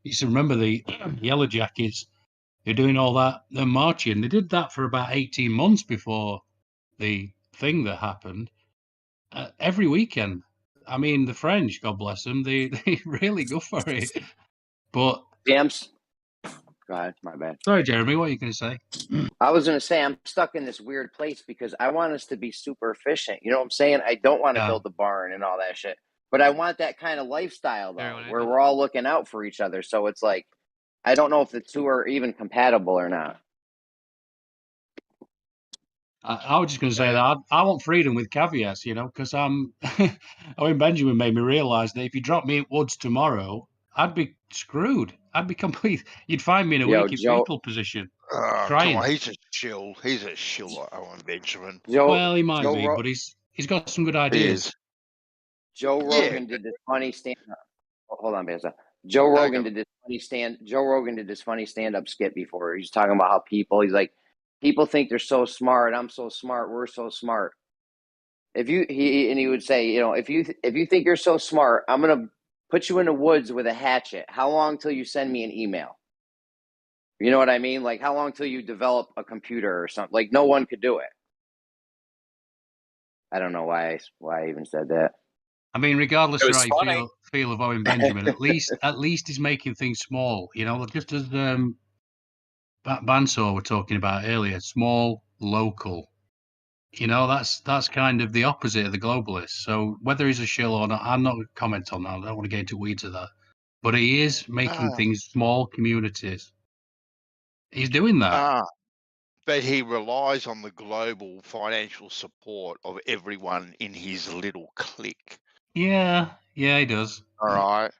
S10: used to remember the Yellow Jackets. They're doing all that. They're marching. They did that for about 18 months before the thing that happened. Every weekend. I mean, the French, God bless them, they really go for it. But
S22: James, go ahead. My bad.
S10: Sorry, Jeremy. What are you going to say?
S22: I was going to say I'm stuck in this weird place because I want us to be super efficient. You know what I'm saying? I don't want to build the barn and all that shit, but I want that kind of lifestyle though, where we're all looking out for each other. So it's like, I don't know if the two are even compatible or not.
S10: I was just going to say that I want freedom with caveats, because Owen Benjamin made me realise that if you drop me at Woods tomorrow, I'd be screwed. I'd be complete. You'd find me in a weak fetal position.
S14: Oh,
S10: crying.
S14: come on, he's a shill. He's a shill like Owen Benjamin.
S10: Well, he might be, but he's got some good ideas.
S22: Joe Rogan did this funny stand up. Hold on, Beza. Joe Rogan did this funny stand up skit before. He's talking about how he's like, people think they're so smart. I'm so smart. We're so smart. He would say, if you think you're so smart, I'm gonna put you in the woods with a hatchet. How long till you send me an email? You know what I mean? Like, how long till you develop a computer or something? Like, no one could do it. I don't know why I even said that.
S10: I mean, regardless of how you feel of Owen Benjamin, at least he's making things small. Just as Banso were talking about earlier, small, local. That's kind of the opposite of the globalist. So whether he's a shill or not, I'm not going to comment on that. I don't want to get into weeds of that. But he is making things small communities. He's doing that.
S14: But he relies on the global financial support of everyone in his little clique.
S10: Yeah, he does.
S14: All right.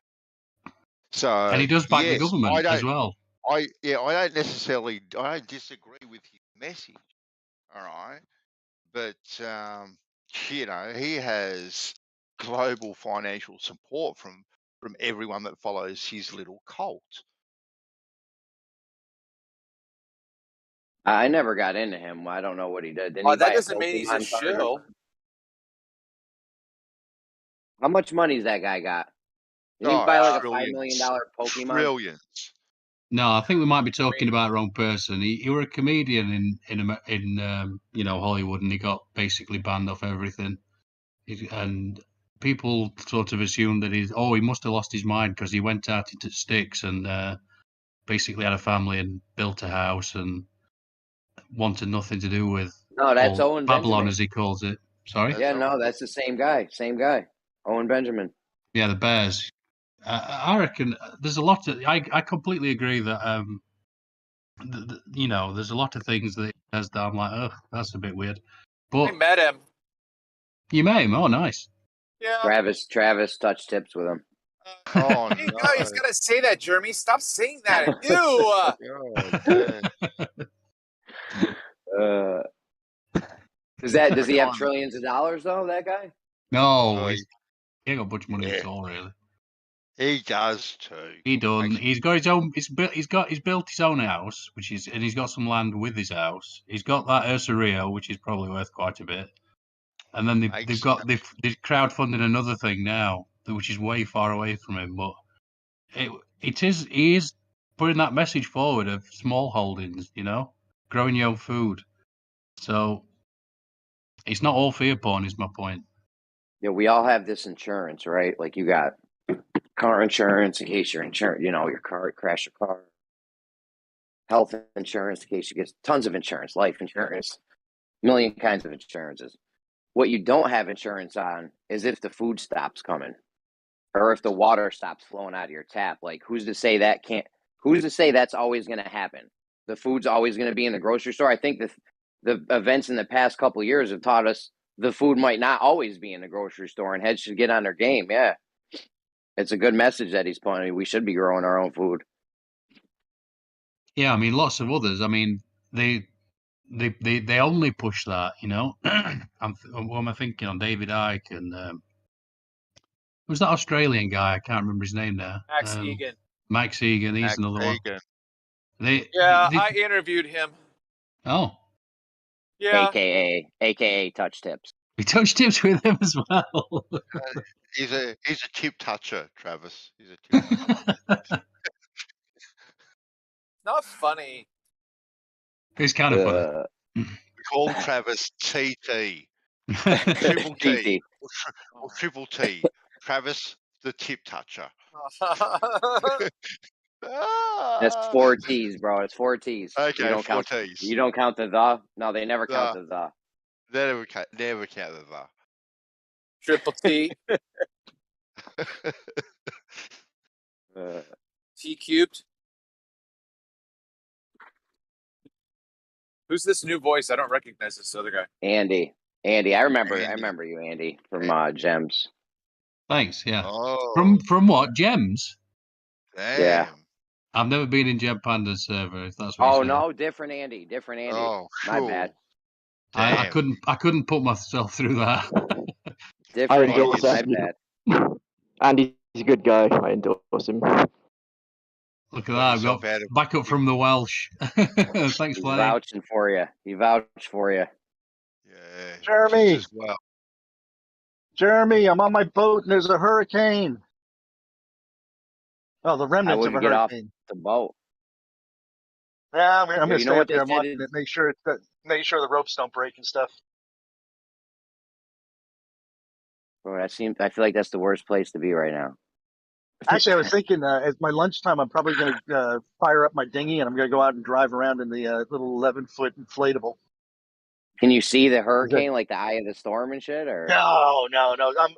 S14: So
S10: and he does back the government as well.
S14: I don't disagree with his message. All right. But he has global financial support from everyone that follows his little cult.
S22: I never got into him. I don't know what he did.
S2: That doesn't mean he's a shill.
S22: How much money's that guy got? Did he buy like a $5 million Pokemon?
S14: Trillions.
S10: No, I think we might be talking about the wrong person. He were a comedian in Hollywood, and he got basically banned off everything. And people sort of assume that he must have lost his mind because he went out into sticks and basically had a family and built a house and wanted nothing to do with
S22: No, that's
S10: all
S22: Owen
S10: Babylon,
S22: Benjamin.
S10: as he calls it. Sorry?
S22: Yeah, no, that's the same guy. Same guy. Owen Benjamin.
S10: Yeah, the Bears. I reckon there's a lot of. I completely agree that you know, there's a lot of things that he does that I'm like, oh, that's a bit weird.
S18: I
S10: But
S18: met him.
S10: you met him. Oh, nice.
S18: Yeah.
S22: Travis touched tips with him.
S14: Oh
S18: Hey, no, he's gonna say that, Jeremy. Stop saying that. Ew.
S22: Does he have trillions of dollars though? That guy?
S10: No, he ain't got much money at all, really.
S14: He does too.
S10: He done. He's got his own. He's built his own house, and he's got some land with his house. He's got that Ursa Rio, which is probably worth quite a bit. And then they've crowdfunded another thing now, which is way far away from him. But he is putting that message forward of small holdings, you know, growing your own food. So it's not all fear porn, is my point.
S22: Yeah, we all have this insurance, right? Like you got car insurance in case your your car crash your car. Health insurance in case you get tons of insurance, life insurance, million kinds of insurances. What you don't have insurance on is if the food stops coming or if the water stops flowing out of your tap. Like who's to say that's always going to happen? The food's always going to be in the grocery store. I think the events in the past couple of years have taught us the food might not always be in the grocery store, and heads should get on their game. Yeah. It's a good message that he's putting. We should be growing our own food.
S10: Yeah, I mean, lots of others. I mean, they only push that, you know. What am I thinking on David Icke and who's that Australian guy? I can't remember his name now.
S18: Max Egan.
S10: Max Egan. He's another one.
S18: I interviewed him.
S10: Oh.
S18: Yeah.
S22: AKA touch tips.
S10: We touched tips with him as well.
S14: He's a tip toucher, Travis. He's a tip toucher.
S18: Not funny.
S10: It's kind of funny.
S14: We call Travis TT. Triple T. Or Triple T. Travis the tip toucher.
S22: That's 4 T's, bro. It's 4 T's.
S14: Okay,
S22: you don't
S14: 4
S22: count,
S14: T's.
S22: You don't count the the? No, they never count the the.
S14: They never count the the.
S18: Triple T. T cubed. Who's this new voice? I don't recognize this other guy.
S22: Andy, I remember you, Andy, from Gems.
S10: Thanks. Yeah.
S14: Oh.
S10: From what? Gems?
S14: Damn.
S22: Yeah.
S10: I've never been in Gem Panda's server. If that's what you're saying.
S22: No, different Andy.
S14: Oh,
S22: my
S14: cool.
S22: bad.
S10: I couldn't put myself through that.
S22: Different
S17: I endorse
S22: Andy. My bad.
S17: Andy's a good guy. I endorse him.
S10: Look at that! I've got backup from the Welsh. Thanks,
S22: He's
S10: Flay.
S22: vouching for you. He vouched for you.
S14: Yeah.
S19: Jeremy.
S14: As well.
S19: Jeremy, I'm on my boat and there's a hurricane. Oh, the
S22: I
S19: remnants of a
S22: wouldn't get off
S19: hurricane.
S22: the boat.
S19: Yeah, I'm gonna
S22: you know
S19: stay
S22: what
S19: up there
S22: they
S19: and
S22: said
S19: watch
S22: is-
S19: it. Make sure the ropes don't break and stuff.
S22: Bro, I feel like that's the worst place to be right now.
S19: Actually, I was thinking at my lunchtime, I'm probably going to fire up my dinghy and I'm going to go out and drive around in the little 11-foot inflatable.
S22: Can you see the hurricane, like the eye of the storm and shit? Or
S19: No.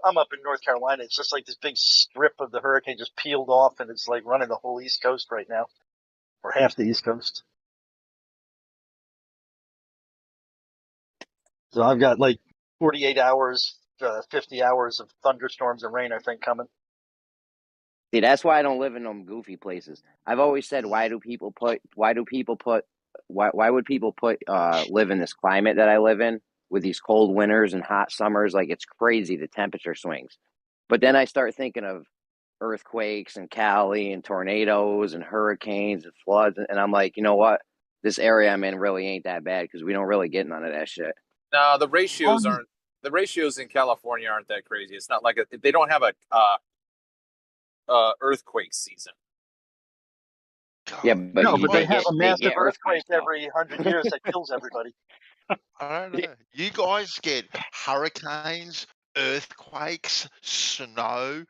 S19: I'm up in North Carolina. It's just like this big strip of the hurricane just peeled off, and it's like running the whole East Coast right now, or half the East Coast. So I've got like 48 hours, 50 hours of thunderstorms and rain, I think, coming.
S22: See, that's why I don't live in them goofy places. I've always said, why would people live in this climate that I live in with these cold winters and hot summers? Like, it's crazy, the temperature swings. But then I start thinking of earthquakes and Cali and tornadoes and hurricanes and floods. And I'm like, you know what? This area I'm in really ain't that bad because we don't really get none of that shit.
S18: No, the ratios aren't. The ratios in California aren't that crazy. It's not like they don't have a earthquake season.
S22: Yeah, but
S19: no, but they have a massive earthquake every 100 years that kills everybody.
S14: I don't know. You guys get hurricanes, earthquakes, snow,